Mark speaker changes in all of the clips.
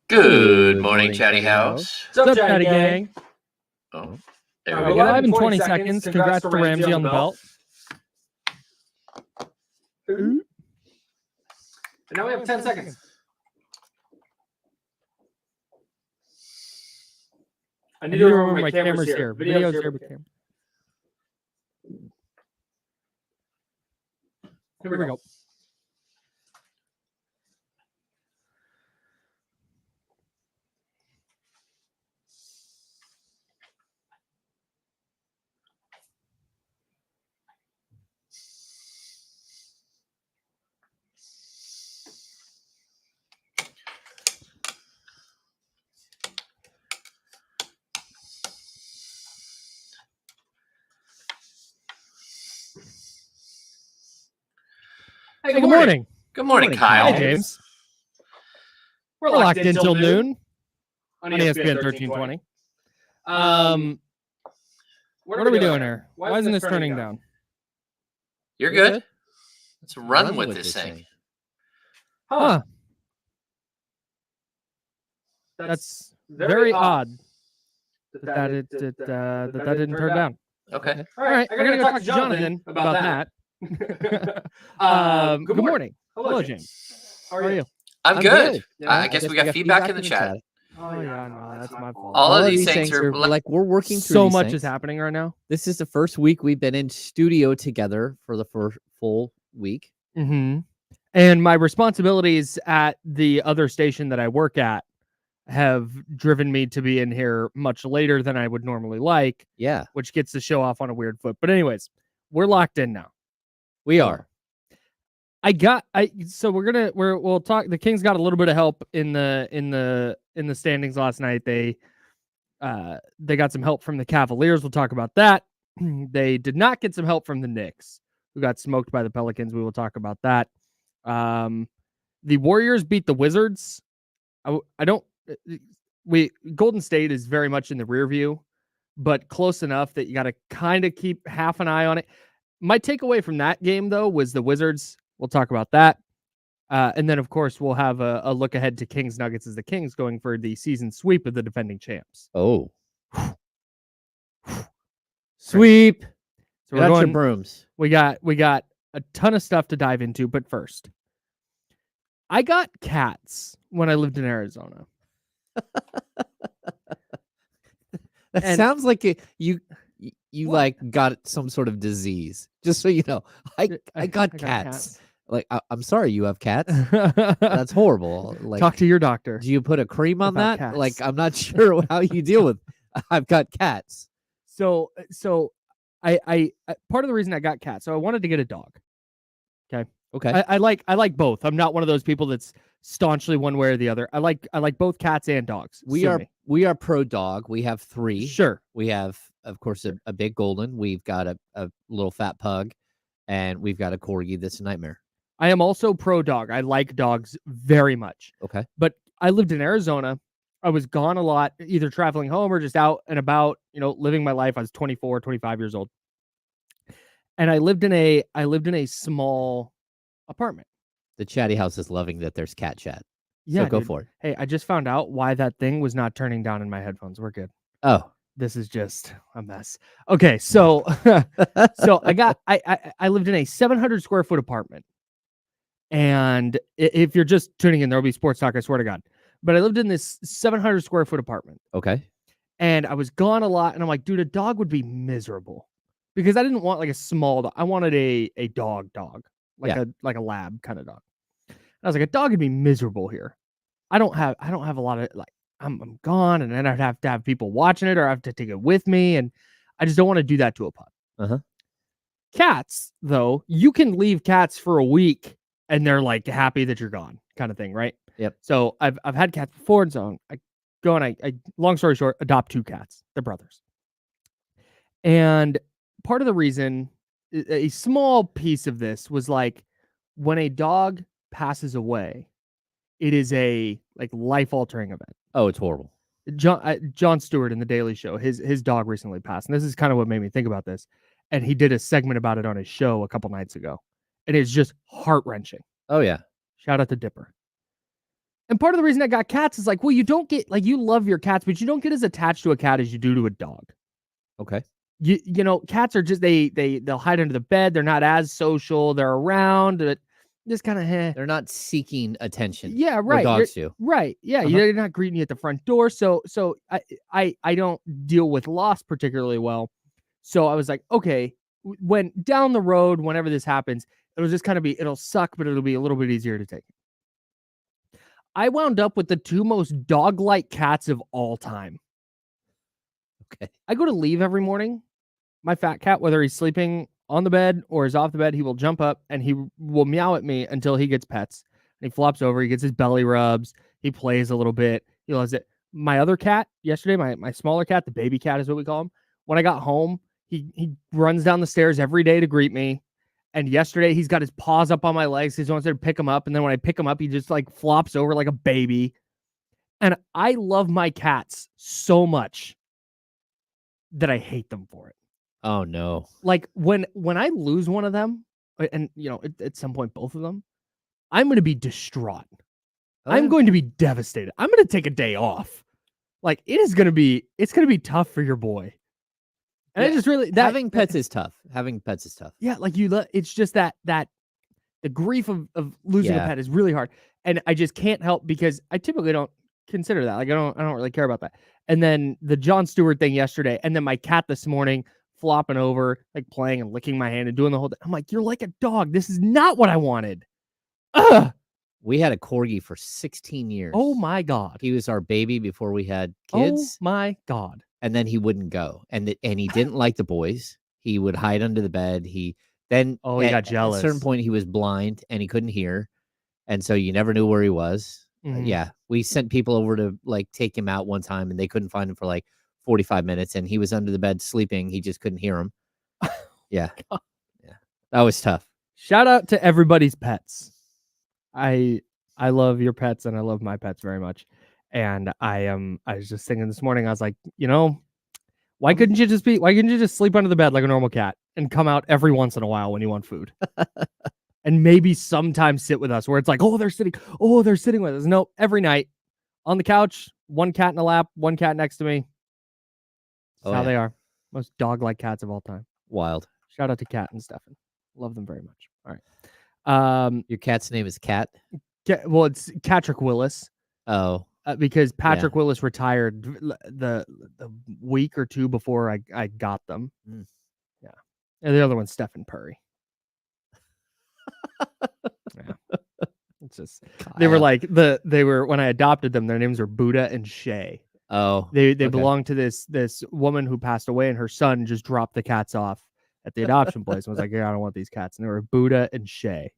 Speaker 1: Good morning, Chatty House.
Speaker 2: What's up, Chatty Gang?
Speaker 1: Oh,
Speaker 2: There
Speaker 1: there
Speaker 2: we
Speaker 1: we
Speaker 2: go.
Speaker 1: go.
Speaker 2: Live in 20 seconds. Congrats to Ramsey on the belt. And now we have 10 seconds. I need to remember my camera's here. Video's here. But camera. Here we go. Hey, good morning.
Speaker 1: Good morning, Kyle.
Speaker 2: Hey, James. We're locked in till noon on ESPN 1320. What are we doing here? Why isn't this turning down?
Speaker 1: You're good. Let's run with this thing.
Speaker 2: Huh. That's very odd that didn't turn down.
Speaker 1: Okay.
Speaker 2: All right, I'm gonna go talk to Jonathan about that. Good morning. Hello, James. How are you?
Speaker 1: I'm good.
Speaker 3: Yeah,
Speaker 1: I guess we got feedback in the chat.
Speaker 2: Oh yeah, no, that's my fault.
Speaker 1: All of these things are
Speaker 3: like we're working through
Speaker 2: So
Speaker 3: these
Speaker 2: much
Speaker 3: things.
Speaker 2: is happening right now.
Speaker 3: This is the first week we've been in studio together for the first full week.
Speaker 2: Mm-hmm. And my responsibilities at the other station that I work at have driven me to be in here much later than I would normally like,
Speaker 3: Yeah,
Speaker 2: which gets the show off on a weird foot. But anyways, we're locked in now.
Speaker 3: we are.
Speaker 2: We'll talk. The Kings got a little bit of help in the standings last night. They got some help from the Cavaliers. We'll talk about that. They did not get some help from the Knicks, who got smoked by the Pelicans. We will talk about that. The Warriors beat the Wizards. Golden State is very much in the rear view, but close enough that you got to kind of keep half an eye on it. My takeaway from that game, though, was the Wizards. We'll talk about that. And then, of course, we'll have a look ahead to Kings Nuggets as the Kings going for the season sweep of the defending champs.
Speaker 3: Oh, sweep!
Speaker 2: So
Speaker 3: Got your brooms.
Speaker 2: We got a ton of stuff to dive into, but first, I got cats when I lived in Arizona.
Speaker 3: That sounds like you like got some sort of disease. Just so you know, I got cats. Like I'm sorry, you have cats. That's horrible. Like,
Speaker 2: talk to your doctor.
Speaker 3: Do you put a cream on
Speaker 2: about
Speaker 3: that?
Speaker 2: cats.
Speaker 3: Like, I'm not sure how you deal with. I've got cats.
Speaker 2: So I part of the reason I got cats. So I wanted to get a dog.
Speaker 3: Okay.
Speaker 2: I like both. I'm not one of those people that's staunchly one way or the other. I like both cats and dogs.
Speaker 3: We are pro dog. We have 3.
Speaker 2: Sure.
Speaker 3: We have, of course, a big golden. We've got a little fat pug, and we've got a corgi that's a nightmare.
Speaker 2: I am also pro dog. I like dogs very much.
Speaker 3: Okay.
Speaker 2: But I lived in Arizona. I was gone a lot, either traveling home or just out and about, living my life. I was 24, 25 years old. And I lived in a small apartment.
Speaker 3: The Chatty House is loving that there's cat chat.
Speaker 2: Yeah,
Speaker 3: so go
Speaker 2: dude.
Speaker 3: for it.
Speaker 2: Hey, I just found out why that thing was not turning down in my headphones. We're good.
Speaker 3: Oh.
Speaker 2: This is just a mess. Okay, so I lived in a 700 square foot apartment. And if you're just tuning in, there'll be sports talk, I swear to God. But I lived in this 700 square foot apartment.
Speaker 3: Okay.
Speaker 2: And I was gone a lot. And I'm like, dude, a dog would be miserable. Because I didn't want like a small dog. I wanted a dog. Like a lab kind of dog. And I was like, a dog would be miserable here. I don't have a lot of like I'm gone, and then I'd have to have people watching it, or I have to take it with me, and I just don't want to do that to a pup.
Speaker 3: Uh-huh.
Speaker 2: Cats, though, you can leave cats for a week and they're like happy that you're gone, kind of thing, right?
Speaker 3: Yep.
Speaker 2: So I've had cats before, and so I go and I long story short, adopt 2 cats. They're brothers. And part of the reason, a small piece of this was like when a dog passes away, it is a like life-altering event.
Speaker 3: Oh, it's horrible.
Speaker 2: Jon Stewart in The Daily Show, his dog recently passed, and this is kind of what made me think about this. And he did a segment about it on his show a couple nights ago, and it's just heart-wrenching.
Speaker 3: Oh yeah.
Speaker 2: Shout out to Dipper. And part of the reason I got cats is like, well, you don't get like you love your cats, but you don't get as attached to a cat as you do to a dog.
Speaker 3: Okay.
Speaker 2: You know, cats are just they'll hide under the bed. They're not as social. They're around. Just kind of
Speaker 3: They're not seeking attention.
Speaker 2: Yeah, right.
Speaker 3: Dogs do.
Speaker 2: Right. Yeah, you're not greeting you at the front door. So I don't deal with loss particularly well. So I was like, okay, when down the road, whenever this happens, it'll just kind of it'll suck, but it'll be a little bit easier to take. I wound up with the 2 most dog-like cats of all time.
Speaker 3: Okay.
Speaker 2: I go to leave every morning. My fat cat, whether he's sleeping on the bed or is off the bed, he will jump up and he will meow at me until he gets pets. And he flops over, he gets his belly rubs, he plays a little bit, he loves it. My other cat, yesterday, my smaller cat, the baby cat is what we call him. When I got home, he runs down the stairs every day to greet me. And yesterday, he's got his paws up on my legs. He wants to pick him up. And then when I pick him up, he just like flops over like a baby. And I love my cats so much that I hate them for it.
Speaker 3: Oh, no.
Speaker 2: Like when I lose one of them, and you know, at some point, both of them, I'm going to be distraught. I'm going to be devastated. I'm going to take a day off. Like it's going to be tough for your boy. And I just really
Speaker 3: having pets is tough. Having pets is tough.
Speaker 2: Yeah, like it's just that the grief of losing a pet is really hard, and I just can't help because I typically don't consider that. Like I don't really care about that. And then the Jon Stewart thing yesterday, and then my cat this morning flopping over, like playing and licking my hand and doing the whole thing. I'm like, you're like a dog. This is not what I wanted. Ugh.
Speaker 3: We had a corgi for 16 years.
Speaker 2: Oh my God.
Speaker 3: He was our baby before we had kids.
Speaker 2: Oh my God.
Speaker 3: And then he wouldn't go. And he didn't like the boys. He would hide under the bed. He got jealous. At a certain point, he was blind and he couldn't hear. And so you never knew where he was.
Speaker 2: Mm-hmm.
Speaker 3: We sent people over to like take him out one time and they couldn't find him for like 45 minutes. And he was under the bed sleeping. He just couldn't hear him. Yeah. Yeah. That was tough.
Speaker 2: Shout out to everybody's pets. I love your pets and I love my pets very much. And I was just thinking this morning, I was like, you know, why couldn't you just sleep under the bed like a normal cat and come out every once in a while when you want food? And maybe sometimes sit with us where it's like, they're sitting with us. No, every night on the couch, one cat in the lap, one cat next to me. That's how they are. Most dog-like cats of all time.
Speaker 3: Wild.
Speaker 2: Shout out to Kat and Stefan. Love them very much. All right.
Speaker 3: Your cat's name is Cat?
Speaker 2: Well, it's Patrick Willis.
Speaker 3: Oh.
Speaker 2: Because Patrick Willis retired the week or two before I got them.
Speaker 3: Mm.
Speaker 2: Yeah. And the other one's Stephen Purry. Yeah. It's just they were when I adopted them, their names were Buddha and Shay.
Speaker 3: Oh.
Speaker 2: They belonged to this woman who passed away, and her son just dropped the cats off at the adoption place and was like, yeah, I don't want these cats. And they were Buddha and Shay.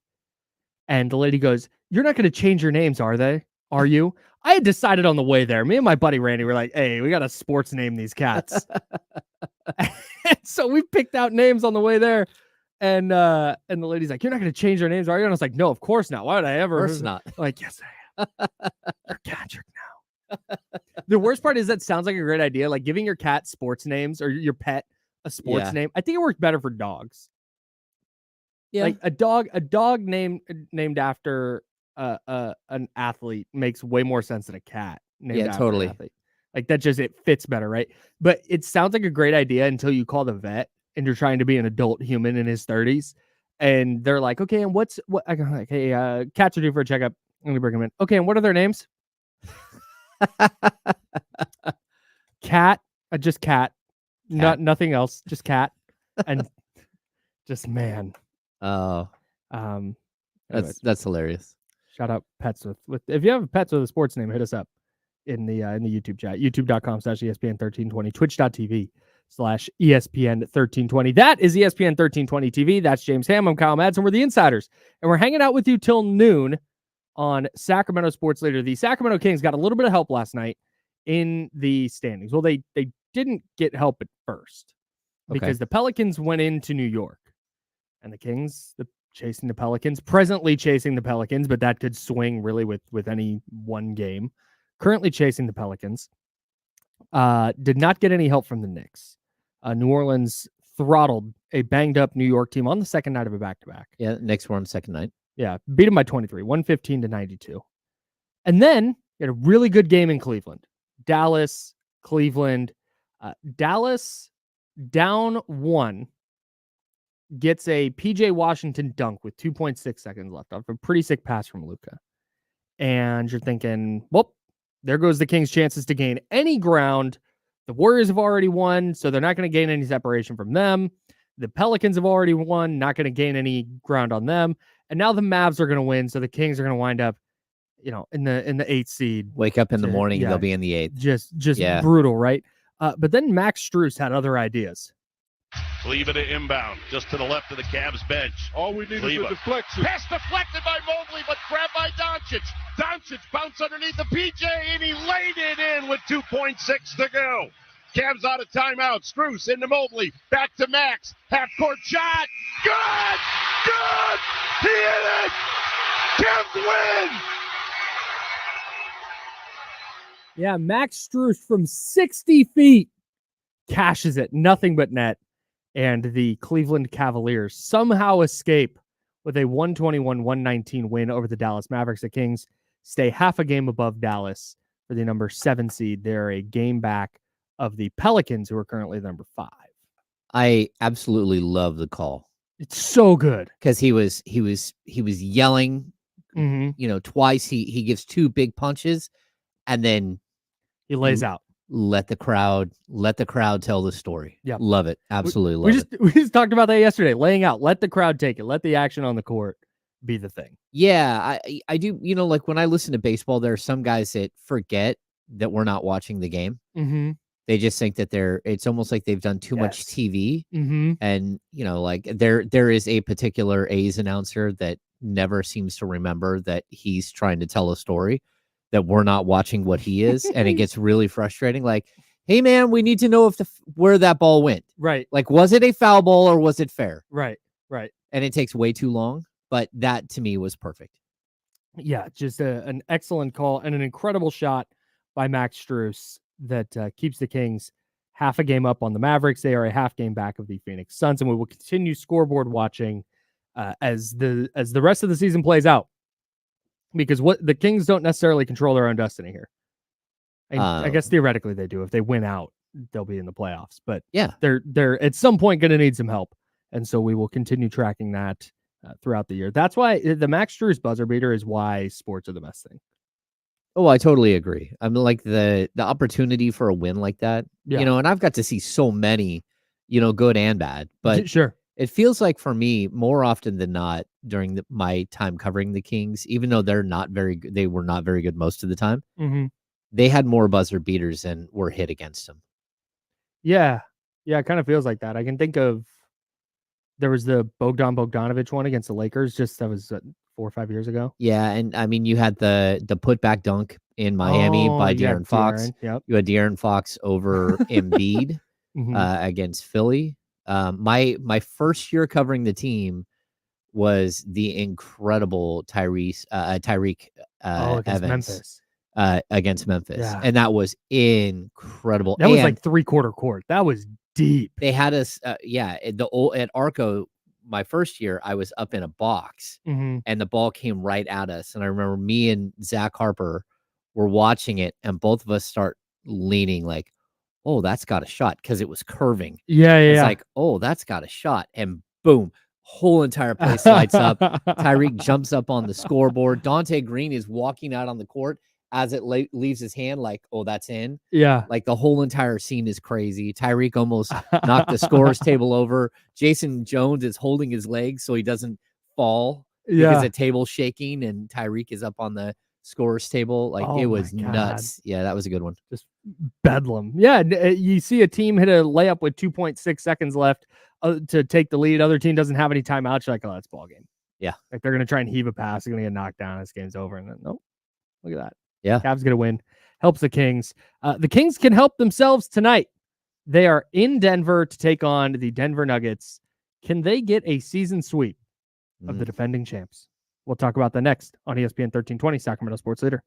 Speaker 2: And the lady goes, you're not going to change your names, are they? Are you? I had decided on the way there. Me and my buddy Randy were like, hey, we got to sports name these cats. So we picked out names on the way there. And the lady's like, you're not going to change their names, are you? And I was like, no, of course not. Why would I ever?
Speaker 3: Of course not.
Speaker 2: I'm like, yes, I am. You're Patrick now. The worst part is that sounds like a great idea. Like giving your cat sports names or your pet a sports name. I think it worked better for dogs. Yeah. Like a dog named after an athlete makes way more sense than a cat named after
Speaker 3: totally.
Speaker 2: an athlete. Like that it fits better, right? But it sounds like a great idea until you call the vet and you're trying to be an adult human in his 30s. And they're like, okay, and what I go like, hey, cats are due for a checkup. I'm gonna bring them in. Okay, and what are their names? Cat, just cat. Nothing else, just cat. And just man.
Speaker 3: Oh. That's hilarious.
Speaker 2: Shout out pets with if you have pets with a sports name, hit us up in the YouTube chat. youtube.com/ESPN1320, twitch.tv/ESPN1320. That is ESPN 1320 TV. That's James Ham. I'm Kyle Madsen. We're the Insiders, and we're hanging out with you till noon on Sacramento Sports Leader. The Sacramento Kings got a little bit of help last night in the standings. Well, they didn't get help at first because the Pelicans went into New York, and the Kings, chasing the Pelicans, presently chasing the Pelicans, but that could swing really with any one game. Currently chasing the Pelicans. Did not get any help from the Knicks. New Orleans throttled a banged-up New York team on the second night of a back-to-back.
Speaker 3: Yeah, Knicks were on second night.
Speaker 2: Yeah, beat them by 23, 115-92. And then you had a really good game in Cleveland. Dallas, Cleveland. Dallas down 1 gets a PJ Washington dunk with 2.6 seconds left off a pretty sick pass from Luka. And you're thinking, well, there goes the Kings' chances to gain any ground. The Warriors have already won, so they're not going to gain any separation from them. The Pelicans have already won, not going to gain any ground on them. And now the Mavs are going to win, so the Kings are going to wind up, in the 8th seed.
Speaker 3: Wake up in the morning, they'll be in the 8th.
Speaker 2: Just brutal, right? But then Max Strus had other ideas.
Speaker 4: Leave it inbound, just to the left of the Cavs bench.
Speaker 5: All we need is a deflection.
Speaker 4: Pass deflected by Mobley, but grabbed by Doncic. Doncic bounced underneath the PJ, and he laid it in with 2.6 to go. Cavs out of timeout. Strus into Mobley. Back to Max. Half-court shot. Good! Good! He hit it! Cavs win!
Speaker 2: Yeah, Max Strus from 60 feet cashes it. Nothing but net. And the Cleveland Cavaliers somehow escape with a 121-119 win over the Dallas Mavericks. The Kings stay half a game above Dallas for the number 7 seed. They're a game back of the Pelicans, who are currently the number 5.
Speaker 3: I absolutely love the call.
Speaker 2: It's so good
Speaker 3: because he was yelling, twice. He gives 2 big punches, and then
Speaker 2: he lays out.
Speaker 3: Let the crowd tell the story.
Speaker 2: Yeah,
Speaker 3: love it. Absolutely love it.
Speaker 2: We just talked about that yesterday. Laying out. Let the crowd take it. Let the action on the court be the thing.
Speaker 3: Yeah, I do. Like when I listen to baseball, there are some guys that forget that we're not watching the game.
Speaker 2: Mm-hmm.
Speaker 3: They just think that it's almost like they've done too much TV.
Speaker 2: Mm-hmm.
Speaker 3: And like there is a particular A's announcer that never seems to remember that he's trying to tell a story, that we're not watching what he is. And it gets really frustrating. Like, hey man, we need to know where that ball went.
Speaker 2: Right.
Speaker 3: Like, was it a foul ball or was it fair?
Speaker 2: Right.
Speaker 3: And it takes way too long, but that to me was perfect.
Speaker 2: Yeah, just an excellent call and an incredible shot by Max Strus that keeps the Kings half a game up on the Mavericks. They are a half game back of the Phoenix Suns, and we will continue scoreboard watching as the rest of the season plays out, because what the Kings don't necessarily control their own destiny here. I guess theoretically they do. If they win out, they'll be in the playoffs. But
Speaker 3: yeah,
Speaker 2: they're at some point going to need some help, and so we will continue tracking that throughout the year. That's why the Max Strus buzzer beater is why sports are the best thing.
Speaker 3: Oh, I totally agree. I mean, like the opportunity for a win like that, and I've got to see so many, good and bad, but
Speaker 2: sure.
Speaker 3: It feels like for me, more often than not, during my time covering the Kings, even though they were not very good most of the time, they had more buzzer beaters than were hit against them.
Speaker 2: Yeah, it kind of feels like that. I can think of, there was the Bogdanovich one against the Lakers. That was 4 or 5 years ago.
Speaker 3: Yeah, and I mean, you had the putback dunk in Miami by De'Aaron Fox.
Speaker 2: Yep.
Speaker 3: You had De'Aaron Fox over Embiid against Philly. My first year covering the team was the incredible Tyreek Evans against Memphis, and that was incredible.
Speaker 2: That was like 3/4 court. That was deep.
Speaker 3: They had us, at Arco. My first year, I was up in a box, and the ball came right at us. And I remember me and Zach Harper were watching it, and both of us start leaning like, oh, that's got a shot, because it was curving.
Speaker 2: Yeah.
Speaker 3: It's like, oh, that's got a shot. And boom, whole entire place lights up. Tyreek jumps up on the scoreboard. Dante Green is walking out on the court as it leaves his hand, like, oh, that's in.
Speaker 2: Yeah.
Speaker 3: Like the whole entire scene is crazy. Tyreek almost knocked the scorer's table over. Jason Jones is holding his legs so he doesn't fall because the table's shaking, and Tyreek is up on the scorer's table. Like, it was nuts. Yeah, that was a good one.
Speaker 2: Just bedlam. Yeah, you see a team hit a layup with 2.6 seconds left to take the lead. Other team doesn't have any timeouts. You're like, oh, that's ball game.
Speaker 3: Yeah.
Speaker 2: Like they're going to try and heave a pass. They're going to get knocked down. This game's over. And then, nope. Look at that.
Speaker 3: Yeah.
Speaker 2: Cavs going to win. Helps the Kings. The Kings can help themselves tonight. They are in Denver to take on the Denver Nuggets. Can they get a season sweep of the defending champs? We'll talk about that next on ESPN 1320, Sacramento Sports Leader.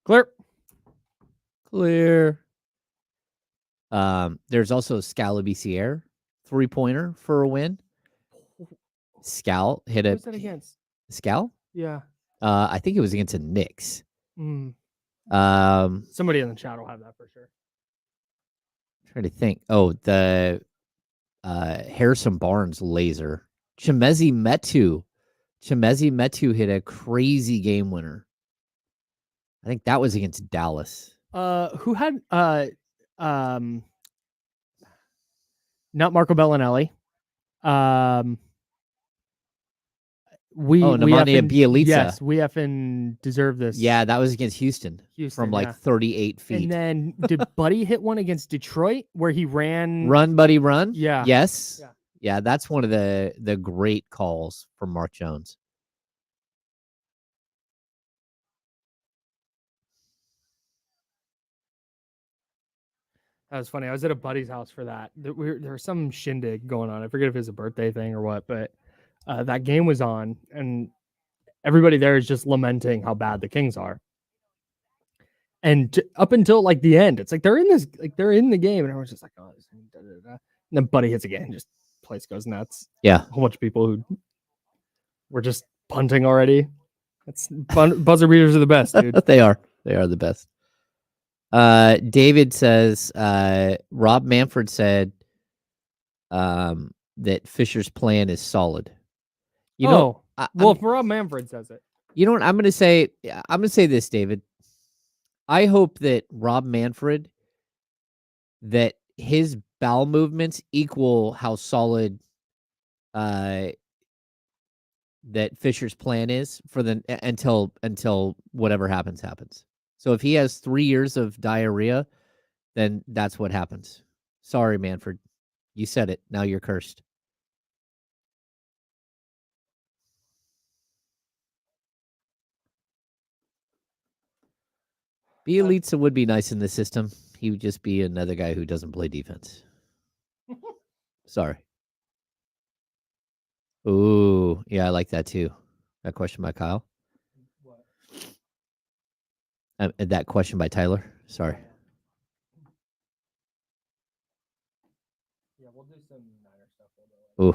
Speaker 2: Clear.
Speaker 3: There's also Scalabiciere 3-pointer for a win. Scal hit
Speaker 2: Who's that against?
Speaker 3: Scal?
Speaker 2: Yeah.
Speaker 3: I think it was against the Knicks.
Speaker 2: Mm.
Speaker 3: Um,
Speaker 2: Somebody in the chat will have that for sure.
Speaker 3: trying to think. Oh, the Harrison Barnes laser. Chimezi Metu hit a crazy game winner. I think that was against Dallas.
Speaker 2: Who had not Marco Bellinelli. We
Speaker 3: Nemanja Bjelica.
Speaker 2: Yes, we effing deserve this.
Speaker 3: Yeah, that was against Houston from like 38 feet.
Speaker 2: And then did Buddy hit one against Detroit where he ran?
Speaker 3: Run, Buddy, run.
Speaker 2: Yeah.
Speaker 3: Yes.
Speaker 2: Yeah.
Speaker 3: Yeah, that's one of the great calls from Mark Jones.
Speaker 2: That was funny. I was at a buddy's house for that. There was some shindig going on. I forget if it was a birthday thing or what, but that game was on, and everybody there is just lamenting how bad the Kings are. And up until like the end, it's like they're in the game, and everyone's just like, oh, da, da, da. And then Buddy hits again, just place goes nuts.
Speaker 3: Yeah,
Speaker 2: a whole bunch of people who were just punting already. It's buzzer beaters are the best, dude.
Speaker 3: They are the best. David says Rob Manfred said that Fisher's plan is solid. If
Speaker 2: Rob Manfred says it.
Speaker 3: You know what I'm going to say? I'm going to say this, David. I hope that Rob Manfred, that his bowel movements equal how solid that Fisher's plan is for the until whatever happens. So if he has 3 years of diarrhea, then that's what happens. Sorry, Manfred. You said it. Now you're cursed. Bjelica would be nice in the system. He would just be another guy who doesn't play defense. Sorry. Ooh, yeah, I like that too. That question by Kyle. That question by Tyler. Sorry.
Speaker 2: Yeah, we'll do some Niner stuff.
Speaker 3: Ooh.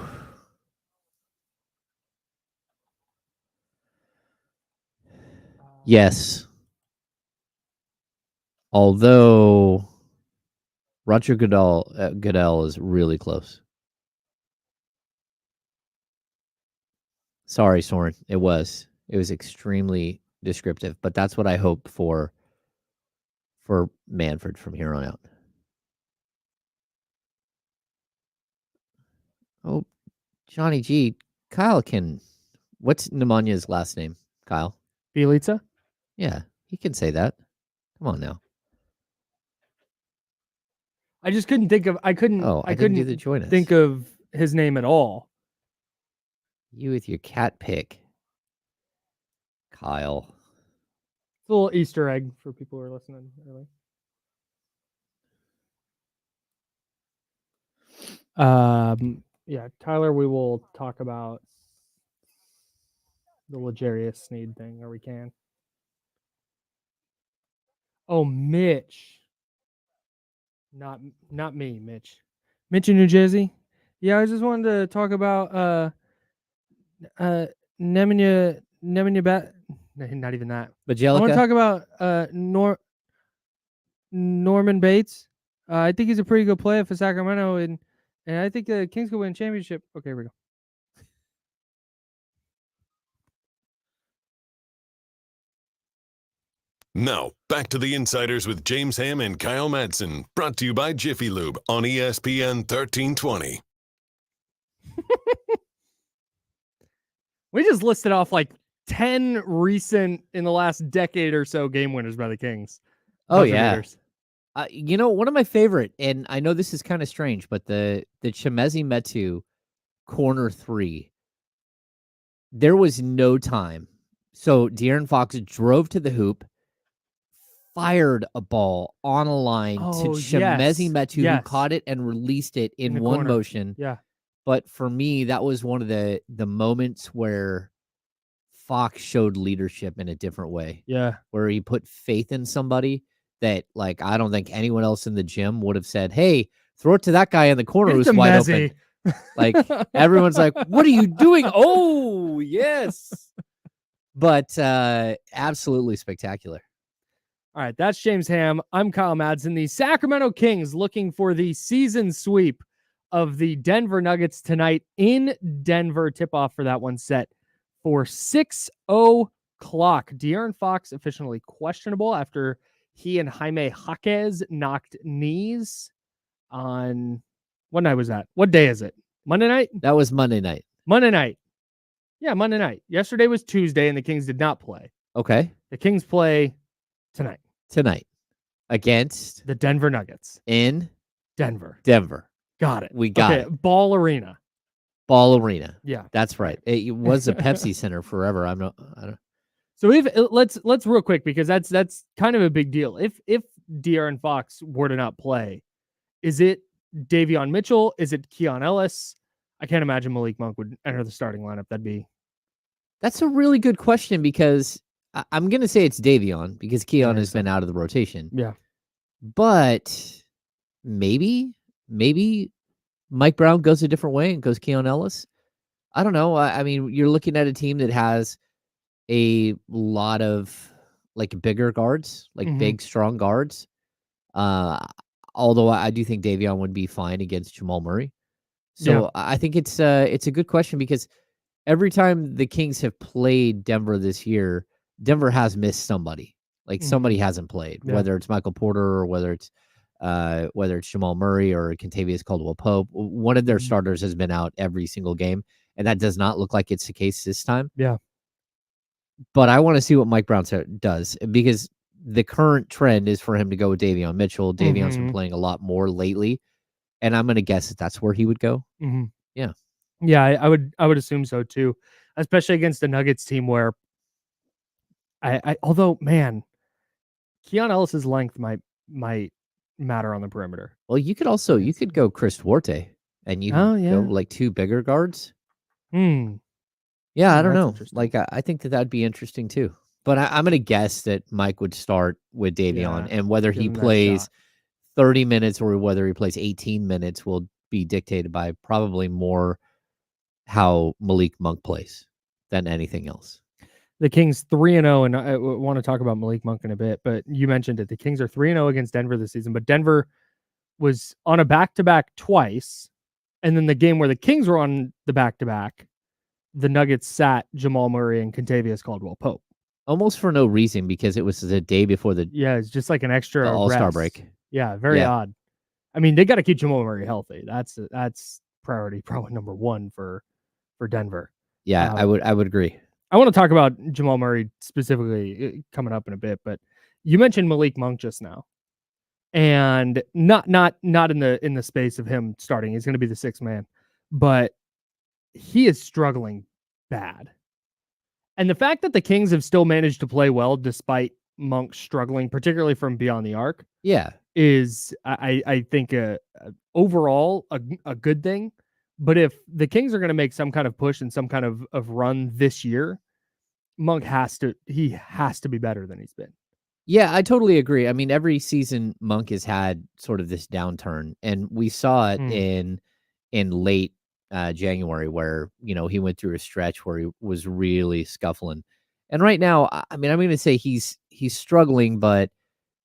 Speaker 3: Yes. Although Roger Goodell is really close. Sorry, Soren. It was extremely descriptive, but that's what I hope for Manfred from here on out. Oh, Johnny G. Kyle can. What's Nemanya's last name? Kyle.
Speaker 2: Bjelica?
Speaker 3: Yeah, he can say that. Come on now.
Speaker 2: I just couldn't think of. I couldn't
Speaker 3: get to join us.
Speaker 2: Think of his name at all.
Speaker 3: You with your cat pick, Kyle.
Speaker 2: It's a little Easter egg for people who are listening early. Yeah, Tyler, we will talk about the L'Jarius Sneed thing, or we can. Oh, Mitch. Not me, Mitch. Mitch in New Jersey. Yeah, I just wanted to talk about Nemanja Bat. Not even that.
Speaker 3: Bjelica?
Speaker 2: I want to talk about Norman Bates. I think he's a pretty good player for Sacramento, and I think the Kings could win a championship. Okay, here we go.
Speaker 6: Now, back to the Insiders with James Ham and Kyle Madsen, brought to you by Jiffy Lube on ESPN 1320.
Speaker 2: We just listed off like 10 recent in the last decade or so game winners by the Kings.
Speaker 3: Oh, yeah. One of my favorite, and I know this is kind of strange, but the Chimezi Metu corner three, there was no time. So De'Aaron Fox drove to the hoop, fired a ball on a line to Chimezi Metu, who caught it and released it in one
Speaker 2: corner.
Speaker 3: motion.
Speaker 2: Yeah.
Speaker 3: But for me, that was one of the moments where Fox showed leadership in a different way.
Speaker 2: Yeah.
Speaker 3: Where he put faith in somebody that, like, I don't think anyone else in the gym would have said, hey, throw it to that guy in the corner who's wide open. Like, everyone's like, what are you doing? Oh, yes. but absolutely spectacular.
Speaker 2: All right, that's James Ham. I'm Kyle Madsen. The Sacramento Kings looking for the season sweep of the Denver Nuggets tonight in Denver. Tip-off for that one set for 6:00. De'Aaron Fox officially questionable after he and Jaime Jaquez knocked knees on... What night was that? What day is it? Monday night?
Speaker 3: That was Monday night.
Speaker 2: Monday night. Yeah, Monday night. Yesterday was Tuesday, and the Kings did not play.
Speaker 3: Okay.
Speaker 2: The Kings play tonight.
Speaker 3: Tonight against
Speaker 2: the Denver Nuggets
Speaker 3: in
Speaker 2: Denver.
Speaker 3: Got it.
Speaker 2: We
Speaker 3: got
Speaker 2: it. Ball Arena.
Speaker 3: Yeah, that's right. It was a Pepsi Center forever. I don't.
Speaker 2: So let's real quick, because that's kind of a big deal. If De'Aaron Fox were to not play, is it Davion Mitchell? Is it Keon Ellis? I can't imagine Malik Monk would enter the starting lineup.
Speaker 3: That's a really good question, because I'm going to say it's Davion, because Keon has been out of the rotation.
Speaker 2: Yeah.
Speaker 3: But maybe Mike Brown goes a different way and goes Keon Ellis. I don't know. I mean, you're looking at a team that has a lot of like bigger guards, like big, strong guards. Although I do think Davion would be fine against Jamal Murray. So I think it's a good question, because every time the Kings have played Denver this year, Denver has missed somebody. Like somebody hasn't played, whether it's Michael Porter or whether it's Jamal Murray or Kentavious Caldwell-Pope. One of their starters has been out every single game, and that does not look like it's the case this time.
Speaker 2: Yeah.
Speaker 3: But I want to see what Mike Brown does, because the current trend is for him to go with Davion Mitchell. Davion's been playing a lot more lately, and I'm going to guess that's where he would go.
Speaker 2: Yeah, I would assume so too, especially against the Nuggets team where although, man, Keon Ellis's length might matter on the perimeter.
Speaker 3: Well, you could go Chris Duarte, and you go like two bigger guards. Yeah, I don't know. Like, I think that'd be interesting too. But I'm going to guess that Mike would start with Davion, and whether he plays 30 minutes or whether he plays 18 minutes will be dictated by probably more how Malik Monk plays than anything else.
Speaker 2: The Kings 3-0, and I want to talk about Malik Monk in a bit, but you mentioned it. The Kings are 3-0 against Denver this season, but Denver was on a back-to-back twice, and then the game where the Kings were on the back-to-back, the Nuggets sat Jamal Murray and Kentavious Caldwell-Pope.
Speaker 3: Almost for no reason, because it was the day before the
Speaker 2: it's just like an extra
Speaker 3: All-Star break.
Speaker 2: Yeah, very odd. I mean, they got to keep Jamal Murray healthy. That's priority, probably number one for Denver.
Speaker 3: Yeah, I would agree.
Speaker 2: I want to talk about Jamal Murray specifically coming up in a bit, but you mentioned Malik Monk just now, and not in the space of him starting. He's going to be the sixth man, but he is struggling bad. And the fact that the Kings have still managed to play well despite Monk struggling, particularly from beyond the arc, is I think overall a good thing. But if the Kings are going to make some kind of push and some kind of run this year, Monk has to be better than he's been.
Speaker 3: Yeah, I totally agree. I mean, every season Monk has had sort of this downturn, and we saw it in late January, where he went through a stretch where he was really scuffling. And right now, I mean, I'm going to say he's struggling, but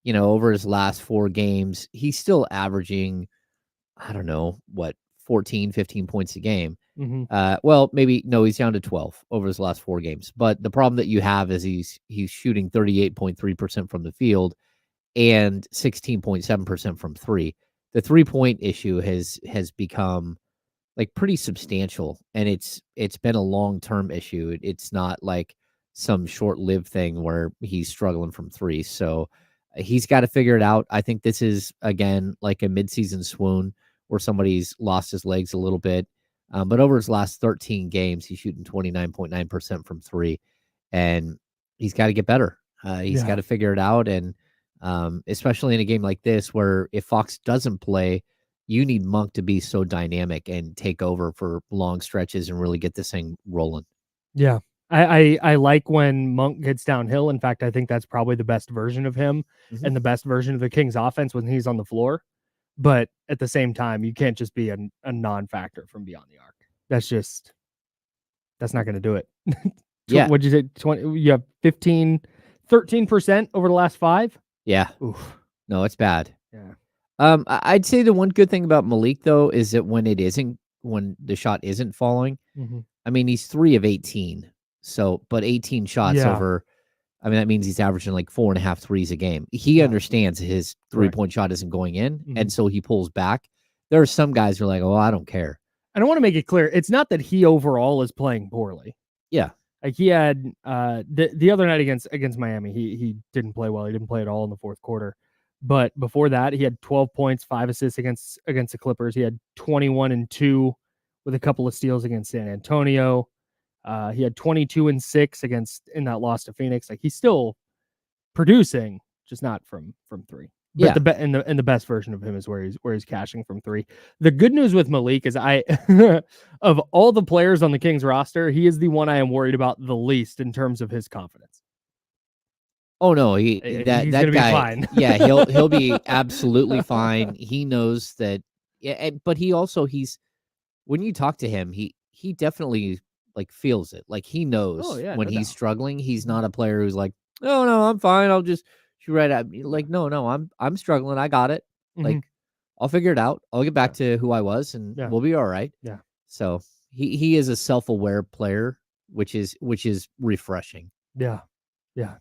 Speaker 3: over his last 4 games, he's still averaging, I don't know, 14, 15 points a game. Well, maybe no, he's down to 12 over his last 4 games. But the problem that you have is he's shooting 38.3% from the field and 16.7% from 3. The 3-point issue has become like pretty substantial, and it's been a long-term issue. It's not like some short-lived thing where he's struggling from 3. So he's got to figure it out. I think this is, again, like a midseason swoon where somebody's lost his legs a little bit. But over his last 13 games, he's shooting 29.9% from 3, and he's got to get better. He's got to figure it out, and especially in a game like this where if Fox doesn't play, you need Monk to be so dynamic and take over for long stretches and really get this thing rolling.
Speaker 2: Yeah. I like when Monk gets downhill. In fact, I think that's probably the best version of him and the best version of the Kings offense when he's on the floor. But at the same time, you can't just be a non-factor from beyond the arc. That's not going to do it.
Speaker 3: Yeah.
Speaker 2: What'd you say? 20? You have 13% over the last 5.
Speaker 3: Yeah.
Speaker 2: Oof.
Speaker 3: No, it's bad.
Speaker 2: Yeah.
Speaker 3: I'd say the one good thing about Malik though is that when the shot isn't falling,
Speaker 2: Mm-hmm.
Speaker 3: I mean he's 3 of 18. So, but 18 shots over. I mean that means he's averaging like 4.5 threes a game. He understands his 3-point shot isn't going in, and so he pulls back. There are some guys who are like, "Oh, I don't care."
Speaker 2: I don't want to make it clear. It's not that he overall is playing poorly.
Speaker 3: Yeah.
Speaker 2: Like he had the other night against Miami, he didn't play well. He didn't play at all in the fourth quarter. But before that, he had 12 points, 5 assists against the Clippers. He had 21 and 2 with a couple of steals against San Antonio. He had 22 and 6 in that loss to Phoenix. Like he's still producing, just not from 3. But the best version of him is where he's cashing from 3. The good news with Malik is of all the players on the Kings roster, he is the one I am worried about the least in terms of his confidence.
Speaker 3: Oh no,
Speaker 2: He's
Speaker 3: that
Speaker 2: gonna
Speaker 3: guy,
Speaker 2: be fine.
Speaker 3: Yeah, he'll be absolutely fine. He knows that. Yeah, but he's when you talk to him, he definitely like feels it. Like he knows when he's struggling. He's not a player who's like, oh no, I'm fine. I'll just shoot right at me. Like no, I'm struggling. I got it. Like I'll figure it out. I'll get back to who I was, and we'll be all right.
Speaker 2: Yeah.
Speaker 3: So he is a self-aware player, which is refreshing.
Speaker 2: Yeah. Yeah.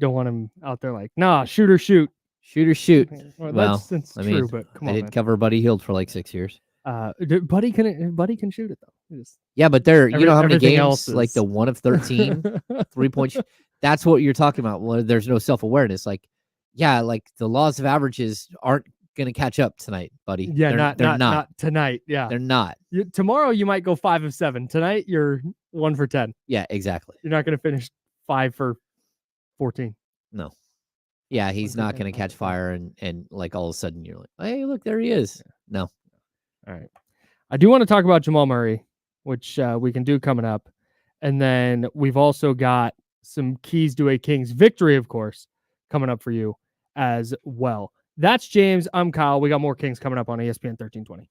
Speaker 2: Don't want him out there like, nah, shoot or shoot.
Speaker 3: Shoot or shoot.
Speaker 2: Well, that's true, but come on.
Speaker 3: I did cover Buddy Hield for like 6 years.
Speaker 2: Buddy can shoot it though.
Speaker 3: Yeah, but you know how many games
Speaker 2: is...
Speaker 3: like the 1 of 13 3-point. That's what you're talking about. Well, there's no self-awareness. Like, yeah, like the laws of averages aren't going to catch up tonight, buddy.
Speaker 2: Yeah,
Speaker 3: they're
Speaker 2: not tonight. Yeah,
Speaker 3: they're not.
Speaker 2: Tomorrow you might go 5 of 7. Tonight you're 1 for 10.
Speaker 3: Yeah, exactly.
Speaker 2: You're not going to finish 5 for 14.
Speaker 3: No. Yeah, he's not going to catch fire and like all of a sudden you're like, hey, look, there he is. No.
Speaker 2: All right. I do want to talk about Jamal Murray, which we can do coming up. And then we've also got some keys to a Kings victory, of course, coming up for you as well. That's James. I'm Kyle. We got more Kings coming up on ESPN 1320.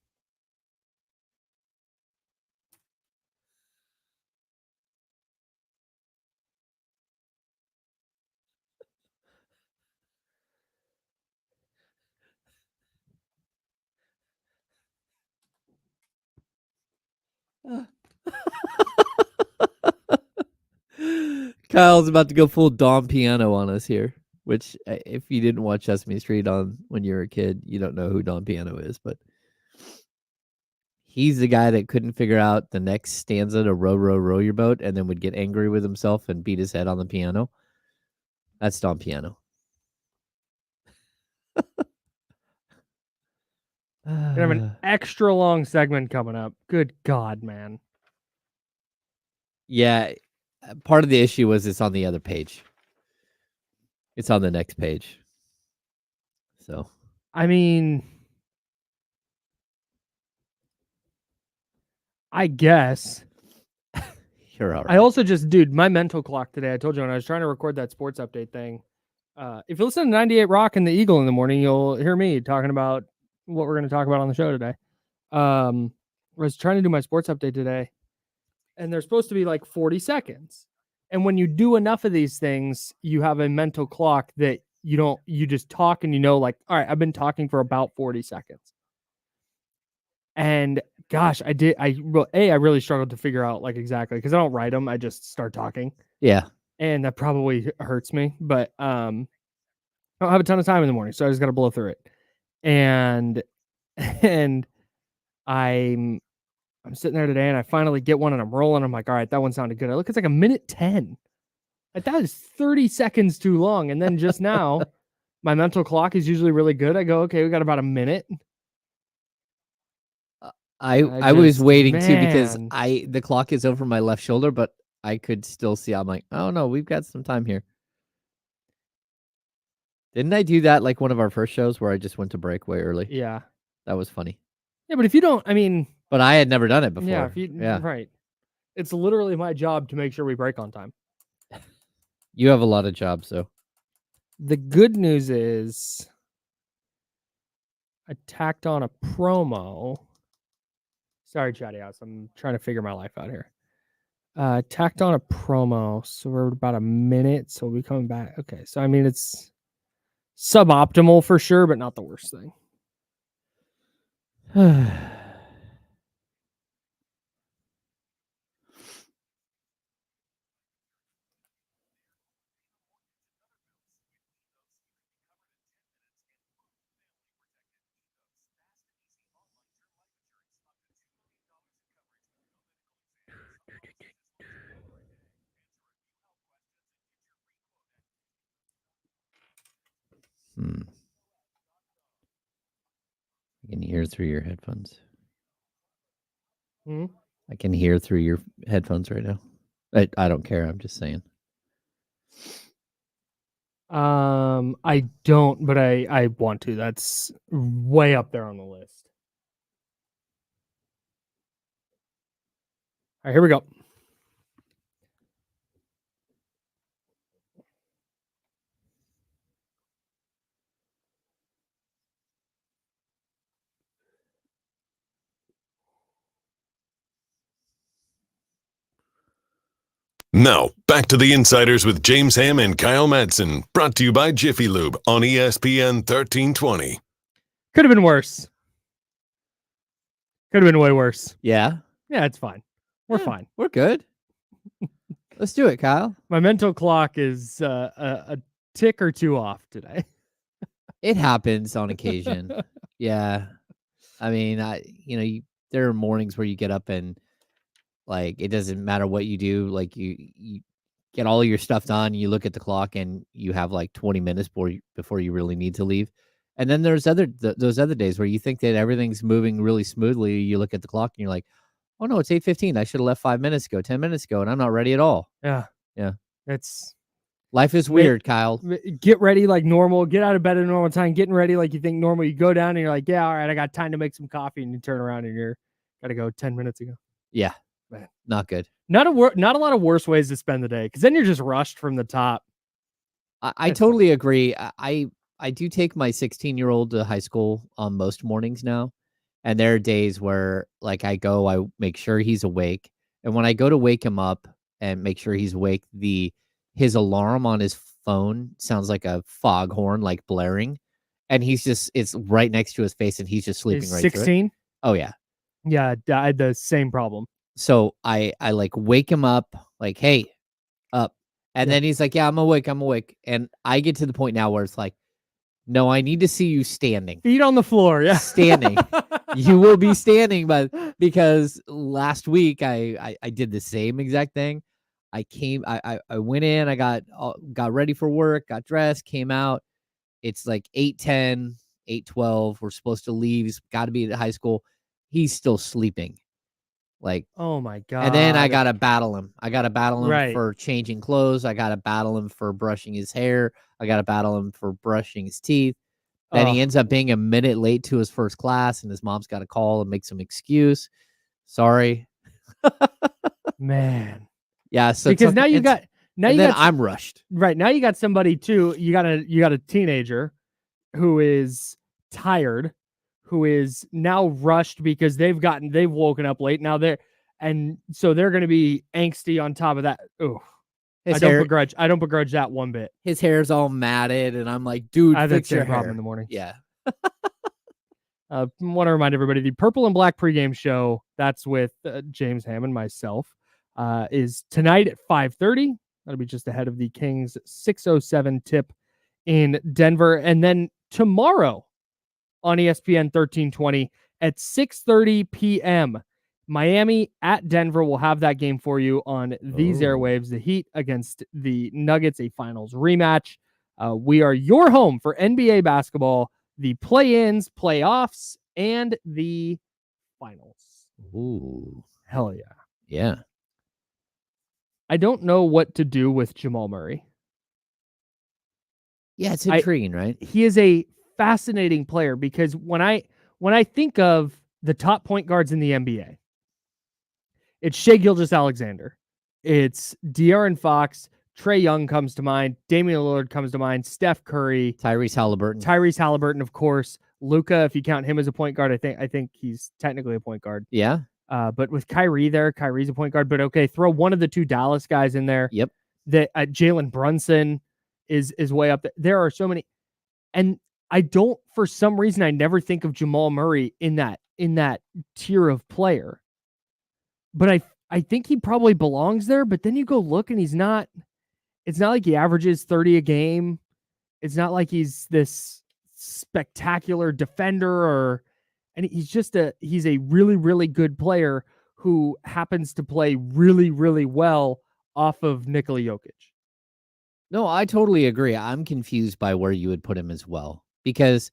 Speaker 3: Kyle's about to go full Dom Piano on us here, which if you didn't watch Sesame Street on when you were a kid, you don't know who Dom Piano is, but he's the guy that couldn't figure out the next stanza to row, row, row your boat and then would get angry with himself and beat his head on the piano. That's Dom Piano.
Speaker 2: Gonna have an extra long segment coming up. Good God, man.
Speaker 3: Yeah. Part of the issue was it's on the other page. It's on the next page. So,
Speaker 2: I mean, I guess.
Speaker 3: You're all right.
Speaker 2: I also dude, my mental clock today, I told you when I was trying to record that sports update thing. If you listen to 98 Rock and the Eagle in the morning, you'll hear me talking about what we're going to talk about on the show today. I was trying to do my sports update today, and they're supposed to be like 40 seconds. And when you do enough of these things, you have a mental clock that you just talk and like, all right, I've been talking for about 40 seconds. And gosh, I really struggled to figure out like exactly, because I don't write them. I just start talking.
Speaker 3: Yeah.
Speaker 2: And that probably hurts me, but I don't have a ton of time in the morning, so I just got to blow through it. And I'm sitting there today and I finally get one and I'm rolling. I'm like, all right, that one sounded good. I look, it's like 1:10. Like that is 30 seconds too long. And then just now, my mental clock is usually really good. I go, okay, we got about a minute.
Speaker 3: I was waiting too because the clock is over my left shoulder, but I could still see. I'm like, oh no, we've got some time here. Didn't I do that like one of our first shows where I just went to break way early?
Speaker 2: Yeah.
Speaker 3: That was funny.
Speaker 2: Yeah, but if you don't, I mean...
Speaker 3: But I had never done it before.
Speaker 2: Yeah, right. It's literally my job to make sure we break on time.
Speaker 3: You have a lot of jobs, so.
Speaker 2: The good news is I tacked on a promo. Sorry, Chatty House. I'm trying to figure my life out here. Tacked on a promo, so we're about a minute, so we'll be coming back. Okay, so I mean it's suboptimal for sure, but not the worst thing.
Speaker 3: I can hear through your headphones.
Speaker 2: Hmm?
Speaker 3: I can hear through your headphones right now. I don't care. I'm just saying.
Speaker 2: I don't, but I want to. That's way up there on the list. All right, here we go.
Speaker 6: Now, back to the Insiders with James Ham and Kyle Madsen, brought to you by Jiffy Lube on ESPN 1320.
Speaker 2: Could have been worse. Could have been way worse.
Speaker 3: Yeah.
Speaker 2: Yeah, it's fine. We're fine.
Speaker 3: We're good. Let's do it, Kyle.
Speaker 2: My mental clock is a tick or two off today.
Speaker 3: It happens on occasion. Yeah. I mean, there are mornings where you get up and like it doesn't matter what you do. Like you get all your stuff done. You look at the clock and you have like 20 minutes before you really need to leave. And then there's those other days where you think that everything's moving really smoothly. You look at the clock and you're like, oh no, it's 8:15. I should have left 5 minutes ago, 10 minutes ago, and I'm not ready at all.
Speaker 2: Yeah.
Speaker 3: Yeah.
Speaker 2: Life
Speaker 3: is weird, Kyle.
Speaker 2: Get ready like normal. Get out of bed at a normal time. Getting ready like you think normal. You go down and you're like, yeah, all right, I got time to make some coffee. And you turn around and you're got to go 10 minutes ago.
Speaker 3: Yeah.
Speaker 2: Man.
Speaker 3: Not good.
Speaker 2: Not a lot of worse ways to spend the day because then you're just rushed from the top.
Speaker 3: I totally agree. I do take my 16-year-old to high school on most mornings now. And there are days where like I make sure he's awake. And when I go to wake him up and make sure he's awake, his alarm on his phone sounds like a foghorn, like blaring. And it's right next to his face and he's just sleeping right
Speaker 2: 16?
Speaker 3: Oh, yeah.
Speaker 2: Yeah, I had the same problem.
Speaker 3: So I like wake him up, like, hey, up. And then he's like, yeah, I'm awake. And I get to the point now where it's like, no, I need to see you standing.
Speaker 2: Feet on the floor, yeah.
Speaker 3: Standing. You will be standing, but because last week I did the same exact thing. I went in, I got ready for work, got dressed, came out. It's like 8:10, 8:12. We're supposed to leave. He's got to be at high school. He's still sleeping. Like,
Speaker 2: oh my God.
Speaker 3: And then I got to battle him.
Speaker 2: Right.
Speaker 3: For changing clothes. I got to battle him for brushing his hair. I got to battle him for brushing his teeth. Then he ends up being a minute late to his first class, and his mom's got to call and make some excuse. Sorry.
Speaker 2: Man.
Speaker 3: Yeah. So
Speaker 2: because I'm
Speaker 3: rushed.
Speaker 2: Right. Now you got somebody too. You got a teenager who is tired, who is now rushed because they've woken up late. Now so they're going to be angsty on top of that. Oh, I don't begrudge that one bit.
Speaker 3: His hair's all matted, and I'm like, dude,
Speaker 2: I have
Speaker 3: fix
Speaker 2: that
Speaker 3: your
Speaker 2: same problem
Speaker 3: hair.
Speaker 2: in the morning.
Speaker 3: Yeah.
Speaker 2: Want to remind everybody, the Purple and Black pregame show, that's with James Ham and myself, is tonight at 5:30. That'll be just ahead of the Kings 6:07 tip in Denver. And then tomorrow on ESPN 1320 at 6:30 p.m., Miami at Denver. Will have that game for you on these airwaves. The Heat against the Nuggets, a finals rematch. We are your home for NBA basketball, the play-ins, playoffs, and the finals.
Speaker 3: Ooh.
Speaker 2: Hell yeah.
Speaker 3: Yeah.
Speaker 2: I don't know what to do with Jamal Murray.
Speaker 3: Yeah, it's intriguing, right?
Speaker 2: He is a fascinating player because when I think of the top point guards in the NBA, it's Shai Gilgeous-Alexander, it's De'Aaron Fox, Trae Young comes to mind, Damian Lillard comes to mind, Steph Curry,
Speaker 3: Tyrese Halliburton,
Speaker 2: of course, Luka, if you count him as a point guard. I think he's technically a point guard.
Speaker 3: Yeah.
Speaker 2: But with Kyrie there, Kyrie's a point guard. But okay, throw one of the two Dallas guys in there.
Speaker 3: Yep.
Speaker 2: That Jalen Brunson is way up there. There are so many, and I don't, for some reason, I never think of Jamal Murray in that tier of player. But I think he probably belongs there. But then you go look, and he's not. It's not like he averages 30 a game. It's not like he's this spectacular defender, and he's a really, really good player who happens to play really, really well off of Nikola Jokic.
Speaker 3: No, I totally agree. I'm confused by where you would put him as well, because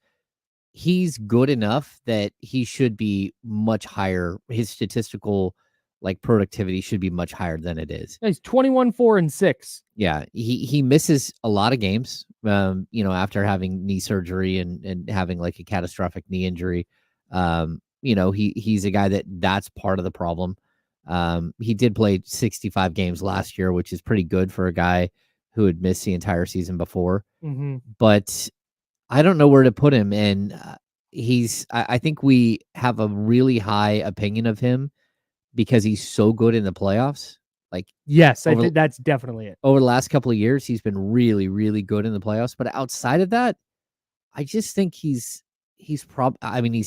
Speaker 3: he's good enough that he should be much higher. His statistical productivity should be much higher than it is.
Speaker 2: He's 21, 4, and 6.
Speaker 3: Yeah, he misses a lot of games. After having knee surgery and having a catastrophic knee injury. He's a guy that's part of the problem. He did play 65 games last year, which is pretty good for a guy who had missed the entire season before.
Speaker 2: Mm-hmm.
Speaker 3: But I don't know where to put him. And I think we have a really high opinion of him because he's so good in the playoffs.
Speaker 2: Yes, I think that's definitely it.
Speaker 3: Over the last couple of years, he's been really, really good in the playoffs. But outside of that, I just think he's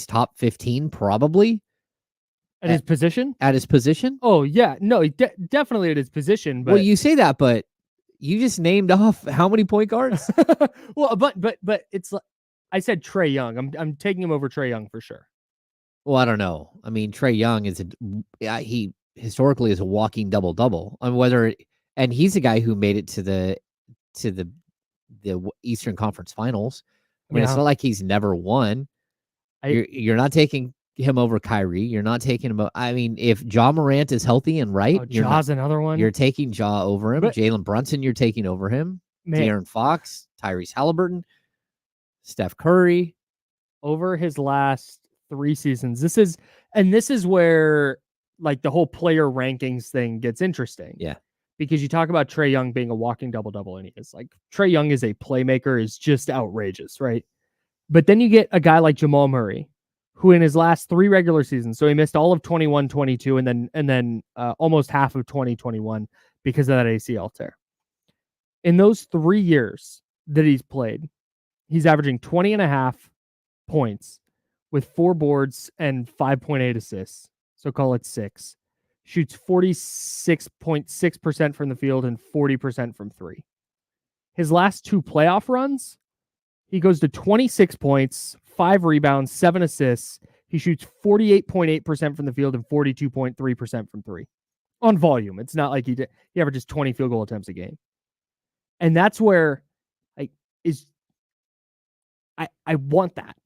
Speaker 3: top 15 probably
Speaker 2: at his position.
Speaker 3: At his position?
Speaker 2: Oh yeah, no, definitely at his position. But
Speaker 3: well, you say that, but you just named off how many point guards?
Speaker 2: Well, but it's like I said, Trae Young. I'm taking him over Trae Young for sure.
Speaker 3: Well, I don't know. I mean, Trae Young he historically is a walking double-double. And he's a guy who made it to the Eastern Conference Finals. I mean, It's not like he's never won. You're not taking him over Kyrie. You're not taking him. I mean, if Ja Morant is healthy and right,
Speaker 2: Ja's another one.
Speaker 3: You're taking Ja over him. Jalen Brunson, you're taking over him. De'Aaron Fox, Tyrese Halliburton, Steph Curry.
Speaker 2: Over his last 3 seasons. This is where the whole player rankings thing gets interesting.
Speaker 3: Yeah.
Speaker 2: Because you talk about Trae Young being a walking double-double, and he is Trae Young is a playmaker, is just outrageous, right? But then you get a guy like Jamal Murray, who in his last 3 regular seasons, so he missed all of 21-22 and then almost half of 2021 because of that ACL tear. In those 3 years that he's played, he's averaging 20.5 points with 4 boards and 5.8 assists. So call it 6. Shoots 46.6% from the field and 40% from 3. His last 2 playoff runs, he goes to 26 points, 5 rebounds, 7 assists. He shoots 48.8% from the field and 42.3% from 3. On volume. It's not like he averages 20 field goal attempts a game. And that's where I want that.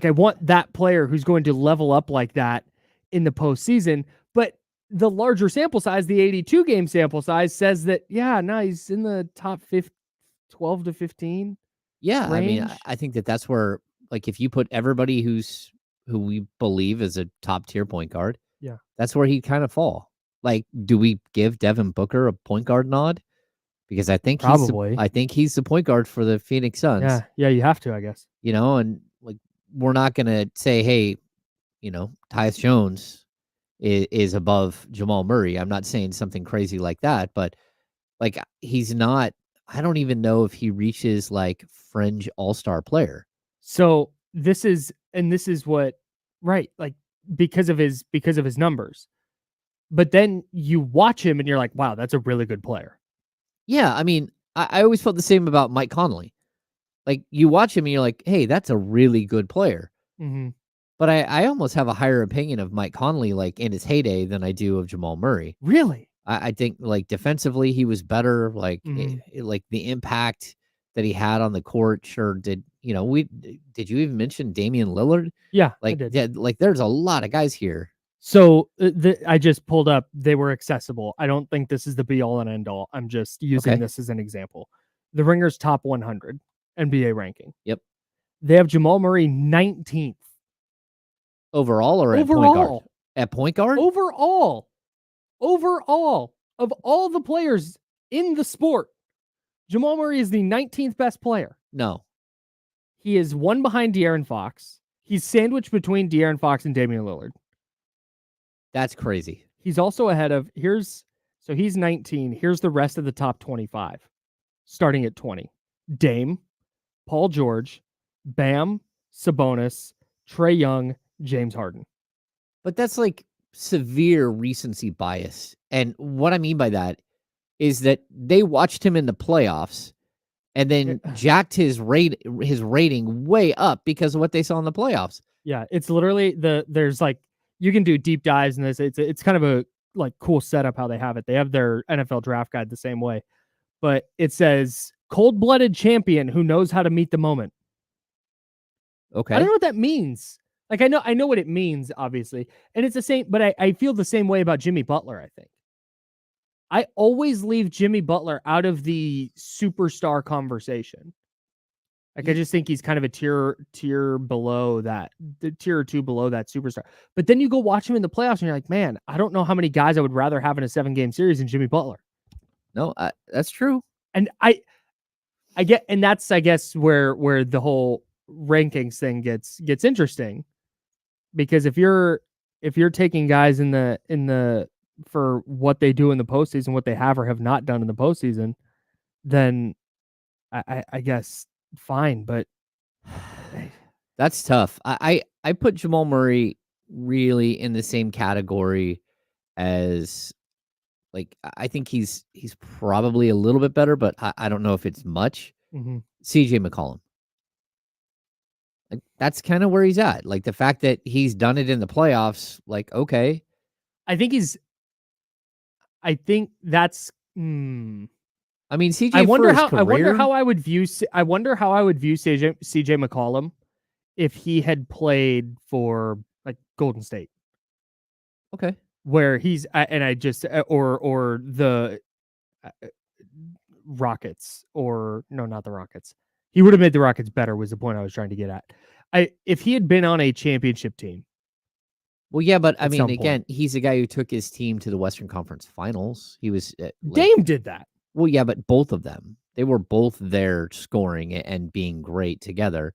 Speaker 2: I want that player who's going to level up like that in the postseason. But the larger sample size, the 82 game sample size, says that, he's in the top 12 to 15.
Speaker 3: Yeah.
Speaker 2: range.
Speaker 3: I mean, I think that's where, if you put everybody who we believe is a top tier point guard, that's where he'd kind of fall. Do we give Devin Booker a point guard nod? Because I think he's the point guard for the Phoenix Suns.
Speaker 2: Yeah, you have to, I guess.
Speaker 3: And we're not going to say, hey, Tyus Jones is above Jamal Murray. I'm not saying something crazy like that, but he's not. I don't even know if he reaches fringe all-star player.
Speaker 2: So this is what, right? Because of his numbers. But then you watch him and you're like, wow, that's a really good player.
Speaker 3: Yeah, I mean, I always felt the same about Mike Conley. You watch him and you're like, hey, that's a really good player.
Speaker 2: Mm-hmm.
Speaker 3: But I almost have a higher opinion of Mike Conley in his heyday than I do of Jamal Murray.
Speaker 2: Really?
Speaker 3: I think defensively he was better. The impact that he had on the court. Sure, did you even mention Damian Lillard?
Speaker 2: Yeah, I did.
Speaker 3: Yeah, there's a lot of guys here.
Speaker 2: So I just pulled up. They were accessible. I don't think this is the be all and end all. I'm just using this as an example. The Ringer's top 100 NBA ranking.
Speaker 3: Yep.
Speaker 2: They have Jamal Murray 19th.
Speaker 3: Overall or at point guard? At point guard?
Speaker 2: Overall, of all the players in the sport, Jamal Murray is the 19th best player.
Speaker 3: No.
Speaker 2: He is 1 behind De'Aaron Fox. He's sandwiched between De'Aaron Fox and Damian Lillard.
Speaker 3: That's crazy.
Speaker 2: He's also ahead of so he's 19. Here's the rest of the top 25, starting at 20. Dame, Paul George, Bam, Sabonis, Trae Young, James Harden.
Speaker 3: But that's like severe recency bias. And what I mean by that is that they watched him in the playoffs and then jacked his rating way up because of what they saw in the playoffs.
Speaker 2: Yeah, it's literally there's like, you can do deep dives in this. It's kind of a like cool setup how they have it. They have their NFL draft guide the same way, but it says cold-blooded champion who knows how to meet the moment.
Speaker 3: Okay.
Speaker 2: I don't know what that means. Like, I know what it means, obviously. And it's the same, but I feel the same way about Jimmy Butler, I think. I always leave Jimmy Butler out of the superstar conversation. Like, I just think he's kind of a tier below that, the tier or two below that superstar. But then you go watch him in the playoffs and you're like, man, I don't know how many guys I would rather have in a 7-game series than Jimmy Butler.
Speaker 3: No, that's true.
Speaker 2: And I get, and that's, I guess, where the whole rankings thing gets interesting, because if you're taking guys in the for what they do in the postseason, what they have or have not done in the postseason, then I guess fine, but
Speaker 3: that's tough. I put Jamal Murray really in the same category as, like, I think he's probably a little bit better, but I don't know if it's much. CJ McCollum. Like, that's kind of where he's at. Like, the fact that he's done it in the playoffs, like, okay.
Speaker 2: I think that's.
Speaker 3: I mean, CJ.
Speaker 2: I wonder how I would view CJ McCollum if he had played for like Golden State.
Speaker 3: Okay.
Speaker 2: Where he's and I just or the Rockets, or no, not the Rockets. He would have made the Rockets better, was the point I was trying to get at. If he had been on a championship team.
Speaker 3: Well, yeah, but I mean, again, he's the guy who took his team to the Western Conference Finals. He was
Speaker 2: Dame did that.
Speaker 3: Well, yeah, but both of them, they were both there scoring and being great together.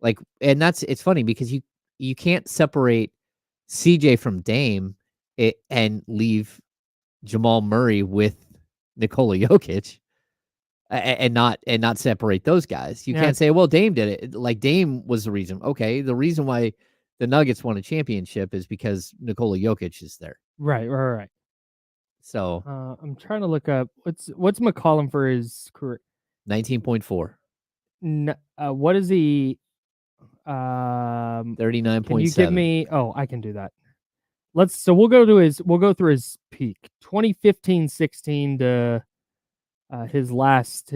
Speaker 3: Like, and it's funny because you can't separate CJ from Dame and leave Jamal Murray with Nikola Jokic. And not separate those guys. You can't say, well, Dame did it. Like, Dame was the reason. Okay, the reason why the Nuggets won a championship is because Nikola Jokic is there.
Speaker 2: Right.
Speaker 3: So
Speaker 2: I'm trying to look up what's McCollum for his career.
Speaker 3: 19.4.
Speaker 2: What is he?
Speaker 3: 39.7.
Speaker 2: Can you give me? Oh, I can do that. We'll go through his peak 2015-16 to his last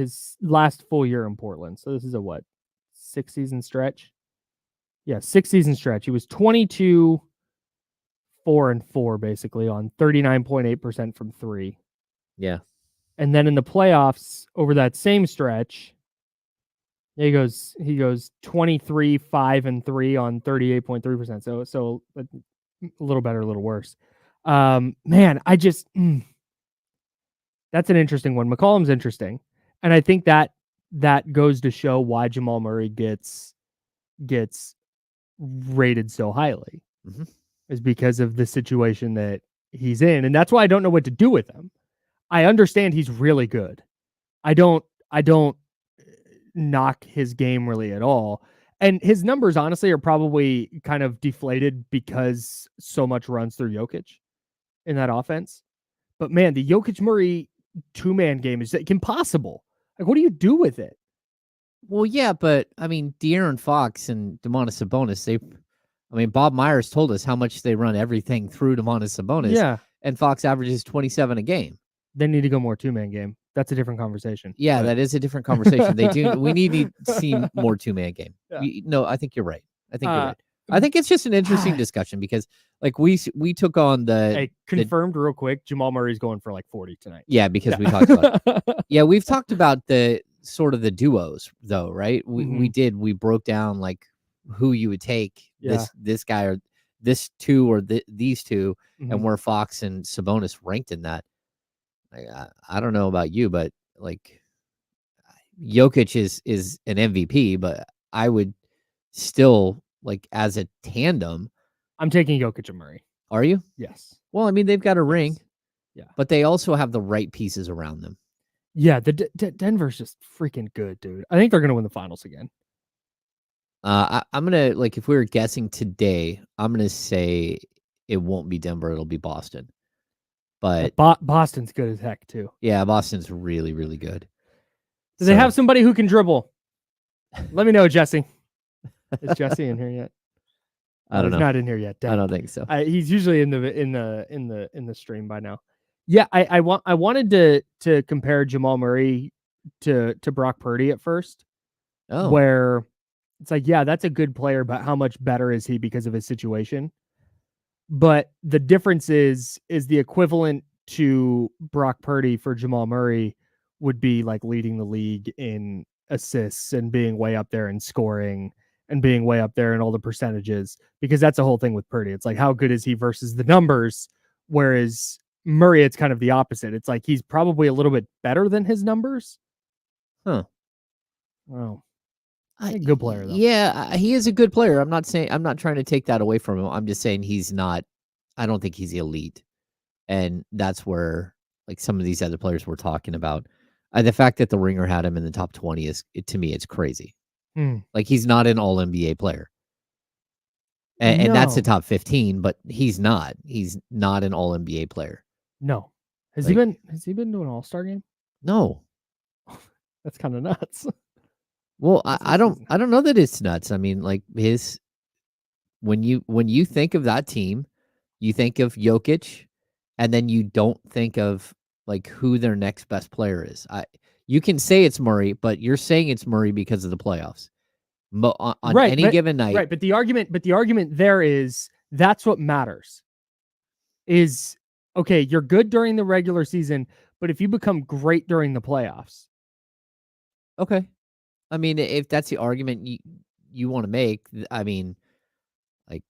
Speaker 2: full year in Portland. So this is a 6-season stretch? Yeah, 6-season stretch. He was 22, 4-4 basically on 39.8% from 3.
Speaker 3: Yeah. And
Speaker 2: then in the playoffs over that same stretch, he goes 23, 5-3 on 38.3%. So a little better, a little worse. Man, I just that's an interesting one. McCollum's interesting. And I think that goes to show why Jamal Murray gets rated so highly. Is because of the situation that he's in. And that's why I don't know what to do with him. I understand he's really good. I don't knock his game really at all. And his numbers, honestly, are probably kind of deflated because so much runs through Jokic in that offense. But man, the Jokic Murray 2-man game is impossible. Like, what do you do with it?
Speaker 3: Well, yeah, but I mean, De'Aaron Fox and Domantas Sabonis, Bob Myers told us how much they run everything through Domantas Sabonis. Yeah. And Fox averages 27 a game.
Speaker 2: They need to go more 2-man game. That's a different conversation.
Speaker 3: Yeah, that is a different conversation. They do. We need to see more 2-man game. Yeah. I think you're right. You're right. I think it's just an interesting discussion because, like, we took on
Speaker 2: confirmed real quick. Jamal Murray's going for like 40 tonight.
Speaker 3: Yeah, because we talked about it. Yeah, we've talked about the sort of the duos though, right? We broke down like who you would take, this guy or this two or these two, and where Fox and Sabonis ranked in that. I don't know about you, but like Jokic is an MVP, but I would still, like, as a tandem,
Speaker 2: I'm taking Jokic and Murray.
Speaker 3: Are you?
Speaker 2: Yes.
Speaker 3: Well, I mean, they've got a ring.
Speaker 2: Yeah.
Speaker 3: But they also have the right pieces around them.
Speaker 2: Yeah, the Denver's just freaking good, dude. I think they're going to win the finals again.
Speaker 3: I'm going to, like, if we were guessing today, I'm going to say it won't be Denver. It'll be Boston. But
Speaker 2: Boston's good as heck, too.
Speaker 3: yeah, Boston's really, really good.
Speaker 2: Do they have somebody who can dribble? Let me know, Jesse. Is Jesse in here yet?
Speaker 3: I don't know.
Speaker 2: He's not in here yet.
Speaker 3: I don't think so.
Speaker 2: He's usually in the stream by now. Yeah, I wanted to compare Jamal Murray to Brock Purdy at first.
Speaker 3: Oh.
Speaker 2: Where it's like, yeah, that's a good player, but how much better is he because of his situation? But the difference is the equivalent to Brock Purdy for Jamal Murray would be like leading the league in assists and being way up there in scoring and being way up there in all the percentages, because that's the whole thing with Purdy. It's like, how good is he versus the numbers? Whereas Murray, it's kind of the opposite. It's like he's probably a little bit better than his numbers.
Speaker 3: Huh.
Speaker 2: Oh, a good player though.
Speaker 3: Yeah, he is a good player. I'm not trying to take that away from him. I'm just saying I don't think he's elite. And that's where, like, some of these other players we're talking about, the fact that the Ringer had him in the top 20 to me, it's crazy. Like, he's not an all NBA player. And that's the top 15, but he's not. He's not an all NBA player.
Speaker 2: No. Has he been to an all-star game?
Speaker 3: No.
Speaker 2: That's kind of nuts.
Speaker 3: Well, I don't know that it's nuts. I mean, like, when you think of that team, you think of Jokic, and then you don't think of, like, who their next best player is. You can say it's Murray, but you're saying it's Murray because of the playoffs. On any given night.
Speaker 2: Right, but the argument there is that's what matters. Is, okay, you're good during the regular season, but if you become great during the playoffs.
Speaker 3: Okay. I mean, if that's the argument you want to make, I mean, like,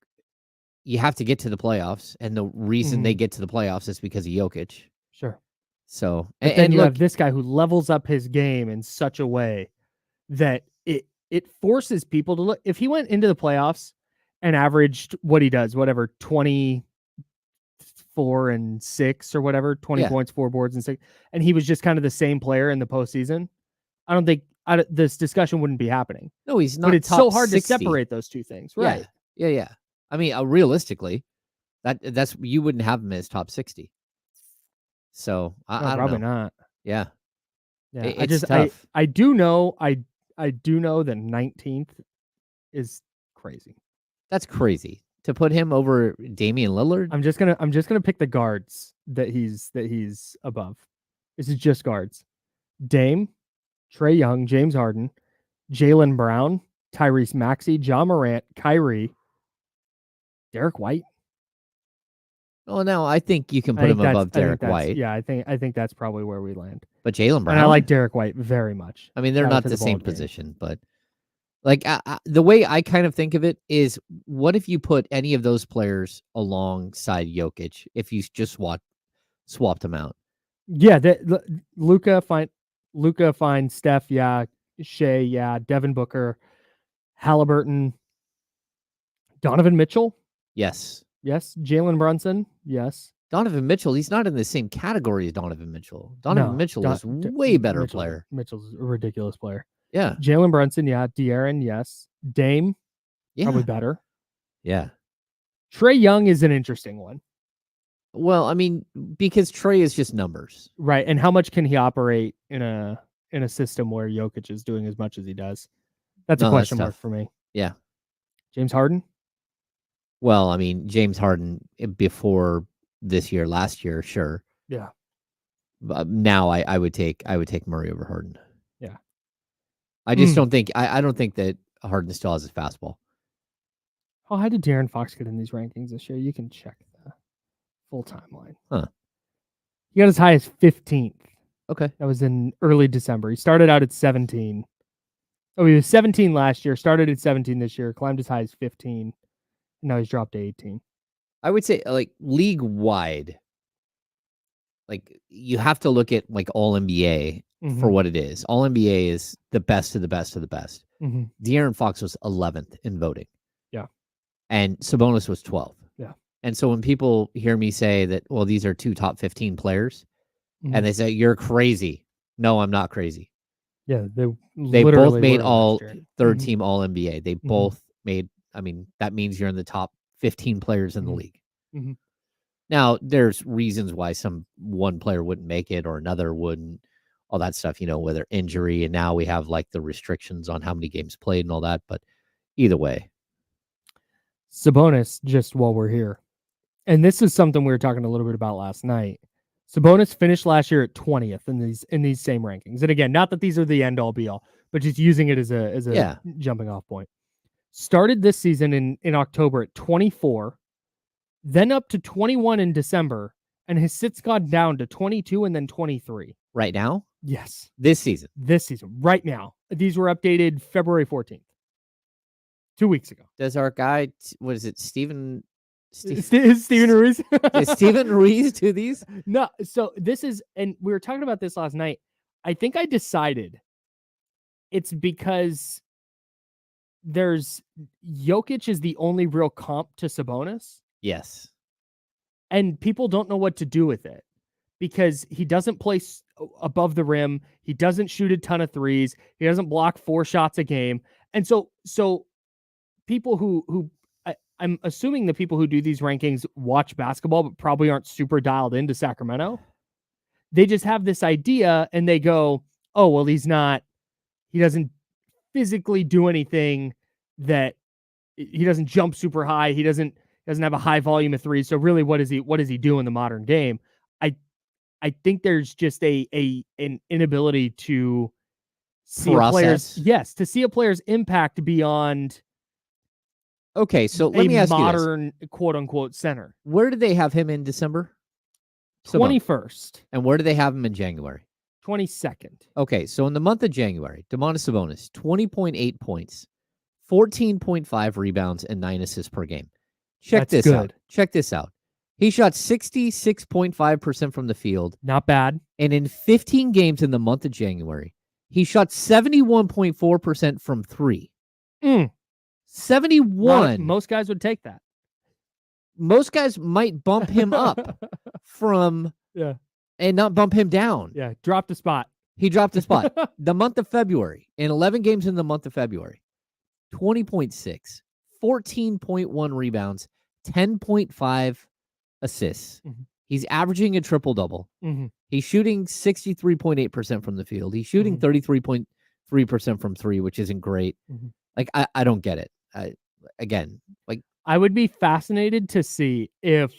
Speaker 3: you have to get to the playoffs, and the reason they get to the playoffs is because of Jokic.
Speaker 2: Sure.
Speaker 3: So,
Speaker 2: but then you have this guy who levels up his game in such a way that it forces people to look. If he went into the playoffs and averaged what he does, whatever, 24 and 6 or whatever, 20 points, 4 boards and 6, and he was just kind of the same player in the postseason, I don't think this discussion wouldn't be happening.
Speaker 3: No, he's not.
Speaker 2: But it's so hard
Speaker 3: 60.
Speaker 2: to separate those two things, right?
Speaker 3: Yeah. I mean, realistically, that's you wouldn't have him as top 60. So I don't
Speaker 2: probably
Speaker 3: know.
Speaker 2: Not.
Speaker 3: Yeah.
Speaker 2: It's tough. I do know that 19th is crazy.
Speaker 3: That's crazy to put him over Damian Lillard.
Speaker 2: I'm just gonna pick the guards that he's above. This is just guards: Dame, Trae Young, James Harden, Jaylen Brown, Tyrese Maxey, John Morant, Kyrie, Derek White.
Speaker 3: Oh no, I think you can put him above Derek White.
Speaker 2: Yeah, I think that's probably where we land.
Speaker 3: But Jaylen Brown,
Speaker 2: and I like Derek White very much.
Speaker 3: I mean, they're not the same position, but like the way I kind of think of it is, what if you put any of those players alongside Jokic? If you just swapped them out,
Speaker 2: yeah, Luka fine, Steph, yeah, Shea, yeah, Devin Booker, Halliburton, Donovan Mitchell,
Speaker 3: yes,
Speaker 2: Jalen Brunson, yes.
Speaker 3: Donovan Mitchell, he's not in the same category as Donovan Mitchell. Donovan Mitchell is way better player.
Speaker 2: Mitchell's a ridiculous player.
Speaker 3: Yeah.
Speaker 2: Jalen Brunson, yeah. De'Aaron, yes. Dame, probably better.
Speaker 3: Yeah.
Speaker 2: Trae Young is an interesting one.
Speaker 3: Well, I mean, because Trae is just numbers.
Speaker 2: Right. And how much can he operate in a system where Jokic is doing as much as he does? That's a question mark for me.
Speaker 3: Yeah.
Speaker 2: James Harden?
Speaker 3: Well, I mean, James Harden before last year, sure.
Speaker 2: Yeah.
Speaker 3: But now I would take Murray over Harden.
Speaker 2: Yeah.
Speaker 3: I just don't think I don't think that Harden still has his fastball.
Speaker 2: Oh, how did De'Aaron Fox get in these rankings this year? You can check the full timeline.
Speaker 3: Huh.
Speaker 2: He got as high as 15th.
Speaker 3: Okay.
Speaker 2: That was in early December. He started out at 17. Oh, he was 17 last year, started at 17 this year, climbed as high as 15. Now he's dropped to 18.
Speaker 3: I would say, like, league wide, like, you have to look at, like, all NBA for what it is. All NBA is the best of the best of the best. De'Aaron Fox was 11th in voting.
Speaker 2: Yeah.
Speaker 3: And Sabonis was 12th.
Speaker 2: Yeah.
Speaker 3: And so when people hear me say that, well, these are 2 top 15 players,
Speaker 2: Mhm.
Speaker 3: and they say, you're crazy. No, I'm not crazy.
Speaker 2: Yeah,
Speaker 3: They
Speaker 2: literally
Speaker 3: both made
Speaker 2: were
Speaker 3: all
Speaker 2: last year.
Speaker 3: third
Speaker 2: Mhm.
Speaker 3: team All NBA. They both made, that means you're in the top 15 players in the
Speaker 2: Mhm.
Speaker 3: league.
Speaker 2: Mhm.
Speaker 3: Now, there's reasons why one player wouldn't make it or another wouldn't, all that stuff, whether injury, and now we have like the restrictions on how many games played and all that. But either way.
Speaker 2: Sabonis, just while we're here, and this is something we were talking a little bit about last night. Sabonis finished last year at 20th in these same rankings. And again, not that these are the end all be all, but just using it as a jumping off point. Started this season in October at 24, then up to 21 in December, and his sits gone down to 22 and then 23.
Speaker 3: Right now?
Speaker 2: Yes.
Speaker 3: This season,
Speaker 2: right now. These were updated February 14th. 2 weeks ago.
Speaker 3: Does our guy, what is it, Steven
Speaker 2: Ruiz?
Speaker 3: Does Steven Ruiz do these?
Speaker 2: No. So this is, and we were talking about this last night. I think I decided it's because there's Jokic is the only real comp to Sabonis.
Speaker 3: Yes.
Speaker 2: And people don't know what to do with it because he doesn't play above the rim. He doesn't shoot a ton of threes. He doesn't block 4 shots a game. And so people who I'm assuming the people who do these rankings watch basketball, but probably aren't super dialed into Sacramento. They just have this idea and they go, oh, well, he doesn't physically do anything that he doesn't jump super high. He doesn't have a high volume of threes. So really, what does he do in the modern game? I think there's just an inability to see a player's impact beyond.
Speaker 3: Okay, so let me ask you this.
Speaker 2: Modern quote unquote center.
Speaker 3: Where did they have him in December?
Speaker 2: 21st.
Speaker 3: And where do they have him in January?
Speaker 2: 22nd.
Speaker 3: Okay, so in the month of January, Domantas Sabonis, 20.8 points, 14.5 rebounds, and 9 assists per game. Check this out. He shot 66.5% from the field.
Speaker 2: Not bad.
Speaker 3: And in 15 games in the month of January, he shot 71.4% from 3. 71.
Speaker 2: Most guys would take that.
Speaker 3: Most guys might bump him up from and not bump him down.
Speaker 2: Yeah, dropped a spot.
Speaker 3: He dropped a spot. The month of February, in 11 games in the month of February, 20.6, 14.1 rebounds, 10.5 assists.
Speaker 2: Mm-hmm.
Speaker 3: He's averaging a triple-double.
Speaker 2: Mm-hmm.
Speaker 3: He's shooting 63.8% from the field. He's shooting 33.3% from 3, which isn't great.
Speaker 2: Mm-hmm.
Speaker 3: Like, I don't get it.
Speaker 2: I would be fascinated to see if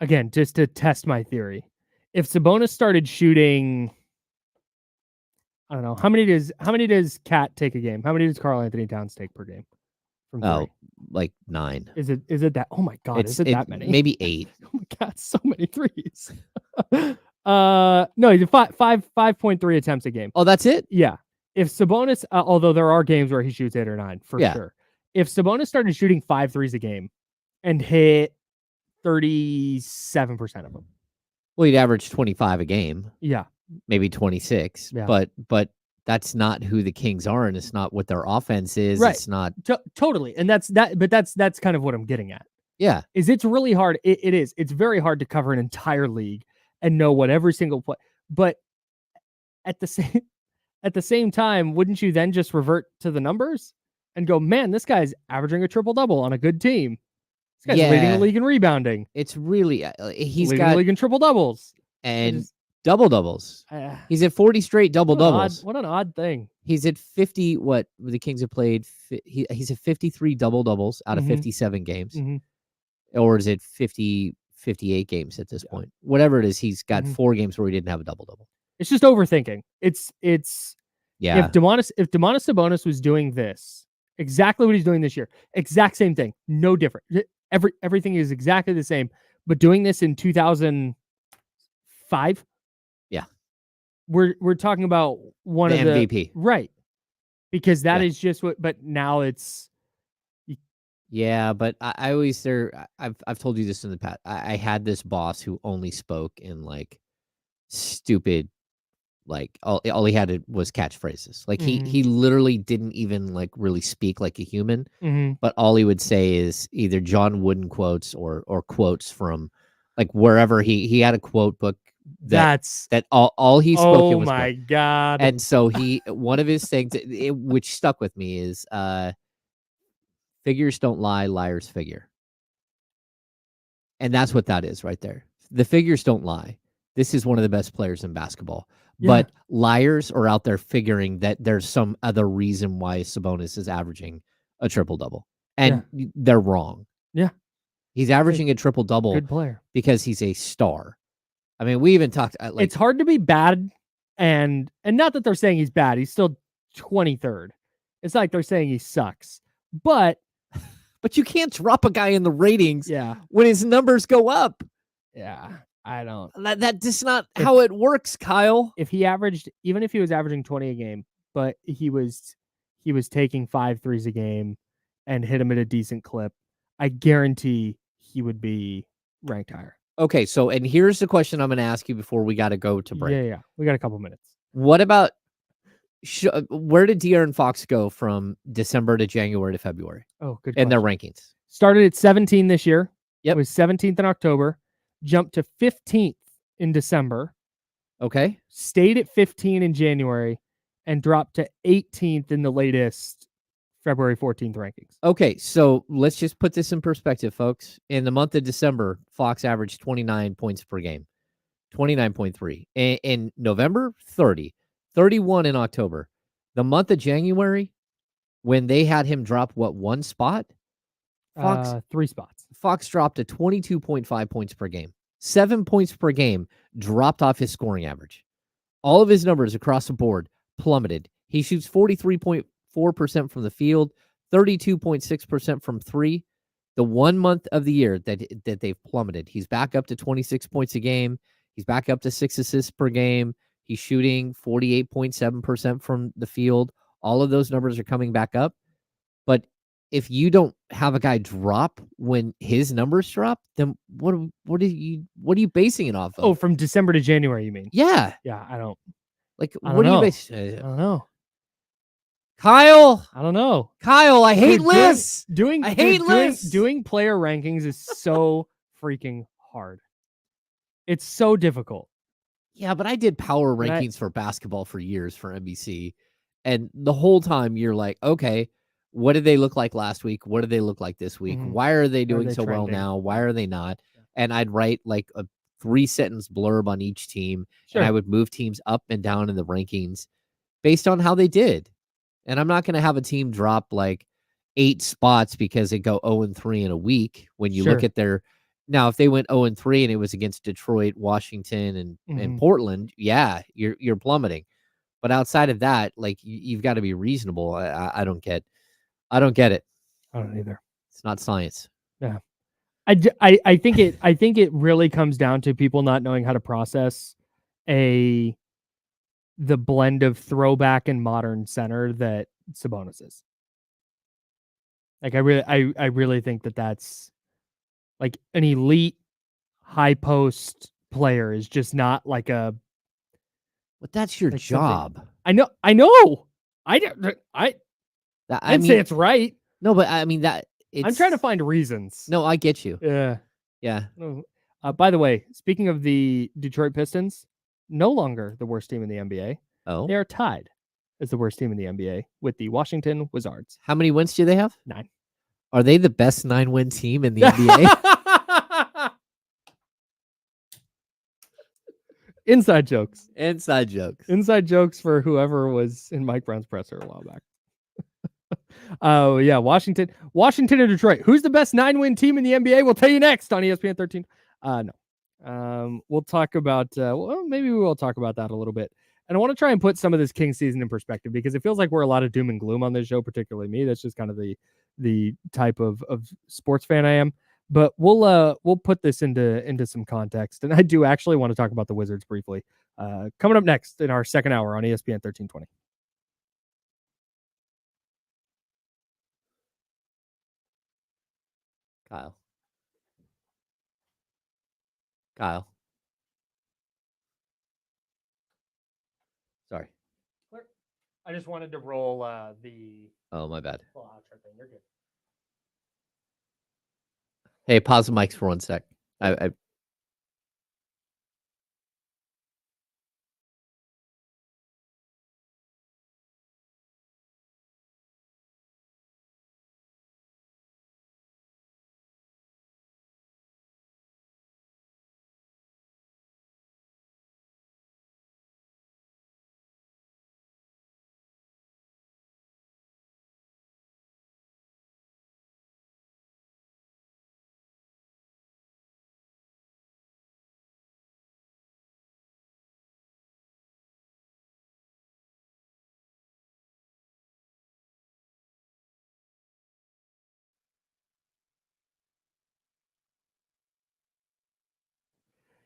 Speaker 2: again, just to test my theory, if Sabonis started shooting, I don't know, how many does Cat take a game? How many does Karl Anthony Towns take per game? From 3?
Speaker 3: Oh, like 9.
Speaker 2: Is it that? Oh my God, is it that many?
Speaker 3: Maybe 8.
Speaker 2: Oh my God, so many threes. No, he's 5.3 attempts a game.
Speaker 3: Oh, that's it?
Speaker 2: Yeah. If Sabonis, although there are games where he shoots 8 or 9 for sure. If Sabonis started shooting 5 threes a game and hit 37% of them,
Speaker 3: well, he'd average 25 a game.
Speaker 2: Yeah,
Speaker 3: maybe 26.
Speaker 2: Yeah.
Speaker 3: But that's not who the Kings are, and it's not what their offense is.
Speaker 2: Right.
Speaker 3: It's not
Speaker 2: totally, and that's that. But that's kind of what I'm getting at.
Speaker 3: Yeah,
Speaker 2: is it's really hard. It is. It's very hard to cover an entire league and know what every single play. But at the same time, wouldn't you then just revert to the numbers and go, man, this guy's averaging a triple-double on a good team. This guy's leading the league in rebounding.
Speaker 3: It's really he's
Speaker 2: leading
Speaker 3: got
Speaker 2: the league in trible-doubles
Speaker 3: and double-doubles. He's at 40 straight double-doubles.
Speaker 2: What an odd thing.
Speaker 3: He's at 50. What the Kings have played? He's at 53 double-doubles out of 57 games, or is it 58 games at this point? Whatever it is, he's got 4 games where he didn't have a double-double.
Speaker 2: It's just overthinking. It's
Speaker 3: yeah.
Speaker 2: If Domantas Sabonis was doing this, exactly what he's doing this year, exact same thing, no different. Everything is exactly the same, but doing this in 2005,
Speaker 3: yeah,
Speaker 2: we're talking about one
Speaker 3: the
Speaker 2: of
Speaker 3: MVP.
Speaker 2: the right, because that is just what. But now it's
Speaker 3: but I always I've told you this in the past. I had this boss who only spoke in like stupid Like all he had was catchphrases. Like
Speaker 2: Mhm.
Speaker 3: he literally didn't even like really speak like a human.
Speaker 2: Mhm.
Speaker 3: But all he would say is either John Wooden quotes or quotes from like wherever he had a quote book that all he spoke in
Speaker 2: Oh
Speaker 3: was
Speaker 2: my
Speaker 3: quote.
Speaker 2: god.
Speaker 3: And so one of his things which stuck with me is figures don't lie, liars figure. And that's what that is right there. The figures don't lie. This is one of the best players in basketball.
Speaker 2: Yeah.
Speaker 3: But liars are out there figuring that there's some other reason why Sabonis is averaging a triple-double. And they're wrong.
Speaker 2: Yeah.
Speaker 3: He's averaging a triple-double
Speaker 2: Good player.
Speaker 3: because he's a star. I mean, we even talked like
Speaker 2: it's hard to be bad and not that they're saying he's bad. He's still 23rd. It's like they're saying he sucks. But
Speaker 3: you can't drop a guy in the ratings
Speaker 2: yeah,
Speaker 3: when his numbers go up.
Speaker 2: Yeah. I don't.
Speaker 3: That's just not how it works, Kyle.
Speaker 2: If he averaged, even if he was averaging 20 a game, but he was taking 5 threes a game and hit him at a decent clip, I guarantee he would be ranked higher.
Speaker 3: Okay, so and here's the question I'm going to ask you before we got to go to break.
Speaker 2: Yeah. We got a couple minutes.
Speaker 3: What about where did De'Aaron Fox go from December to January to February?
Speaker 2: Oh, good.
Speaker 3: In their rankings.
Speaker 2: Started at 17 this year.
Speaker 3: Yep.
Speaker 2: It was 17th in October. Jumped to 15th in December.
Speaker 3: Okay.
Speaker 2: Stayed at 15 in January and dropped to 18th in the latest February 14th rankings.
Speaker 3: Okay, so let's just put this in perspective, folks. In the month of December, Fox averaged 29 points per game, 29.3. In November, 30, 31 in October. The month of January, when they had him drop, one spot?
Speaker 2: Fox 3 spots.
Speaker 3: Fox dropped to 22.5 points per game. 7 points per game dropped off his scoring average. All of his numbers across the board plummeted. He shoots 43.4% from the field, 32.6% from three. The 1 month of the year that they've plummeted. He's back up to 26 points a game. He's back up to 6 assists per game. He's shooting 48.7% from the field. All of those numbers are coming back up. But if you don't have a guy drop when his numbers drop, then what are you basing it off of?
Speaker 2: Oh, from December to January, you mean?
Speaker 3: Yeah.
Speaker 2: Yeah, I don't.
Speaker 3: Like,
Speaker 2: I
Speaker 3: what
Speaker 2: don't
Speaker 3: are you
Speaker 2: know.
Speaker 3: basing?
Speaker 2: I don't know.
Speaker 3: Kyle,
Speaker 2: I don't know.
Speaker 3: Kyle, I hate lists.
Speaker 2: I hate lists. Doing player rankings is so freaking hard. It's so difficult.
Speaker 3: Yeah, but I did power rankings for basketball for years for NBC. And the whole time you're like, okay, what did they look like last week? What did they look like this week?
Speaker 2: Mhm.
Speaker 3: Why are they doing
Speaker 2: they
Speaker 3: so well
Speaker 2: trending?
Speaker 3: now? Why are they not? And I'd write like a 3-sentence blurb on each team.
Speaker 2: Sure.
Speaker 3: And I would move teams up and down in the rankings based on how they did. And I'm not going to have a team drop like 8 spots because they go 0-3 in a week when you look
Speaker 2: Sure.
Speaker 3: at their. Now, if they went 0-3 and it was against Detroit, Washington, and
Speaker 2: Mhm.
Speaker 3: Portland, yeah, you're plummeting. But outside of that, like you've got to be reasonable. I don't get it.
Speaker 2: I don't either.
Speaker 3: It's not science.
Speaker 2: Yeah. I think it really comes down to people not knowing how to process the blend of throwback and modern center that Sabonis is. Like I really think that's like an elite high post player is just not like a.
Speaker 3: But that's your
Speaker 2: like
Speaker 3: job.
Speaker 2: I know. I didn't say it's right.
Speaker 3: No, but I mean that.
Speaker 2: I'm trying to find reasons.
Speaker 3: No, I get you.
Speaker 2: Yeah.
Speaker 3: Yeah.
Speaker 2: By the way, speaking of the Detroit Pistons, no longer the worst team in the NBA.
Speaker 3: Oh.
Speaker 2: They are tied as the worst team in the NBA with the Washington Wizards.
Speaker 3: How many wins do they have?
Speaker 2: 9.
Speaker 3: Are they the best 9-win team in the NBA?
Speaker 2: Inside jokes.
Speaker 3: Inside jokes.
Speaker 2: Inside jokes for whoever was in Mike Brown's presser a while back. Oh, yeah. Washington and Detroit. Who's the best 9-win team in the NBA? We'll tell you next on ESPN 13. No. We'll talk about, maybe we will talk about that a little bit. And I want to try and put some of this Kings season in perspective because it feels like we're a lot of doom and gloom on this show, particularly me. That's just kind of the type of sports fan I am. But we'll put this into some context. And I do actually want to talk about the Wizards briefly. Coming up next in our second hour on ESPN 1320.
Speaker 3: Kyle.
Speaker 2: I just wanted to roll the
Speaker 3: Oh, my bad.
Speaker 2: full outro thing. You're good.
Speaker 3: Hey, pause the mics for 1 sec. I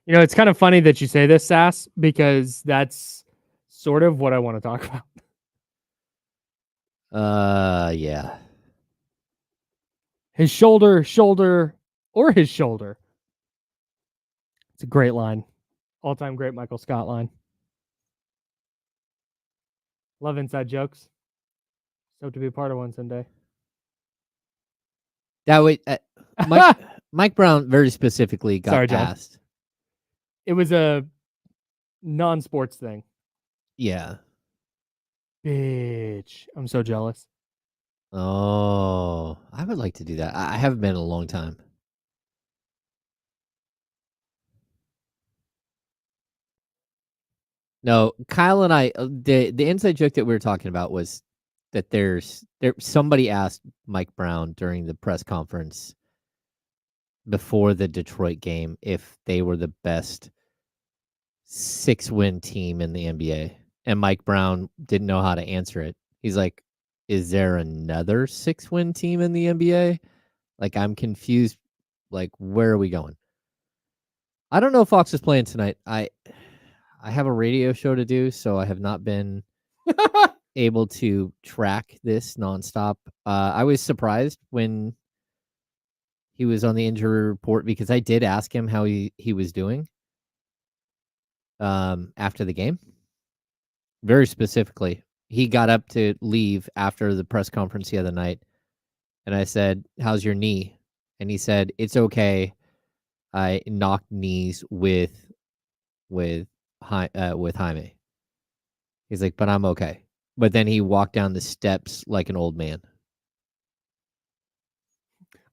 Speaker 2: You know, it's kind of funny that you say this, Sass, because that's sort of what I want to talk about.
Speaker 3: yeah.
Speaker 2: His shoulder, or his shoulder. It's a great line. All-time great Michael Scott line. Love inside jokes. Hope to be a part of one someday.
Speaker 3: That way, Mike Brown very specifically got
Speaker 2: Sorry, John.
Speaker 3: asked.
Speaker 2: It was a non-sports thing.
Speaker 3: Yeah.
Speaker 2: Bitch. I'm so jealous.
Speaker 3: Oh, I would like to do that. I haven't been in a long time. No, Kyle and I, the inside joke that we were talking about was that somebody asked Mike Brown during the press conference before the Detroit game if they were the best 6-win team in the NBA. And Mike Brown didn't know how to answer it. He's like, is there another 6-win team in the NBA? Like, I'm confused. Like, where are we going? I don't know if Fox is playing tonight. I have a radio show to do, so I have not been able to track this nonstop. I was surprised when he was on the injury report because I did ask him how he was doing after the game. Very specifically, he got up to leave after the press conference the other night, and I said, "How's your knee?" And he said, "It's okay. I knocked knees with Jaime." He's like, "But I'm okay." But then he walked down the steps like an old man.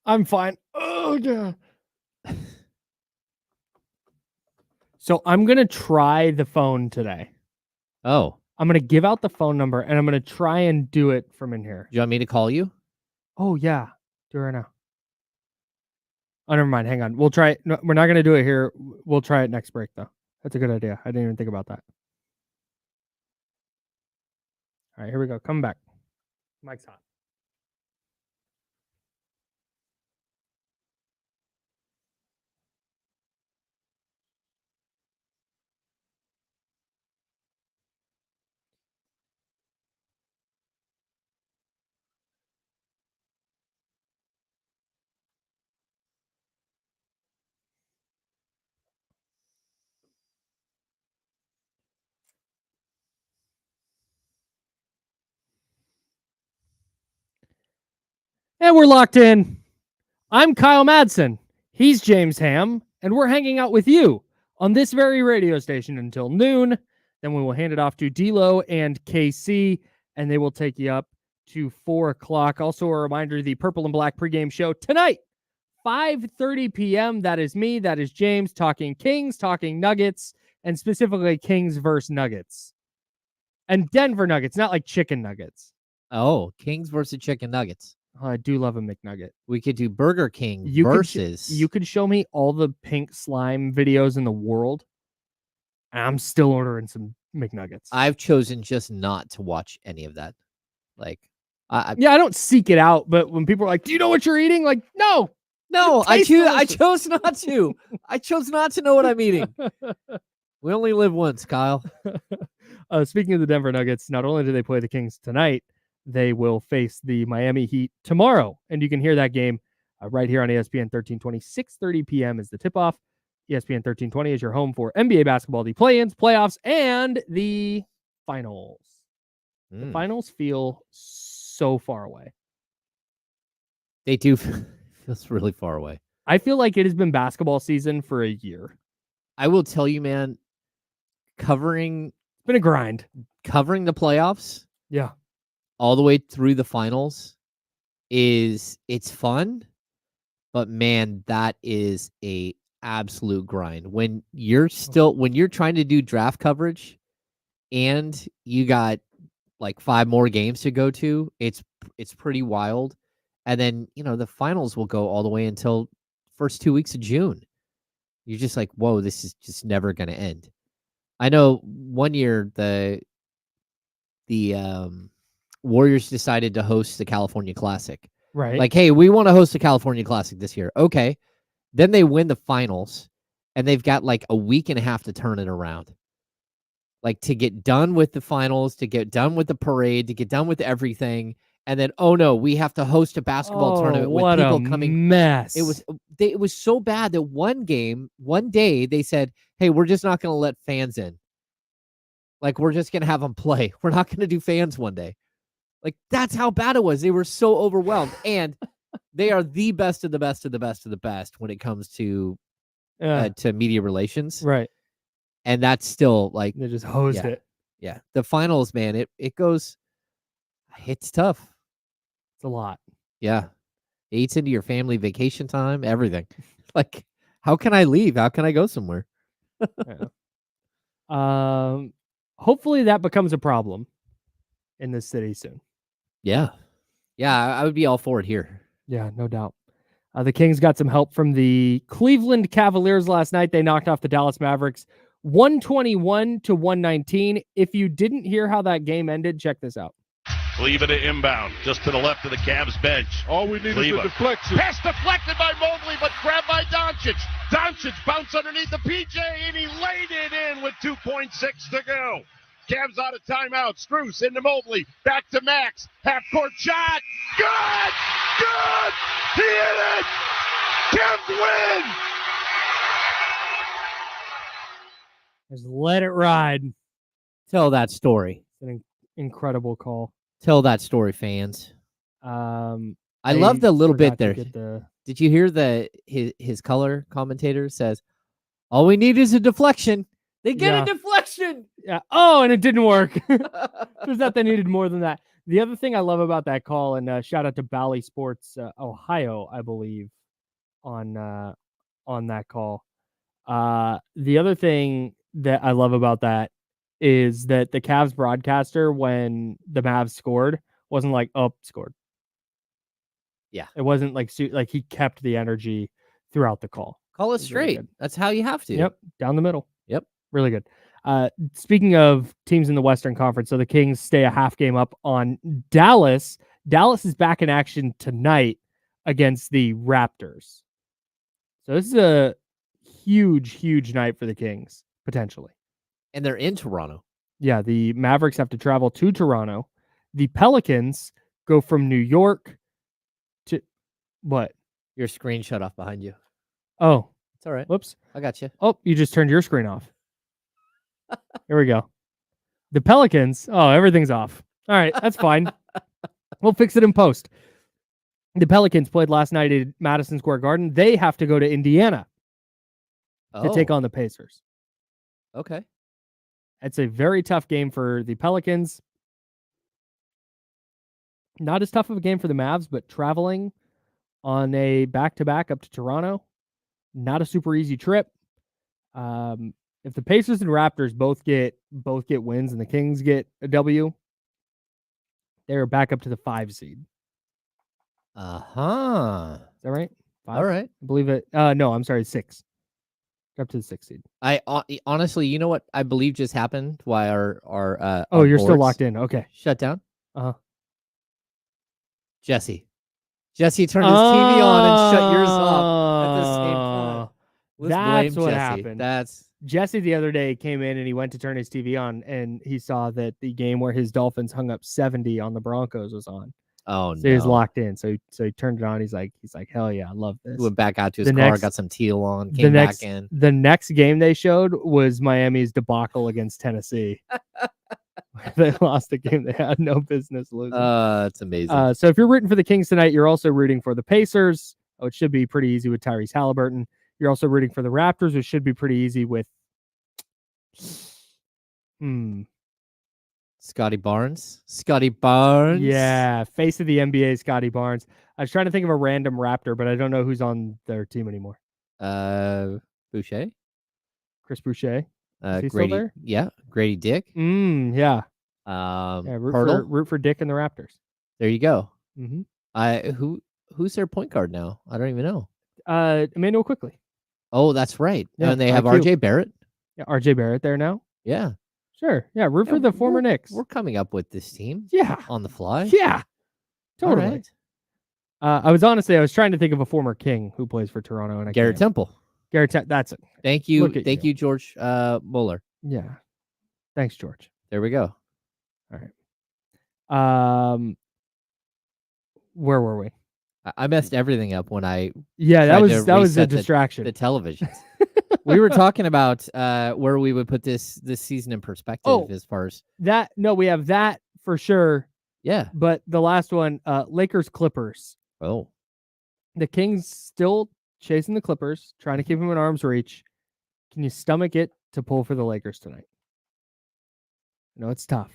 Speaker 2: I'm fine. Oh, yeah. So I'm going to try the phone today.
Speaker 3: Oh.
Speaker 2: I'm going to give out the phone number, and I'm going to try and do it from in here.
Speaker 3: Do you want me to call you?
Speaker 2: Oh, yeah. Do it right now. Oh, never mind. Hang on. We'll try it. No, we're not going to do it here. We'll try it next break, though. That's a good idea. I didn't even think about that. All right, here we go. Come back. Mike's hot. And we're locked in. I'm Kyle Madsen. He's James Ham, and we're hanging out with you on this very radio station until noon. Then we will hand it off to D'Lo and KC, and they will take you up to 4 o'clock. Also, a reminder, the Purple and Black pregame show tonight, 5:30 p.m. That is me. That is James talking Kings, talking Nuggets, and specifically Kings versus Nuggets. And Denver Nuggets, not like chicken nuggets.
Speaker 3: Oh, Kings versus chicken nuggets.
Speaker 2: Oh, I do love a McNugget.
Speaker 3: We could do Burger King versus.
Speaker 2: You could show me all the pink slime videos in the world, and I'm still ordering some McNuggets.
Speaker 3: I've chosen just not to watch any of that. Like,
Speaker 2: I don't seek it out, but when people are like, "Do you know what you're eating?" Like, no,
Speaker 3: I chose not to. I chose not to know what I'm eating. We only live once, Kyle.
Speaker 2: Speaking of the Denver Nuggets, not only do they play the Kings tonight, they will face the Miami Heat tomorrow. And you can hear that game right here on ESPN 1320. 6:30 p.m. is the tip-off. ESPN 1320 is your home for NBA basketball, the play-ins, playoffs, and the finals. The finals feel so far away.
Speaker 3: They do feels really far away.
Speaker 2: I feel like it has been basketball season for a year.
Speaker 3: I will tell you, man, covering
Speaker 2: It's been a grind.
Speaker 3: the playoffs,
Speaker 2: Yeah.
Speaker 3: all the way through the finals it's fun, but man, that is a absolute grind. When you're trying to do draft coverage and you got like 5 more games to go to, it's pretty wild. And then, the finals will go all the way until first 2 weeks of June. You're just like, whoa, this is just never going to end. I know one year the Warriors decided to host the California Classic.
Speaker 2: Right.
Speaker 3: Like, hey, we want to host the California Classic this year. Okay. Then they win the finals, and they've got like a week and a half to turn it around. Like, to get done with the finals, to get done with the parade, to get done with everything. And then, oh no, we have to host a basketball tournament with
Speaker 2: what
Speaker 3: people
Speaker 2: a
Speaker 3: coming.
Speaker 2: Mess.
Speaker 3: It was so bad that one day they said, hey, we're just not going to let fans in. Like, we're just going to have them play. We're not going to do fans one day. Like, that's how bad it was. They were so overwhelmed. And they are the best of the best of the best of the best when it comes to media relations.
Speaker 2: Right.
Speaker 3: And that's still like,
Speaker 2: they just hosed it.
Speaker 3: Yeah. The finals, man, it goes, it's tough.
Speaker 2: It's a lot.
Speaker 3: Yeah. It eats into your family vacation time, everything. Like, how can I leave? How can I go somewhere?
Speaker 2: Hopefully that becomes a problem in this city soon.
Speaker 3: Yeah. Yeah, I would be all for it here.
Speaker 2: Yeah, no doubt. The Kings got some help from the Cleveland Cavaliers last night. They knocked off the Dallas Mavericks 121-119. If you didn't hear how that game ended, check this out.
Speaker 4: Cleveland to inbound, just to the left of the Cavs bench.
Speaker 5: All we need is a deflection.
Speaker 4: Pass deflected by Mobley, but grabbed by Doncic. Doncic bounced underneath the PJ, and he laid it in with 2.6 to go. Cavs out of timeout. Strus into Mobley. Back to Max. Half-court shot. Good! Good! He hit it! Cavs win!
Speaker 2: Just let it ride.
Speaker 3: Tell that story.
Speaker 2: It's an incredible call.
Speaker 3: Tell that story, fans.
Speaker 2: I
Speaker 3: love the little bit there.
Speaker 2: The...
Speaker 3: Did you hear his color commentator says, all we need is a deflection. They get a deflection.
Speaker 2: Yeah. Oh, and it didn't work. Turns out they needed more than that. The other thing I love about that call, and shout out to Bally Sports Ohio, I believe, on that call. The other thing that I love about that is that the Cavs broadcaster, when the Mavs scored, wasn't like, oh, scored.
Speaker 3: Yeah.
Speaker 2: It wasn't like he kept the energy throughout the call.
Speaker 3: Call it straight. That's how you have to.
Speaker 2: Yep. Down the middle.
Speaker 3: Yep.
Speaker 2: Really good. Speaking of teams in the Western Conference, so the Kings stay a half game up on Dallas. Dallas is back in action tonight against the Raptors. So this is a huge, huge night for the Kings, potentially.
Speaker 3: And they're in Toronto.
Speaker 2: Yeah, the Mavericks have to travel to Toronto. The Pelicans go from New York to what?
Speaker 3: Your screen shut off behind you.
Speaker 2: Oh.
Speaker 3: It's all right.
Speaker 2: Whoops.
Speaker 3: I got you.
Speaker 2: Oh, you just turned your screen off. Here we go. The Pelicans. Oh, everything's off. All right, that's fine. We'll fix it in post. The Pelicans played last night at Madison Square Garden. They have to go to Indiana to take on the Pacers.
Speaker 3: Okay.
Speaker 2: It's a very tough game for the Pelicans. Not as tough of a game for the Mavs, but traveling on a back-to-back up to Toronto, not a super easy trip. If the Pacers and Raptors both get wins and the Kings get a W, they're back up to the 5 seed.
Speaker 3: Uh-huh.
Speaker 2: Is that right? 5?
Speaker 3: All right.
Speaker 2: I believe it. No, I'm sorry, 6. Up to the 6 seed.
Speaker 3: I honestly, you know what I believe just happened? Why our
Speaker 2: you're still
Speaker 3: boards
Speaker 2: locked in. Okay.
Speaker 3: shut down?
Speaker 2: Uh-huh.
Speaker 3: Jesse turned his TV on and shut yours off at the same time.
Speaker 2: That's what
Speaker 3: Jesse.
Speaker 2: happened.
Speaker 3: That's
Speaker 2: Jesse the other day came in and he went to turn his TV on and he saw that the game where his Dolphins hung up 70 on the Broncos was on.
Speaker 3: Oh,
Speaker 2: so he was locked in. So he turned it on. He's like, hell yeah, I love this.
Speaker 3: He went back out to his car, got some teal on, came back in.
Speaker 2: The next game they showed was Miami's debacle against Tennessee. They lost a game they had no business losing.
Speaker 3: It's amazing.
Speaker 2: So if you're rooting for the Kings tonight, you're also rooting for the Pacers, which should be pretty easy with Tyrese Halliburton. You're also rooting for the Raptors, which should be pretty easy with
Speaker 3: Scotty Barnes. Scotty Barnes.
Speaker 2: Yeah, face of the NBA, Scotty Barnes. I was trying to think of a random Raptor, but I don't know who's on their team anymore.
Speaker 3: Boucher.
Speaker 2: Chris Boucher. Is he
Speaker 3: Grady.
Speaker 2: still there?
Speaker 3: Yeah, Grady Dick.
Speaker 2: Yeah. Root for Dick and the Raptors.
Speaker 3: There you go.
Speaker 2: Mm-hmm.
Speaker 3: Who's their point guard now? I don't even know.
Speaker 2: Emmanuel Quickly.
Speaker 3: Oh, that's right.
Speaker 2: Yeah,
Speaker 3: and they have
Speaker 2: IQ.
Speaker 3: RJ Barrett.
Speaker 2: Yeah, RJ Barrett there now.
Speaker 3: Yeah.
Speaker 2: Sure. Yeah, root for the former Knicks.
Speaker 3: We're coming up with this team.
Speaker 2: Yeah.
Speaker 3: On the fly.
Speaker 2: Yeah. Totally.
Speaker 3: All right.
Speaker 2: I was trying to think of a former King who plays for Toronto, and
Speaker 3: Garrett Temple.
Speaker 2: That's it.
Speaker 3: Thank you. Thank you, George Muller.
Speaker 2: Yeah. Thanks, George.
Speaker 3: There we go.
Speaker 2: All right. Where were we?
Speaker 3: I messed everything up when I
Speaker 2: that was a distraction.
Speaker 3: The televisions. We were talking about where we would put this season in perspective as far as
Speaker 2: that. No, we have that for sure.
Speaker 3: Yeah.
Speaker 2: But the last one, Lakers Clippers.
Speaker 3: Oh.
Speaker 2: The Kings still chasing the Clippers, trying to keep them in arm's reach. Can you stomach it to pull for the Lakers tonight? No, it's tough.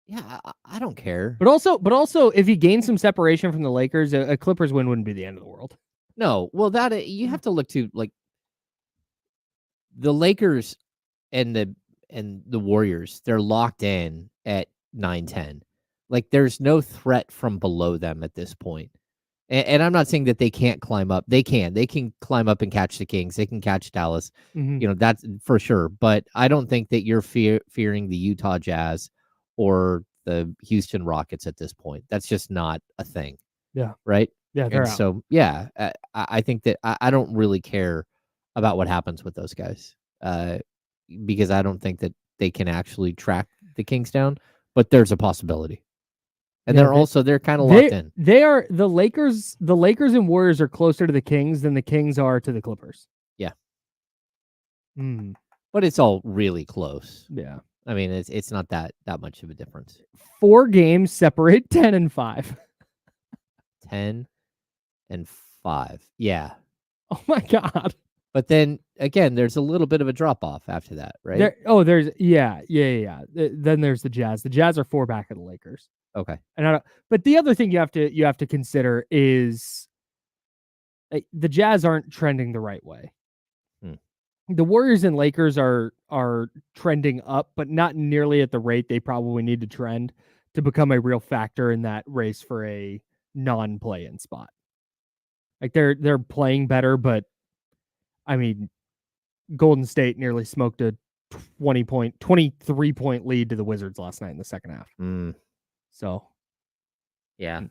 Speaker 3: Yeah, I don't care.
Speaker 2: But also, if you gain some separation from the Lakers, a Clippers win wouldn't be the end of the world.
Speaker 3: No, well, that you have to look to like the Lakers and the Warriors. They're locked in at 9-10. Like there's no threat from below them at this point. And I'm not saying that they can't climb up. They can. They can climb up and catch the Kings. They can catch Dallas.
Speaker 2: Mm-hmm.
Speaker 3: You know, that's for sure. But I don't think that you're fearing the Utah Jazz or the Houston Rockets at this point. That's just not a thing.
Speaker 2: Yeah.
Speaker 3: Right?
Speaker 2: Yeah.
Speaker 3: And so, yeah, I think that I don't really care about what happens with those guys because I don't think that they can actually track the Kings down. But there's a possibility. And they're kind of locked in.
Speaker 2: They are the Lakers and Warriors are closer to the Kings than the Kings are to the Clippers.
Speaker 3: Yeah. But it's all really close.
Speaker 2: Yeah.
Speaker 3: I mean, it's not that much of a difference.
Speaker 2: 4 games separate 10-5.
Speaker 3: 10-5. Yeah.
Speaker 2: Oh my God.
Speaker 3: But then again, there's a little bit of a drop off after that, right?
Speaker 2: There's Then there's the Jazz. The Jazz are 4 back of the Lakers.
Speaker 3: Okay.
Speaker 2: But the other thing you have to consider is the Jazz aren't trending the right way. The Warriors and Lakers are trending up, but not nearly at the rate they probably need to trend to become a real factor in that race for a non-play-in spot. Like they're playing better, but I mean, Golden State nearly smoked a 23-point lead to the Wizards last night in the second half. So,
Speaker 3: yeah,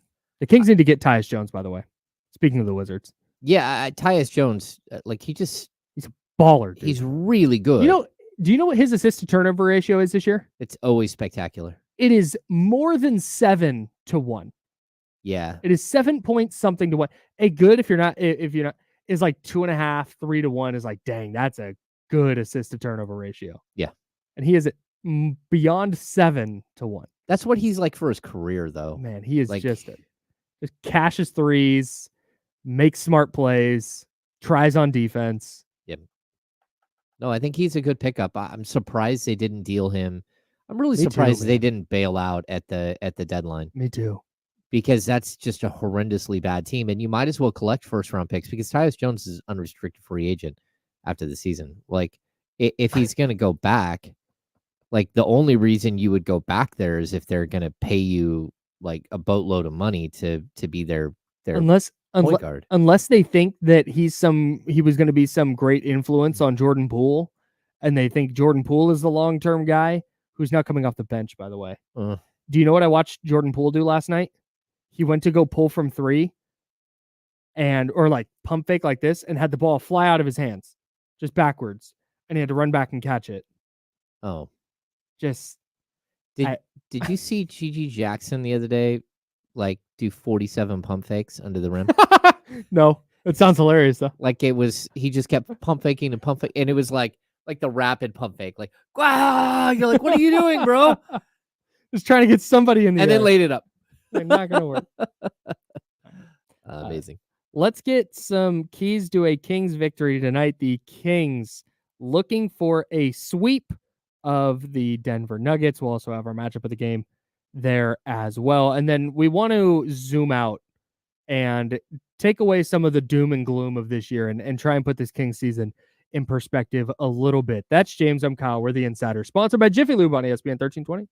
Speaker 2: the Kings need to get Tyus Jones. By the way, speaking of the Wizards,
Speaker 3: yeah, Tyus Jones, he's
Speaker 2: a baller. Dude.
Speaker 3: He's really good.
Speaker 2: Do you know what his assist to turnover ratio is this year?
Speaker 3: It's always spectacular.
Speaker 2: It is more than 7-1.
Speaker 3: Yeah,
Speaker 2: it is 7 point something to 1. A good if you're not is like 2.5, 3-1 is like, dang, that's a good assist to turnover ratio.
Speaker 3: Yeah,
Speaker 2: and he is beyond 7-1.
Speaker 3: That's what he's like for his career, though.
Speaker 2: Man, he is just cashes threes, makes smart plays, tries on defense.
Speaker 3: Yep. No, I think he's a good pickup. I'm surprised they didn't deal him. I'm really surprised they didn't bail out at the deadline.
Speaker 2: Me too.
Speaker 3: Because that's just a horrendously bad team, and you might as well collect first-round picks because Tyus Jones is unrestricted free agent after the season. Like, if he's going to go back, like the only reason you would go back there is if they're going to pay you like a boatload of money to be their point guard.
Speaker 2: Unless they think that he was going to be some great influence on Jordan Poole, and they think Jordan Poole is the long-term guy who's now coming off the bench, by the way. Do you know what I watched Jordan Poole do last night? He went to go pull from 3 or like pump fake like this and had the ball fly out of his hands just backwards. And he had to run back and catch it.
Speaker 3: Oh,
Speaker 2: just
Speaker 3: did you see Gigi Jackson the other day, like do 47 pump fakes under the rim?
Speaker 2: No, it sounds hilarious though.
Speaker 3: Like he just kept pump faking and it was like the rapid pump fake, like, wow, you're like, what are you doing, bro?
Speaker 2: Just trying to get somebody in the
Speaker 3: and
Speaker 2: air.
Speaker 3: then laid it up.
Speaker 2: Like, not gonna work.
Speaker 3: Amazing.
Speaker 2: Let's get some keys to a Kings victory tonight. The Kings looking for a sweep of the Denver Nuggets. We'll also have our matchup of the game there as well. And then we want to zoom out and take away some of the doom and gloom of this year and try and put this Kings season in perspective a little bit. That's James. I'm Kyle. We're the Insiders. Sponsored by Jiffy Lube on ESPN 1320.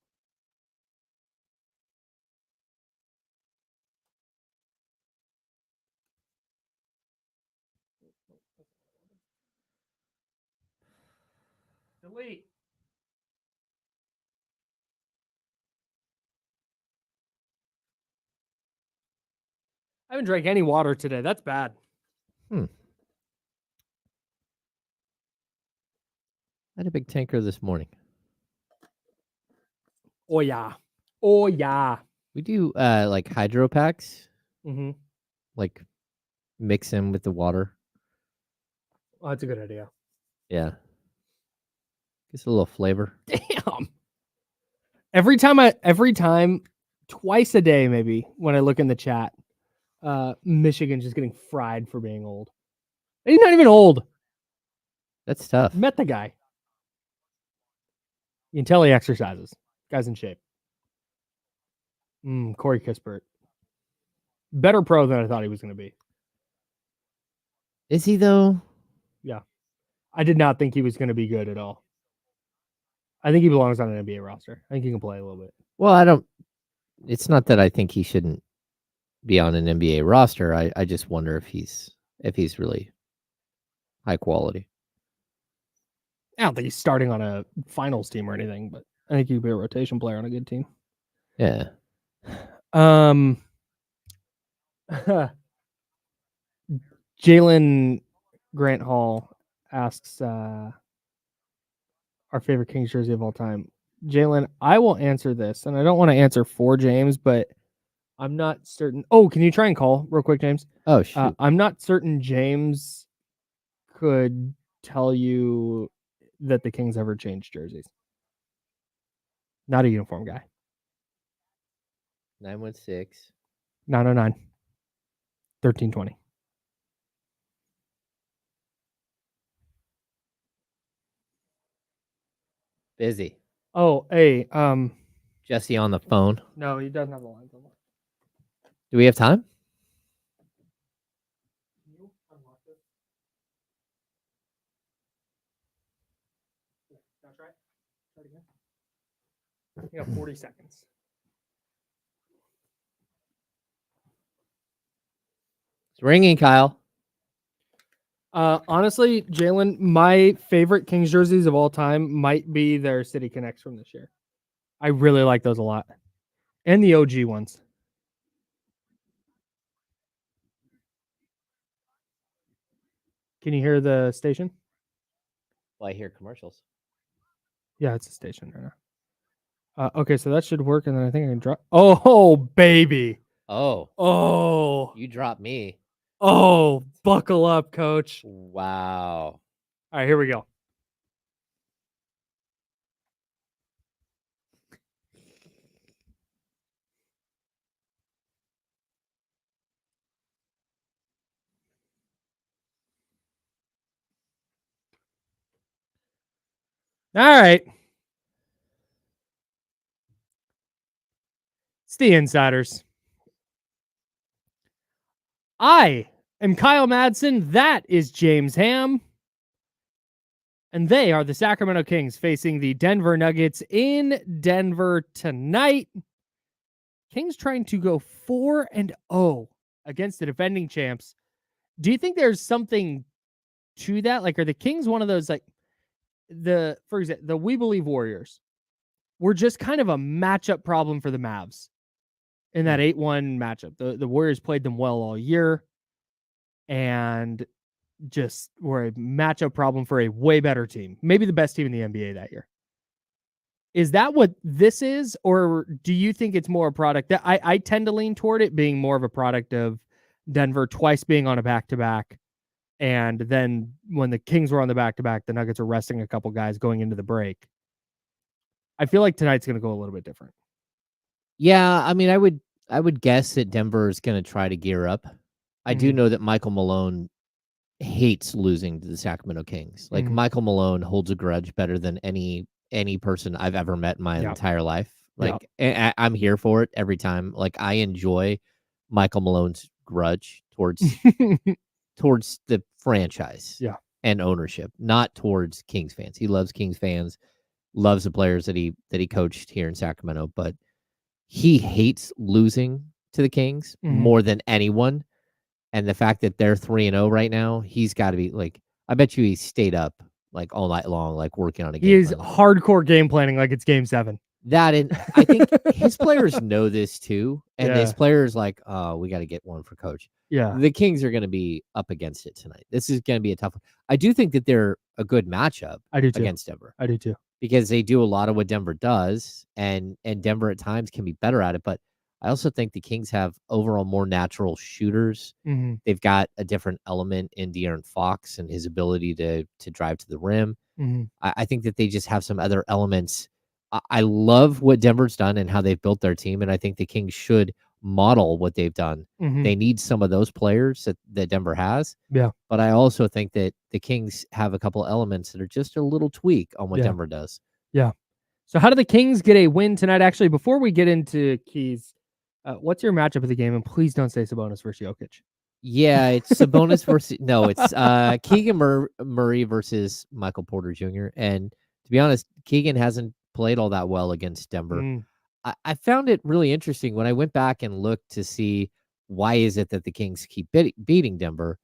Speaker 2: Delete. I haven't drank any water today. That's bad.
Speaker 3: I had a big tanker this morning.
Speaker 2: Oh, yeah. Oh, yeah.
Speaker 3: We do like hydro packs,
Speaker 2: Mm-hmm.
Speaker 3: like mix them with the water.
Speaker 2: Oh, that's a good idea.
Speaker 3: Yeah. Gets a little flavor.
Speaker 2: Damn. Every time, twice a day, maybe, when I look in the chat, Michigan's just getting fried for being old. He's not even old.
Speaker 3: That's tough.
Speaker 2: Met the guy. You can tell he exercises. Guy's in shape. Corey Kispert. Better pro than I thought he was going to be.
Speaker 3: Is he though?
Speaker 2: Yeah. I did not think he was going to be good at all. I think he belongs on an NBA roster. I think he can play a little bit.
Speaker 3: Well, it's not that I think he shouldn't be on an NBA roster. I just wonder if he's really high quality.
Speaker 2: I don't think he's starting on a finals team or anything, but I think he'd be a rotation player on a good team.
Speaker 3: Yeah.
Speaker 2: Jalen Grant Hall asks our favorite Kings jersey of all time. Jalen, I will answer this, and I don't want to answer for James, but I'm not certain. Oh, can you try and call real quick, James?
Speaker 3: Oh, shoot.
Speaker 2: I'm not certain James could tell you that the Kings ever changed jerseys. Not a uniform guy.
Speaker 3: 916.
Speaker 2: 909. 1320.
Speaker 3: Busy.
Speaker 2: Oh, hey,
Speaker 3: Jesse on the phone.
Speaker 2: no, he doesn't have the lines on.
Speaker 3: Do we have time?
Speaker 2: You got 40 seconds.
Speaker 3: It's ringing, Kyle.
Speaker 2: Honestly, Jalen, my favorite Kings jerseys of all time might be their City Connects from this year. I really like those a lot. And the OG ones. Can you hear the station?
Speaker 3: Well, I hear commercials.
Speaker 2: Yeah, it's a station right now. Okay, so that should work, and then I think I can drop. Oh, baby.
Speaker 3: Oh,
Speaker 2: Oh,
Speaker 3: you dropped me.
Speaker 2: oh, buckle up, coach.
Speaker 3: Wow.
Speaker 2: All right, here we go. All right. It's the Insiders. I am Kyle Madsen. That is James Ham. And they are the Sacramento Kings facing the Denver Nuggets in Denver tonight. Kings trying to go 4-0 against the defending champs. Do you think there's something to that? Like, are the Kings one of those, like, for example, the We Believe Warriors were just kind of a matchup problem for the Mavs in that 8-1 matchup. The Warriors played them well all year and just were a matchup problem for a way better team. Maybe the best team in the NBA that year. Is that what this is? Or do you think it's more a product that I tend to lean toward it being more of a product of Denver twice being on a back-to-back? And then when the Kings were on the back-to-back, the Nuggets are resting a couple guys going into the break. I feel like tonight's going to go a little bit different.
Speaker 3: Yeah, I mean, I would guess that Denver is going to try to gear up. I do know that Michael Malone hates losing to the Sacramento Kings. Like Michael Malone holds a grudge better than any person I've ever met in my entire life. Like I'm here for it every time. Like I enjoy Michael Malone's grudge towards towards the franchise and ownership, not towards Kings fans. He loves Kings fans, loves the players that he coached here in Sacramento, but he hates losing to the Kings more than anyone. And the fact that they're 3-0 right now, he's got to be like, I bet you he stayed up like all night long, like working on a game.
Speaker 2: He is hardcore game planning like it's game 7.
Speaker 3: That, and I think his players know this too. And his players like, oh, we got to get one for coach.
Speaker 2: Yeah.
Speaker 3: The Kings are going to be up against it tonight. This is going to be a tough one. I do think that they're a good matchup against Denver.
Speaker 2: I do too.
Speaker 3: Because they do a lot of what Denver does, and Denver at times can be better at it. But I also think the Kings have overall more natural shooters. They've got a different element in De'Aaron Fox and his ability to drive to the rim. I think that they just have some other elements. I love what Denver's done and how they've built their team, and I think the Kings should model what they've done. They need some of those players that Denver has.
Speaker 2: Yeah.
Speaker 3: But I also think that the Kings have a couple elements that are just a little tweak on what Denver does.
Speaker 2: Yeah. So how do the Kings get a win tonight? Actually, before we get into keys, what's your matchup of the game? And please don't say Sabonis versus Jokic.
Speaker 3: Yeah, it's Sabonis versus no, it's Keegan Murray versus Michael Porter Jr. And to be honest, Keegan hasn't played all that well against Denver. I found it really interesting when I went back and looked to see why is it that the Kings keep beating Denver.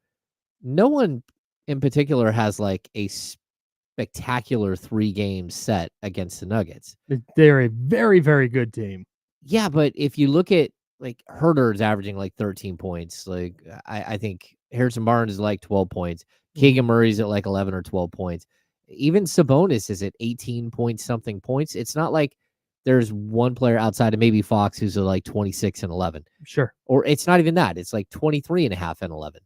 Speaker 3: No one in particular has like a spectacular 3-game set against the Nuggets.
Speaker 2: They're a very, very good team.
Speaker 3: Yeah, but if you look at like Herter's averaging like 13 points, like I think Harrison Barnes is like 12 points. Keegan Murray's at like 11 or 12 points. Even Sabonis is at 18 point something points. It's not like there's one player outside of maybe Fox who's at like 26 and 11.
Speaker 2: Sure.
Speaker 3: Or it's not even that. It's like 23 and a half and 11.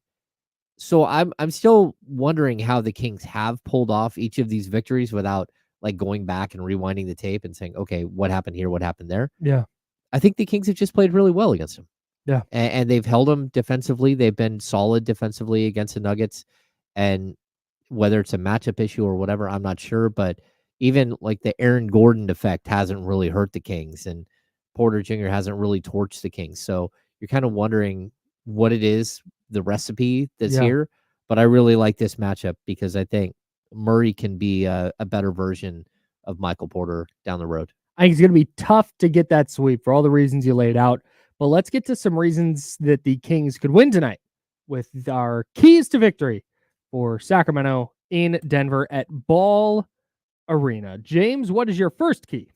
Speaker 3: So I'm still wondering how the Kings have pulled off each of these victories without like going back and rewinding the tape and saying, okay, what happened here? What happened there?
Speaker 2: Yeah.
Speaker 3: I think the Kings have just played really well against them.
Speaker 2: Yeah.
Speaker 3: And they've held them defensively. They've been solid defensively against the Nuggets. And whether it's a matchup issue or whatever, I'm not sure. But even like the Aaron Gordon effect hasn't really hurt the Kings. And Porter Jr. hasn't really torched the Kings. So you're kind of wondering what it is, the recipe that's here. But I really like this matchup because I think Murray can be a better version of Michael Porter down the road.
Speaker 2: I think it's going to be tough to get that sweep for all the reasons you laid out. But let's get to some reasons that the Kings could win tonight with our keys to victory for Sacramento in Denver at Ball Arena. James, what is your first key?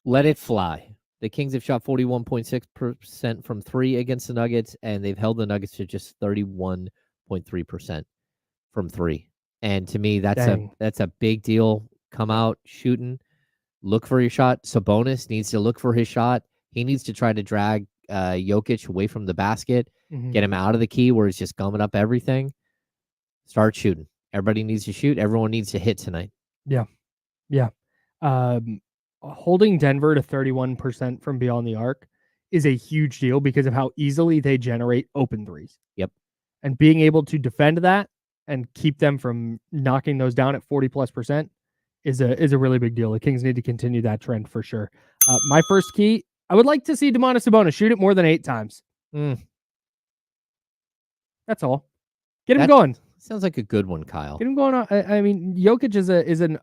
Speaker 3: Let it fly. The Kings have shot 41.6% from 3 against the Nuggets, and they've held the Nuggets to just 31.3% from 3. And to me, that's a big deal. Come out shooting. Look for your shot. Sabonis needs to look for his shot. He needs to try to drag Jokic away from the basket, get him out of the key where he's just gumming up everything. Start shooting. Everybody needs to shoot. Everyone needs to hit tonight.
Speaker 2: Yeah. Yeah. Holding Denver to 31% from beyond the arc is a huge deal because of how easily they generate open threes.
Speaker 3: Yep.
Speaker 2: And being able to defend that and keep them from knocking those down at 40+% is a really big deal. The Kings need to continue that trend for sure. My first key, I would like to see Domantas Sabonis shoot it more than 8 times. That's all. Get him going.
Speaker 3: Sounds like a good one, Kyle.
Speaker 2: Get him going. I mean, Jokic is an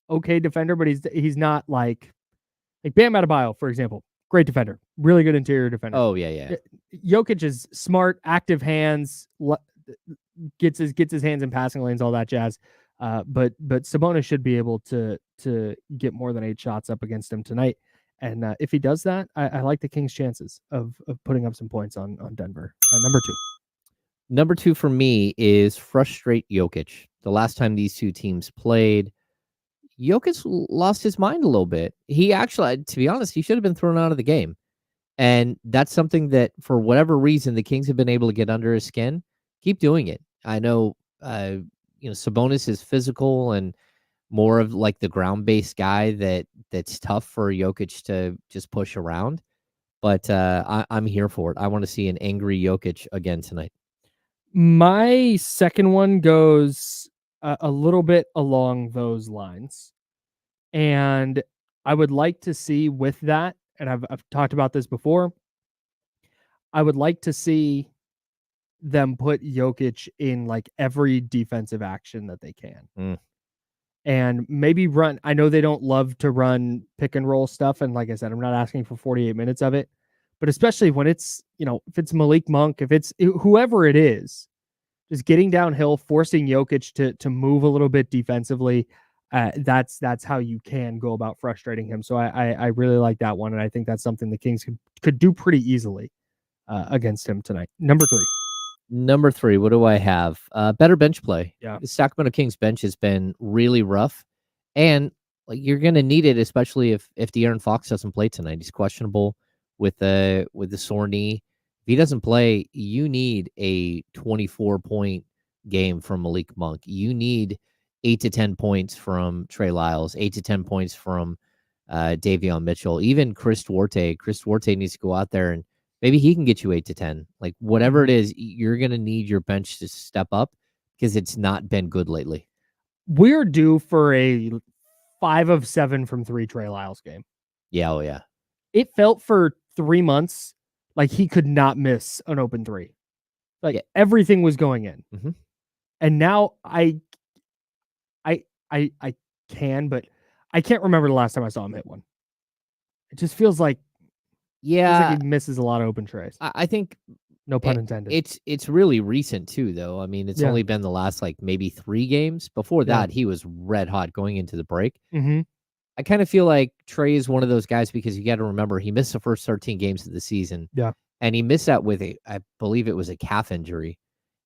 Speaker 2: okay defender, but he's not like Bam Adebayo, for example. Great defender, really good interior defender.
Speaker 3: Oh yeah.
Speaker 2: Jokic is smart, active hands, gets his hands in passing lanes, all that jazz. But Sabonis should be able to get more than 8 shots up against him tonight. And if he does that, I like the Kings' chances of putting up some points on Denver. Number 2.
Speaker 3: Number 2 for me is frustrate Jokic. The last time these two teams played, Jokic lost his mind a little bit. He actually, to be honest, he should have been thrown out of the game. And that's something that, for whatever reason, the Kings have been able to get under his skin. Keep doing it. I know, Sabonis is physical and more of like the ground-based guy that's tough for Jokic to just push around. but I'm here for it. I want to see an angry Jokic again tonight.
Speaker 2: My second one goes a little bit along those lines. And I would like to see with that, and I've talked about this before, I would like to see them put Jokic in like every defensive action that they can. And maybe run. I know they don't love to run pick and roll stuff. And like I said, I'm not asking for 48 minutes of it, but especially when it's, if it's Malik Monk, if it's whoever it is, just getting downhill, forcing Jokic to move a little bit defensively. That's how you can go about frustrating him. So I really like that one. And I think that's something the Kings could do pretty easily against him tonight.
Speaker 3: Number three, what do I have? Better bench play.
Speaker 2: Yeah.
Speaker 3: The Sacramento Kings bench has been really rough, and like you're going to need it, especially if De'Aaron Fox doesn't play tonight. He's questionable with the sore knee. If he doesn't play, you need a 24-point game from Malik Monk. You need 8 to 10 points from Trey Lyles, 8 to 10 points from Davion Mitchell, even Chris Duarte. Chris Duarte needs to go out there and maybe he can get you 8 to 10. Like whatever it is, you're going to need your bench to step up because it's not been good lately.
Speaker 2: We're due for a 5 of 7 from 3 Trey Lyles game.
Speaker 3: Yeah, oh yeah.
Speaker 2: It felt for 3 months like he could not miss an open 3. Like everything was going in.
Speaker 3: Mm-hmm.
Speaker 2: And now I can, but I can't remember the last time I saw him hit one. It just feels like he misses a lot of open trays.
Speaker 3: I think
Speaker 2: no pun intended.
Speaker 3: It's really recent too, though. I mean, it's only been the last like maybe 3 games. Before that, he was red hot going into the break.
Speaker 2: Mm-hmm.
Speaker 3: I kind of feel like Trey is one of those guys because you got to remember he missed the first 13 games of the season.
Speaker 2: Yeah,
Speaker 3: and he missed that with I believe it was a calf injury,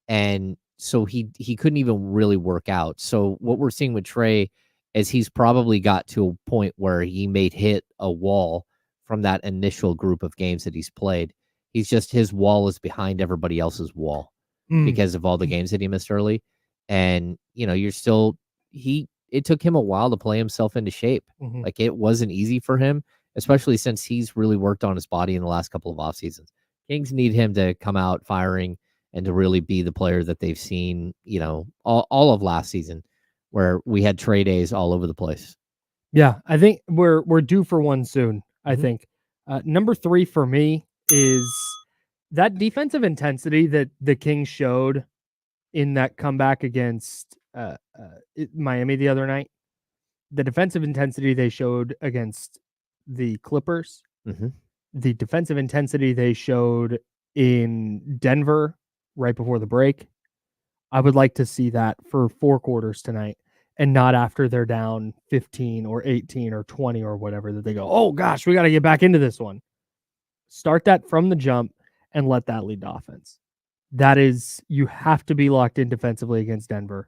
Speaker 3: and so he couldn't even really work out. So what we're seeing with Trey is he's probably got to a point where he may hit a wall from that initial group of games that he's played. He's just, his wall is behind everybody else's wall because of all the games that he missed early. And, you're still, it took him a while to play himself into shape.
Speaker 2: Mm-hmm.
Speaker 3: Like it wasn't easy for him, especially since he's really worked on his body in the last couple of off seasons. Kings need him to come out firing and to really be the player that they've seen, all of last season where we had Trey days all over the place.
Speaker 2: Yeah, I think we're due for one soon. I think number 3 for me is that defensive intensity that the Kings showed in that comeback against Miami the other night. The defensive intensity they showed against the Clippers, the defensive intensity they showed in Denver right before the break. I would like to see that for 4 quarters tonight. And not after they're down 15 or 18 or 20 or whatever that they go, oh gosh, we got to get back into this one. Start that from the jump and let that lead to offense. That is, you have to be locked in defensively against Denver.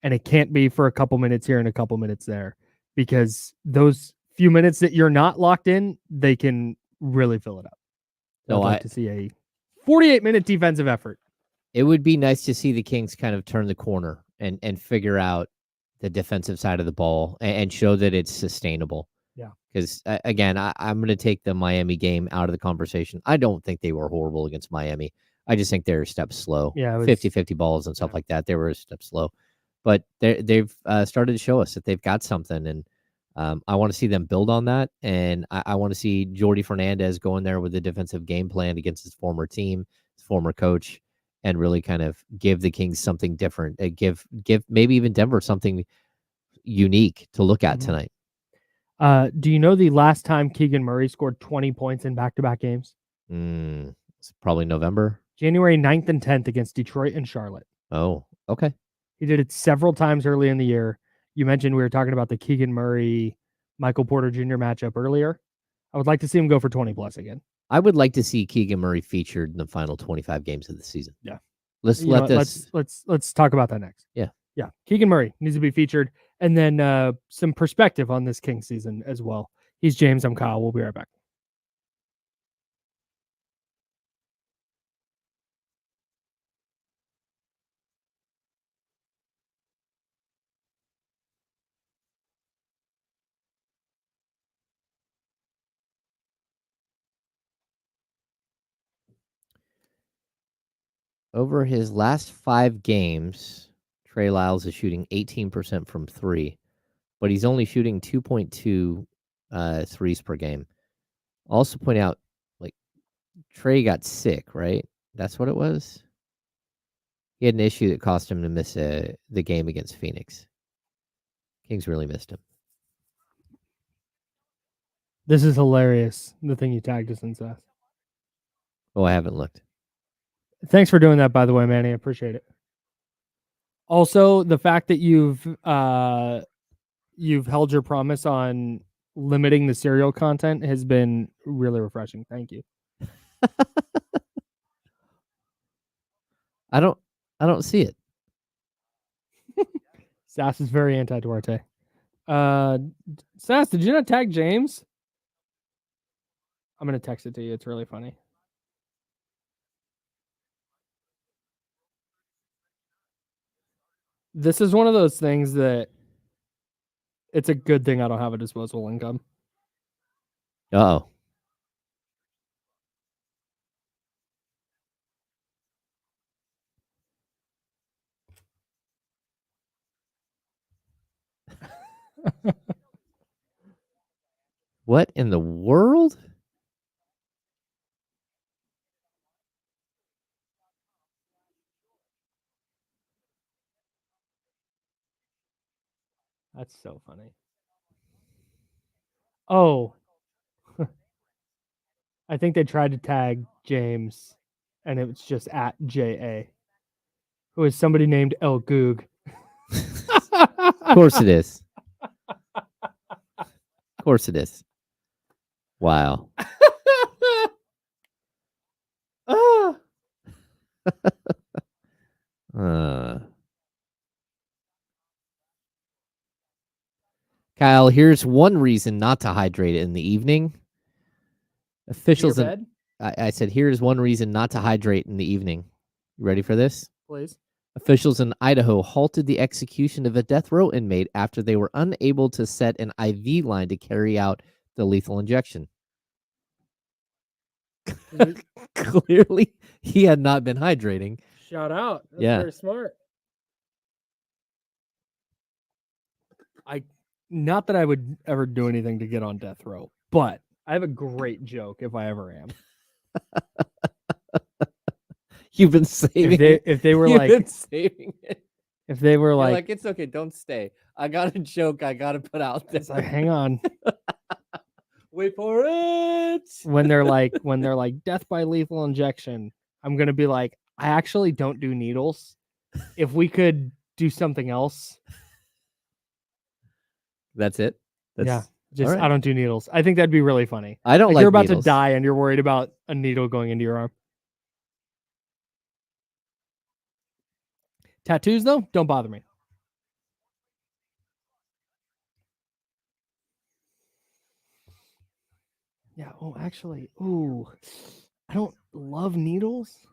Speaker 2: And it can't be for a couple minutes here and a couple minutes there, because those few minutes that you're not locked in, they can really fill it up. I'd like to see a 48-minute defensive effort.
Speaker 3: It would be nice to see the Kings kind of turn the corner and figure out the defensive side of the ball and show that it's sustainable.
Speaker 2: Yeah.
Speaker 3: Because, again, I'm going to take the Miami game out of the conversation. I don't think they were horrible against Miami. I just think they're a step slow.
Speaker 2: Yeah,
Speaker 3: 50-50 balls and stuff like that. They were a step slow. But they've started to show us that they've got something. And I want to see them build on that. And I want to see Jordi Fernandez go in there with a defensive game plan against his former team, his former coach, and really kind of give the Kings something different. Give maybe even Denver something unique to look at tonight.
Speaker 2: Do you know the last time Keegan Murray scored 20 points in back-to-back games?
Speaker 3: It's probably November.
Speaker 2: January 9th and 10th against Detroit and Charlotte.
Speaker 3: Oh, okay.
Speaker 2: He did it several times early in the year. You mentioned we were talking about the Keegan Murray, Michael Porter Jr. matchup earlier. I would like to see him go for 20 plus again.
Speaker 3: I would like to see Keegan Murray featured in the final 25 games of the season.
Speaker 2: Yeah.
Speaker 3: Let's
Speaker 2: talk about that next.
Speaker 3: Yeah.
Speaker 2: Yeah. Keegan Murray needs to be featured. And then some perspective on this Kings season as well. He's James. I'm Kyle. We'll be right back.
Speaker 3: over his last 5 games, Trey Lyles is shooting 18% from 3, but he's only shooting 2.2 threes per game. Also point out, like, Trey got sick, right? That's what it was? He had an issue that cost him to miss the game against Phoenix. Kings really missed him.
Speaker 2: This is hilarious, the thing you tagged us in, Seth.
Speaker 3: Oh, I haven't looked.
Speaker 2: Thanks for doing that, by the way, Manny. I appreciate it. Also, the fact that you've held your promise on limiting the serial content has been really refreshing. Thank you.
Speaker 3: I don't see it.
Speaker 2: Sass is very anti-Duarte. Sass, did you not tag James? I'm going to text it to you. It's really funny. This is one of those things that it's a good thing I don't have a disposable income.
Speaker 3: Uh-oh. What in the world?
Speaker 2: That's so funny. Oh. I think they tried to tag James, and it was just at JA, who is somebody named El Goog.
Speaker 3: Of course it is. Of course it is. Wow. Kyle, here's one reason not to hydrate in the evening. Officials in, I said, here's one reason not to hydrate in the evening. You ready for this?
Speaker 2: Please.
Speaker 3: Officials in Idaho halted the execution of a death row inmate after they were unable to set an IV line to carry out the lethal injection. Clearly, he had not been hydrating.
Speaker 2: Shout out. That's very smart. Not that I would ever do anything to get on death row, but I have a great joke if I ever am.
Speaker 3: You've been saving it.
Speaker 2: If they were
Speaker 3: You've
Speaker 2: like
Speaker 3: been saving it.
Speaker 2: If they were like
Speaker 3: it's okay, don't stay. I got a joke I got to put out there.
Speaker 2: It's like, hang on.
Speaker 3: Wait for it.
Speaker 2: When they're like death by lethal injection, I'm going to be like, I actually don't do needles. If we could do something else.
Speaker 3: That's it.
Speaker 2: Yeah. Just right. I don't do needles. I think that'd be really funny.
Speaker 3: I don't like
Speaker 2: you're about
Speaker 3: needles.
Speaker 2: to die and you're worried about a needle going into your arm. Tattoos though, don't bother me. Yeah. Oh, actually, I don't love needles.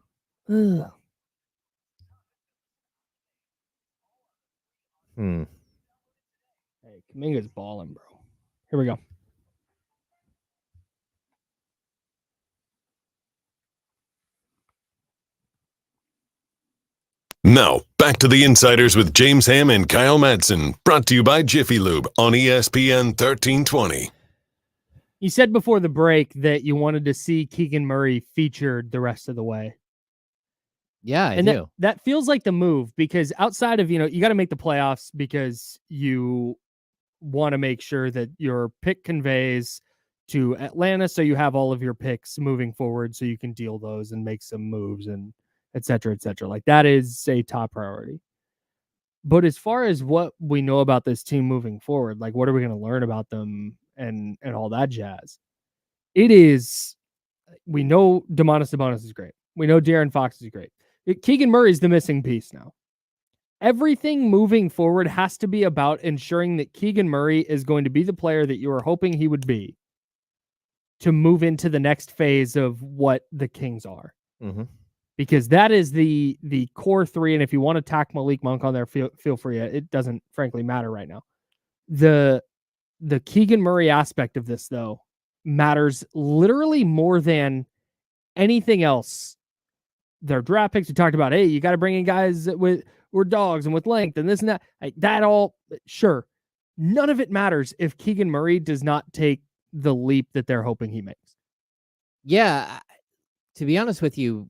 Speaker 2: Ugh. Hey, Kaminga's balling, bro. Here we go.
Speaker 6: Now, back to the Insiders with James Ham and Kyle Madsen, brought to you by Jiffy Lube on ESPN 1320.
Speaker 2: You said before the break that you wanted to see Keegan Murray featured the rest of the way.
Speaker 3: Yeah, I do.
Speaker 2: That feels like the move because outside of, you got to make the playoffs because you want to make sure that your pick conveys to Atlanta so you have all of your picks moving forward so you can deal those and make some moves and et cetera, et cetera. Like that is a top priority. But as far as what we know about this team moving forward, like what are we going to learn about them and all that jazz? We know Domantas Sabonis is great. We know De'Aaron Fox is great. Keegan Murray is the missing piece now. Everything moving forward has to be about ensuring that Keegan Murray is going to be the player that you were hoping he would be to move into the next phase of what the Kings are.
Speaker 3: Mm-hmm.
Speaker 2: Because that is the core three. And if you want to tack Malik Monk on there, feel free. It doesn't frankly matter right now. The Keegan Murray aspect of this, though, matters literally more than anything else their draft picks. We talked about, hey, you got to bring in guys with dogs and with length and this and that. That all, sure. None of it matters if Keegan Murray does not take the leap that they're hoping he makes.
Speaker 3: Yeah, to be honest with you,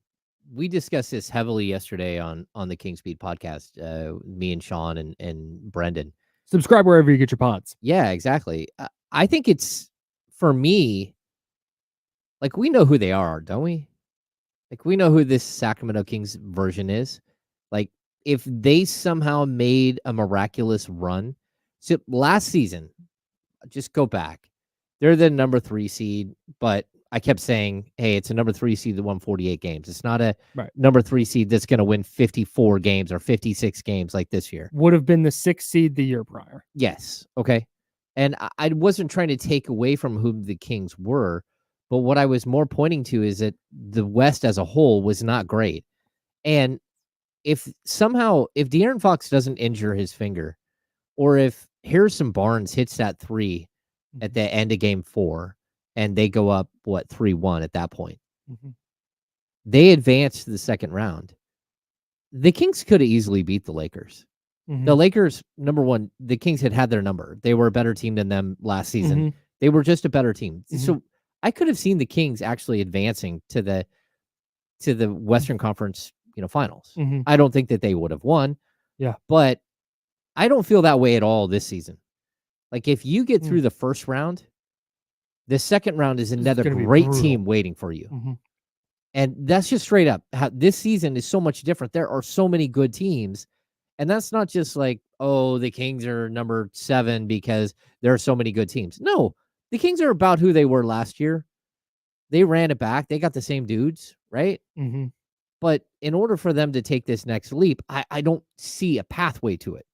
Speaker 3: we discussed this heavily yesterday on the King Speed podcast, me and Sean and Brendan.
Speaker 2: Subscribe wherever you get your pods.
Speaker 3: Yeah, exactly. I think it's, for me, like, we know who they are, don't we? Like, we know who this Sacramento Kings version is. Like, if they somehow made a miraculous run, so last season, just go back. They're the number 3 seed, but I kept saying, hey, it's a number 3 seed that won 48 games. It's not a number 3 seed that's going to win 54 games or 56 games like this year.
Speaker 2: Would have been the 6th seed the year prior.
Speaker 3: Yes. Okay. And I wasn't trying to take away from who the Kings were, but what I was more pointing to is that the West as a whole was not great. And if De'Aaron Fox doesn't injure his finger, or if Harrison Barnes hits that 3 at the end of game 4, and they go up, 3-1 at that point, they advance to the second round. The Kings could have easily beat the Lakers. The Lakers, number one, the Kings had their number. They were a better team than them last season. They were just a better team. So I could have seen the Kings actually advancing to the Western Conference, finals. I don't think that they would have won.
Speaker 2: Yeah.
Speaker 3: But I don't feel that way at all this season. Like, if you get through the first round, the second round is another great team waiting for you. And that's just straight up how this season is so much different. There are so many good teams. And that's not just like, oh, the Kings are number 7 because there are so many good teams. No, the Kings are about who they were last year. They ran it back. They got the same dudes, right? But in order for them to take this next leap, I don't see a pathway to it.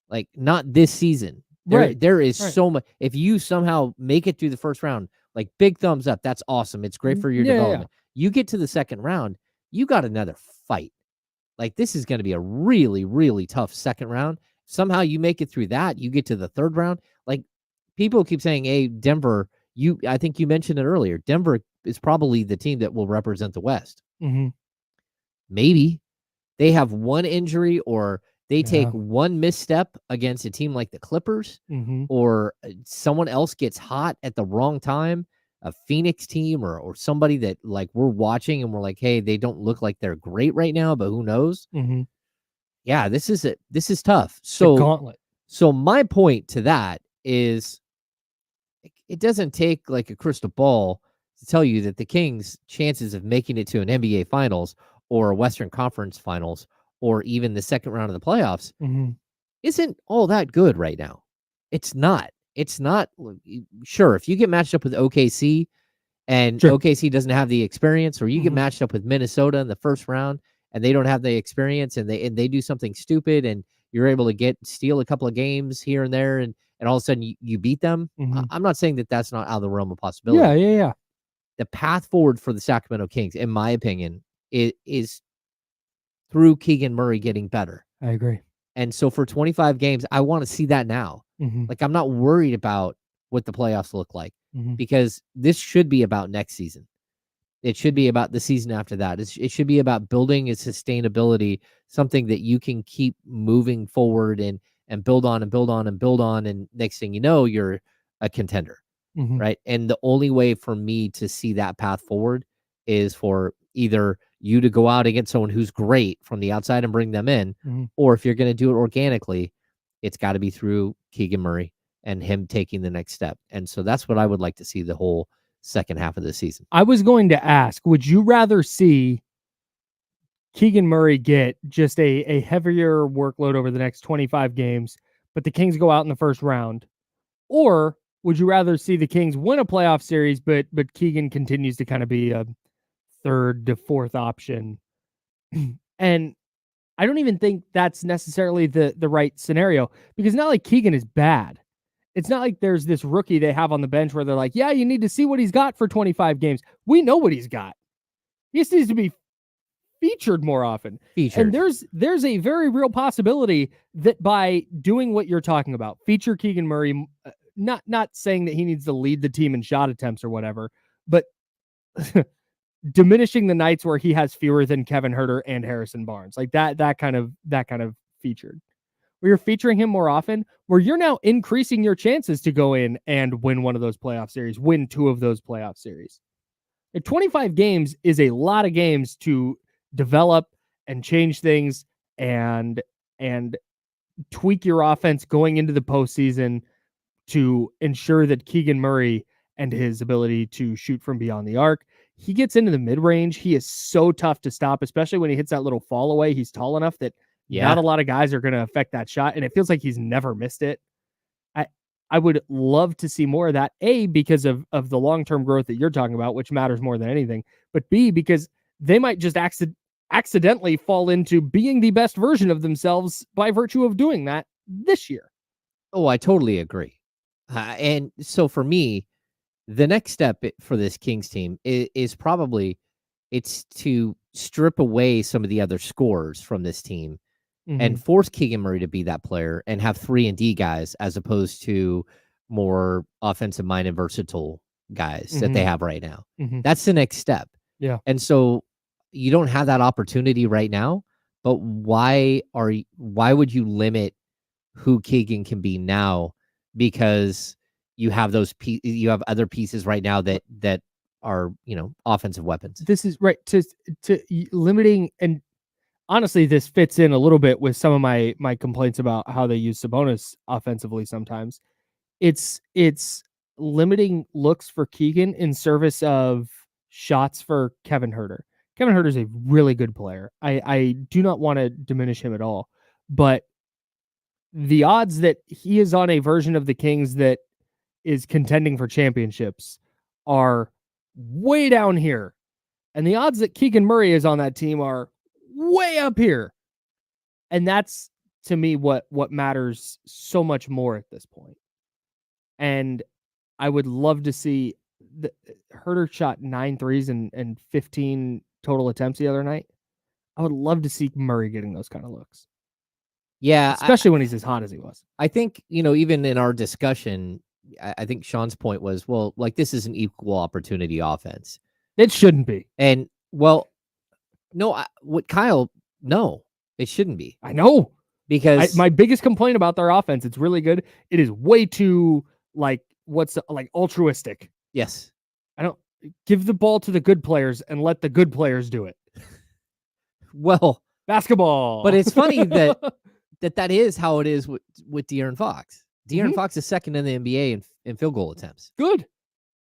Speaker 3: Like, not this season. There is so much. If you somehow make it through the first round, like, big thumbs up. That's awesome. It's great for your development. You get to the second round, you got another fight. Like, this is going to be a really, really tough second round. Somehow you make it through that. You get to the third round. Like, people keep saying, hey, Denver, I think you mentioned it earlier. Denver is probably the team that will represent the West. Maybe they have one injury, or they take one misstep against a team like the Clippers, or someone else gets hot at the wrong time, a Phoenix team or somebody that, like, we're watching and we're like, hey, they don't look like they're great right now, but who knows? Yeah, this is tough. So
Speaker 2: gauntlet.
Speaker 3: So my point to that is, it doesn't take like a crystal ball to tell you that the Kings' chances of making it to an NBA Finals or a Western Conference Finals or even the second round of the playoffs isn't all that good right now. It's not. It's not. Sure, if you get matched up with OKC and OKC doesn't have the experience, or you get matched up with Minnesota in the first round and they don't have the experience, and they do something stupid, and you're able to steal a couple of games here and there, and all of a sudden you beat them. I'm not saying that that's not out of the realm of possibility.
Speaker 2: Yeah.
Speaker 3: The path forward for the Sacramento Kings, in my opinion, is through Keegan Murray getting better.
Speaker 2: I agree.
Speaker 3: And so for 25 games, I want to see that now. Like, I'm not worried about what the playoffs look like, because this should be about next season. It should be about the season after that. It should be about building a sustainability, something that you can keep moving forward and build on and build on and build on. And next thing you know, you're a contender, right? And the only way for me to see that path forward is for either you to go out against someone who's great from the outside and bring them in, or if you're going to do it organically, it's got to be through Keegan Murray and him taking the next step. And so that's what I would like to see the whole second half of the season.
Speaker 2: I was going to ask, would you rather see Keegan Murray get just a heavier workload over the next 25 games, but the Kings go out in the first round? Or would you rather see the Kings win a playoff series, but Keegan continues to kind of be a third to fourth option? And I don't even think that's necessarily the right scenario, because not like Keegan is bad. It's not like there's this rookie they have on the bench where they're like, yeah, you need to see what he's got for 25 games. We know what he's got. He just needs to be featured more often. And there's a very real possibility that by doing what you're talking about, feature Keegan Murray, not saying that he needs to lead the team in shot attempts or whatever, but diminishing the nights where he has fewer than Kevin Huerter and Harrison Barnes, like that kind of featured, where you're featuring him more often, where you're now increasing your chances to go in and win one of those playoff series, win 2 of those playoff series. 25 games is a lot of games to develop and change things and tweak your offense going into the postseason to ensure that Keegan Murray and his ability to shoot from beyond the arc. He gets into the mid-range. He is so tough to stop, especially when he hits that little fall away. He's tall enough that not a lot of guys are going to affect that shot, and it feels like he's never missed it. I would love to see more of that, A, because of the long-term growth that you're talking about, which matters more than anything, but B, because they might just accidentally fall into being the best version of themselves by virtue of doing that this year.
Speaker 3: Oh, I totally agree. And so for me, the next step for this Kings team is probably it's to strip away some of the other scorers from this team and force Keegan Murray to be that player and have 3-and-D guys as opposed to more offensive-minded, versatile guys that they have right now. That's the next step.
Speaker 2: Yeah.
Speaker 3: And so you don't have that opportunity right now, but why would you limit who Keegan can be now? Because you have you have other pieces right now that are, offensive weapons.
Speaker 2: This is right to limiting, and honestly, this fits in a little bit with some of my complaints about how they use Sabonis offensively sometimes. It's limiting looks for Keegan in service of shots for Kevin Huerter. Kevin Huerter is a really good player. I do not want to diminish him at all, but the odds that he is on a version of the Kings that is contending for championships are way down here. And the odds that Keegan Murray is on that team are way up here. And that's, to me, what matters so much more at this point. And I would love to see Huerter shot 9 threes and 15 total attempts the other night. I would love to see Murray getting those kind of looks.
Speaker 3: Yeah.
Speaker 2: Especially when he's as hot as he was.
Speaker 3: I think, even in our discussion, I think Sean's point was, well, like, this is an equal opportunity offense.
Speaker 2: It shouldn't be.
Speaker 3: And, well, no, no, it shouldn't be.
Speaker 2: I know.
Speaker 3: Because
Speaker 2: my biggest complaint about their offense, it's really good. It is way too, altruistic.
Speaker 3: Yes.
Speaker 2: I don't give the ball to the good players and let the good players do it.
Speaker 3: Well,
Speaker 2: basketball.
Speaker 3: But it's funny that is how it is with De'Aaron Fox. De'Aaron Fox is second in the NBA in field goal attempts.
Speaker 2: Good.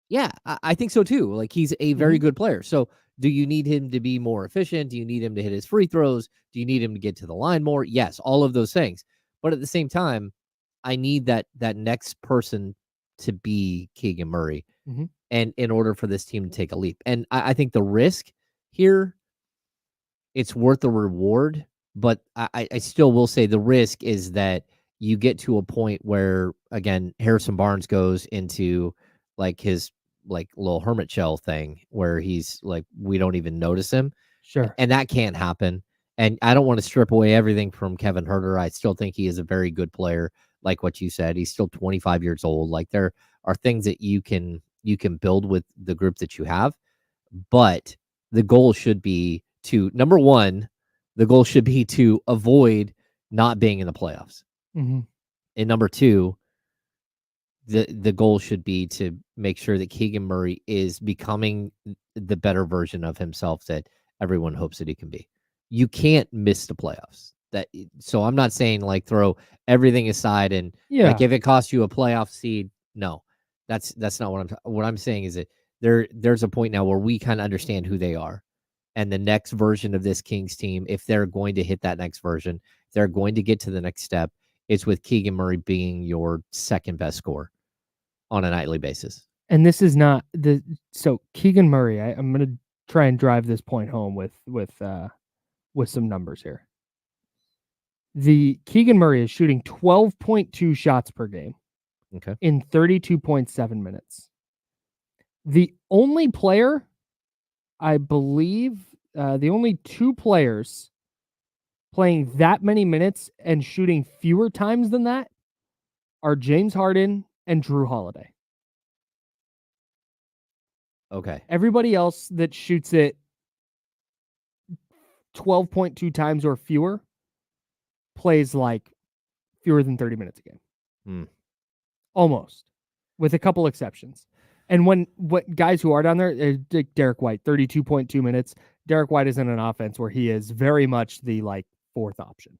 Speaker 3: Yeah, I think so too. Like, he's a very good player. So do you need him to be more efficient? Do you need him to hit his free throws? Do you need him to get to the line more? Yes, all of those things. But at the same time, I need that next person to be Keegan Murray. And in order for this team to take a leap. And I think the risk here, it's worth the reward. But I still will say the risk is that you get to a point where, again, Harrison Barnes goes into his little hermit shell thing where he's we don't even notice him.
Speaker 2: Sure.
Speaker 3: And that can't happen. And I don't want to strip away everything from Kevin Huerter. I still think he is a very good player. Like what you said, he's still 25 years old. There are things that you can build with the group that you have. But the goal should be to, number one, the goal should be to avoid not being in the playoffs. And number two, the goal should be to make sure that Keegan Murray is becoming the better version of himself that everyone hopes that he can be. You can't miss the playoffs. So I'm not saying throw everything aside and if it costs you a playoff seed, no, that's not what I'm saying is that there's a point now where we kind of understand who they are. And the next version of this Kings team, if they're going to hit that next version, if they're going to get to the next step, it's with Keegan Murray being your second best scorer on a nightly basis.
Speaker 2: And this is not so Keegan Murray. I'm going to try and drive this point home with some numbers here. The Keegan Murray is shooting 12.2 shots per game.
Speaker 3: Okay.
Speaker 2: In 32.7 minutes. The only player, I believe, the only 2 players playing that many minutes and shooting fewer times than that are James Harden and Drew Holiday.
Speaker 3: Okay.
Speaker 2: Everybody else that shoots it 12.2 times or fewer plays like fewer than 30 minutes a game. Almost, with a couple exceptions. And what guys who are down there, Derek White, 32.2 minutes. Derek White is in an offense where he is very much the fourth option,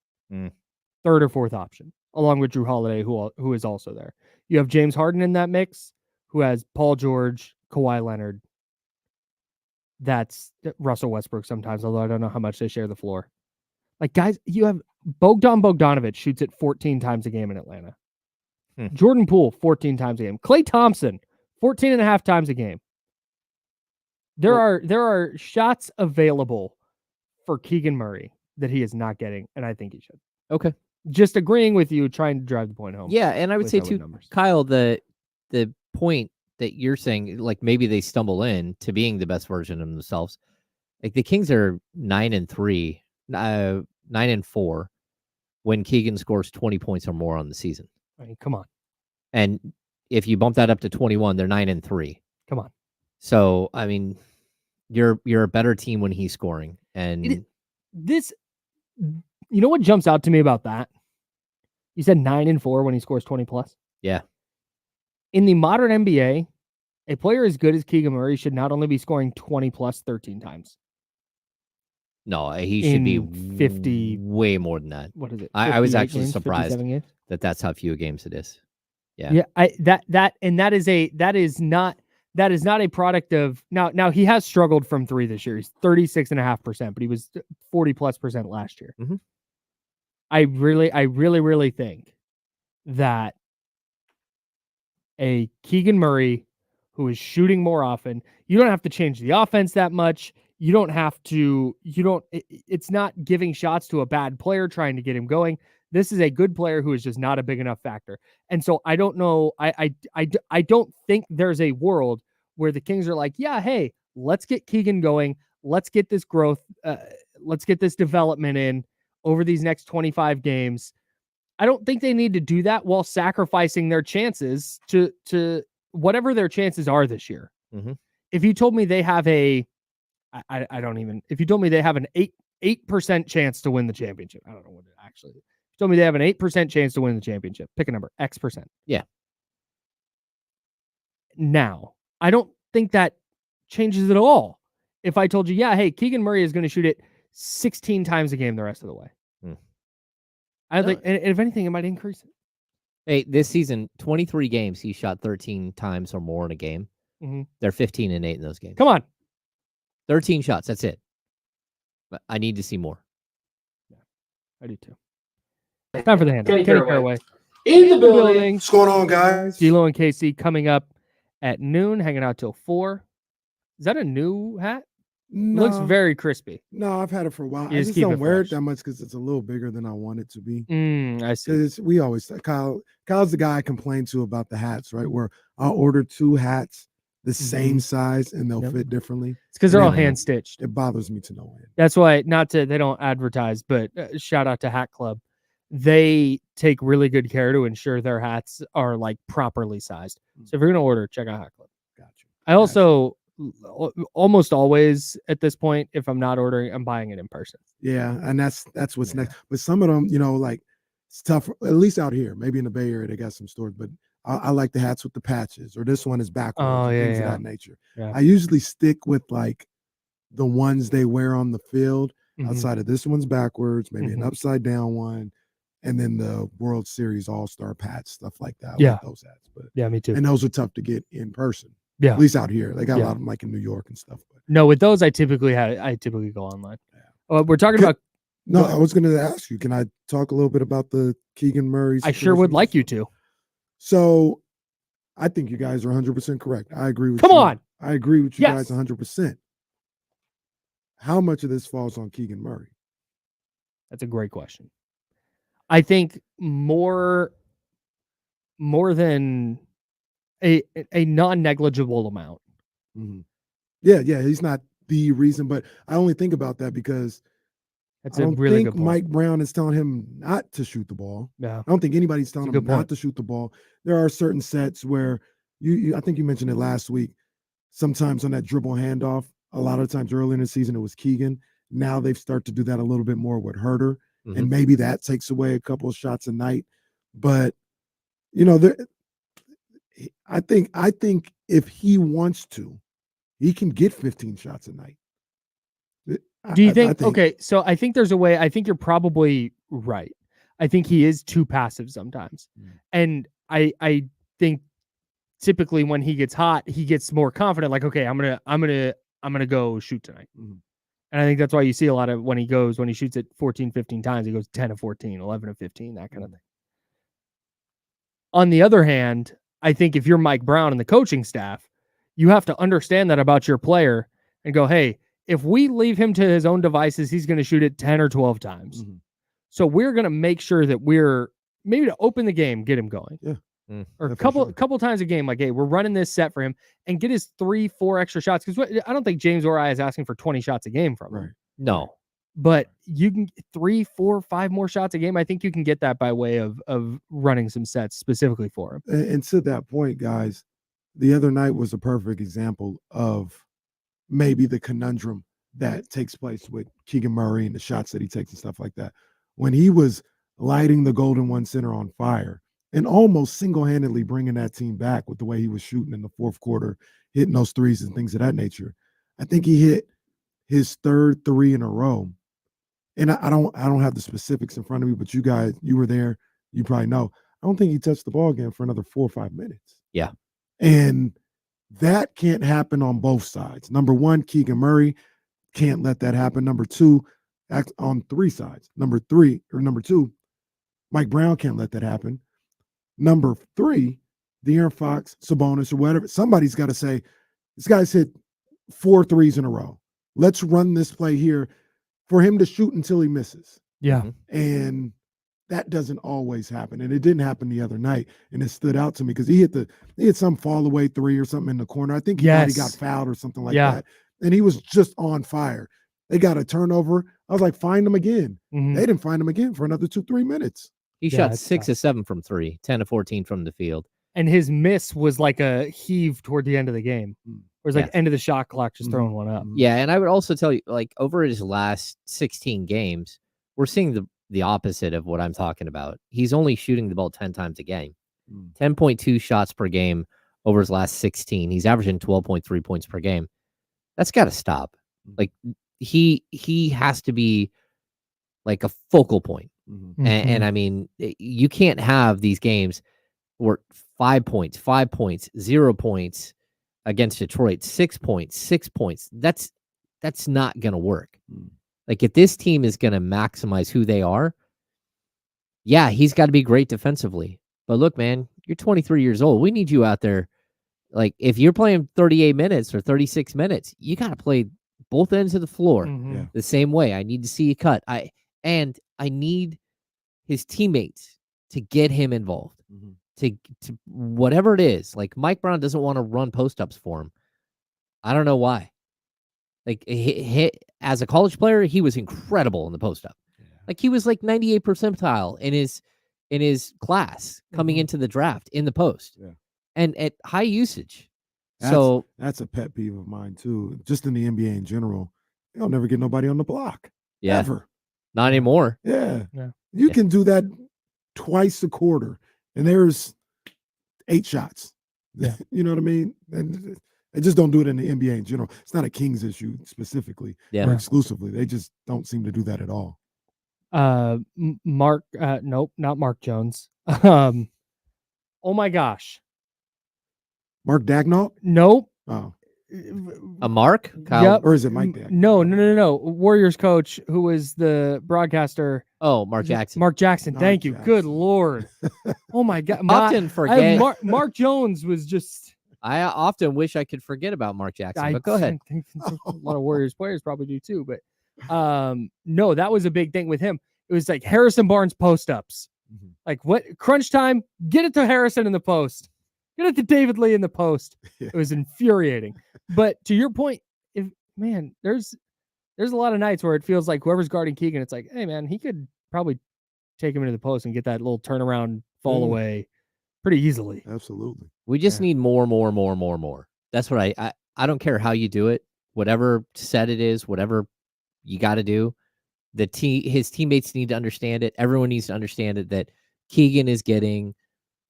Speaker 2: third or fourth option, along with Drew Holiday, who is also there. You have James Harden in that mix, who has Paul George, Kawhi Leonard. That's Russell Westbrook sometimes, although I don't know how much they share the floor. Guys, you have Bogdanovich shoots it 14 times a game in Atlanta. Jordan Poole, 14 times a game. Klay Thompson, 14 and a half times a game. There are shots available for Keegan Murray that he is not getting, and I think he should.
Speaker 3: Okay.
Speaker 2: Just agreeing with you, trying to drive the point home.
Speaker 3: Yeah, and I would say too, Kyle, the point that you're saying, maybe they stumble in to being the best version of themselves. The Kings are 9-3, 9-4 when Keegan scores 20 points or more on the season.
Speaker 2: I mean, come on.
Speaker 3: And if you bump that up to 21, they're 9-3.
Speaker 2: Come on.
Speaker 3: So, I mean, you're a better team when he's scoring. And
Speaker 2: you know what jumps out to me about that? You said 9-4 when he scores 20 plus.
Speaker 3: Yeah.
Speaker 2: In the modern NBA, a player as good as Keegan Murray should not only be scoring 20 plus 13 times.
Speaker 3: No, he should be
Speaker 2: 50,
Speaker 3: way more than that.
Speaker 2: What is it?
Speaker 3: I was actually
Speaker 2: games,
Speaker 3: surprised that that's how few games it is. Yeah.
Speaker 2: Yeah. That is not a product of now he has struggled from three this year. He's 36.5%, but he was 40+% last year.
Speaker 3: Mm-hmm.
Speaker 2: I really think that a Keegan Murray who is shooting more often, you don't have to change the offense that much. It's not giving shots to a bad player trying to get him going. This is a good player who is just not a big enough factor. And so I don't know. I don't think there's a world where the Kings are like, yeah, hey, let's get Keegan going. Let's get this growth. Let's get this development in over these next 25 games. I don't think they need to do that while sacrificing their chances to whatever their chances are this year.
Speaker 3: Mm-hmm.
Speaker 2: If you told me they have if you told me they have an 8% chance to win the championship, I don't know what it actually is. Told me they have an 8% chance to win the championship. Pick a number, X%.
Speaker 3: Yeah.
Speaker 2: Now, I don't think that changes at all. If I told you, yeah, hey, Keegan Murray is going to shoot it 16 times a game the rest of the way. I think, and if anything, it might increase it.
Speaker 3: Hey, this season, 23 games, he shot 13 times or more in a game.
Speaker 2: Mm-hmm.
Speaker 3: They're 15-8 in those games.
Speaker 2: Come on.
Speaker 3: 13 shots. That's it. But I need to see more.
Speaker 2: Yeah, I do too. Time for the handoff. Kenny Caraway.
Speaker 1: In the building.
Speaker 7: What's going on, guys?
Speaker 2: D-Lo and KC coming up at noon, hanging out till 4. Is that a new hat?
Speaker 7: No,
Speaker 2: It looks very crispy.
Speaker 7: No, I've had it for a while.
Speaker 2: You
Speaker 7: I
Speaker 2: just
Speaker 7: just
Speaker 2: keep
Speaker 7: don't
Speaker 2: it
Speaker 7: wear
Speaker 2: fresh.
Speaker 7: it that much because it's a little bigger than I want it to be.
Speaker 2: I see.
Speaker 7: We always say Kyle's the guy I complain to about the hats, right? Where I'll order 2 hats the same size and they'll fit differently.
Speaker 2: It's because they're all hand stitched.
Speaker 7: It bothers me to no end.
Speaker 2: That's why they don't advertise, but shout out to Hat Club. They take really good care to ensure their hats are properly sized. So if you're gonna order, check out Hat Club.
Speaker 7: Got you.
Speaker 2: I also almost always at this point, if I'm not ordering, I'm buying it in person.
Speaker 7: Yeah, and that's what's next. But some of them, it's tough. At least out here, maybe in the Bay Area, they got some stores. But I like the hats with the patches, or this one is backwards. Things of that nature.
Speaker 2: Yeah.
Speaker 7: I usually stick with the ones they wear on the field. Outside of this one's backwards, maybe an upside down one, and then the World Series All-Star patch, stuff like that. I like those hats. But
Speaker 2: yeah, me too.
Speaker 7: And those are tough to get in person.
Speaker 2: Yeah,
Speaker 7: at least out here, they got a lot of them in New York and stuff. But
Speaker 2: no, with those, I typically go online. Yeah. We're talking about.
Speaker 7: No, I was going to ask you. Can I talk a little bit about the Keegan Murray?
Speaker 2: I sure would like you to.
Speaker 7: So, I think you guys are 100% correct. I agree with.
Speaker 2: Come on.
Speaker 7: I agree with you guys 100%. How much of this falls on Keegan Murray?
Speaker 2: That's a great question. I think more than a non-negligible amount.
Speaker 7: Mm-hmm. Yeah, he's not the reason, but I only think about that because
Speaker 2: that's I don't really think
Speaker 7: Mike Brown is telling him not to shoot the ball.
Speaker 2: Yeah,
Speaker 7: I don't think anybody's telling him not to shoot the ball. There are certain sets where I think you mentioned it last week. sometimes on that dribble handoff. A lot of times early in the season, it was Keegan. Now they've started to do that a little bit more with Herter, and maybe that takes away a couple of shots a night. But I think if he wants to, he can get 15 shots a night.
Speaker 2: Do you think? Okay, so I think there's a way. I think you're probably right. I think he is too passive sometimes, and I think typically when he gets hot, he gets more confident. Like, okay, I'm gonna go shoot tonight. And I think that's why you see a lot of when he shoots it 14, 15 times, he goes 10 of 14, 11 of 15, that kind of thing. On the other hand, I think if you're Mike Brown and the coaching staff, you have to understand that about your player and go, hey, if we leave him to his own devices, he's going to shoot it 10 or 12 times. So we're going to make sure that we're maybe to open the game, get him going.
Speaker 7: Yeah.
Speaker 2: Or a couple times a game, like, hey, we're running this set for him and get his 3-4 extra shots. Because I don't think James or I is asking for 20 shots a game from him.
Speaker 3: No.
Speaker 2: But you can 3, 4, 5 more shots a game. I think you can get that by way of running some sets specifically for him.
Speaker 7: And to that point, guys, the other night was a perfect example of maybe the conundrum that takes place with Keegan Murray and the shots that he takes and stuff like that. When he was lighting the Golden One Center on fire and almost single-handedly bringing that team back with the way he was shooting in the fourth quarter, hitting those threes and things of that nature. I think he hit his third 3 in a row. And I don't have the specifics in front of me, but you guys, you were there, you probably know. I don't think he touched the ball again for another 4 or 5 minutes.
Speaker 3: Yeah.
Speaker 7: And that can't happen on both sides. Number one, Keegan Murray can't let that happen. Number two, on 3 sides. Number 2, Mike Brown can't let that happen. Number 3, De'Aaron Fox, Sabonis, or whatever. Somebody's got to say, this guy's hit 4 threes in a row. Let's run this play here for him to shoot until he misses.
Speaker 2: Yeah.
Speaker 7: And that doesn't always happen. And it didn't happen the other night. And it stood out to me because he hit some fall away 3 or something in the corner. I think he got fouled or something like that. And he was just on fire. They got a turnover. I was like, find him again. They didn't find him again for another 2-3 minutes.
Speaker 3: He shot 6 of 7 from 3, 10 of 14 from the field.
Speaker 2: And his miss was like a heave toward the end of the game. It was like end of the shot clock, just throwing one up.
Speaker 3: Yeah, and I would also tell you, like, over his last 16 games, we're seeing the opposite of what I'm talking about. He's only shooting the ball 10 times a game. 10.2 shots per game over his last 16. He's averaging 12.3 points per game. That's got to stop. Like, he has to be like a focal point. And I mean, you can't have these games where 5 points, 0 points against Detroit, 6 points. That's not going to work. Like, if this team is going to maximize who they are, yeah, he's got to be great defensively. But look, man, you're 23 years old. We need you out there. Like, if you're playing 38 minutes or 36 minutes, you got to play both ends of the floor the same way. I need to see you cut. I need his teammates to get him involved. To whatever it is. Like, Mike Brown doesn't want to run post-ups for him. I don't know why. Like, as a college player, he was incredible in the post-up. Like, he was like 98th percentile in his class coming into the draft in the post. And at high usage.
Speaker 7: That's a pet peeve of mine too. Just in the NBA in general, they'll never get nobody on the block. Ever. Not
Speaker 3: anymore.
Speaker 7: Yeah. You can do that twice a quarter, and there's 8 shots. You know what I mean? And they just don't do it in the NBA in general. It's not a Kings issue specifically or exclusively. They just don't seem to do that at all.
Speaker 2: Nope, not Mark Jones. Oh my gosh.
Speaker 7: Mark Dagnall?
Speaker 2: Nope.
Speaker 7: Oh.
Speaker 3: A Mark? Kyle?
Speaker 2: Yep.
Speaker 7: Or is it Mike Dagnall?
Speaker 2: No. Warriors coach who was the broadcaster.
Speaker 3: Oh, Mark Jackson.
Speaker 2: Mark Jackson. Thank you. Good Lord. Oh my God.
Speaker 3: Often forget.
Speaker 2: Mark Jones was just.
Speaker 3: I often wish I could forget about Mark Jackson, but go ahead.
Speaker 2: I think a lot of Warriors players probably do too, but no, that was a big thing with him. It was like Harrison Barnes post-ups. Like, what? Crunch time, get it to Harrison in the post. Get it to David Lee in the post. It was infuriating. But to your point, there's a lot of nights where it feels like whoever's guarding Keegan, it's like, hey man, he could probably take him into the post and get that little turnaround fall away pretty easily.
Speaker 7: Absolutely.
Speaker 3: We just need more. That's what I don't care how you do it, whatever set it is, whatever you got to do. His teammates need to understand it. Everyone needs to understand it that Keegan is getting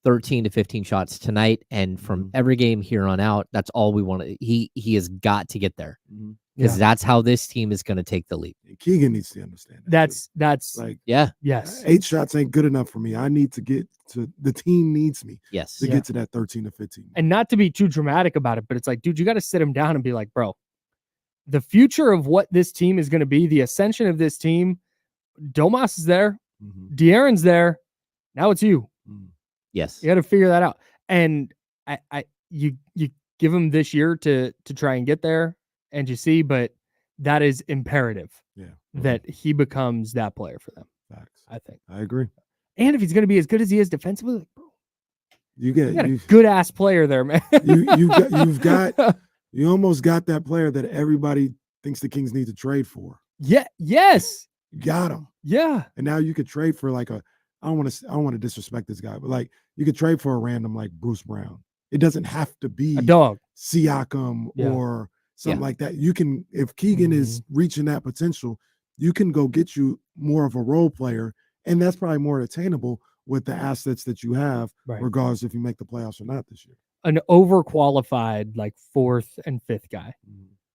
Speaker 3: 13 to 15 shots tonight, and from every game here on out, that's all we want. He has got to get there because that's how this team is going to take the lead.
Speaker 7: Keegan needs to understand
Speaker 2: that's
Speaker 7: like
Speaker 2: yes.
Speaker 7: 8 shots ain't good enough for me. I need to get to the team needs me to get to that 13 to 15.
Speaker 2: And not to be too dramatic about it, but it's like, dude, you got to sit him down and be like, bro, the future of what this team is going to be, the ascension of this team, Domas is there, De'Aaron's there. Now it's you.
Speaker 3: Yes.
Speaker 2: You got to figure that out. And you give him this year to try and get there, and you see, but that is imperative. That he becomes that player for them.
Speaker 7: Facts.
Speaker 2: I think.
Speaker 7: I agree.
Speaker 2: And if he's going to be as good as he is defensively, like, bro,
Speaker 7: you
Speaker 2: got a good ass player there, man.
Speaker 7: You almost got that player that everybody thinks the Kings need to trade for.
Speaker 2: Yeah. Yes.
Speaker 7: You got him.
Speaker 2: Yeah.
Speaker 7: And now you could trade for like I don't want to disrespect this guy, but like you could trade for a random like Bruce Brown. It doesn't have to be
Speaker 2: a dog,
Speaker 7: Siakam or something like that. You can, if Keegan is reaching that potential, you can go get you more of a role player, and that's probably more attainable with the assets that you have, regardless if you make the playoffs or not this year.
Speaker 2: An overqualified like 4th and 5th guy,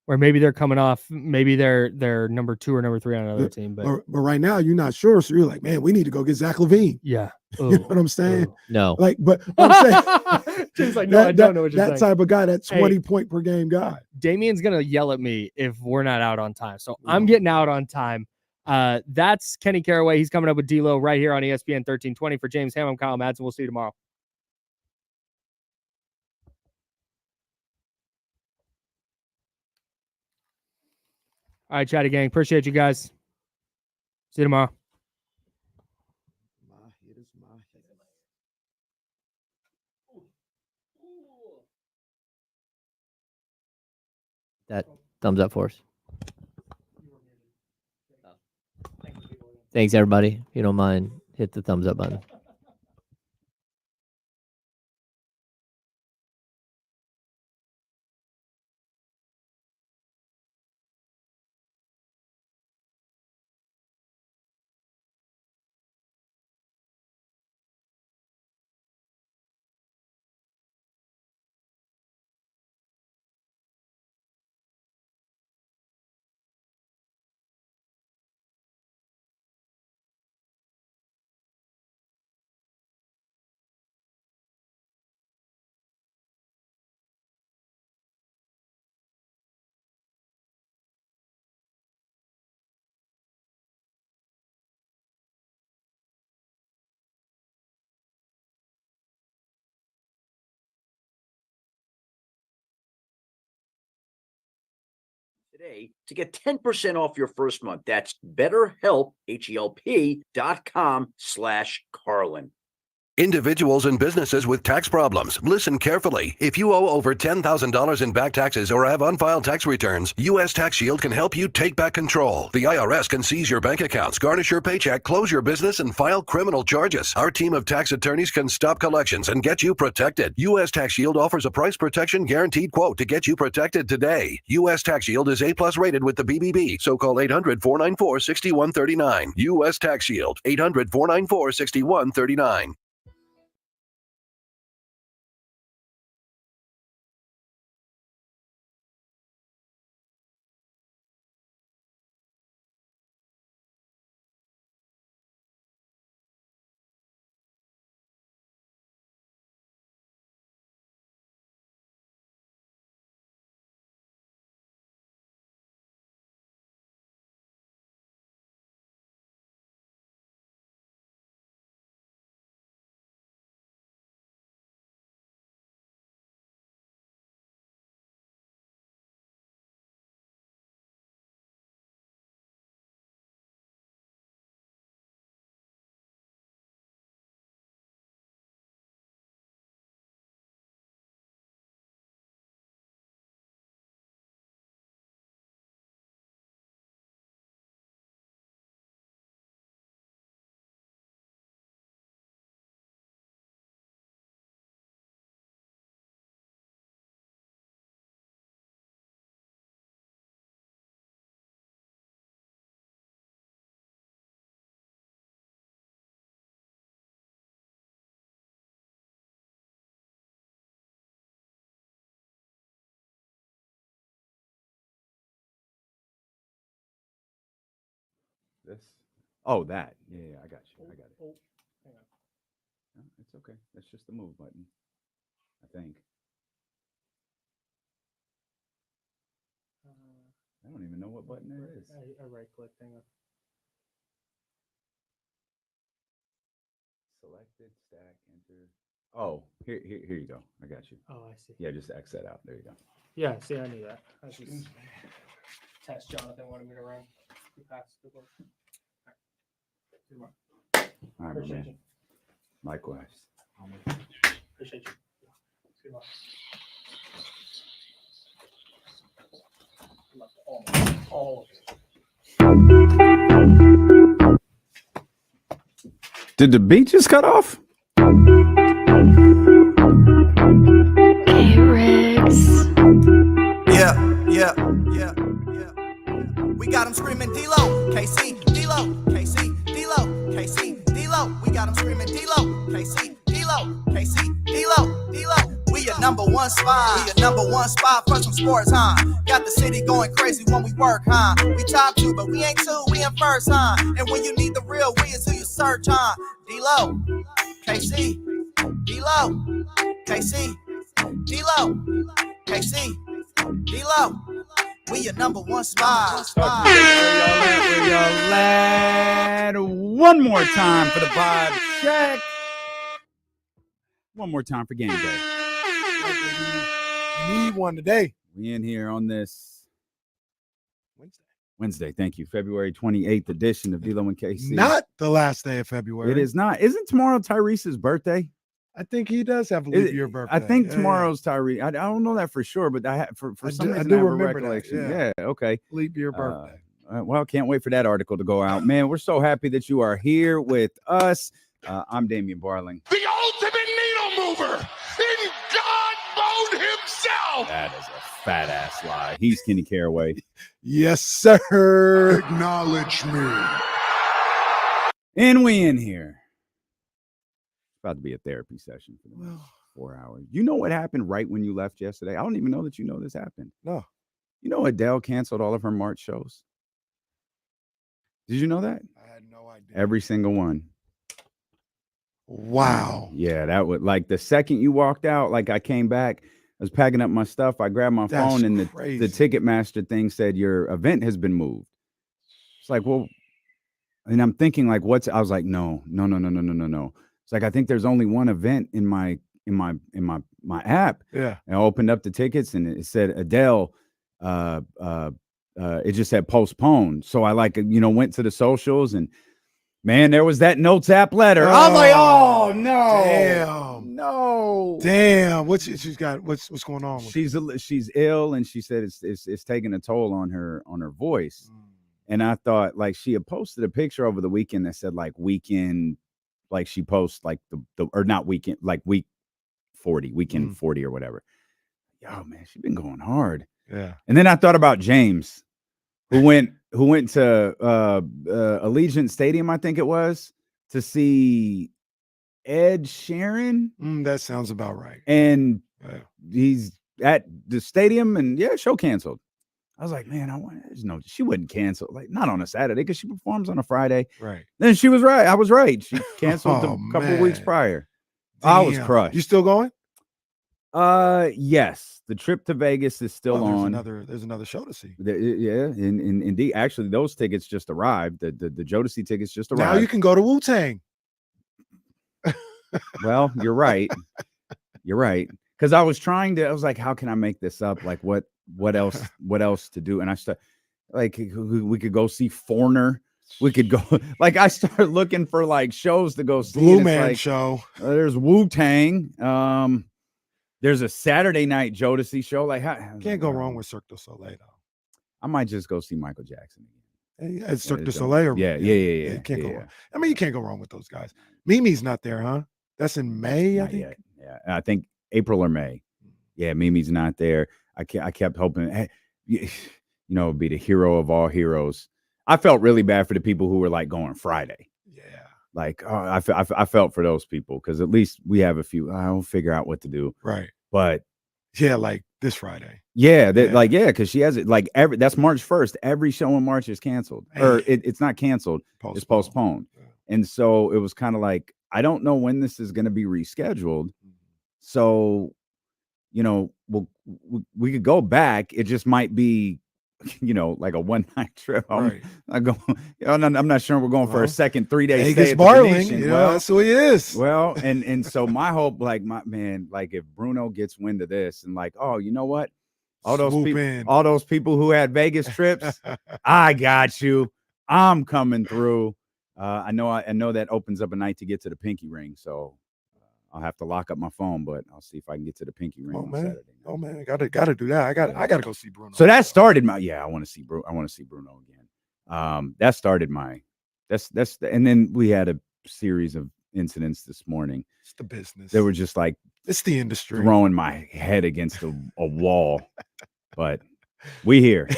Speaker 2: where maybe they're coming off, maybe they're number 2 or number 3 on another team, but
Speaker 7: right now you're not sure, so you're like, man, we need to go get Zach LaVine.
Speaker 2: Yeah,
Speaker 7: you know what I'm saying?
Speaker 3: No,
Speaker 7: like, but I'm saying,
Speaker 2: Jim's like, no, I don't know what you're saying.
Speaker 7: That type of guy, that 20 point per game guy.
Speaker 2: Damien's gonna yell at me if we're not out on time, so I'm getting out on time. That's Kenny Caraway. He's coming up with D-Lo right here on ESPN 1320. For James Ham, I'm Kyle Madsen. We'll see you tomorrow. All right, chatty gang. Appreciate you guys. See you tomorrow.
Speaker 3: That thumbs up for us. Thanks, everybody. If you don't mind, hit the thumbs up button.
Speaker 8: Today to get 10% off your first month. That's BetterHelp, HELP.com/Carlin.
Speaker 9: Individuals and businesses with tax problems. Listen carefully. If you owe over $10,000 in back taxes or have unfiled tax returns, U.S. Tax Shield can help you take back control. The IRS can seize your bank accounts, garnish your paycheck, close your business, and file criminal charges. Our team of tax attorneys can stop collections and get you protected. U.S. Tax Shield offers a price protection guaranteed quote to get you protected today. U.S. Tax Shield is A+ rated with the BBB, so call 800-494-6139. U.S. Tax Shield, 800-494-6139.
Speaker 10: This. Oh, that. Yeah, I got you. I got it.
Speaker 2: Oh, hang on.
Speaker 10: No, it's okay. That's just the move button, I think. I don't even know what button it is.
Speaker 2: I right click. Hang on.
Speaker 10: Selected, stack, enter. Oh, here you go. I got you.
Speaker 2: Oh, I see.
Speaker 10: Yeah, just X that out. There you go.
Speaker 2: Yeah, see, I knew that. I was just test Jonathan wanted me to run. He passed the book. All
Speaker 10: All right, my
Speaker 2: Appreciate
Speaker 10: man.
Speaker 2: you.
Speaker 10: Likewise.
Speaker 2: Appreciate you. Good luck. All of it.
Speaker 10: Did the beat just cut off?
Speaker 11: Hey, Riggs.
Speaker 12: Yeah. We got him screaming D-Lo, KC, D-Lo, KC, D-Lo, KC, D-Lo. We got him screaming D-Lo, KC, D-Lo, KC, D-Lo, D-Lo. We your number one spot. We your number one spot for some sports, huh? Got the city going crazy when we work, huh? We top two, but we ain't two, we in first, huh? And when you need the real, we is who you search, huh? D-Lo, KC, D-Lo, KC, D-Lo, KC, D-Lo. We your number one spot.
Speaker 10: Where y'all at? One more time for the vibe check. One more time for game day.
Speaker 7: You need one today.
Speaker 10: We in here on this Wednesday. Thank you. February 28th edition of D-Lo and KC.
Speaker 7: Not the last day of February.
Speaker 10: It is not. Isn't tomorrow Tyrese's birthday?
Speaker 7: I think he does have a leap year birthday.
Speaker 10: I think
Speaker 7: Yeah,
Speaker 10: tomorrow's Tyrese. I don't know that for sure, but for some reason I have a recollection.
Speaker 7: Yeah.
Speaker 10: Okay.
Speaker 7: Leap year birthday.
Speaker 10: Well, can't wait for that article to go out. Man, we're so happy that you are here with us. I'm Damian Barling.
Speaker 4: The ultimate needle mover in God mode himself.
Speaker 10: That is a fat ass lie. He's Kenny Caraway.
Speaker 7: Yes, sir. Acknowledge me.
Speaker 10: And we in here. About to be a therapy session for the next 4 hours. You know what happened right when you left yesterday? I don't even know that you know this happened.
Speaker 7: No.
Speaker 10: You know Adele canceled all of her March shows? Did you know that?
Speaker 7: I had no idea.
Speaker 10: Every single one.
Speaker 7: Wow.
Speaker 10: Yeah, that would like the second you walked out, like I came back, I was packing up my stuff. I grabbed my phone and the Ticketmaster thing said your event has been moved. It's like, well, and I'm thinking like, I was like, no. It's like I think there's only one event in my app.
Speaker 7: Yeah.
Speaker 10: And I opened up the tickets and it said Adele. It just said postponed. So I went to the socials and man, there was that Notes app letter. I was like, oh no.
Speaker 7: Damn. She's got what's going on?
Speaker 10: She's ill and she said it's taking a toll on her voice. And I thought like she had posted a picture over the weekend that said like weekend. Like she posts like or not weekend, like week 40, weekend 40 or whatever. Yo, man, she's been going hard.
Speaker 7: Yeah.
Speaker 10: And then I thought about James, who went to Allegiant Stadium, I think it was, to see Ed Sheeran.
Speaker 7: That sounds about right.
Speaker 10: And he's at the stadium and show canceled. I was like, man, she wouldn't cancel, like not on a Saturday because she performs on a Friday.
Speaker 7: Right.
Speaker 10: Then she was right. I was right. She canceled a couple weeks prior.
Speaker 7: Damn.
Speaker 10: I was crushed.
Speaker 7: You still going?
Speaker 10: Yes. The trip to Vegas is still on.
Speaker 7: There's another show to see.
Speaker 10: Indeed. Actually, those tickets just arrived. The Jodeci tickets just arrived.
Speaker 7: Now you can go to Wu-Tang.
Speaker 10: Well, you're right. You're right. Because I was like, how can I make this up? Like what else to do? And I started like we could go see Foreigner. We could go like I started looking for like shows to go see.
Speaker 7: Blue Man show.
Speaker 10: There's Wu-Tang. There's a Saturday night Jodeci show. Like
Speaker 7: can't go wrong with Cirque du Soleil though.
Speaker 10: I might just go see Michael Jackson
Speaker 7: again. It's Cirque du Soleil.
Speaker 10: Yeah.
Speaker 7: You can't go wrong. I mean, you can't go wrong with those guys. Mimi's not there, huh? That's in May, I think.
Speaker 10: Yet. Yeah, I think April or May. Yeah, Mimi's not there. I kept hoping, hey, it'd be the hero of all heroes. I felt really bad for the people who were like going Friday.
Speaker 7: Yeah.
Speaker 10: Like, I felt for those people because at least we have a few. I'll figure out what to do.
Speaker 7: Right.
Speaker 10: But
Speaker 7: Yeah, like this Friday.
Speaker 10: Yeah, because she has it like that's March 1st. Every show in March is canceled, or it's not canceled, it's postponed. And so it was kind of like, I don't know when this is going to be rescheduled. So, we could go back. It just might be, like a one-night trip. I'm not sure we're going for a second 3-day stay at the Venetian.
Speaker 7: That's who he is.
Speaker 10: Well, and so my hope, like if Bruno gets wind of this and like, oh, you know what? All those people who had Vegas trips, I got you. I'm coming through. I know that opens up a night to get to the pinky ring. So I'll have to lock up my phone, but I'll see if I can get to the pinky ring on Saturday.
Speaker 7: Oh man, gotta do that. I gotta go see Bruno.
Speaker 10: So that started my I want to see Bruno. I want to see Bruno again. That started my and then we had a series of incidents this morning.
Speaker 7: It's the business.
Speaker 10: They were just like,
Speaker 7: it's the industry,
Speaker 10: throwing my head against a wall. But we here,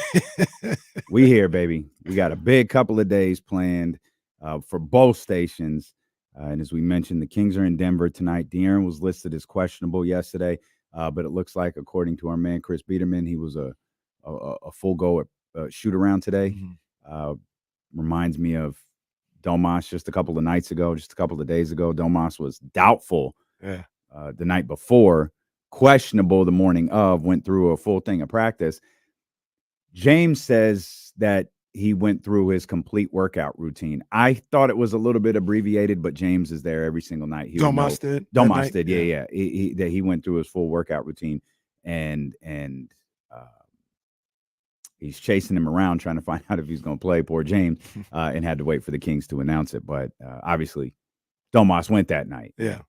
Speaker 10: baby. We got a big couple of days planned for both stations. And as we mentioned, the Kings are in Denver tonight. De'Aaron was listed as questionable yesterday, but it looks like, according to our man Chris Biederman, he was a full go at shoot around today. Reminds me of Domas just a couple of days ago. Domas was doubtful the night before, questionable the morning of, went through a full thing of practice. James says that he went through his complete workout routine. I thought it was a little bit abbreviated, but James is there every single night.
Speaker 7: Domas did.
Speaker 10: Yeah. He went through his full workout routine, and he's chasing him around trying to find out if he's going to play. Poor James, and had to wait for the Kings to announce it. But obviously, Domas went that night.
Speaker 7: Yeah.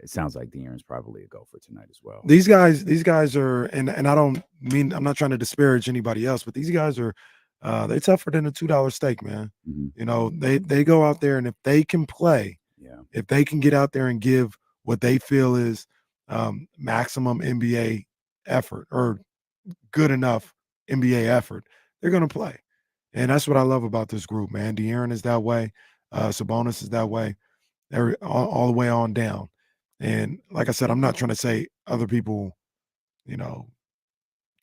Speaker 10: It sounds like De'Aaron's probably a go for tonight as well.
Speaker 7: These guys are, and I don't mean, I'm not trying to disparage anybody else, but these guys are, they're tougher than a $2 steak, man. They go out there, and if they can play, if they can get out there and give what they feel is maximum NBA effort, or good enough NBA effort, they're going to play. And that's what I love about this group, man. De'Aaron is that way. Sabonis is that way. All the way on down. And like I said, I'm not trying to say other people,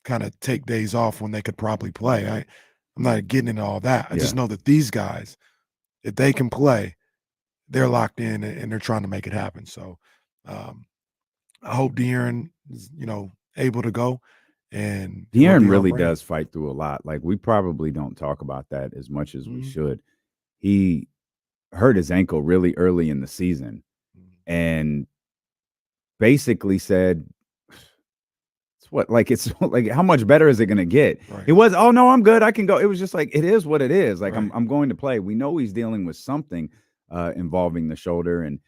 Speaker 7: kind of take days off when they could probably play. I'm not getting into all that. I just know that these guys, if they can play, they're locked in and they're trying to make it happen. So I hope De'Aaron is, able to go. And
Speaker 10: De'Aaron really does fight through a lot. Like, we probably don't talk about that as much as we should. He hurt his ankle really early in the season and basically said, it's like, how much better is it going to get? It was, oh no, I'm good, I can go. It was just like, it is what it is. Like, I'm going to play. We know he's dealing with something involving the shoulder. And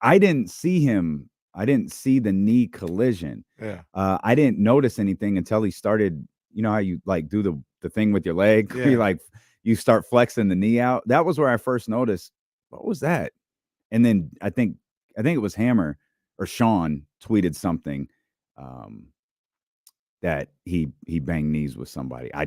Speaker 10: I didn't see the knee collision. I didn't notice anything until he started, how you like do the thing with your leg, you start flexing the knee out. That was where I first noticed, what was that? And then I think it was Hammer or Sean tweeted something that he banged knees with somebody. I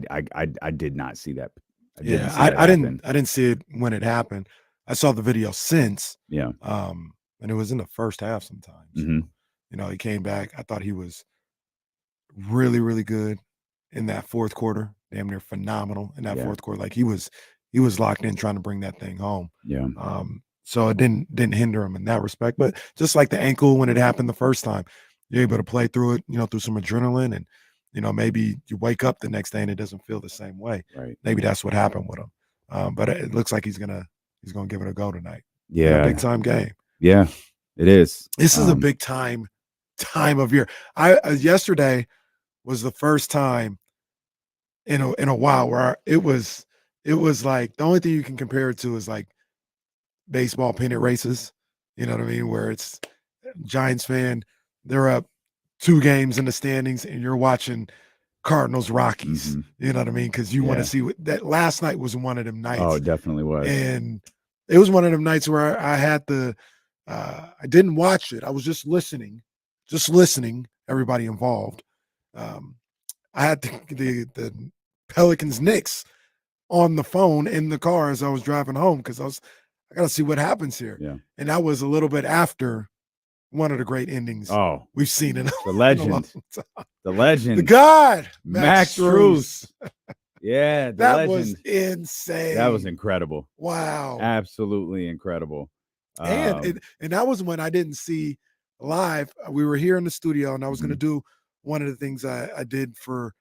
Speaker 10: did not see that. I
Speaker 7: didn't see it when it happened. I saw the video since. And it was in the first half sometimes. He came back. I thought he was really, really good in that fourth quarter. Damn near phenomenal in that fourth quarter. Like, he was locked in trying to bring that thing home. So it didn't hinder him in that respect. But just like the ankle when it happened the first time, you're able to play through it, through some adrenaline, and maybe you wake up the next day and it doesn't feel the same way. Maybe that's what happened with him. But it looks like he's gonna give it a go tonight. A big time game.
Speaker 10: Yeah, it is.
Speaker 7: This is a big time of year. Yesterday was the first time in a while where it was like, the only thing you can compare it to is like baseball pennant races. You know what I mean? Where it's Giants fan, they're up 2 games in the standings, and you're watching Cardinals Rockies. You know what I mean? Because you want to see that. Last night was one of them nights.
Speaker 10: Oh, it definitely was.
Speaker 7: And it was one of them nights where I had I didn't watch it. I was just listening, everybody involved. I had the Pelicans Knicks on the phone in the car as I was driving home, because I got to see what happens here. And that was a little bit after one of the great endings we've seen in
Speaker 10: the legend. The legend.
Speaker 7: The God.
Speaker 10: Max Strus. Yeah,
Speaker 7: that was insane.
Speaker 10: That was incredible.
Speaker 7: Wow.
Speaker 10: Absolutely incredible.
Speaker 7: And that was when I didn't see live. We were here in the studio, and I was going to do one of the things I did for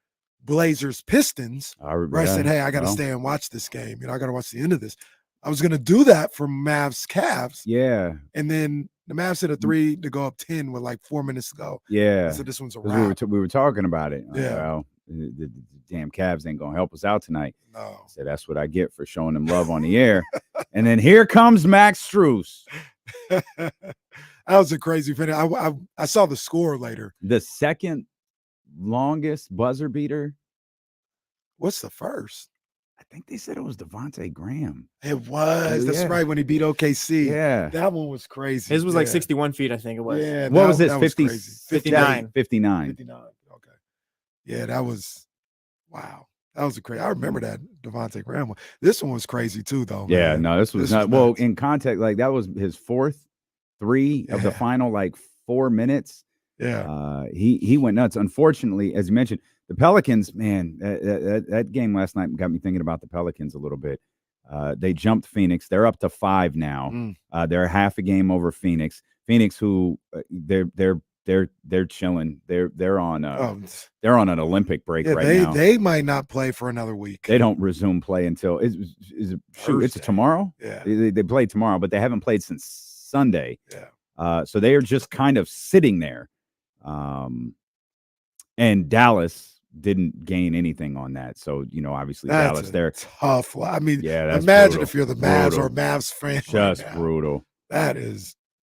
Speaker 7: Blazers Pistons, where I said, hey, I got to stay and watch this game. I got to watch the end of this. I was going to do that for Mavs Cavs.
Speaker 10: Yeah.
Speaker 7: And then the Mavs hit a 3 to go up 10 with like 4 minutes to go.
Speaker 10: Yeah.
Speaker 7: So this one's a wrap.
Speaker 10: We were talking about it.
Speaker 7: Yeah.
Speaker 10: Well, the damn Cavs ain't going to help us out tonight.
Speaker 7: No.
Speaker 10: So that's what I get for showing them love on the air. And then here comes Max Strus.
Speaker 7: That was a crazy finish. I saw the score later.
Speaker 10: The second longest buzzer beater.
Speaker 7: What's the first?
Speaker 10: I think they said it was Devontae Graham.
Speaker 7: It was. That's right, when he beat OKC.
Speaker 10: Yeah.
Speaker 7: That one was crazy.
Speaker 2: His was like 61 feet, I think it was.
Speaker 7: Yeah.
Speaker 10: What was this?
Speaker 7: 50,
Speaker 2: 59.
Speaker 10: 59.
Speaker 7: 59. Okay. Yeah, that was wow. That was a crazy. I remember that Devontae Graham one. This one was crazy too, though.
Speaker 10: Yeah,
Speaker 7: man.
Speaker 10: no, this was not. Well, in context, like that was his fourth 3 of the final 4 minutes.
Speaker 7: Yeah.
Speaker 10: He went nuts. Unfortunately, as you mentioned, the Pelicans, man, that game last night got me thinking about the Pelicans a little bit. They jumped Phoenix. They're up to 5 now. They're half a game over Phoenix. Phoenix, who they're chilling. They're on an Olympic break now.
Speaker 7: They might not play for another week.
Speaker 10: They don't resume play until it's tomorrow.
Speaker 7: Yeah.
Speaker 10: They play tomorrow, but they haven't played since Sunday.
Speaker 7: Yeah.
Speaker 10: So they are just kind of sitting there. And Dallas didn't gain anything on that. So, obviously Dallas, they're
Speaker 7: tough. I mean,
Speaker 10: that's
Speaker 7: imagine
Speaker 10: brutal.
Speaker 7: if you're the Mavs or Mavs fan.
Speaker 10: Just
Speaker 7: right now.
Speaker 10: brutal.
Speaker 7: That is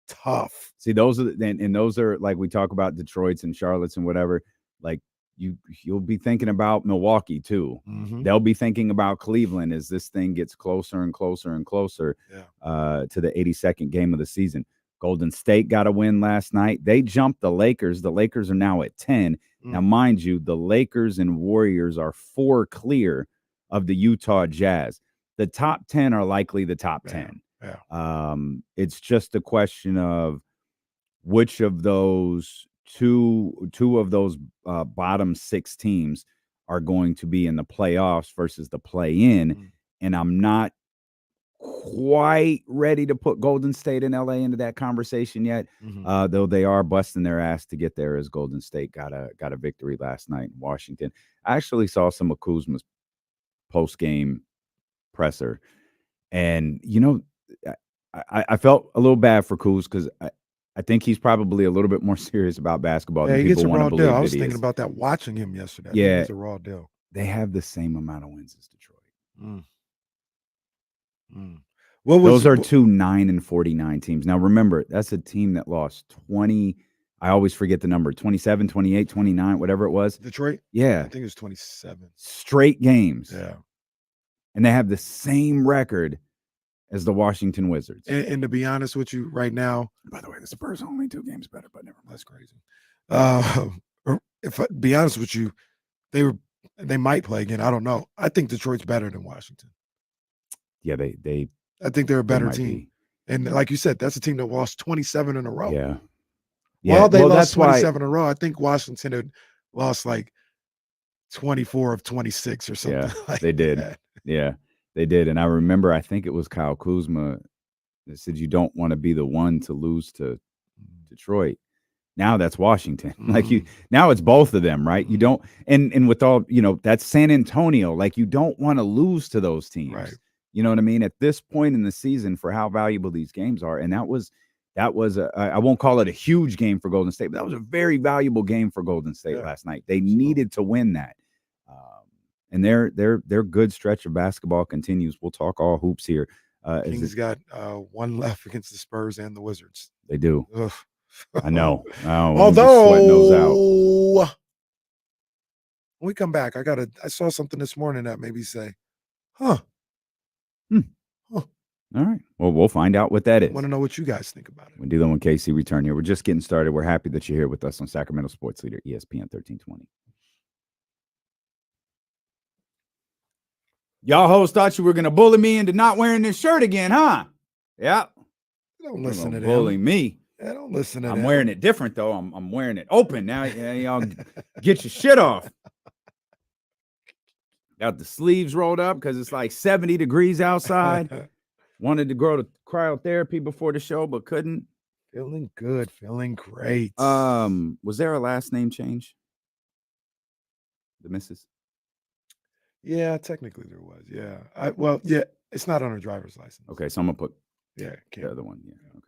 Speaker 7: tough.
Speaker 10: See, those are and those are like we talk about Detroit's and Charlotte's and whatever. Like you'll be thinking about Milwaukee too.
Speaker 7: Mm-hmm.
Speaker 10: They'll be thinking about Cleveland as this thing gets closer and closer and closer to the 82nd game of the season. Golden State got a win last night. They jumped the Lakers. The Lakers are now at 10. Now, mind you, the Lakers and Warriors are 4 clear of the Utah Jazz. The top 10 are likely the top 10.
Speaker 7: Yeah.
Speaker 10: It's just a question of which of those two of those bottom 6 teams are going to be in the playoffs versus the play-in. And I'm not quite ready to put Golden State and LA into that conversation yet, though they are busting their ass to get there as Golden State got a victory last night in Washington. I actually saw some of Kuzma's post-game presser, and I felt a little bad for Kuz because I think he's probably a little bit more serious about basketball than people want to believe.
Speaker 7: I was thinking about that watching him yesterday.
Speaker 10: Yeah,
Speaker 7: it's a raw deal.
Speaker 10: They have the same amount of wins as Detroit. Those are 2 9-49 teams. Now, remember, that's a team that lost 20. I always forget the number 27, 28, 29, whatever it was.
Speaker 7: Detroit?
Speaker 10: Yeah.
Speaker 7: I think it was 27.
Speaker 10: Straight games.
Speaker 7: Yeah.
Speaker 10: And they have the same record as the Washington Wizards.
Speaker 7: And to be honest with you, right now,
Speaker 10: by the way, the Spurs are only 2 games better, but never mind.
Speaker 7: That's crazy. If I be honest with you, they might play again. I don't know. I think Detroit's better than Washington.
Speaker 10: Yeah, I
Speaker 7: think they're a better team. And like you said, that's a team that lost 27 in a row.
Speaker 10: Yeah.
Speaker 7: While they lost 27 in a row, I think Washington had lost like 24 of 26 or something.
Speaker 10: Yeah,
Speaker 7: like
Speaker 10: they did.
Speaker 7: That.
Speaker 10: Yeah, they did. And I remember, I think it was Kyle Kuzma that said, you don't want to be the one to lose to Detroit. Now that's Washington. Like now it's both of them, right? You don't, and with all, that's San Antonio. Like you don't want to lose to those teams.
Speaker 7: Right.
Speaker 10: You know what I mean? At this point in the season for how valuable these games are. And that was I won't call it a huge game for Golden State, but that was a very valuable game for Golden State last night. They needed to win that. And their good stretch of basketball continues. We'll talk all hoops here.
Speaker 7: Kings got 1 left against the Spurs and the Wizards.
Speaker 10: They do.
Speaker 7: Ugh.
Speaker 10: I know.
Speaker 7: Although when we come back, I saw something this morning that made me say, huh.
Speaker 10: All right. Well, we'll find out what that is.
Speaker 7: I want to know what you guys think about it.
Speaker 10: When D'Lo and KC return here, we're just getting started. We're happy that you're here with us on Sacramento Sports Leader, ESPN 1320. Y'all hoes thought you were going to bully me into not wearing this shirt again, huh? Yeah.
Speaker 7: Don't listen to them.
Speaker 10: Bully me.
Speaker 7: Yeah, don't listen to
Speaker 10: I'm
Speaker 7: them.
Speaker 10: wearing it different though. I'm wearing it open now. Yeah, y'all get your shit off. Got the sleeves rolled up because it's like 70 degrees outside. Wanted to go to cryotherapy before the show, but couldn't.
Speaker 7: Feeling good, feeling great.
Speaker 10: Was there a last name change? The missus?
Speaker 7: Yeah, technically there was. Yeah. Well, yeah, it's not on her driver's license.
Speaker 10: Okay, so I'm gonna put
Speaker 7: the
Speaker 10: other one. Yeah. Okay.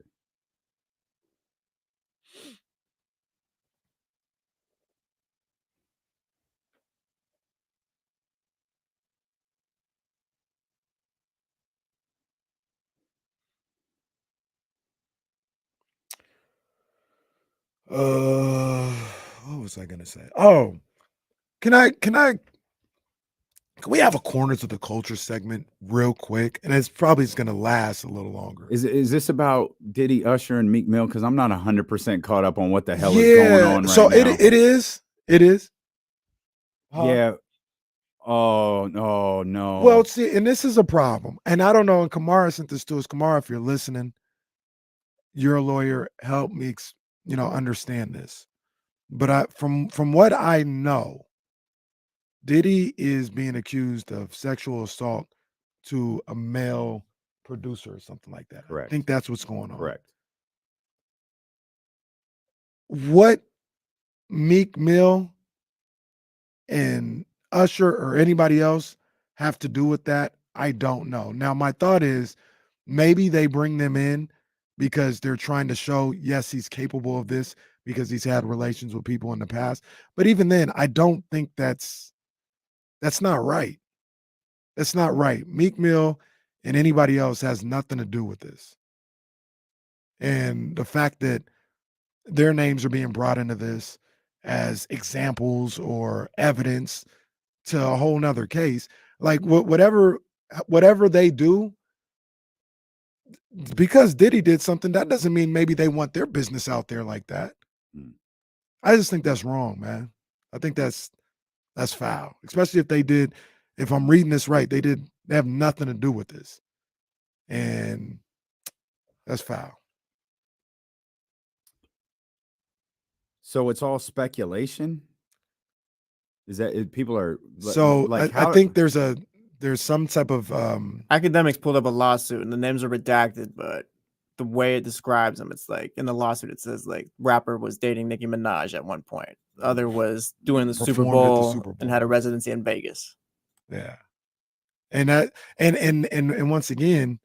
Speaker 7: What was I gonna say? Oh, can we have a corners of the culture segment real quick? And it's probably going to last a little longer.
Speaker 10: Is this about Diddy, Usher, and Meek Mill? Because I'm not 100% caught up on what the hell is going on right
Speaker 7: so
Speaker 10: now.
Speaker 7: It is.
Speaker 10: Yeah. Oh no.
Speaker 7: Well, see, and this is a problem. And I don't know. And Kamara sent this to us. Kamara, if you're listening, you're a lawyer. Help me, understand this. But from what I know, Diddy is being accused of sexual assault to a male producer or something like that.
Speaker 10: Correct.
Speaker 7: I think that's what's going on.
Speaker 10: Correct.
Speaker 7: What Meek Mill and Usher or anybody else have to do with that, I don't know. Now, my thought is maybe they bring them in because they're trying to show, yes, he's capable of this because he's had relations with people in the past. But even then, I don't think that's not right. That's not right. Meek Mill and anybody else has nothing to do with this. And the fact that their names are being brought into this as examples or evidence to a whole nother case, like whatever they do, because Diddy did something, that doesn't mean maybe they want their business out there like that. I just think that's wrong, man. I think that's foul, especially if I'm reading this right, they have nothing to do with this. And that's foul.
Speaker 10: So it's all speculation? Is that people are
Speaker 7: so
Speaker 10: like
Speaker 7: I think there's some type of
Speaker 13: academics pulled up a lawsuit and the names are redacted, but the way it describes them, it's like in the lawsuit it says like rapper was dating Nicki Minaj at one point. The other was doing the Super Bowl and had a residency in Vegas.
Speaker 7: Yeah. And that and once again,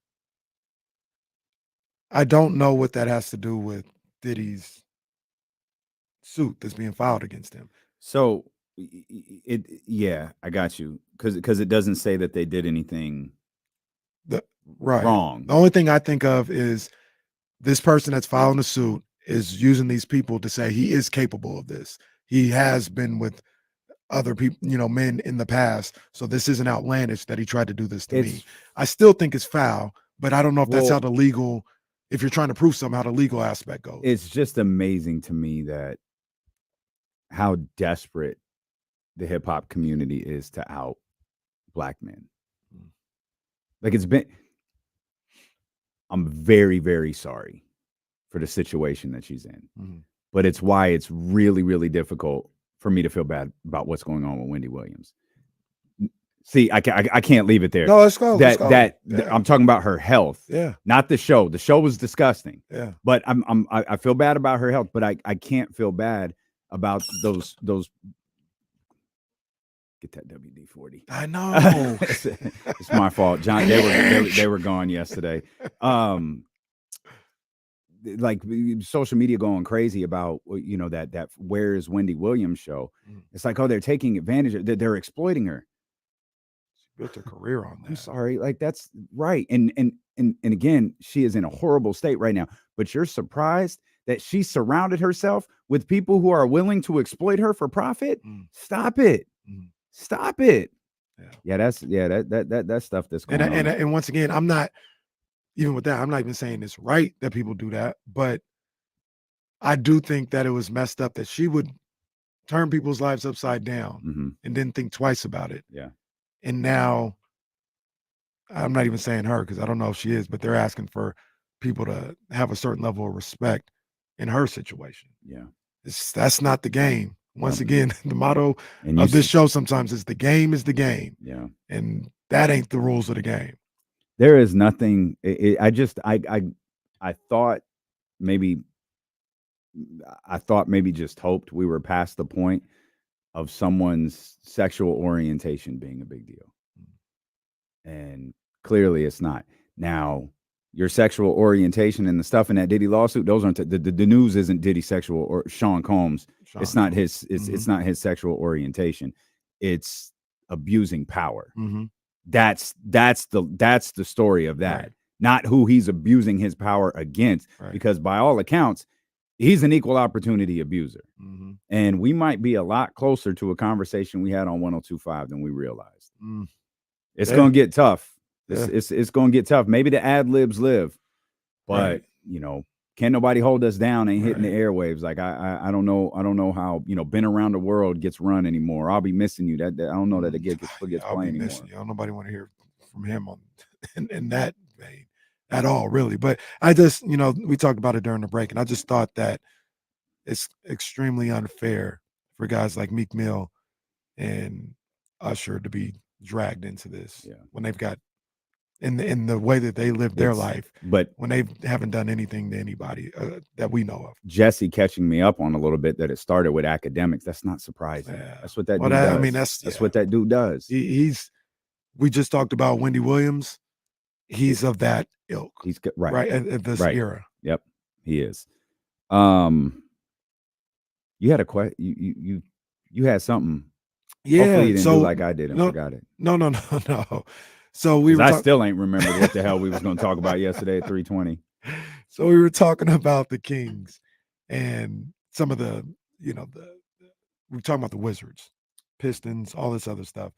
Speaker 7: I don't know what that has to do with Diddy's suit that's being filed against him.
Speaker 10: So I got you. Because it doesn't say that they did anything wrong.
Speaker 7: The only thing I think of is this person that's filing the suit is using these people to say he is capable of this. He has been with other people, men in the past. So this isn't outlandish that he tried to do this to me. I still think it's foul, but I don't know if that's how if you're trying to prove something, how the legal aspect goes.
Speaker 10: It's just amazing to me that how desperate the hip hop community is to out Black men. Like I'm very, very sorry for the situation that she's in, but it's why it's really, really difficult for me to feel bad about what's going on with Wendy Williams. See, I can't leave it there.
Speaker 7: No, let's go.
Speaker 10: I'm talking about her health.
Speaker 7: Yeah.
Speaker 10: Not the show. The show was disgusting.
Speaker 7: Yeah.
Speaker 10: But I feel bad about her health, but I can't feel bad about those. Get that WD-40.
Speaker 7: I know.
Speaker 10: It's my fault, John. They were gone yesterday. Like social media going crazy about that Where is Wendy Williams show. It's like, oh, they're taking advantage of, they're exploiting her.
Speaker 7: She built her career on that.
Speaker 10: I'm sorry, like that's right. And again, she is in a horrible state right now. But you're surprised that she surrounded herself with people who are willing to exploit her for profit? Stop it. Stop it. That's stuff that's going on.
Speaker 7: And once again, I'm not even saying it's right that people do that, but I do think that it was messed up that she would turn people's lives upside down and didn't think twice about it.
Speaker 10: Yeah.
Speaker 7: And now I'm not even saying her because I don't know if she is, but they're asking for people to have a certain level of respect in her situation.
Speaker 10: Yeah.
Speaker 7: That's not the game. Once again, the motto
Speaker 10: And
Speaker 7: of this show sometimes is the game is the game.
Speaker 10: Yeah.
Speaker 7: And that ain't the rules of the game.
Speaker 10: There is nothing. I thought maybe just hoped we were past the point of someone's sexual orientation being a big deal. And clearly it's not. Now, your sexual orientation and the stuff in that Diddy lawsuit, those aren't the news isn't Diddy sexual or Sean Combs. It's not his it's not his sexual orientation. It's abusing power.
Speaker 7: Mm-hmm.
Speaker 10: That's the story of that.
Speaker 7: Right.
Speaker 10: Not who he's abusing his power against, because by all accounts, he's an equal opportunity abuser.
Speaker 7: Mm-hmm.
Speaker 10: And we might be a lot closer to a conversation we had on 102.5 than we realized. It's going to get tough. It's going to get tough. Maybe the ad libs live, but can't nobody hold us down? Ain't hitting the airwaves. Like I don't know how been around the world gets run anymore. I'll be missing you. That I don't know that it gets playing anymore.
Speaker 7: Don't nobody want to hear from him in that vein at all, really. But I just we talked about it during the break, and I just thought that it's extremely unfair for guys like Meek Mill and Usher to be dragged into this when they've got in the way that they live their life,
Speaker 10: but
Speaker 7: when they haven't done anything to anybody that we know of.
Speaker 10: Jesse catching me up on a little bit that it started with academics. That's not surprising. That's what that dude does.
Speaker 7: I mean, that's
Speaker 10: what that dude does.
Speaker 7: We just talked about Wendy Williams. He's of that ilk.
Speaker 10: He's
Speaker 7: right at this era.
Speaker 10: Yep, he is. You had a question. You had something.
Speaker 7: Yeah.
Speaker 10: Hopefully you didn't do like I did and forgot it.
Speaker 7: No. So
Speaker 10: I still ain't remembered what the hell we was going to talk about yesterday at 3:20.
Speaker 7: So we were talking about the Kings and some of the, we're talking about the Wizards, Pistons, all this other stuff.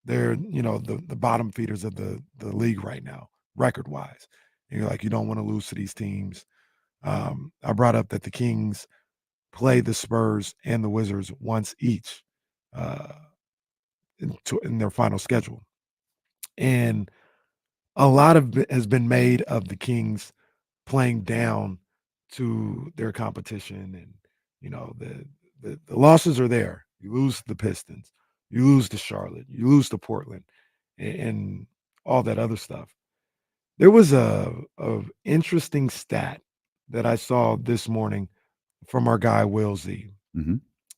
Speaker 7: They're, the bottom feeders of the league right now, record-wise. And you're like, you don't want to lose to these teams. I brought up that the Kings play the Spurs and the Wizards once each in their final schedule. And a lot of it has been made of the Kings playing down to their competition. And, the losses are there. You lose to the Pistons. You lose to Charlotte. You lose to Portland and all that other stuff. There was a interesting stat that I saw this morning from our guy, Will Z.
Speaker 10: Mm-hmm.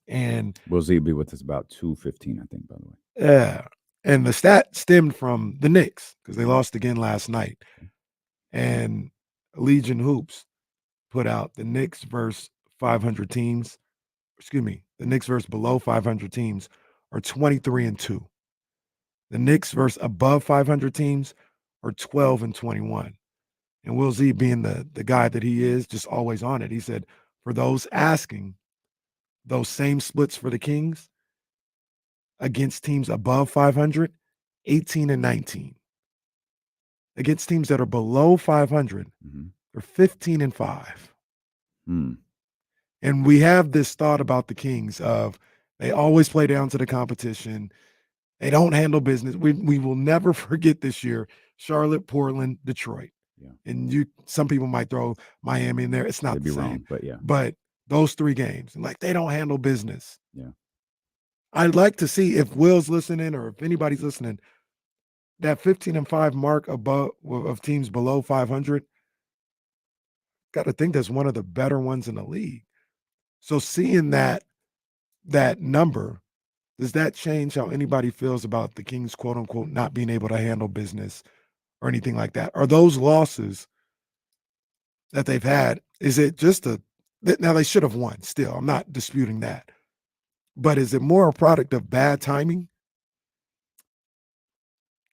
Speaker 7: And
Speaker 10: Will Z will be with us about 2:15, I think, by the way.
Speaker 7: Yeah. And the stat stemmed from the Knicks because they lost again last night. And Legion Hoops put out the Knicks versus 500 teams. Excuse me. The Knicks versus below 500 teams are 23-2. The Knicks versus above 500 teams are 12-21. And Will Z, being the guy that he is, just always on it, he said, for those asking, those same splits for the Kings against teams above 500, 18-19. Against teams that are below 500, they're 15-5. And we have this thought about the Kings of they always play down to the competition. They don't handle business. We will never forget this year, Charlotte, Portland, Detroit.
Speaker 10: Yeah.
Speaker 7: And some people might throw Miami in there. It's not
Speaker 10: They'd
Speaker 7: the
Speaker 10: be
Speaker 7: same.
Speaker 10: wrong, but yeah.
Speaker 7: But those three games, like they don't handle business.
Speaker 10: Yeah.
Speaker 7: I'd like to see if Will's listening or if anybody's listening, that 15-5 mark of teams below 500, got to think that's one of the better ones in the league. So seeing that number, does that change how anybody feels about the Kings, quote unquote, not being able to handle business or anything like that? Are those losses that they've had, is it just now they should have won still, I'm not disputing that. But is it more a product of bad timing?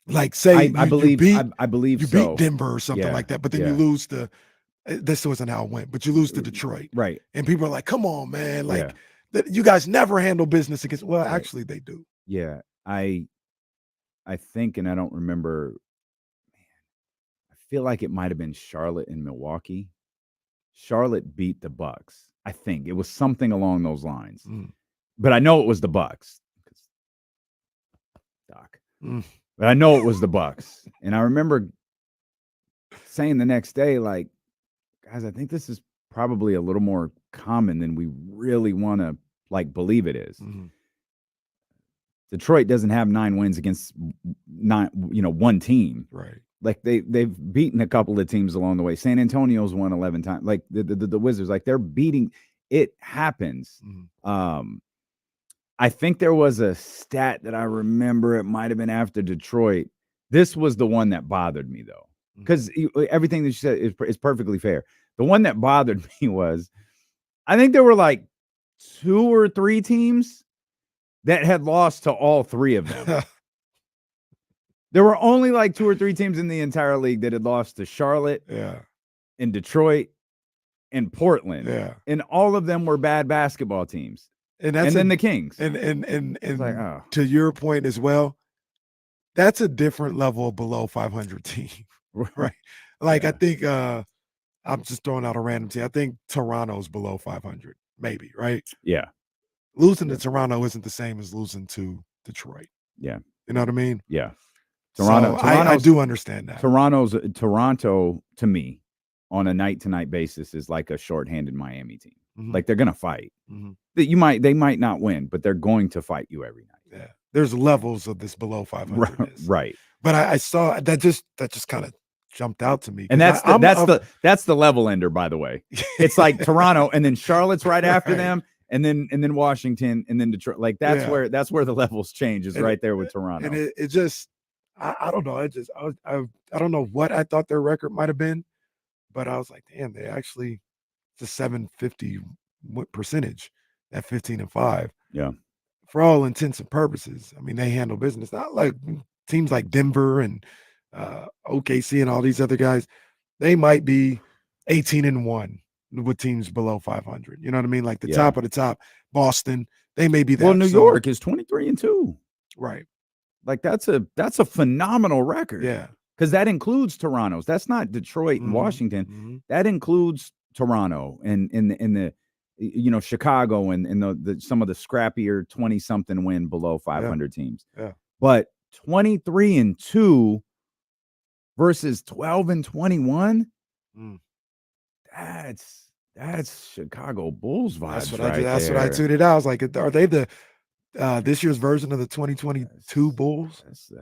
Speaker 7: Like say
Speaker 10: I believe
Speaker 7: you
Speaker 10: so.
Speaker 7: beat Denver or something like that, but then you lose to this wasn't how it went, but you lose to Detroit.
Speaker 10: Right.
Speaker 7: And people are like, come on, man. Like you guys never handle business against actually they do.
Speaker 10: Yeah. I think, and I don't remember, I feel like it might have been Charlotte and Milwaukee. Charlotte beat the Bucks. I think it was something along those lines. But I know it was the Bucks. Doc. But I know it was the Bucks. And I remember saying the next day, like, guys, I think this is probably a little more common than we really want to like believe it is. Detroit doesn't have 9 wins against one team.
Speaker 7: Right.
Speaker 10: Like they've beaten a couple of teams along the way. San Antonio's won 11 times. Like the Wizards, like they're beating. It happens. I think there was a stat that I remember. It might have been after Detroit. This was the one that bothered me though, because everything that you said is perfectly fair. The one that bothered me was, I think there were like 2 or 3 teams that had lost to all 3 of them. There were only like 2 or 3 teams in the entire league that had lost to Charlotte, and Detroit, and Portland. And all of them were bad basketball teams. And then the Kings.
Speaker 7: And
Speaker 10: like,
Speaker 7: to your point as well, that's a different level of below 500 team. Right. Like I think I'm just throwing out a random team. I think Toronto's below 500, maybe, right?
Speaker 10: Yeah.
Speaker 7: Losing to Toronto isn't the same as losing to Detroit.
Speaker 10: Yeah.
Speaker 7: You know what I mean?
Speaker 10: Yeah.
Speaker 7: I do understand that.
Speaker 10: Toronto, to me, on a night-to-night basis, is like a shorthanded Miami team. Like they're gonna fight. They might not win, but they're going to fight you every night.
Speaker 7: Yeah. There's levels of this below 500.
Speaker 10: Right.
Speaker 7: But I saw that just kind of jumped out to me.
Speaker 10: And that's the level ender, by the way. It's like Toronto, and then Charlotte's right after them, and then Washington, and then Detroit. Like that's where the levels change, is right there with Toronto.
Speaker 7: And it just I don't know. I don't know what I thought their record might have been, but I was like, damn, they actually, it's a 750 percentage at 15-5.
Speaker 10: Yeah.
Speaker 7: For all intents and purposes. I mean, they handle business. Not like teams like Denver and OKC and all these other guys. They might be 18-1 with teams below 500. You know what I mean? Like the top of the top. Boston, they may be that.
Speaker 10: Well, New York is 23-2.
Speaker 7: Right.
Speaker 10: Like that's a phenomenal record.
Speaker 7: Yeah.
Speaker 10: Because that includes Toronto's. That's not Detroit and Washington. That includes Toronto and the Chicago and the some of the scrappier 20-something win below 500 teams.
Speaker 7: Yeah.
Speaker 10: But 23-2 versus 12-21. That's Chicago Bulls vibes.
Speaker 7: That's what I tweeted out. I was like, are they the this year's version of the 2022 Bulls?
Speaker 10: That's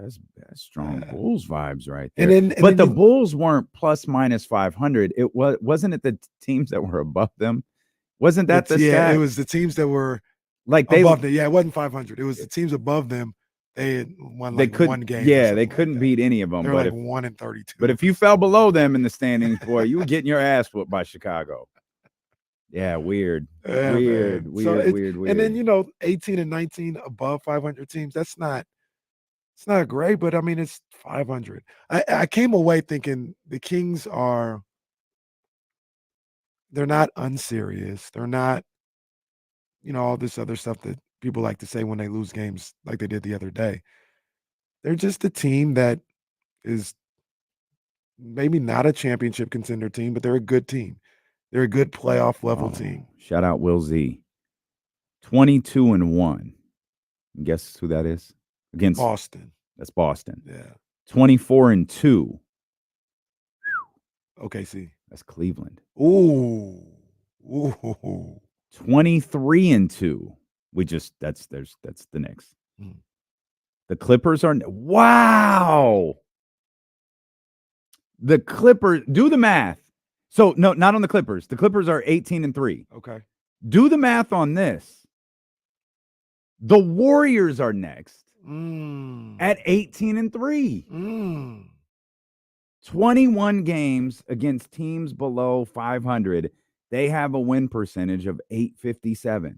Speaker 10: strong Bulls vibes right
Speaker 7: there.
Speaker 10: But the Bulls weren't plus minus 500. Wasn't it the teams that were above them? Wasn't that the stat?
Speaker 7: It was the teams that were
Speaker 10: like
Speaker 7: above them. Yeah, it wasn't 500. It was the teams above them. They had won one game.
Speaker 10: Yeah, they couldn't beat any of them.
Speaker 7: They're
Speaker 10: but
Speaker 7: like 1-32.
Speaker 10: But if you fell below them in the standings, boy, you were getting your ass whooped by Chicago. Yeah, weird. Weird.
Speaker 7: And then 18 and 19 above 500 teams. It's not great, but I mean it's 500. I came away thinking the Kings they're not unserious. They're not, all this other stuff that people like to say when they lose games like they did the other day. They're just a team that is maybe not a championship contender team, but they're a good team. They're a good playoff level team.
Speaker 10: Shout out Will Z. 22-1. Guess who that is? Against
Speaker 7: Boston.
Speaker 10: That's Boston.
Speaker 7: Yeah.
Speaker 10: 24-2.
Speaker 7: OKC.
Speaker 10: That's Cleveland.
Speaker 7: Ooh.
Speaker 10: 23-2. That's the Knicks. The Clippers are wow. The Clippers, do the math. So no, not on the Clippers. The Clippers are 18-3.
Speaker 7: Okay.
Speaker 10: Do the math on this. The Warriors are next at 18-3. 21 games against teams below 500. They have a win percentage of .857.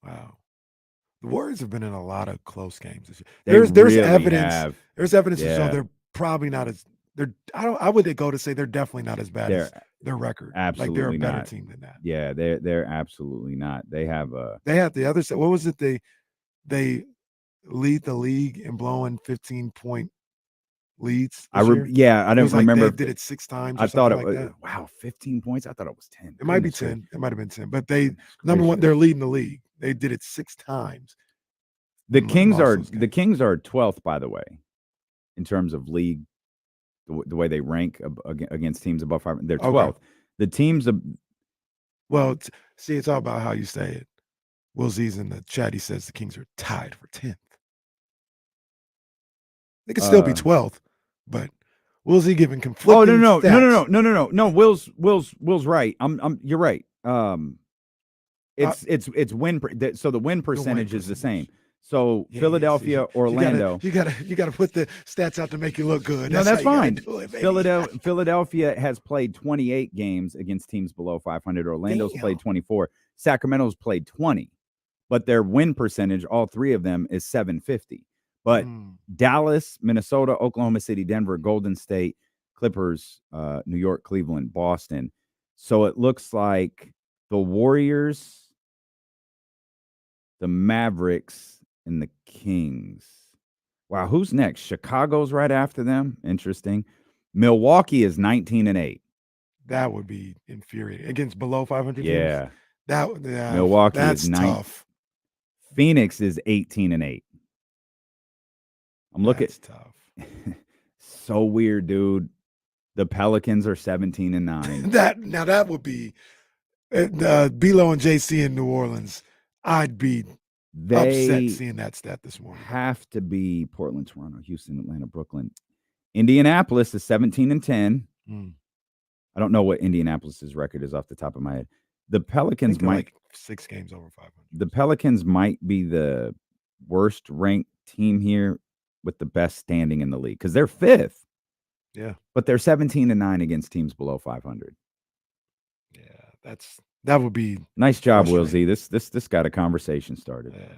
Speaker 7: Wow. The Warriors have been in a lot of close games this year. There's evidence. There's evidence to show they're probably not as I would go to say they're definitely not as bad as their record.
Speaker 10: Absolutely
Speaker 7: like they're a better
Speaker 10: not.
Speaker 7: team than that.
Speaker 10: Yeah, they're absolutely not. They have
Speaker 7: the other side. What was it? They lead the league in blowing 15-point leads.
Speaker 10: I don't remember.
Speaker 7: They did it 6 times.
Speaker 10: I thought it was
Speaker 7: that.
Speaker 10: Wow, 15 points. I thought it was 10.
Speaker 7: It might be 10. It might have been 10. But number one, they're leading the league. They did it 6 times.
Speaker 10: The Kings are 12th, by the way, in terms of league the way they rank against teams above 500. They're 12th. Okay. The teams
Speaker 7: see, it's all about how you say it. Will Z's in the chat, he says the Kings are tied for 10th. They could still be 12th, but Will Z giving conflicting stats.
Speaker 10: No. Will's right. You're right. It's win. So the win percentage is the same. So Philadelphia, Orlando.
Speaker 7: You gotta put the stats out to make you look good.
Speaker 10: No, that's fine. Philadelphia has played 28 games against teams below 500. Orlando's played 24. Sacramento's played 20. But their win percentage, all three of them, is 750. But Dallas, Minnesota, Oklahoma City, Denver, Golden State, Clippers, New York, Cleveland, Boston. So it looks like the Warriors, the Mavericks, and the Kings. Wow, who's next? Chicago's right after them. Interesting. Milwaukee is 19-8.
Speaker 7: That would be infuriating against below 500
Speaker 10: teams.
Speaker 7: Yeah.
Speaker 10: Milwaukee
Speaker 7: that's
Speaker 10: is
Speaker 7: tough.
Speaker 10: Phoenix is 18-8. I'm looking.
Speaker 7: That's tough.
Speaker 10: So weird, dude. The Pelicans are 17-9.
Speaker 7: That would be Belo and JC in New Orleans. I'd be upset seeing that stat this morning.
Speaker 10: Have to be Portland, Toronto, Houston, Atlanta, Brooklyn. Indianapolis is 17-10. I don't know what Indianapolis's record is off the top of my head. The Pelicans might
Speaker 7: like 6 games over 500.
Speaker 10: The Pelicans might be the worst ranked team here with the best standing in the league because they're 5th.
Speaker 7: Yeah,
Speaker 10: but they're 17-9 against teams below 500.
Speaker 7: Yeah, that would be
Speaker 10: nice job, Will Z. This got a conversation started.
Speaker 7: Yeah,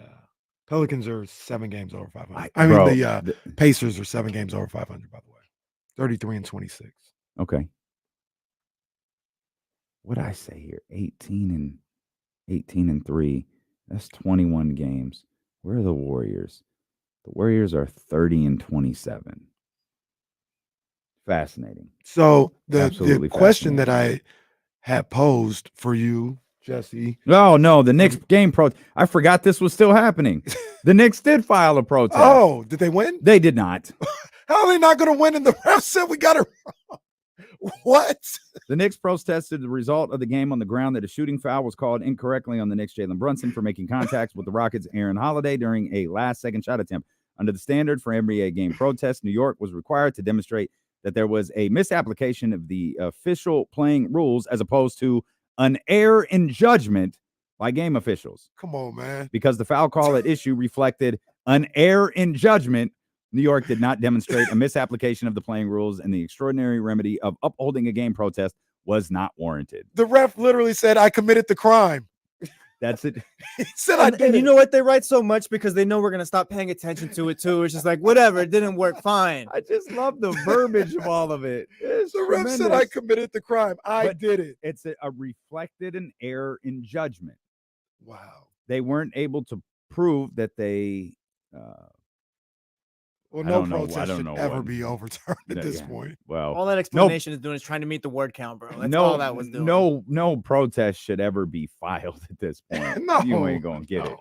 Speaker 7: Pelicans are 7 games over 500. The Pacers are 7 games over 500. By the way, 33-26.
Speaker 10: Okay. What'd I say here? 18-3. That's 21 games. Where are the Warriors? The Warriors are 30-27. Fascinating.
Speaker 7: So the question that I had posed for you, Jesse.
Speaker 10: Oh no, the Knicks game I forgot this was still happening. The Knicks did file a protest.
Speaker 7: Oh, did they win?
Speaker 10: They did not.
Speaker 7: How are they not going to win? And the ref said we got it wrong. What?
Speaker 10: The Knicks protested the result of the game on the ground that a shooting foul was called incorrectly on the Knicks' Jalen Brunson for making contact with the Rockets' Aaron Holiday during a last-second shot attempt. Under the standard for NBA game protests, New York was required to demonstrate that there was a misapplication of the official playing rules as opposed to an error in judgment by game officials.
Speaker 7: Come on, man.
Speaker 10: Because the foul call at issue reflected an error in judgment, New York did not demonstrate a misapplication of the playing rules, and the extraordinary remedy of upholding a game protest was not warranted.
Speaker 7: The ref literally said, I committed the crime.
Speaker 10: That's it.
Speaker 7: He said I did.
Speaker 13: And you know what? They write so much because they know we're going to stop paying attention to it, too. It's just like, whatever. It didn't work. Fine.
Speaker 10: I just love the verbiage of all of it.
Speaker 7: The ref said I committed the crime. I did it.
Speaker 10: It's a reflected an error in judgment.
Speaker 7: Wow.
Speaker 10: They weren't able to prove that they
Speaker 7: no protest should ever be overturned at this point.
Speaker 10: Well,
Speaker 13: all that explanation is doing is trying to meet the word count, bro. That's all that was doing.
Speaker 10: No protest should ever be filed at this point.
Speaker 7: No,
Speaker 10: you ain't gonna get it.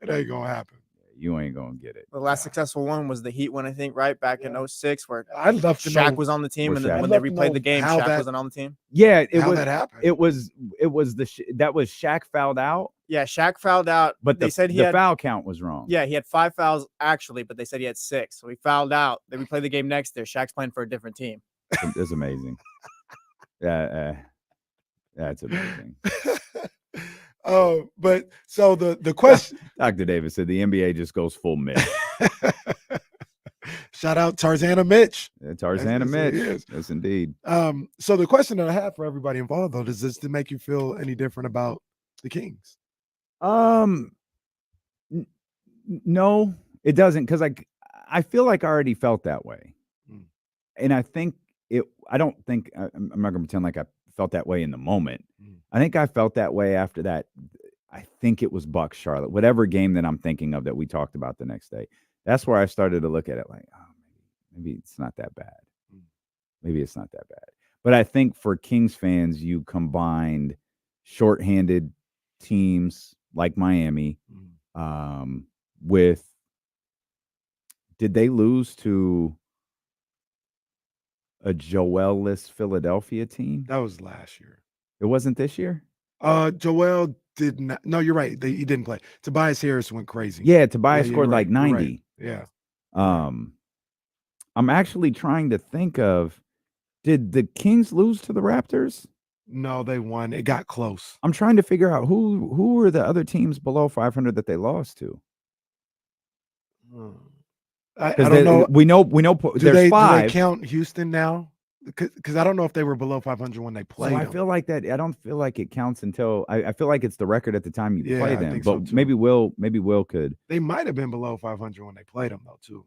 Speaker 7: It ain't gonna happen.
Speaker 10: You ain't gonna get it.
Speaker 13: The last successful one was the Heat one, I think, right back in 06, where
Speaker 7: I'd love to
Speaker 13: Shaq
Speaker 7: know
Speaker 13: was on the team, and then
Speaker 7: I'd
Speaker 13: when they
Speaker 7: love to
Speaker 13: replayed
Speaker 7: know
Speaker 13: the game,
Speaker 7: how
Speaker 13: Shaq
Speaker 7: that-
Speaker 13: wasn't on the team.
Speaker 10: Yeah,
Speaker 7: How that happened?
Speaker 10: It was that was Shaq fouled out.
Speaker 13: Yeah, Shaq fouled out,
Speaker 10: But
Speaker 13: they said he had
Speaker 10: foul count was wrong.
Speaker 13: Yeah, he had 5 fouls actually, but they said he had 6. So he fouled out. They replayed the game next year. Shaq's playing for a different team.
Speaker 10: It's amazing. That's amazing.
Speaker 7: But so the question.
Speaker 10: Dr. Davis said the NBA just goes full Mitch.
Speaker 7: Shout out Tarzana Mitch.
Speaker 10: Tarzana Mitch.
Speaker 7: Yes.
Speaker 10: Yes, indeed.
Speaker 7: So the question that I have for everybody involved, though, is this to make you feel any different about the Kings?
Speaker 10: No, it doesn't, because I feel like I already felt that way, and I think I don't think I'm not gonna pretend like I felt that way in the moment. I think I felt that way after that. I think it was Bucks Charlotte, whatever game that I'm thinking of that we talked about the next day. That's where I started to look at it like, oh, maybe it's not that bad. Maybe it's not that bad. But I think for Kings fans, you combined shorthanded teams like Miami with, did they lose to a Joel-less Philadelphia team?
Speaker 7: That was last year.
Speaker 10: It wasn't this year?
Speaker 7: Joel did not. No, you're right. He didn't play. Tobias Harris went crazy.
Speaker 10: Yeah, Tobias
Speaker 7: you're
Speaker 10: scored
Speaker 7: right.
Speaker 10: like
Speaker 7: You're
Speaker 10: 90.
Speaker 7: right. Yeah.
Speaker 10: I'm actually trying to think of, did the Kings lose to the Raptors?
Speaker 7: No, they won. It got close.
Speaker 10: I'm trying to figure out who were the other teams below 500 that they lost to.
Speaker 7: I don't know.
Speaker 10: We know. There's 5.
Speaker 7: Do they count Houston now? Because I don't know if they were below 500 when they played.
Speaker 10: So I feel like that. I don't feel like it counts until I feel like it's the record at the time you play
Speaker 7: I
Speaker 10: them.
Speaker 7: think
Speaker 10: But
Speaker 7: so,
Speaker 10: maybe Will could.
Speaker 7: They might have been below 500 when they played them though too.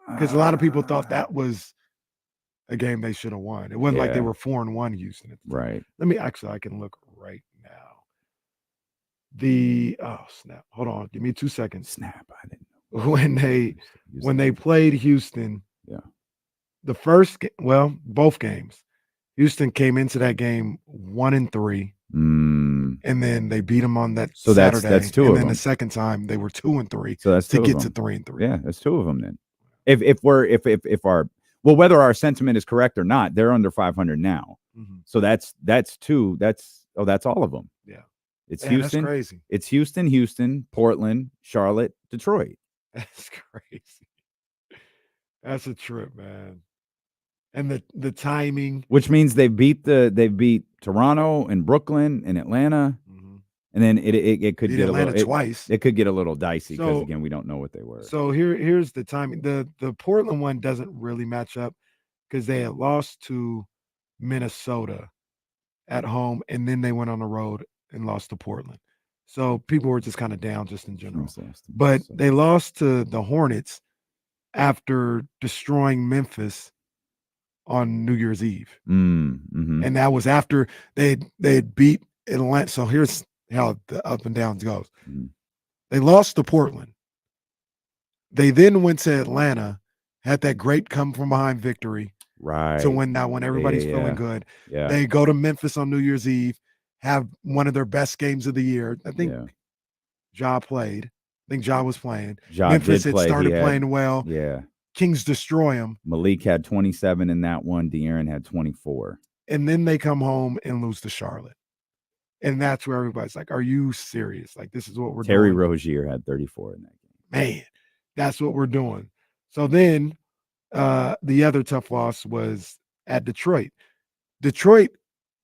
Speaker 7: Because a lot of people thought that was a game they should have won. It wasn't like they were 4-1 Houston.
Speaker 10: Right.
Speaker 7: I can look right now. Snap. Hold on. Give me 2 seconds.
Speaker 10: Snap. I didn't
Speaker 7: know. When they played Houston.
Speaker 10: Yeah.
Speaker 7: The both games. Houston came into that game 1-3. And then they beat them on that Saturday.
Speaker 10: That's 2
Speaker 7: and
Speaker 10: of
Speaker 7: then
Speaker 10: them.
Speaker 7: The second time they were 2-3.
Speaker 10: So that's
Speaker 7: to
Speaker 10: 2
Speaker 7: get
Speaker 10: of
Speaker 7: to
Speaker 10: them.
Speaker 7: 3-3.
Speaker 10: Yeah, that's 2 of them then. If our whether our sentiment is correct or not, they're under 500 now.
Speaker 7: Mm-hmm.
Speaker 10: So that's 2. That's all of them.
Speaker 7: Yeah.
Speaker 10: It's
Speaker 7: Man,
Speaker 10: Houston.
Speaker 7: That's crazy.
Speaker 10: It's Houston, Portland, Charlotte, Detroit.
Speaker 7: That's crazy. That's a trip, man. And the timing,
Speaker 10: which means they beat Toronto and Brooklyn and Atlanta, and then it could get
Speaker 7: Atlanta
Speaker 10: a little
Speaker 7: twice.
Speaker 10: It could get a little dicey because again we don't know what they were.
Speaker 7: So here's the timing. The Portland one doesn't really match up because they had lost to Minnesota at home, and then they went on the road and lost to Portland. So people were just kind of down just in general. But they lost to the Hornets after destroying Memphis on New Year's Eve. And that was after they had beat Atlanta. So here's how the up and downs goes. They lost to Portland. They then went to Atlanta, had that great come from behind victory.
Speaker 10: Right.
Speaker 7: To win that when everybody's feeling good.
Speaker 10: Yeah.
Speaker 7: They go to Memphis on New Year's Eve, have one of their best games of the year. I think Ja played. I think Ja was playing. Memphis had started playing well.
Speaker 10: Yeah.
Speaker 7: Kings destroy him.
Speaker 10: Malik had 27 in that one. De'Aaron had 24.
Speaker 7: And then they come home and lose to Charlotte. And that's where everybody's like, are you serious? Like, this is what we're doing.
Speaker 10: Terry Rozier had 34 in that game.
Speaker 7: Man, that's what we're doing. So then the other tough loss was at Detroit. Detroit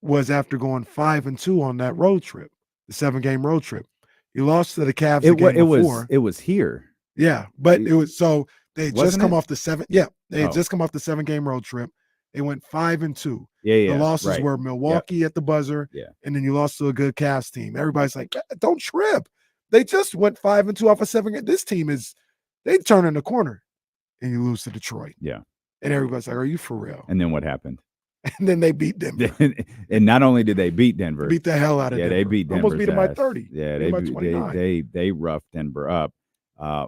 Speaker 7: was after going 5-2 on that road trip, the 7-game road trip. You lost to the Cavs the game before.
Speaker 10: It was here.
Speaker 7: Yeah, but it was so they had just come
Speaker 10: it?
Speaker 7: off the 7. Yeah, they had just come off the 7-game road trip. They went 5-2.
Speaker 10: Yeah.
Speaker 7: The losses were Milwaukee at the buzzer.
Speaker 10: Yeah.
Speaker 7: And then you lost to a good Cavs team. Everybody's like, don't trip. They just went 5-2 off of 7. This team they turning the corner. And you lose to Detroit.
Speaker 10: Yeah.
Speaker 7: And everybody's like, are you for real?
Speaker 10: And then what happened?
Speaker 7: And then they beat Denver.
Speaker 10: And not only did they beat Denver,
Speaker 7: beat the hell out of Denver.
Speaker 10: They beat Denver.
Speaker 7: Almost beat them by 30.
Speaker 10: Yeah,
Speaker 7: they
Speaker 10: roughed Denver up.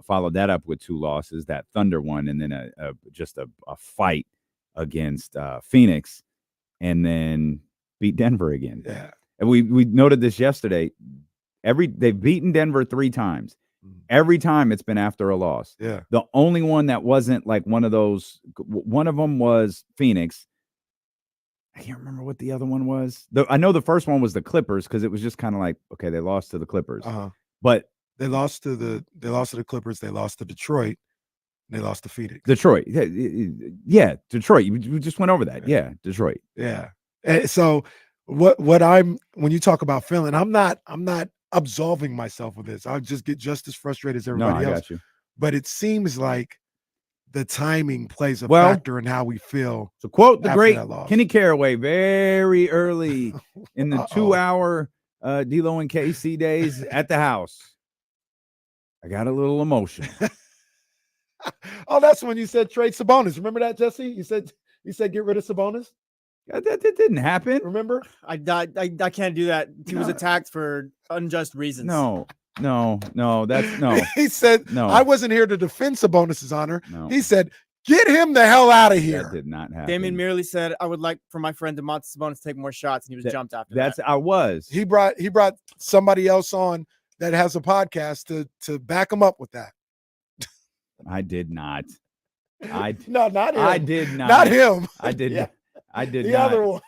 Speaker 10: Followed that up with 2 losses, that Thunder one, and then just a fight against Phoenix, and then beat Denver again.
Speaker 7: Yeah.
Speaker 10: And we noted this yesterday. They've beaten Denver 3 times. Every time it's been after a loss.
Speaker 7: Yeah.
Speaker 10: The only one that wasn't like one of those, one of them was Phoenix. I can't remember what the other one was. I know the first one was the Clippers because it was just kind of like, okay, they lost to the Clippers. But
Speaker 7: they lost to the Clippers, they lost to Detroit, and they lost to Phoenix.
Speaker 10: Detroit. Yeah, Detroit. We just went over that. Yeah, Detroit.
Speaker 7: Yeah. And so when you talk about feeling, I'm not absolving myself of this. I'll just get just as frustrated as everybody else.
Speaker 10: Got you.
Speaker 7: But it seems like the timing plays a factor in how we feel.
Speaker 10: To quote the great Kenny Caraway, very early in the 2-hour D-Lo and KC days at the house, I got a little emotional.
Speaker 7: Oh, that's when you said trade Sabonis. Remember that, Jesse? You said get rid of Sabonis.
Speaker 10: That didn't happen.
Speaker 7: Remember?
Speaker 13: I can't do that. He was attacked for unjust reasons.
Speaker 10: No. That's no.
Speaker 7: He said,
Speaker 10: no.
Speaker 7: I wasn't here to defend Sabonis' honor.
Speaker 10: No.
Speaker 7: He said, get him the hell out of here.
Speaker 10: That did not happen.
Speaker 13: Damian merely said, I would like for my friend DeMontis Sabonis to take more shots, and he was jumped after that.
Speaker 10: I was.
Speaker 7: He brought somebody else on that has a podcast to back him up with that.
Speaker 10: I did not.
Speaker 7: No, not him.
Speaker 10: I did not.
Speaker 7: Not him.
Speaker 10: I did.
Speaker 7: Yeah.
Speaker 10: I did
Speaker 7: The
Speaker 10: not.
Speaker 7: other one.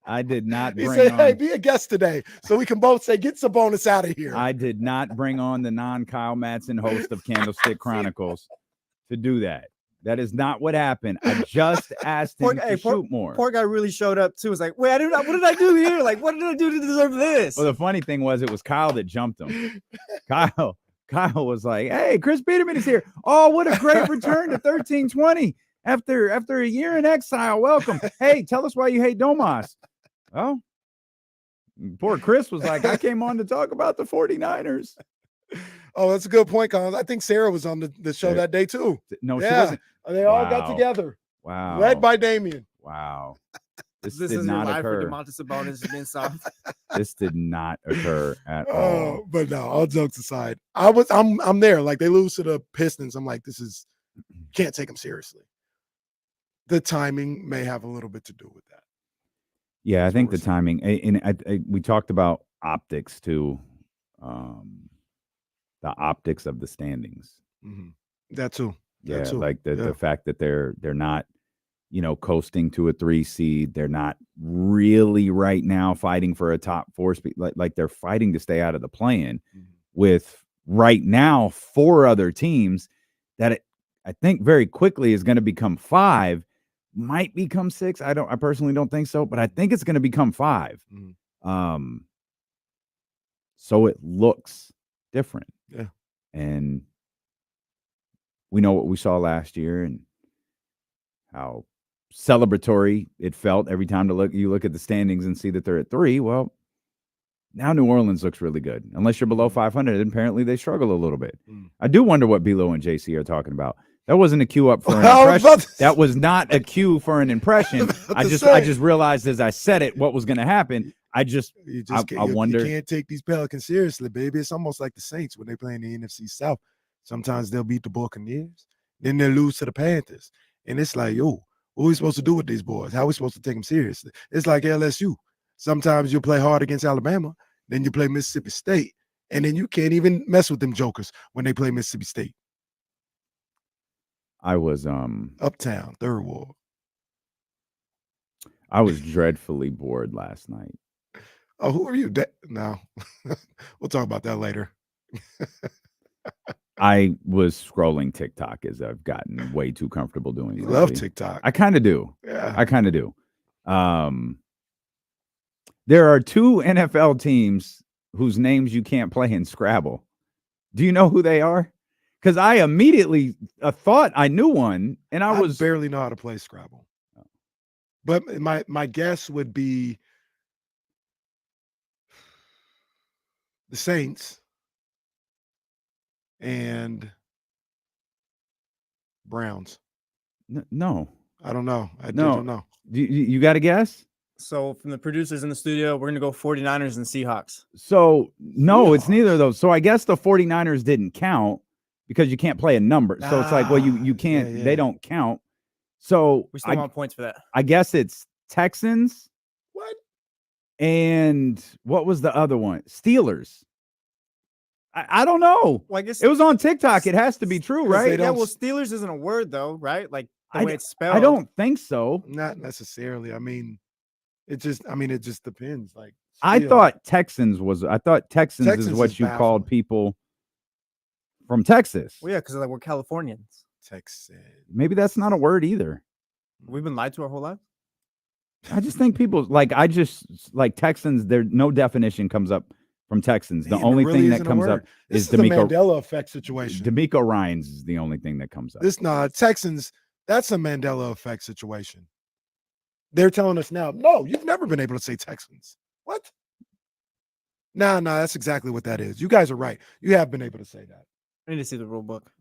Speaker 10: I did not
Speaker 7: He
Speaker 10: bring
Speaker 7: said,
Speaker 10: on.
Speaker 7: "Hey, be a guest today, so we can both say get Sabonis out of here."
Speaker 10: I did not bring on the non-Kyle Madsen host of Candlestick Chronicles to do that. That is not what happened. I just asked him to shoot more.
Speaker 13: Poor guy really showed up too. Was like, wait, what did I do here? Like, what did I do to deserve this?
Speaker 10: Well, the funny thing was, it was Kyle that jumped him. Kyle was like, "Hey, Chris Peterman is here. Oh, what a great return to 1320 after a year in exile. Welcome. Hey, tell us why you hate Domas." Well, poor Chris was like, "I came on to talk about the 49ers."
Speaker 7: Oh, that's a good point, Collins. I think Sarah was on the show that day too.
Speaker 10: No,
Speaker 7: yeah.
Speaker 10: she wasn't.
Speaker 7: They all got together.
Speaker 10: Wow.
Speaker 7: Led by Damien.
Speaker 10: Wow. This
Speaker 13: is
Speaker 10: did not
Speaker 13: your life
Speaker 10: occur.
Speaker 13: for DeMontis Sabonis being soft.
Speaker 10: This did not occur at all.
Speaker 7: But no, all jokes aside, I'm there. Like they lose to the Pistons. I'm like, can't take them seriously. The timing may have a little bit to do with that.
Speaker 10: Yeah, I think the timing, and we talked about optics too. The optics of the standings.
Speaker 7: Mm-hmm. That too.
Speaker 10: Yeah,
Speaker 7: that too.
Speaker 10: like the fact that they're not, coasting to a 3 seed. They're not really right now fighting for a top 4 speed. Like they're fighting to stay out of the play-in with right now 4 other teams that I think very quickly is going to become 5, might become 6. I personally don't think so, but I think it's going to become 5. So it looks different.
Speaker 7: Yeah.
Speaker 10: And we know what we saw last year and how celebratory it felt every time you look at the standings and see that they're at 3. Well, now New Orleans looks really good. Unless you're below 500, and apparently they struggle a little bit. I do wonder what Bilo and JC are talking about. That wasn't a cue up for an impression. That was not a cue for an impression. I just realized as I said it what was going to happen. I wonder.
Speaker 7: You can't take these Pelicans seriously, baby. It's almost like the Saints when they play in the NFC South. Sometimes they'll beat the Buccaneers, then they'll lose to the Panthers. And it's like, yo, what are we supposed to do with these boys? How are we supposed to take them seriously? It's like LSU. Sometimes you'll play hard against Alabama, then you play Mississippi State, and then you can't even mess with them jokers when they play Mississippi State.
Speaker 10: I was
Speaker 7: Uptown, Third Ward.
Speaker 10: I was dreadfully bored last night.
Speaker 7: Oh, who are you? No, we'll talk about that later.
Speaker 10: I was scrolling TikTok as I've gotten way too comfortable doing.
Speaker 7: You love TikTok.
Speaker 10: I kind of do.
Speaker 7: Yeah,
Speaker 10: I kind of do. There are 2 NFL teams whose names you can't play in Scrabble. Do you know who they are? Because I immediately thought I knew one, and I
Speaker 7: barely know how to play Scrabble. But my guess would be the Saints and Browns.
Speaker 10: No.
Speaker 7: I don't know. I don't know.
Speaker 10: You got a guess?
Speaker 13: So from the producers in the studio, we're going to go 49ers and Seahawks.
Speaker 10: So, no, it's neither of those. So I guess the 49ers didn't count because you can't play a number. So it's like, well, you can't, they don't count. So
Speaker 13: we still want points for that.
Speaker 10: I guess it's Texans.
Speaker 7: What?
Speaker 10: And what was the other one? Steelers. I don't know.
Speaker 13: Well, I guess
Speaker 10: it was on TikTok. It has to be true, right?
Speaker 13: Yeah, well, Steelers isn't a word though, right? Like the way it's spelled.
Speaker 10: I don't think so.
Speaker 7: Not necessarily. I mean, it just depends. Like
Speaker 10: I thought Texans is what you called people from Texas.
Speaker 13: Well, yeah, because we're Californians.
Speaker 7: Texas.
Speaker 10: Maybe that's not a word either.
Speaker 13: We've been lied to our whole life.
Speaker 10: I just think people like Texans. There, no definition comes up from Texans. The only thing that comes up is
Speaker 7: the Mandela effect situation.
Speaker 10: D'Amico Ryans is the only thing that comes up.
Speaker 7: Texans. That's a Mandela effect situation. They're telling us now, no, you've never been able to say Texans. What? No, that's exactly what that is. You guys are right. You have been able to say that.
Speaker 13: I need to see the rule book.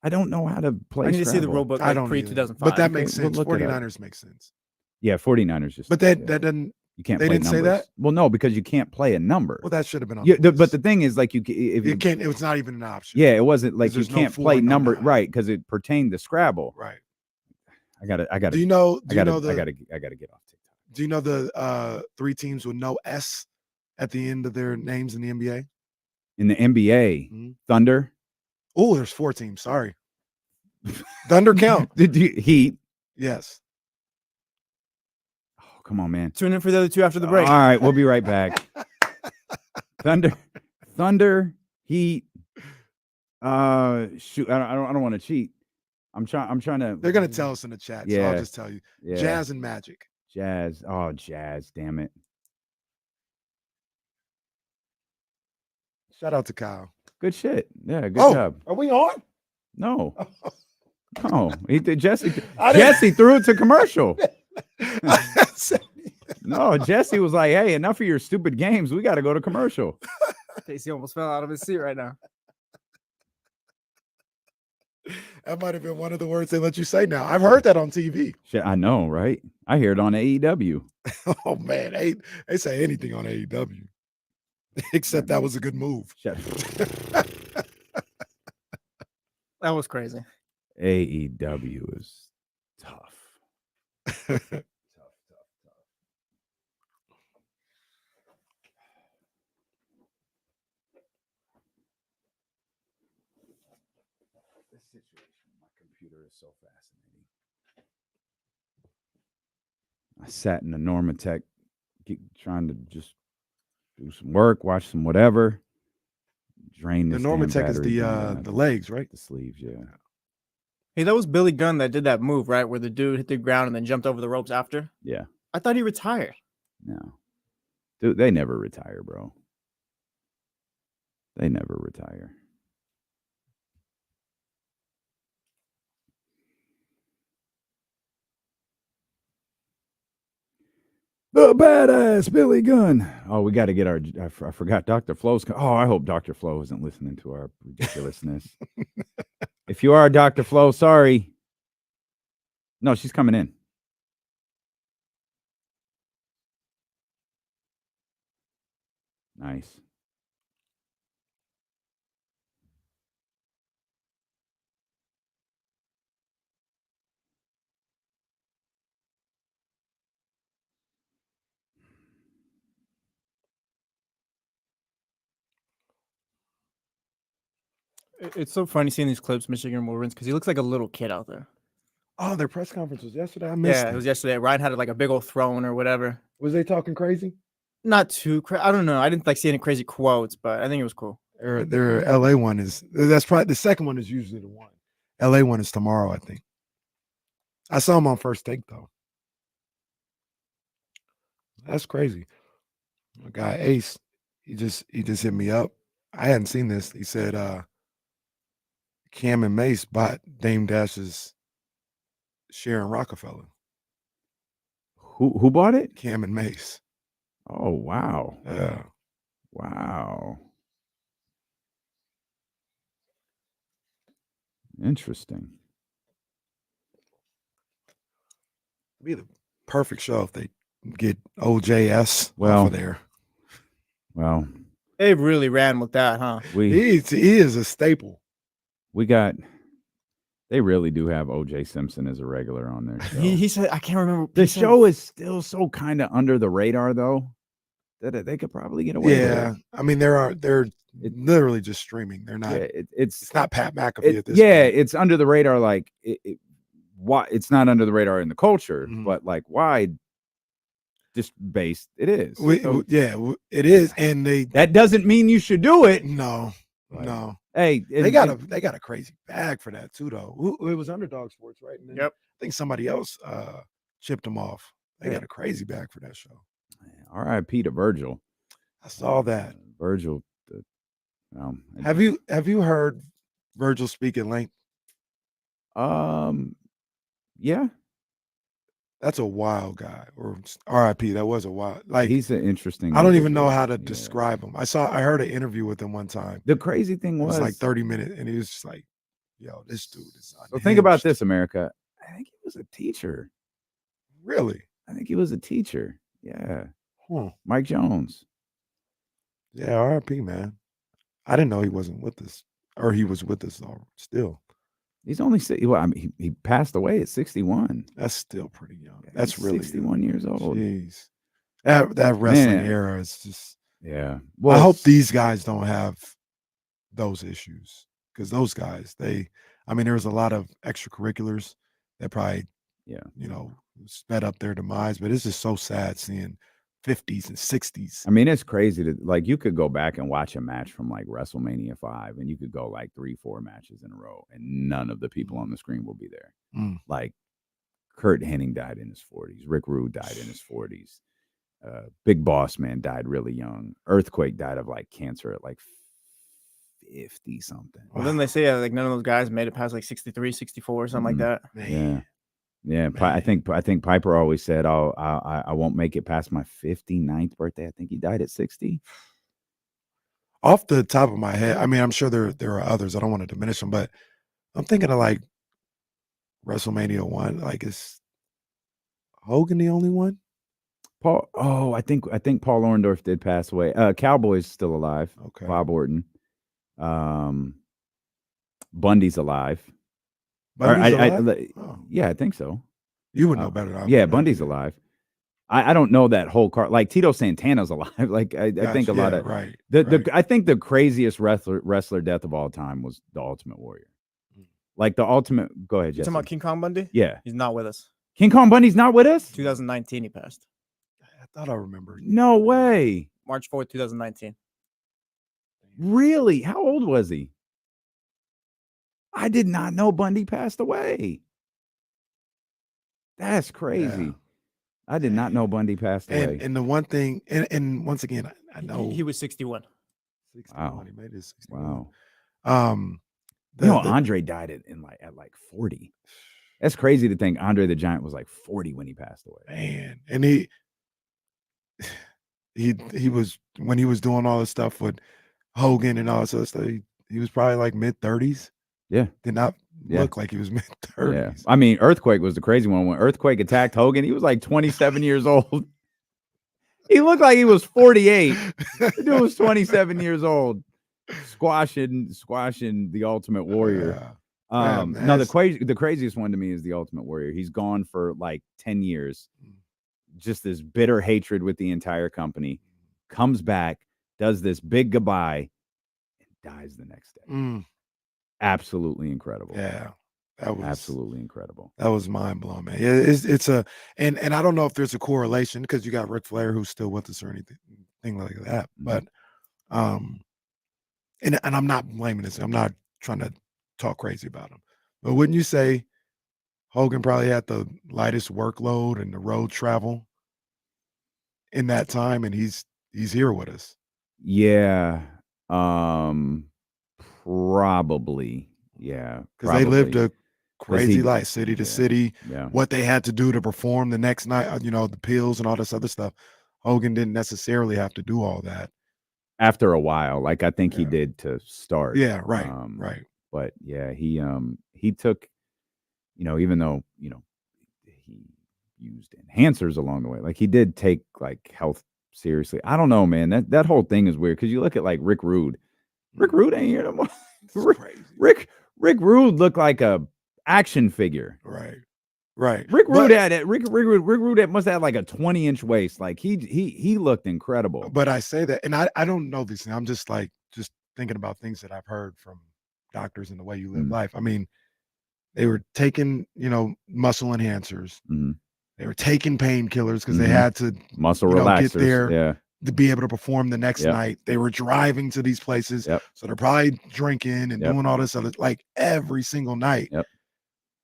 Speaker 10: I don't know how to play.
Speaker 13: I need to see the rule book.
Speaker 7: I don't
Speaker 13: pre-2005.
Speaker 7: But that makes sense. 49ers make sense.
Speaker 10: Yeah, 49ers just.
Speaker 7: But that doesn't.
Speaker 10: You can't.
Speaker 7: They
Speaker 10: play
Speaker 7: didn't
Speaker 10: numbers.
Speaker 7: say that.
Speaker 10: Well, no, because you can't play a number.
Speaker 7: Well, that should have been on.
Speaker 10: But the thing is, like, you
Speaker 7: can't. It was not even an option.
Speaker 10: Yeah, it wasn't like you can't play number,
Speaker 7: 9.
Speaker 10: right? Because it pertained to Scrabble.
Speaker 7: Right.
Speaker 10: I got to.
Speaker 7: Do you know?
Speaker 10: I got to get off TikTok.
Speaker 7: Do you know the 3 teams with no S at the end of their names in the NBA?
Speaker 10: In the NBA, Thunder.
Speaker 7: Oh, there's 4 teams. Sorry. Thunder count.
Speaker 10: Did you Heat?
Speaker 7: Yes.
Speaker 10: Oh, come on, man.
Speaker 13: Tune in for the other two after the break.
Speaker 10: All right, we'll be right back. Thunder, Heat. Shoot, I don't want to cheat. I'm trying to.
Speaker 7: They're gonna tell us in the chat, so I'll just tell you.
Speaker 10: Yeah.
Speaker 7: Jazz and Magic.
Speaker 10: Jazz. Oh, Jazz. Damn it.
Speaker 7: Shout out to Kyle.
Speaker 10: Good shit. Yeah, good job.
Speaker 7: Are we on?
Speaker 10: No. No. Jesse threw it to commercial. No, Jesse was like, hey, enough of your stupid games. We got to go to commercial.
Speaker 13: Casey almost fell out of his seat right now.
Speaker 7: That might have been one of the words they let you say now. I've heard that on TV.
Speaker 10: Shit, I know, right? I hear it on AEW.
Speaker 7: Oh, man. They say anything on AEW. Except that was a good move.
Speaker 13: That was crazy.
Speaker 10: AEW is tough. This situation with my computer is so fascinating. I sat in the Normatech trying to just do some work, watch some whatever. Drain
Speaker 7: the
Speaker 10: this
Speaker 7: Normatech is the legs, right?
Speaker 10: The sleeves, yeah.
Speaker 13: Hey, that was Billy Gunn that did that move, right? Where the dude hit the ground and then jumped over the ropes after?
Speaker 10: Yeah.
Speaker 13: I thought he retired.
Speaker 10: No. Dude, they never retire, bro. They never retire. The badass Billy Gunn. Oh, we got to get our. I forgot Dr. Flo's. Oh, I hope Dr. Flo isn't listening to our ridiculousness. If you are Dr. Flo, sorry. No, she's coming in. Nice.
Speaker 13: It's so funny seeing these clips, Michigan Wolverines, because he looks like a little kid out there.
Speaker 7: Oh, their press conference was yesterday. I missed
Speaker 13: it was yesterday. Ryan had like a big old throne or whatever.
Speaker 7: Was they talking crazy?
Speaker 13: Not too crazy. I don't know. I didn't like see any crazy quotes, but I think it was cool.
Speaker 7: Their LA one that's probably the second one is usually the one. LA one is tomorrow, I think. I saw him on First Take though. That's crazy. My guy Ace, he just hit me up. I hadn't seen this. He said Cam and Mace bought Dame Dash's share in Rockefeller.
Speaker 10: Who bought it?
Speaker 7: Cam and Mace.
Speaker 10: Oh, wow.
Speaker 7: Yeah.
Speaker 10: Wow. Interesting.
Speaker 7: It'd be the perfect show if they get OJS
Speaker 10: off
Speaker 7: of there.
Speaker 10: Well,
Speaker 13: they really ran with that, huh?
Speaker 7: He is a staple.
Speaker 10: They really do have OJ Simpson as a regular on their show.
Speaker 13: He said, I can't remember.
Speaker 10: The show is still so kind of under the radar, though, that they could probably get away with it.
Speaker 7: I mean, they're literally just streaming. They're not.
Speaker 10: Yeah,
Speaker 7: it's not Pat McAfee at this.
Speaker 10: Yeah,
Speaker 7: point.
Speaker 10: it's under the radar. Like why it's not under the radar in the culture, but like why? Just based, it is.
Speaker 7: It is, and
Speaker 10: that doesn't mean you should do it.
Speaker 7: No.
Speaker 10: Hey,
Speaker 7: they got a crazy bag for that too, though. It was Underdog Sports, right? And then
Speaker 13: yep.
Speaker 7: I think somebody else chipped them off. They got a crazy bag for that show.
Speaker 10: R.I.P. to Virgil.
Speaker 7: I saw that.
Speaker 10: Virgil.
Speaker 7: Have you heard Virgil speak at length?
Speaker 10: Yeah.
Speaker 7: That's a wild guy, or R.I.P. That was a wild. Like
Speaker 10: he's an interesting.
Speaker 7: I don't even know how to describe him. I heard an interview with him one time.
Speaker 10: The crazy thing was
Speaker 7: like 30 minutes, and he was just like, "Yo, this dude is."
Speaker 10: So think about this, America. I think he was a teacher.
Speaker 7: Really?
Speaker 10: I think he was a teacher. Yeah.
Speaker 7: Huh.
Speaker 10: Mike Jones.
Speaker 7: Yeah, R.I.P. Man. I didn't know he wasn't with us, or he was with us still.
Speaker 10: He's only he passed away at 61.
Speaker 7: That's still pretty young. That's really
Speaker 10: 61 years old.
Speaker 7: Jeez. That wrestling era is just
Speaker 10: Well,
Speaker 7: I hope these guys don't have those issues, because those guys, I mean, there was a lot of extracurriculars that probably,
Speaker 10: Yeah.
Speaker 7: sped up their demise. But it's just so sad seeing 50s and 60s.
Speaker 10: I mean, it's crazy to you could go back and watch a match from like WrestleMania 5, and you could go like 3-4 matches in a row, and none of the people on the screen will be there. Like Kurt Hennig died in his 40s. Rick Rude died in his 40s. Big Boss Man died really young. Earthquake died of like cancer at like 50 something.
Speaker 13: Well, then they say like none of those guys made it past like 63, 64 or something like that.
Speaker 10: Yeah. I think Piper always said, "Oh, I won't make it past my 59th birthday." I think he died at 60.
Speaker 7: Off the top of my head, I mean, I'm sure there are others. I don't want to diminish them, but I'm thinking of like WrestleMania 1. Like, is Hogan the only one?
Speaker 10: Paul. Oh, I think Paul Orndorff did pass away. Cowboy's still alive.
Speaker 7: Okay.
Speaker 10: Bob Orton. Bundy's alive.
Speaker 7: Bundy's alive?
Speaker 10: Yeah, I think so.
Speaker 7: You would know better than I would.
Speaker 10: Yeah, Bundy's alive. I don't know that whole card. Like Tito Santana's alive. Like I think a lot of
Speaker 7: right.
Speaker 10: I think the craziest wrestler death of all time was the Ultimate Warrior. Like the ultimate. Go ahead,
Speaker 13: You
Speaker 10: Jesse.
Speaker 13: talking about King Kong Bundy?
Speaker 10: Yeah,
Speaker 13: He's not with us.
Speaker 10: King Kong Bundy's not with us.
Speaker 13: 2019 he passed.
Speaker 7: I thought I remembered.
Speaker 10: No way.
Speaker 13: March 4th, 2019.
Speaker 10: Really? How old was he? I did not know Bundy passed away. That's crazy.
Speaker 7: Yeah.
Speaker 10: I did not know Bundy passed away.
Speaker 7: And the one thing, and once again, I know
Speaker 13: He was 61.
Speaker 7: 61.
Speaker 10: Wow.
Speaker 7: He made it 61.
Speaker 10: Wow. Andre died at like 40. That's crazy to think Andre the Giant was like 40 when he passed away.
Speaker 7: Man, and he was, when he was doing all this stuff with Hogan and all this other stuff, he was probably like mid-30s.
Speaker 10: Yeah.
Speaker 7: Did not look like he was mid-30s.
Speaker 10: Yeah. I mean, Earthquake was the crazy one. When Earthquake attacked Hogan, he was like 27 years old. He looked like he was 48. The dude was 27 years old, squashing the Ultimate Warrior. No, the craziest one to me is the Ultimate Warrior. He's gone for like 10 years. Just this bitter hatred with the entire company. Comes back, does this big goodbye, and dies the next day. Absolutely incredible.
Speaker 7: Yeah, that was
Speaker 10: absolutely incredible.
Speaker 7: That was mind blowing, man. Yeah, it's a and I don't know if there's a correlation because you got Ric Flair who's still with us or anything like that. But and I'm not blaming this. I'm not trying to talk crazy about him. But wouldn't you say Hogan probably had the lightest workload and the road travel in that time, and he's here with us?
Speaker 10: Yeah. Probably. Yeah.
Speaker 7: Because they lived a crazy life, city to
Speaker 10: Yeah.
Speaker 7: city.
Speaker 10: Yeah.
Speaker 7: What they had to do to perform the next night, the pills and all this other stuff. Hogan didn't necessarily have to do all that.
Speaker 10: After a while, like I think he did to start.
Speaker 7: Yeah, right, right.
Speaker 10: But yeah, he took, even though, he used enhancers along the way, like he did take like health seriously. I don't know, man. That whole thing is weird because you look at like Rick Rude. Rick Rude ain't here no more. Rick Rude looked like a action figure.
Speaker 7: Right.
Speaker 10: Rick Rude must have like a 20-inch waist. Like he looked incredible.
Speaker 7: But I say that, and I don't know these things. I'm just thinking about things that I've heard from doctors and the way you live life. I mean, they were taking, muscle enhancers. They were taking painkillers because they had to
Speaker 10: muscle relaxers.
Speaker 7: Get there
Speaker 10: Yeah.
Speaker 7: to be able to perform the next night. They were driving to these places. So they're probably drinking and doing all this other, like every single night.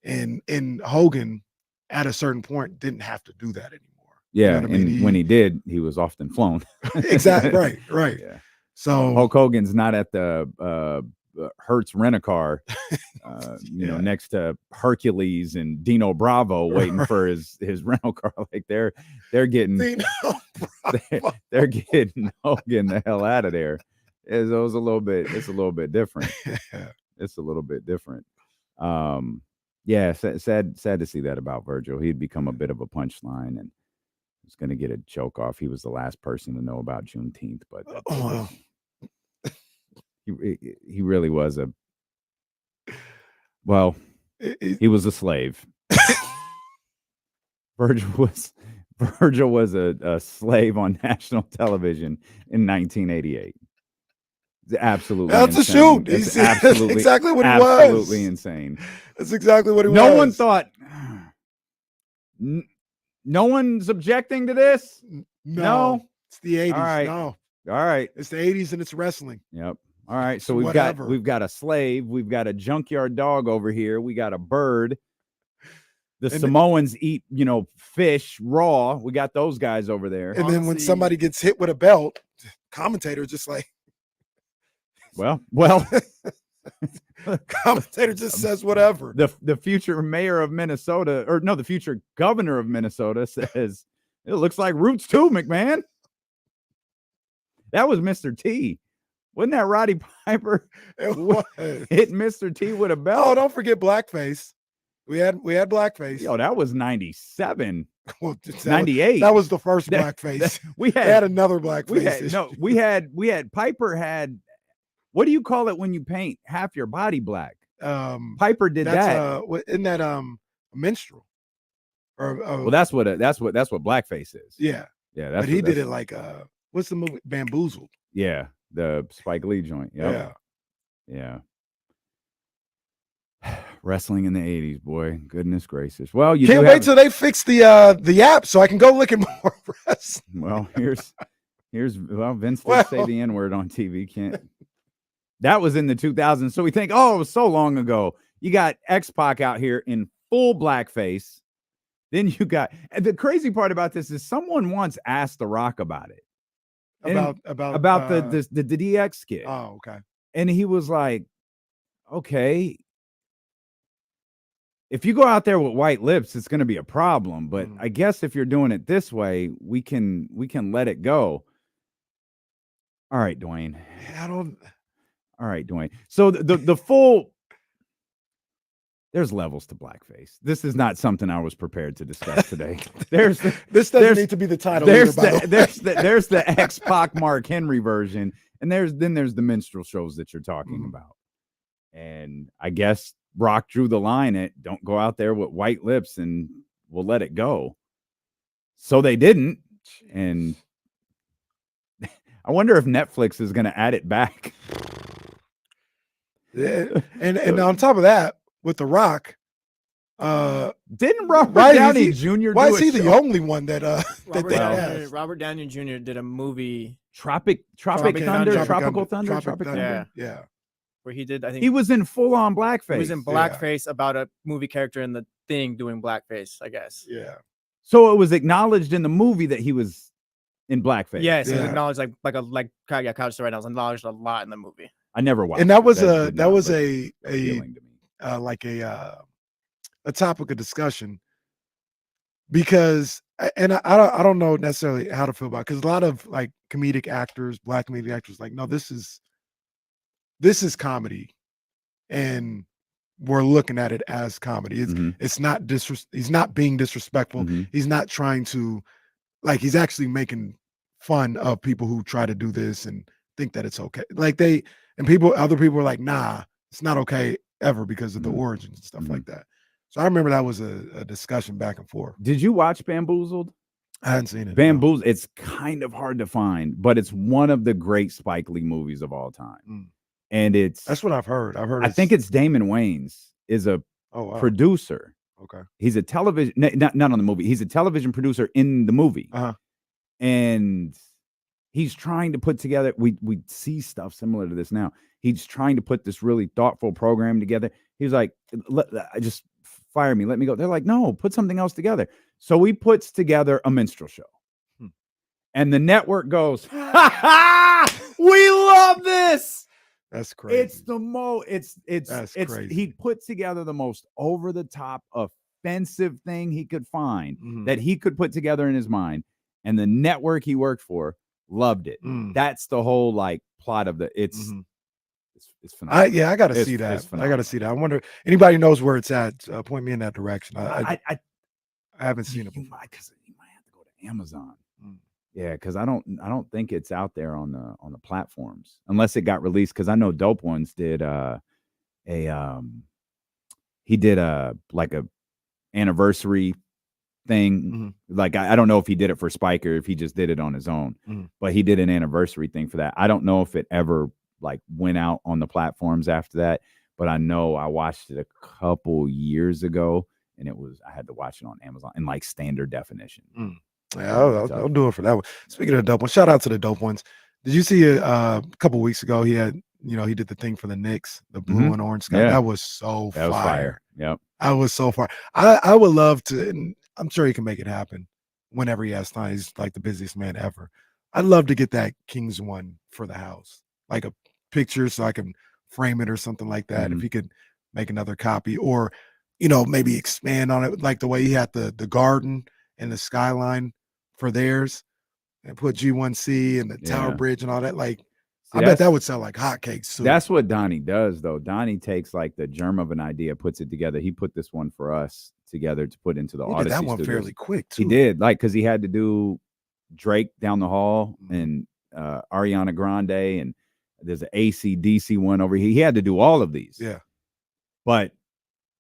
Speaker 7: And Hogan at a certain point didn't have to do that anymore.
Speaker 10: Yeah. When he did, he was often flown.
Speaker 7: Exactly. Right.
Speaker 10: Yeah.
Speaker 7: So
Speaker 10: Hulk Hogan's not at the Hertz rent-a-car, next to Hercules and Dino Bravo waiting for his rental car. Like they're getting they're getting Hogan the hell out of there. It's a little bit different. It's a little bit different. Yeah, sad to see that about Virgil. He'd become a bit of a punchline and was going to get a choke off. He was the last person to know about Juneteenth, but he really was he was a slave. Virgil was a slave on national television in 1988. It's absolutely
Speaker 7: That's
Speaker 10: insane.
Speaker 7: a shoot.
Speaker 10: It's
Speaker 7: That's
Speaker 10: absolutely,
Speaker 7: exactly what it was.
Speaker 10: absolutely insane.
Speaker 7: That's exactly what it was.
Speaker 10: No one thought. No one's objecting to this.
Speaker 7: No. It's the 80s.
Speaker 10: All right.
Speaker 7: No.
Speaker 10: All right.
Speaker 7: It's the 80s and it's wrestling.
Speaker 10: Yep. All right. So
Speaker 7: Whatever.
Speaker 10: we've got a slave. We've got a junkyard dog over here. We got a bird. The Samoans eat, fish raw. We got those guys over there.
Speaker 7: And then when somebody gets hit with a belt, commentator just like,
Speaker 10: well,
Speaker 7: commentator just says whatever.
Speaker 10: The future mayor of Minnesota, the future governor of Minnesota says, it looks like Roots too, McMahon. That was Mr. T. Wasn't that Roddy Piper hit Mr. T with a belt?
Speaker 7: Oh, don't forget blackface. We had blackface.
Speaker 10: Yo, that was 97.
Speaker 7: Well,
Speaker 10: 98.
Speaker 7: That was the first blackface.
Speaker 10: We
Speaker 7: had another blackface.
Speaker 10: We had Piper had, what do you call it when you paint half your body black? Piper did that.
Speaker 7: Isn't that a minstrel?
Speaker 10: Well, that's what blackface is.
Speaker 7: Yeah.
Speaker 10: Yeah.
Speaker 7: But he did it like what's the movie? Bamboozled.
Speaker 10: Yeah, the Spike Lee joint. Yep. Yeah. Wrestling in the 80s, boy. Goodness gracious. Well, you
Speaker 7: can't wait till they fix the app so I can go look at more wrestling.
Speaker 10: Well, here's Vince did say the N-word on TV. Can't. That was in the 2000s. So we think, oh, it was so long ago. You got X-Pac out here in full blackface. Then you got, the crazy part about this is someone once asked The Rock about it. About the DX skit.
Speaker 7: Oh, okay.
Speaker 10: And he was like, okay, if you go out there with white lips, it's going to be a problem. But I guess if you're doing it this way, we can let it go. All right, Dwayne. All right, Dwayne. So the full, there's levels to blackface. This is not something I was prepared to discuss today.
Speaker 7: This doesn't need to be the title.
Speaker 10: There's the X-Pac Mark Henry version, and there's the minstrel shows that you're talking about. And I guess Rock drew the line at don't go out there with white lips and we'll let it go. So they didn't. And I wonder if Netflix is going to add it back.
Speaker 7: Yeah. And on top of that, with The Rock,
Speaker 10: didn't Robert Downey Jr.
Speaker 7: Why is he the only one that
Speaker 13: Robert Downey Jr. did a movie,
Speaker 10: Tropical Thunder.
Speaker 7: Yeah.
Speaker 13: Where he did, I think
Speaker 10: he was in full on blackface.
Speaker 13: He was in blackface about a movie character in The Thing doing blackface, I guess.
Speaker 7: Yeah.
Speaker 10: So it was acknowledged in the movie that he was in blackface.
Speaker 13: Yes, it was acknowledged like Couch to right now. It was acknowledged a lot in the movie.
Speaker 10: I never watched.
Speaker 7: And that was a topic of discussion because, and I don't know necessarily how to feel about it, because a lot of like comedic actors, black comedic actors, like, no, this is comedy, and we're looking at it as comedy. It's not he's not being disrespectful. He's not trying to, like, he's actually making fun of people who try to do this and think that it's okay. Like other people are like, nah, it's not okay ever because of the origins and stuff like that. So I remember that was a discussion back and forth.
Speaker 10: Did you watch Bamboozled?
Speaker 7: I hadn't seen it.
Speaker 10: Bamboozled. No. It's kind of hard to find, but it's one of the great Spike Lee movies of all time. And that's
Speaker 7: what I've heard.
Speaker 10: I think it's Damon Wayans is a producer.
Speaker 7: Okay.
Speaker 10: He's a television, not on the movie. He's a television producer in the movie. And he's trying to put together, we see stuff similar to this now. He's trying to put this really thoughtful program together. He's like, just fire me, let me go. They're like, no, put something else together. So he puts together a minstrel show. And the network goes, we love this.
Speaker 7: That's crazy.
Speaker 10: It's the crazy. He put together the most over the top offensive thing he could find that he could put together in his mind. And the network he worked for loved it. That's the whole like plot of it's phenomenal.
Speaker 7: I gotta see that. I gotta see that. I wonder anybody knows where it's at. Point me in that direction. I haven't seen it before.
Speaker 10: Because you might have to go to Amazon. Yeah, because I don't think it's out there on the platforms unless it got released. Because I know Dope Ones did he did a anniversary thing. Like I don't know if he did it for Spike or if he just did it on his own, but he did an anniversary thing for that. I don't know if it ever like went out on the platforms after that. But I know I watched it a couple years ago, and I had to watch it on Amazon in like standard definition.
Speaker 7: Yeah, I'll do it for that one. Speaking of dope ones, shout out to the dope ones. Did you see a couple weeks ago? He had, he did the thing for the Knicks, the blue and orange sky.
Speaker 10: Yeah.
Speaker 7: That was so fire.
Speaker 10: That was fire. Yep.
Speaker 7: I was so far. I would love to, and I'm sure he can make it happen whenever he has time. He's like the busiest man ever. I'd love to get that Kings one for the house, like a picture so I can frame it or something like that. If he could make another copy, or maybe expand on it, like the way he had the garden and the skyline for theirs, and put G1C and the Tower Bridge and all that. Like, I bet that would sell like hotcakes too.
Speaker 10: That's what Donnie does, though. Donnie takes like the germ of an idea, puts it together. He put this one for us together to put into the Odyssey
Speaker 7: did that one
Speaker 10: Studios.
Speaker 7: fairly quick too.
Speaker 10: He did, like, because he had to do Drake down the hall and Ariana Grande, and there's an AC/DC one over here. He had to do all of these.
Speaker 7: Yeah.
Speaker 10: But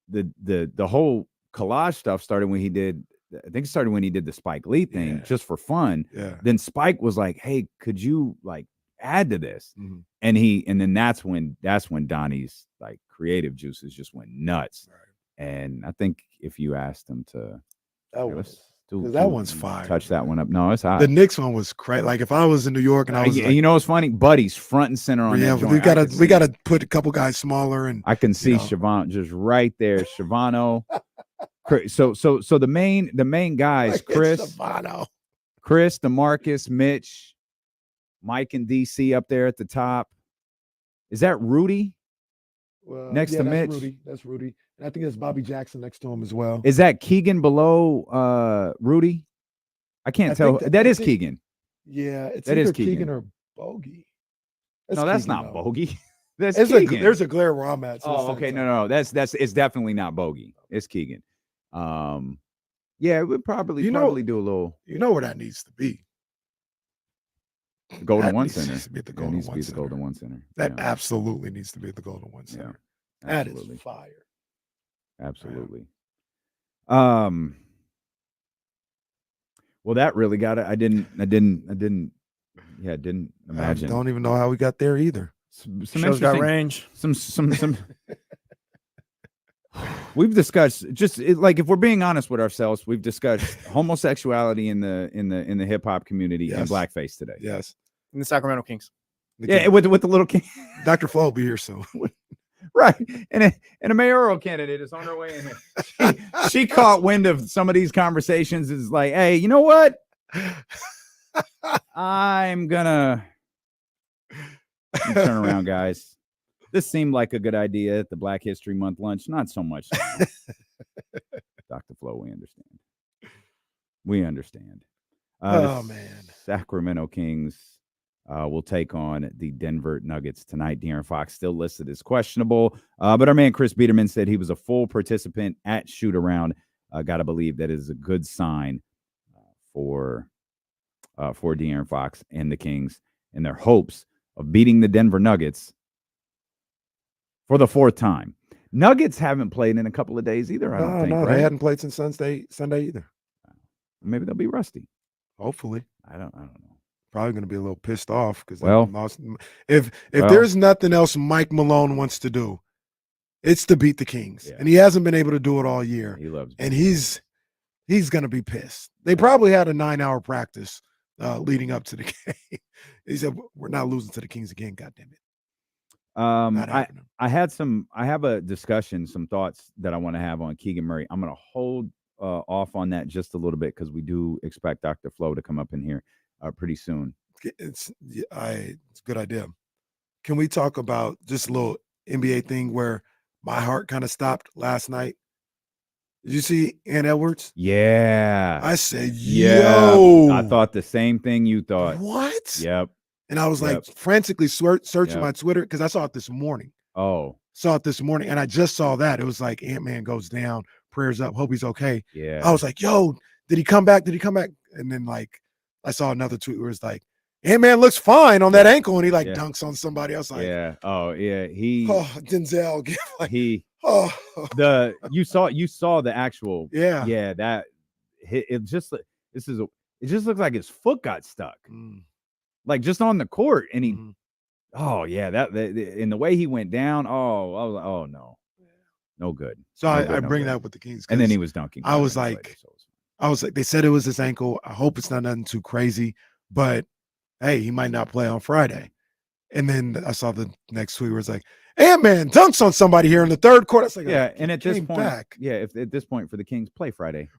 Speaker 10: the whole collage stuff started when he did. I think it started when he did the Spike Lee thing just for fun.
Speaker 7: Yeah.
Speaker 10: Then Spike was like, "Hey, could you like add to this?" And then that's when Donnie's like creative juices just went nuts. Right. And I think if you asked him to,
Speaker 7: that one's fire.
Speaker 10: Touch that one up. No, it's hot.
Speaker 7: The Knicks one was crazy. Like if I was in New York and I was,
Speaker 10: what's funny? Buddy's front and center on that joint.
Speaker 7: we gotta put a couple guys smaller, and
Speaker 10: I can see Siobhan just right there. Shavano. So the main guys, Chris, DeMarcus, Mitch, Mike, and DC up there at the top. Is that Rudy? Next to Mitch?
Speaker 7: That's Rudy. And I think there's Bobby Jackson next to him as well.
Speaker 10: Is that Keegan below Rudy? I can't tell. That is Keegan.
Speaker 7: Yeah, it's
Speaker 10: that
Speaker 7: either
Speaker 10: is Keegan
Speaker 7: or Bogey.
Speaker 10: That's not Bogey. That's
Speaker 7: Keegan. There's a glare where I'm at.
Speaker 10: So okay. No. That's it's definitely not Bogey. It's Keegan. Yeah, it would probably do a little.
Speaker 7: You know where that needs to be.
Speaker 10: The Golden One Center.
Speaker 7: Needs to be at the Golden One Center. That absolutely needs to be at the Golden One Center. That is fire.
Speaker 10: Absolutely. Well, that really got it. I didn't imagine.
Speaker 7: I don't even know how we got there either.
Speaker 13: Some show's got range.
Speaker 10: Some we've discussed like, if we're being honest with ourselves, we've discussed homosexuality in the hip hop community and blackface today.
Speaker 7: Yes.
Speaker 13: In the Sacramento Kings.
Speaker 10: With the little king.
Speaker 7: Dr. Flo will be here soon.
Speaker 10: Right. And a mayoral candidate is on her way in here. She caught wind of some of these conversations. Is like, hey, you know what? I'm gonna turn around, guys. This seemed like a good idea at the Black History Month lunch. Not so much. Dr. Flo, we understand.
Speaker 7: Man.
Speaker 10: Sacramento Kings will take on the Denver Nuggets tonight. De'Aaron Fox still listed as questionable, but our man Chris Biederman said he was a full participant at shoot-around. Got to believe that is a good sign for De'Aaron Fox and the Kings in their hopes of beating the Denver Nuggets for the fourth time. Nuggets haven't played in a couple of days either, I don't think.
Speaker 7: No,
Speaker 10: right?
Speaker 7: They hadn't played since Sunday either.
Speaker 10: Maybe they'll be rusty.
Speaker 7: Hopefully.
Speaker 10: I don't know.
Speaker 7: Probably going to be a little pissed off because if there's nothing else Mike Malone wants to do, it's to beat the Kings. Yeah. And he hasn't been able to do it all year.
Speaker 10: He loves
Speaker 7: and he's going to be pissed. They probably had a 9-hour practice leading up to the game. He said, we're not losing to the Kings again, goddammit.
Speaker 10: I have a discussion, some thoughts that I want to have on Keegan Murray. I'm going to hold off on that just a little bit because we do expect Dr. Flo to come up in here pretty soon.
Speaker 7: It's a good idea. Can we talk about just a little NBA thing where my heart kind of stopped last night? Did you see Ant Edwards?
Speaker 10: Yeah.
Speaker 7: I said, yo.
Speaker 10: I thought the same thing you thought.
Speaker 7: What?
Speaker 10: Yep.
Speaker 7: And I was like frantically searching my Twitter because I saw it this morning.
Speaker 10: Oh.
Speaker 7: Saw it this morning, and I just saw that. It was like Ant-Man goes down, prayers up, hope he's okay.
Speaker 10: Yeah.
Speaker 7: I was like, yo, did he come back? And then like I saw another tweet where it's like, Ant-Man looks fine on that ankle, and he dunks on somebody else. Like,
Speaker 10: yeah. Oh, yeah.
Speaker 7: Denzel. Like,
Speaker 10: you saw the actual.
Speaker 7: Yeah.
Speaker 10: Yeah. That it just looks like his foot got stuck. Like just on the court, and Oh yeah, that in the way he went down. Oh, I was like, oh no good.
Speaker 7: So
Speaker 10: No
Speaker 7: I
Speaker 10: good, no
Speaker 7: bring
Speaker 10: good.
Speaker 7: that with the Kings.
Speaker 10: And then he was dunking.
Speaker 7: I was like, they said it was his ankle. I hope it's not nothing too crazy, but hey, he might not play on Friday. And then I saw the next tweet where it's like, Ant-Man dunks on somebody here in the third quarter. I was like,
Speaker 10: yeah, and at this point,
Speaker 7: back.
Speaker 10: if at this point for the Kings, play Friday.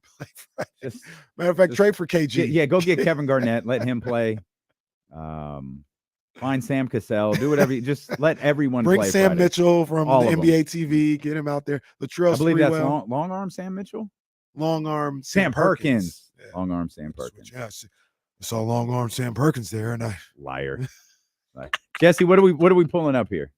Speaker 7: Matter of fact, trade for KG.
Speaker 10: Yeah, go get Kevin Garnett. Let him play. Find Sam Cassell. Do whatever. Just let everyone
Speaker 7: bring
Speaker 10: play
Speaker 7: Sam
Speaker 10: Friday.
Speaker 7: Mitchell from
Speaker 10: All
Speaker 7: the
Speaker 10: of
Speaker 7: NBA TV. Get him out there. Latrell
Speaker 10: I believe that's
Speaker 7: Sprewell.
Speaker 10: long arm Sam Mitchell.
Speaker 7: Long arm
Speaker 10: Sam Perkins. Yeah. Long arm Sam Perkins.
Speaker 7: Yeah, I saw long arm Sam Perkins there, and I
Speaker 10: liar. Jesse, what are we pulling up here?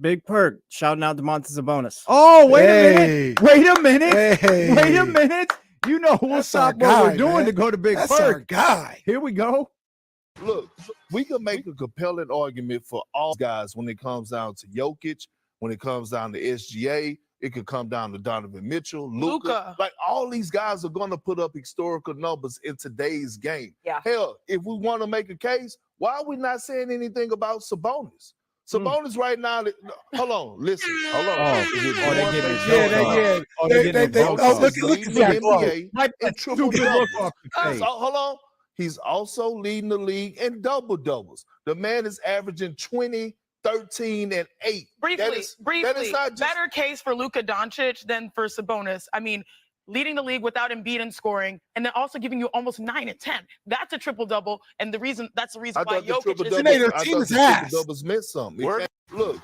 Speaker 13: Big Perk shouting out Domantas Sabonis.
Speaker 10: Oh, wait a minute. Wait a minute. You know we'll stop what we're doing to go to Big
Speaker 7: That's
Speaker 10: Perk.
Speaker 7: our guy.
Speaker 10: Here we go.
Speaker 5: Look, we can make a compelling argument for all guys when it comes down to Jokic, when it comes down to SGA. It could come down to Donovan Mitchell, Luka. Like, all these guys are going to put up historical numbers in today's game.
Speaker 14: Yeah.
Speaker 5: Hell, if we want to make a case, why are we not saying anything about Sabonis? Sabonis right now, hold on, listen, hold on. Hold on. He's also leading the league in double-doubles. The man is averaging 20, 13, and 8.
Speaker 14: Briefly,
Speaker 5: that is not just...
Speaker 14: better case for Luka Doncic than for Sabonis. I mean, leading the league without Embiid in scoring, and then also giving you almost 9 and 10. That's a triple-double, and that's the reason why Jokic is...
Speaker 7: Their team is ass.
Speaker 5: Doubles meant something. Look.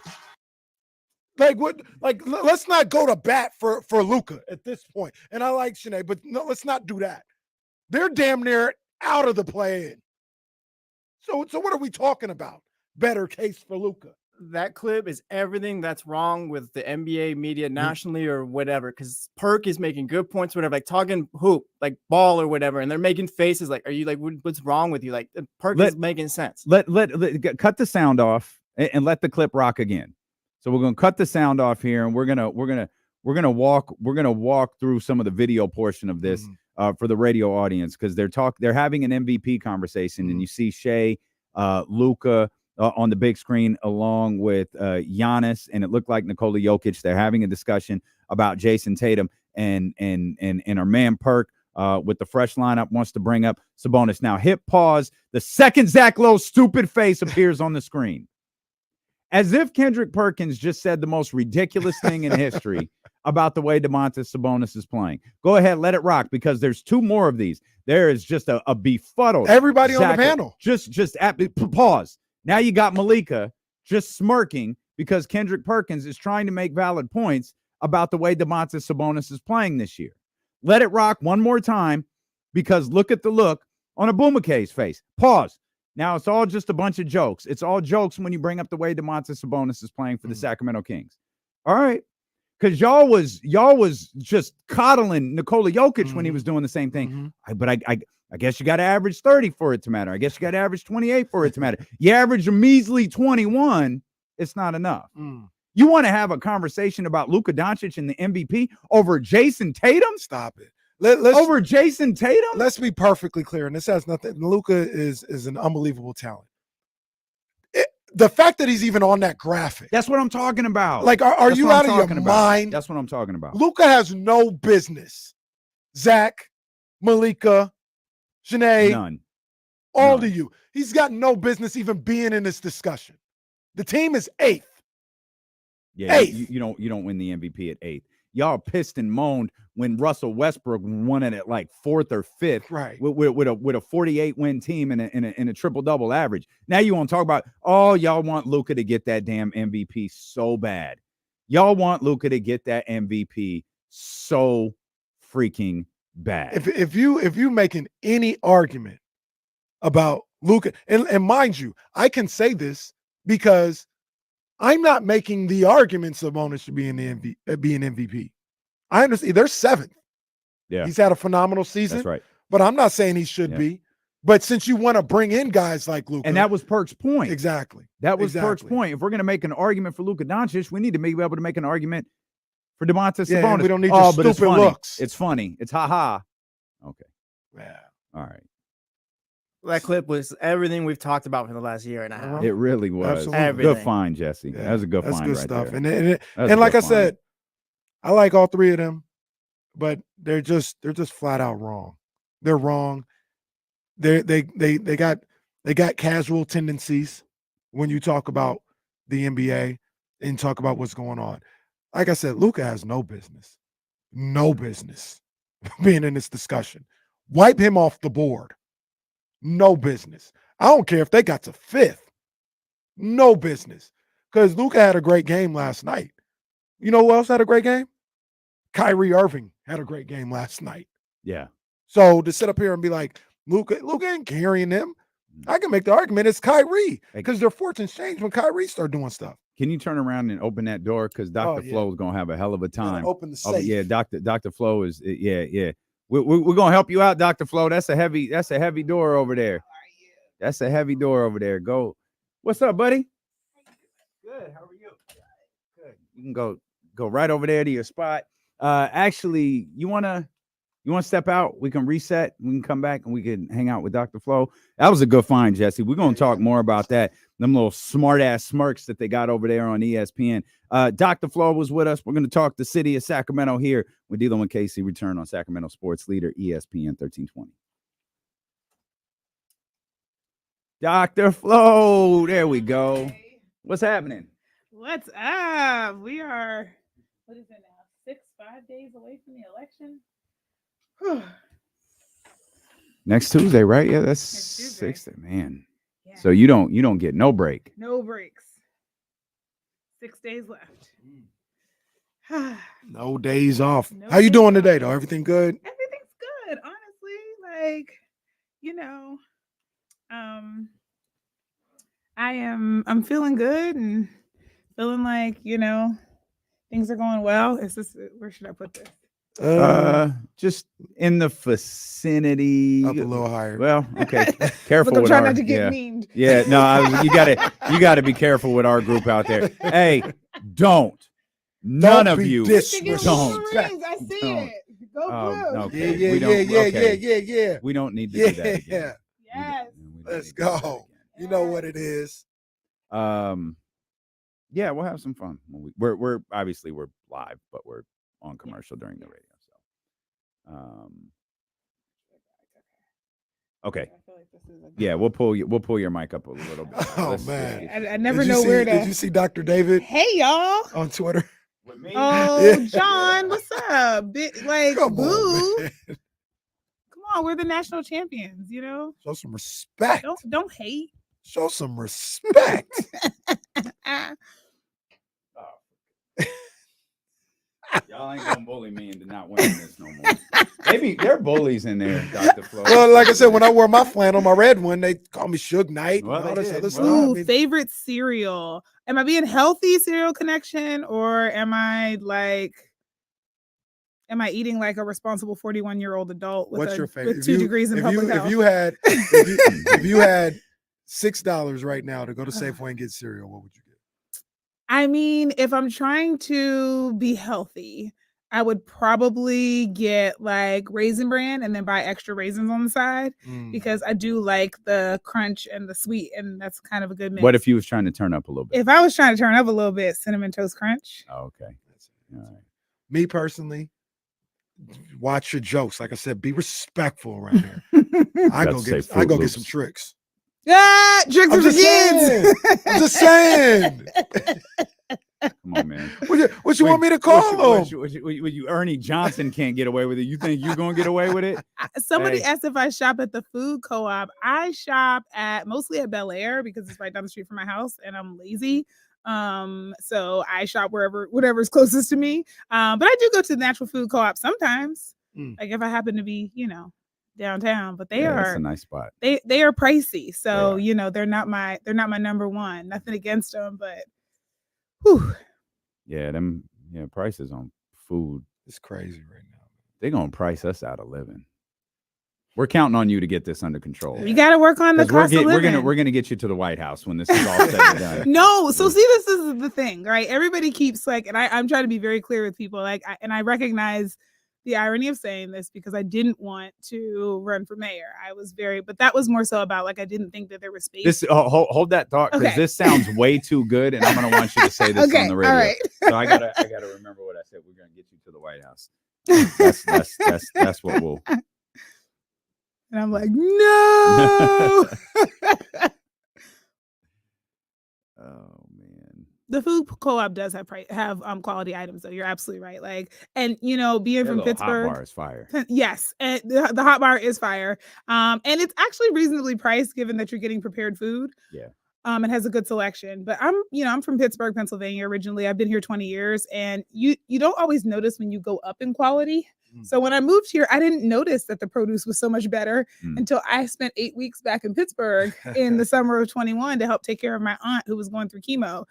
Speaker 7: Let's not go to bat for Luka at this point. And I like Sinead, but no, let's not do that. They're damn near out of the play-in. So what are we talking about? Better case for Luka.
Speaker 13: That clip is everything that's wrong with the NBA media nationally or whatever. Because Perk is making good points, whatever, like talking hoop, like ball or whatever, and they're making faces like, "Are you like what's wrong with you?" Like Perk is making sense.
Speaker 10: Let cut the sound off and let the clip rock again. So we're gonna cut the sound off here, and we're gonna walk through some of the video portion of this for the radio audience, because they're having an MVP conversation, and you see Shea, Luka on the big screen along with Giannis, and it looked like Nikola Jokic. They're having a discussion about Jason Tatum, and our man Perk with the fresh lineup wants to bring up Sabonis. Now hit pause. The second Zach Lowe's stupid face appears on the screen, as if Kendrick Perkins just said the most ridiculous thing in history about the way Domantas Sabonis is playing. Go ahead, let it rock, because there's 2 more of these. There is just a befuddled
Speaker 7: everybody
Speaker 10: Zach
Speaker 7: on the panel.
Speaker 10: Just pause. Now you got Malika just smirking because Kendrick Perkins is trying to make valid points about the way Domantas Sabonis is playing this year. Let it rock one more time, because look at the look on Abumake's face. Pause. Now it's all just a bunch of jokes. It's all jokes when you bring up the way Domantas Sabonis is playing for the Sacramento Kings. All right. Because y'all was just coddling Nikola Jokic when he was doing the same thing. But I guess you got to average 30 for it to matter. I guess you got to average 28 for it to matter. You average a measly 21, it's not enough. You want to have a conversation about Luka Doncic and the MVP over Jason Tatum?
Speaker 7: Stop it.
Speaker 10: Over Jason Tatum?
Speaker 7: Let's be perfectly clear, and this has nothing. Luka is an unbelievable talent. The fact that he's even on that graphic.
Speaker 10: That's what I'm talking about.
Speaker 7: Like, are you out of your mind?
Speaker 10: That's what I'm talking about.
Speaker 7: Luka has no business. Zach, Malika, Janae,
Speaker 10: none.
Speaker 7: All of you. He's got no business even being in this discussion. The team is 8th.
Speaker 10: Yeah, you don't win the MVP at 8th. Y'all pissed and moaned when Russell Westbrook won it at like 4th or 5th,
Speaker 7: right?
Speaker 10: With a 48-win team and a triple-double average. Now you want to talk about, y'all want Luka to get that damn MVP so bad. Y'all want Luka to get that MVP so freaking bad.
Speaker 7: If you making any argument about Luka, and mind you, I can say this because I'm not making the argument Sabonis should be be an MVP. I understand they're 7th.
Speaker 10: Yeah,
Speaker 7: he's had a phenomenal season.
Speaker 10: That's right.
Speaker 7: But I'm not saying he should be. But since you want to bring in guys like Luka,
Speaker 10: and that was Perk's point.
Speaker 7: Exactly.
Speaker 10: That was Perk's point. If we're going to make an argument for Luka Doncic, we need to be able to make an argument for Domantas Sabonis.
Speaker 7: We don't need your stupid looks.
Speaker 10: It's funny. It's ha. Okay.
Speaker 7: Yeah.
Speaker 10: All right.
Speaker 13: That clip was everything we've talked about for the last year and a half.
Speaker 10: It really was.
Speaker 7: Absolutely.
Speaker 10: Good find, Jesse.
Speaker 7: Yeah,
Speaker 10: That was a good
Speaker 7: that's
Speaker 10: find
Speaker 7: good
Speaker 10: right
Speaker 7: stuff.
Speaker 10: there.
Speaker 7: And like I said, I like all three of them, but they're just flat out wrong. They're wrong. They got casual tendencies when you talk about the NBA and talk about what's going on. Like I said, Luka has no business being in this discussion. Wipe him off the board. No business. I don't care if they got to 5th. No business. Because Luka had a great game last night. You know who else had a great game? Kyrie Irving had a great game last night.
Speaker 10: Yeah.
Speaker 7: So to sit up here and be like, Luka ain't carrying them. I can make the argument it's Kyrie because their fortunes change when Kyrie start doing stuff.
Speaker 10: Can you turn around and open that door? Because Dr. Flo is going to have a hell of a time.
Speaker 7: Open the safe.
Speaker 10: Yeah, Dr. Flo is, yeah. We're going to help you out, Dr. Flo. That's a heavy door over there. That's a heavy door over there. Go. What's up, buddy? Good. How are you? Good. You can go right over there to your spot. Actually, you want to step out? We can reset. We can come back and we can hang out with Dr. Flo. That was a good find, Jesse. We're going to talk more about that. Them little smart ass smirks that they got over there on ESPN. Dr. Flo was with us. We're going to talk the city of Sacramento here with D'Lo and Casey. Return on Sacramento Sports Leader, ESPN 1320. Dr. Flo, there we go. What's happening?
Speaker 15: What's up? We are, what is it now? 5 days away from the election. Whew.
Speaker 10: Next Tuesday, right? Yeah, that's 6th. Man. Yeah. So you don't get no break.
Speaker 15: No breaks. 6 days left.
Speaker 7: No days off. How you doing today, though? Everything good?
Speaker 15: Everything's good, honestly. Like, I'm feeling good and feeling like, things are going well. Where should I put this?
Speaker 10: Just in the vicinity.
Speaker 7: Up a little higher.
Speaker 10: Well, okay. Careful
Speaker 15: Look, I'm
Speaker 10: with
Speaker 15: trying not to get memed.
Speaker 10: Yeah, no, you gotta be careful with our group out there. Hey, don't. None of you don't.
Speaker 15: I see it. Go blue.
Speaker 7: Yeah.
Speaker 10: We don't need to do that again.
Speaker 15: Yes.
Speaker 7: Let's go. You know what it is.
Speaker 10: Yeah, we'll have some fun. We're obviously we're live, but we're on commercial during the radio. So, okay. Yeah, we'll pull your mic up a little bit.
Speaker 7: Oh man,
Speaker 15: I never know where to.
Speaker 7: Did you see Dr. David?
Speaker 15: Hey y'all
Speaker 7: on Twitter.
Speaker 10: With me?
Speaker 15: Oh, John, what's up?
Speaker 7: Come
Speaker 15: boo.
Speaker 7: on, man.
Speaker 15: Come on, we're the national champions.
Speaker 7: Show some respect.
Speaker 15: Don't hate.
Speaker 7: Show some respect.
Speaker 10: Y'all ain't gonna bully me into not winning this no more. Maybe they're bullies in there, Dr. Flo.
Speaker 7: Well, like I said, when I wore my flannel, my red one, they call me Suge Knight.
Speaker 10: Well,
Speaker 7: and all this other stuff.
Speaker 15: Ooh, favorite cereal. Am I being healthy cereal connection, or am I eating like a responsible 41-year-old adult with,
Speaker 7: What's your favorite?
Speaker 15: with 2 degrees in public health?
Speaker 7: If you had $6 right now to go to Safeway and get cereal, what would you get?
Speaker 15: I mean, if I'm trying to be healthy, I would probably get like Raisin Bran and then buy extra raisins on the side because I do like the crunch and the sweet, and that's kind of a good mix.
Speaker 10: What if you was trying to turn up a little bit?
Speaker 15: If I was trying to turn up a little bit, Cinnamon Toast Crunch.
Speaker 10: Oh, okay. All right.
Speaker 7: Me personally, watch your jokes. Like I said, be respectful around here. I go get some tricks.
Speaker 15: Yeah, tricks for kids.
Speaker 7: I'm just saying.
Speaker 10: Come on, man.
Speaker 7: What you want me to call them?
Speaker 10: You Ernie Johnson can't get away with it. You think you're gonna get away with it?
Speaker 15: Somebody asked if I shop at the food co-op. I shop mostly at Bel Air because it's right down the street from my house, and I'm lazy. So I shop whatever's closest to me. But I do go to the natural food co-op sometimes. Like if I happen to be, downtown, but that's
Speaker 10: a nice spot.
Speaker 15: They are pricey. So, they're not my number one. Nothing against them, but whew.
Speaker 10: Yeah, prices on food.
Speaker 7: It's crazy right now.
Speaker 10: They're gonna price us out of living. We're counting on you to get this under control.
Speaker 15: You got to work on the cost of living.
Speaker 10: We're gonna get you to the White House when this is all said and done.
Speaker 15: No, so see, this is the thing, right? Everybody keeps and I'm trying to be very clear with people, and I recognize the irony of saying this because I didn't want to run for mayor. But that was more so about like I didn't think that there was space.
Speaker 10: This hold that thought because this sounds way too good, and I'm gonna want you to say this on the radio.
Speaker 15: All right.
Speaker 10: So I gotta remember what I said. We're gonna get you to the White House. That's what we'll.
Speaker 15: And I'm like, no.
Speaker 10: Oh man.
Speaker 15: The food co-op does have quality items, though. You're absolutely right. Like, and being from Pittsburgh,
Speaker 10: hot bar is fire.
Speaker 15: Yes, and the hot bar is fire. And it's actually reasonably priced, given that you're getting prepared food.
Speaker 10: Yeah.
Speaker 15: It has a good selection. But I'm from Pittsburgh, Pennsylvania originally. I've been here 20 years, and you don't always notice when you go up in quality. So when I moved here, I didn't notice that the produce was so much better until I spent 8 weeks back in Pittsburgh in the summer of 21 to help take care of my aunt who was going through chemo.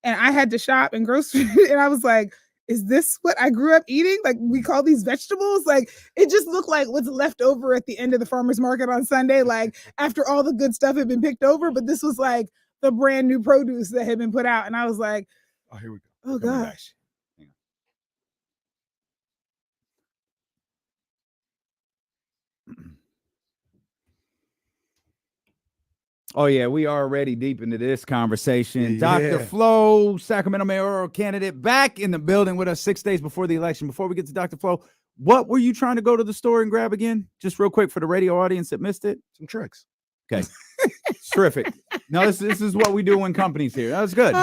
Speaker 15: And I had to shop and grocery. And I was like, is this what I grew up eating? Like, we call these vegetables? Like, it just looked like what's left over at the end of the farmer's market on Sunday, like after all the good stuff had been picked over. But this was like the brand new produce that had been put out. And I was like,
Speaker 7: oh, here we go.
Speaker 15: Oh, gosh.
Speaker 10: Oh, yeah, we are already deep into this conversation.
Speaker 7: Yeah.
Speaker 10: Dr. Flo, Sacramento mayoral candidate, back in the building with us 6 days before the election. Before we get to Dr. Flo, what were you trying to go to the store and grab again? Just real quick for the radio audience that missed it.
Speaker 7: Some tricks.
Speaker 10: Okay. It's terrific. No, this is what we do in companies here. That was good.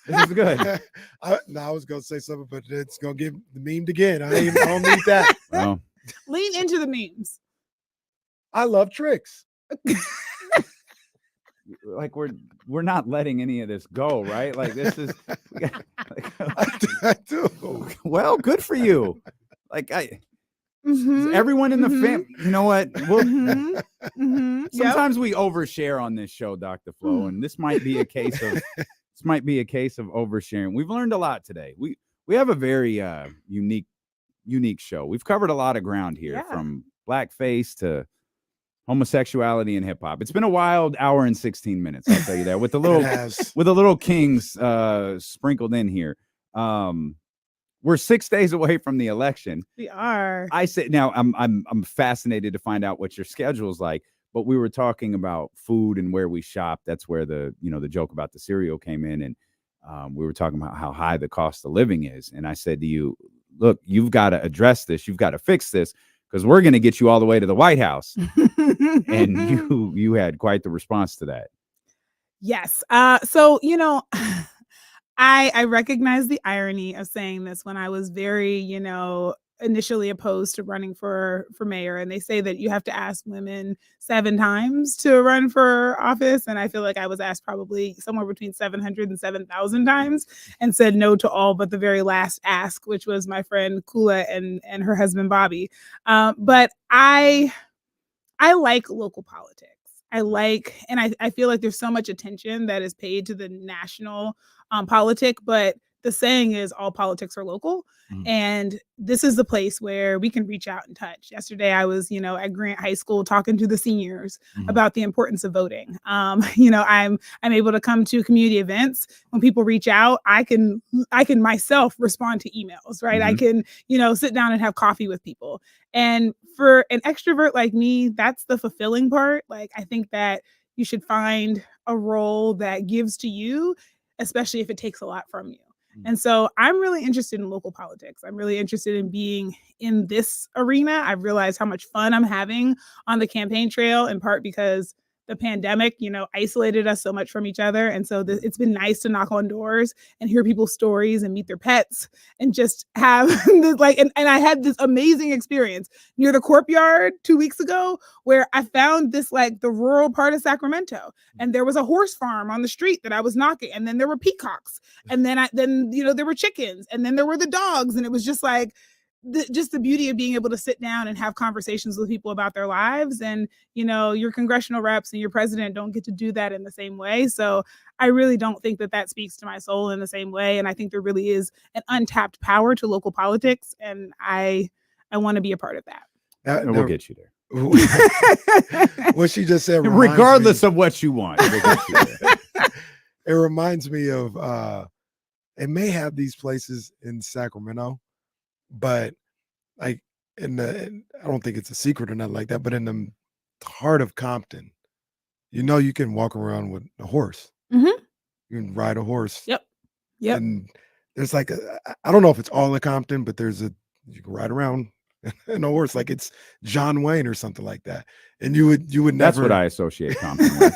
Speaker 10: This is good.
Speaker 7: I was going to say something, but it's going to give the meme again. I don't need that.
Speaker 10: Well,
Speaker 15: lean into the memes.
Speaker 7: I love tricks.
Speaker 10: Like we're not letting any of this go, right? Like this is
Speaker 7: I do.
Speaker 10: Well, good for you. Like everyone in the family, you know what? Sometimes we overshare on this show, Dr. Flo, and this might be a case of oversharing. We've learned a lot today. We have a very unique show. We've covered a lot of ground here, from blackface to homosexuality and hip hop. It's been a wild hour and 16 minutes, I'll tell you that, with the little kings sprinkled in here. We're 6 days away from the election.
Speaker 15: We are.
Speaker 10: I say now I'm fascinated to find out what your schedule's like, but we were talking about food and where we shop. That's where the joke about the cereal came in, and we were talking about how high the cost of living is. And I said to you, look, you've got to address this. You've got to fix this, because we're going to get you all the way to the White House. And you had quite the response to that.
Speaker 15: Yes. So, I recognize the irony of saying this when I was very, initially opposed to running for mayor. And they say that you have to ask women 7 times to run for office. And I feel like I was asked probably somewhere between 700 and 7,000 times and said no to all but the very last ask, which was my friend Kula and her husband, Bobby. But I like local politics. I feel like there's so much attention that is paid to the national politic, but the saying is all politics are local. And this is the place where we can reach out and touch. Yesterday, I was, at Grant High School talking to the seniors about the importance of voting. I'm able to come to community events. When people reach out, I can myself respond to emails, right? I can, sit down and have coffee with people. And for an extrovert like me, that's the fulfilling part. Like, I think that you should find a role that gives to you, especially if it takes a lot from you. And so I'm really interested in local politics. I'm really interested in being in this arena. I've realized how much fun I'm having on the campaign trail, in part because the pandemic, isolated us so much from each other. And so it's been nice to knock on doors and hear people's stories and meet their pets and just have this and I had this amazing experience near the courtyard 2 weeks ago where I found this the rural part of Sacramento, and there was a horse farm on the street that I was knocking, and then there were peacocks, and then there were chickens, and then there were the dogs, and it was just just the beauty of being able to sit down and have conversations with people about their lives. And, your congressional reps and your president don't get to do that in the same way. So I really don't think that speaks to my soul in the same way. And I think there really is an untapped power to local politics. And I want to be a part of that.
Speaker 10: We'll get you there.
Speaker 7: What she just said,
Speaker 10: regardless of what you want, we'll get you there.
Speaker 7: It reminds me of, it may have these places in Sacramento, but like I don't think it's a secret or nothing like that, but in the heart of Compton, you can walk around with a horse.
Speaker 15: Mm-hmm.
Speaker 7: You can ride a horse.
Speaker 15: Yep.
Speaker 7: And there's like I don't know if it's all in Compton, but you can ride around in a horse like it's John Wayne or something like that. And you would never.
Speaker 10: That's what I associate Compton with.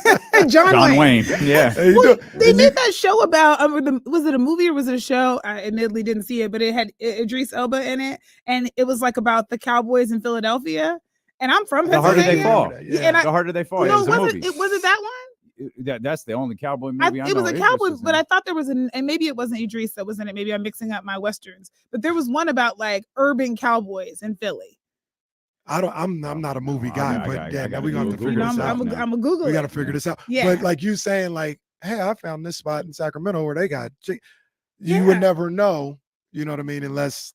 Speaker 15: John
Speaker 10: Wayne. Yeah.
Speaker 15: Well, they made that show about was it a movie or was it a show? I admittedly didn't see it, but it had Idris Elba in it, and it was like about the Cowboys in Philadelphia. And I'm from
Speaker 10: The Harder
Speaker 15: Pennsylvania.
Speaker 10: They Fall.
Speaker 15: Yeah,
Speaker 10: The Harder They Fall.
Speaker 15: No,
Speaker 10: It was a movie.
Speaker 15: was it that one?
Speaker 10: That's the only cowboy movie I know.
Speaker 15: It was a
Speaker 10: Idris
Speaker 15: cowboy,
Speaker 10: was in.
Speaker 15: but I thought there was and maybe it wasn't Idris that was in it. Maybe I'm mixing up my westerns. But there was one about like urban cowboys in Philly.
Speaker 7: I'm not a movie guy, but we're gonna have to figure this out.
Speaker 15: I'm a Google.
Speaker 7: We got to figure this out.
Speaker 15: Yeah.
Speaker 7: But like you saying, like, hey, I found this spot in Sacramento where they got you would never know. You know what I mean? Unless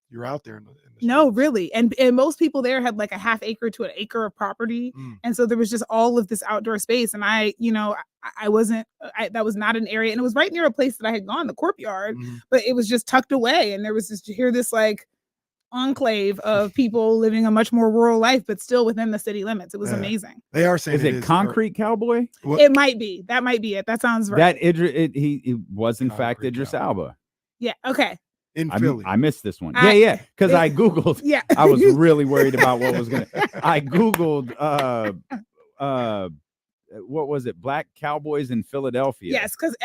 Speaker 7: you're out there.
Speaker 15: No, really. And most people there had like a half acre to an acre of property. And so there was just all of this outdoor space. And I that was not an area. And it was right near a place that I had gone, the courtyard, but it was just tucked away. And there was this like enclave of people living a much more rural life, but still within the city limits. It was amazing.
Speaker 7: They are saying
Speaker 10: Is it Concrete Cowboy?
Speaker 15: It might be. That might be it. That sounds right.
Speaker 10: That he was in fact Idris Elba.
Speaker 15: Yeah. Okay.
Speaker 7: In Philly.
Speaker 10: I missed this one. Yeah. Because I Googled.
Speaker 15: Yeah.
Speaker 10: I was really worried about what was gonna. I Googled what was it? Black Cowboys in Philadelphia.
Speaker 15: Yes, because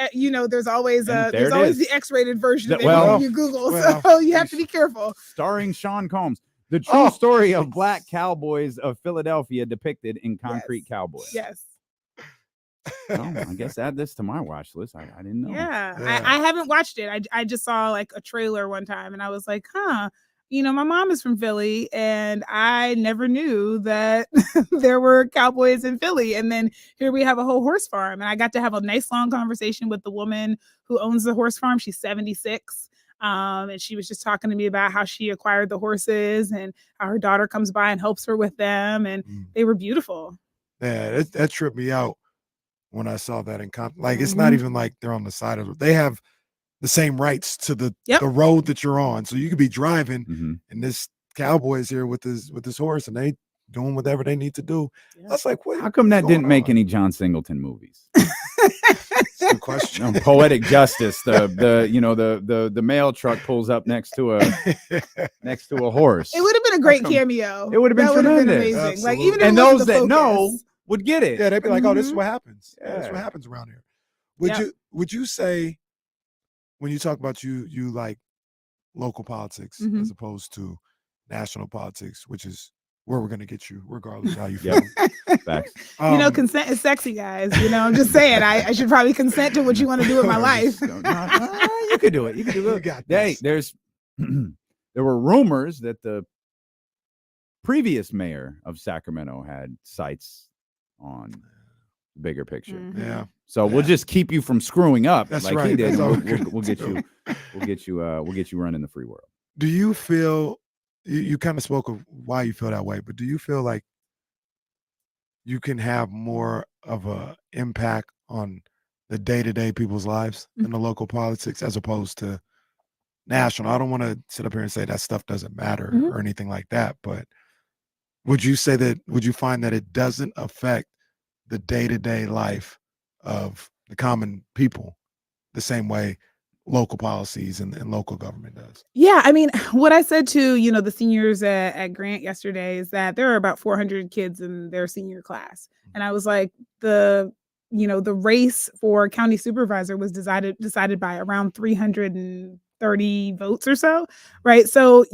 Speaker 15: there's always
Speaker 10: there it is.
Speaker 15: the X-rated version of
Speaker 10: Well,
Speaker 15: anything you Google, so you have to be careful.
Speaker 10: Starring Sean Combs. The true story of Black Cowboys of Philadelphia depicted in Concrete Cowboy.
Speaker 15: Yes.
Speaker 10: Oh, I guess add this to my watch list. I didn't know.
Speaker 15: Yeah. I haven't watched it. I just saw like a trailer one time, and I was like, huh. My mom is from Philly, and I never knew that there were cowboys in Philly. And then here we have a whole horse farm, and I got to have a nice long conversation with the woman who owns the horse farm. She's 76. And she was just talking to me about how she acquired the horses and how her daughter comes by and helps her with them. And they were beautiful.
Speaker 7: Yeah, that tripped me out when I saw that in Compton. Like, it's not even like they're on the side of it. They have the same rights to the road that you're on. So you could be driving and this cowboy's here with his horse and they doing whatever they need to do. I was like, what?
Speaker 10: How come that didn't make any John Singleton movies?
Speaker 7: Good question.
Speaker 10: Poetic Justice. The mail truck pulls up next to a horse.
Speaker 15: It would have been a great cameo.
Speaker 10: It would have been tremendous.
Speaker 15: Amazing.
Speaker 7: Absolutely.
Speaker 15: Like even
Speaker 10: and those that know would get it.
Speaker 7: Yeah, they'd be like, oh, this is what happens. Yeah. This is what happens around here. Would you say when you talk about you like local politics as opposed to national politics, which is where we're gonna get you, regardless of how you feel.
Speaker 10: Facts.
Speaker 15: Consent is sexy, guys. I'm just saying. I should probably consent to what you want to do with my life.
Speaker 10: You could do it. You could do it. Hey, there were rumors that the previous mayor of Sacramento had sights on the bigger picture.
Speaker 7: Yeah.
Speaker 10: So we'll just keep you from screwing up.
Speaker 7: That's
Speaker 10: like
Speaker 7: right.
Speaker 10: He did.
Speaker 7: We'll
Speaker 10: get you running the free world.
Speaker 7: Do you feel you kind of spoke of why you feel that way, but do you feel like you can have more of a impact on the day-to-day people's lives in the local politics as opposed to national? I don't want to sit up here and say that stuff doesn't matter or anything like that, but would you find that it doesn't affect the day-to-day life of the common people the same way local policies and local government does?
Speaker 15: Yeah, I mean, what I said to the seniors at Grant yesterday is that there are about 400 kids in their senior class, and I was like, the race for county supervisor was decided by around 330 votes or so, right? So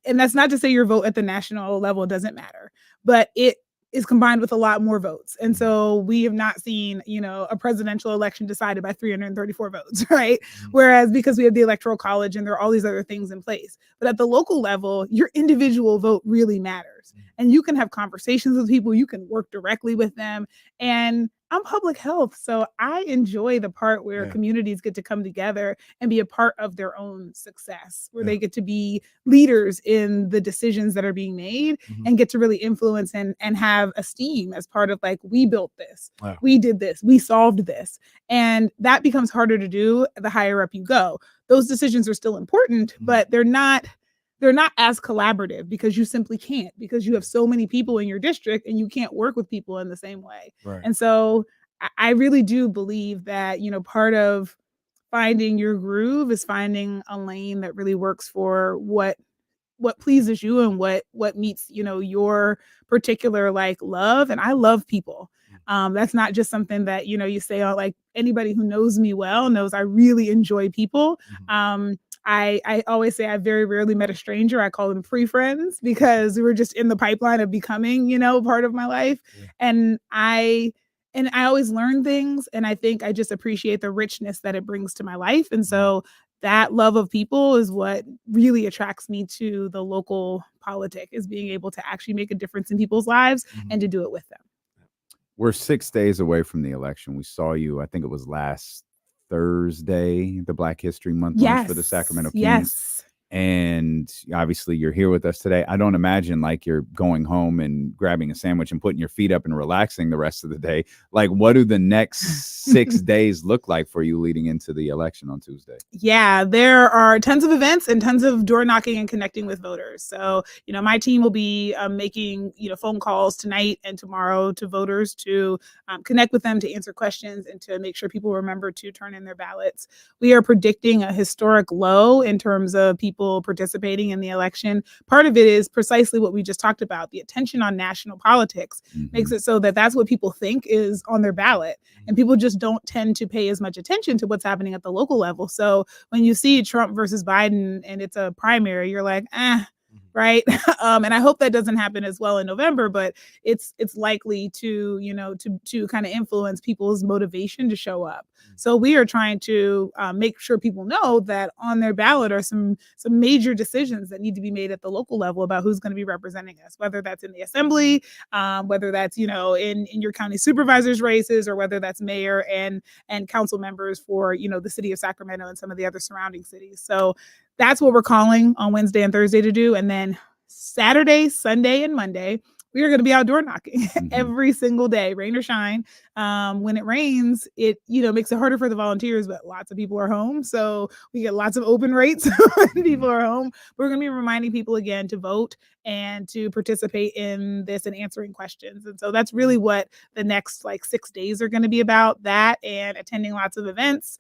Speaker 15: and that's not to say your vote at the national level doesn't matter, but it is combined with a lot more votes. And so we have not seen, a presidential election decided by 334 votes, right? Whereas because we have the Electoral College and there are all these other things in place. But at the local level, your individual vote really matters. And you can have conversations with people, you can work directly with them. And I'm public health, so I enjoy the part where communities get to come together and be a part of their own success, where they get to be leaders in the decisions that are being made and get to really influence and have esteem as part of like, we built this, we did this, we solved this. And that becomes harder to do the higher up you go. Those decisions are still important, but they're not they're not as collaborative because you simply can't, because you have so many people in your district and you can't work with people in the same way.
Speaker 7: Right.
Speaker 15: And so I really do believe that, part of finding your groove is finding a lane that really works for what pleases you and what meets, your particular love. And I love people. That's not just something that, you say, oh, like anybody who knows me well knows I really enjoy people. I always say I very rarely met a stranger. I call them free friends because we're just in the pipeline of becoming, part of my life. Yeah. And I always learn things. And I think I just appreciate the richness that it brings to my life. And so that love of people is what really attracts me to the local politic, is being able to actually make a difference in people's lives and to do it with them.
Speaker 10: We're 6 days away from the election. We saw you, I think it was last Thursday, the Black History Month lunch for the Sacramento Kings.
Speaker 15: Yes.
Speaker 10: And obviously you're here with us today. I don't imagine like you're going home and grabbing a sandwich and putting your feet up and relaxing the rest of the day. Like, what do the next 6 days look like for you leading into the election on Tuesday?
Speaker 15: Yeah, there are tons of events and tons of door knocking and connecting with voters. So, my team will be making, phone calls tonight and tomorrow to voters to connect with them, to answer questions, and to make sure people remember to turn in their ballots. We are predicting a historic low in terms of people participating in the election. Part of it is precisely what we just talked about. The attention on national politics makes it so that that's what people think is on their ballot. And people just don't tend to pay as much attention to what's happening at the local level. So when you see Trump versus Biden and it's a primary, you're like, right? And I hope that doesn't happen as well in November, but it's likely to, to kind of influence people's motivation to show up. So we are trying to make sure people know that on their ballot are some major decisions that need to be made at the local level about who's going to be representing us, whether that's in the assembly, whether that's, in your county supervisors races, or whether that's mayor and council members for, the city of Sacramento and some of the other surrounding cities. So that's what we're calling on Wednesday and Thursday to do. And then Saturday, Sunday, and Monday, we are going to be outdoor knocking every single day, rain or shine. When it rains, it, makes it harder for the volunteers, but lots of people are home. So we get lots of open rates when people are home. We're going to be reminding people again to vote and to participate in this and answering questions. And so that's really what the next 6 days are going to be about, that and attending lots of events,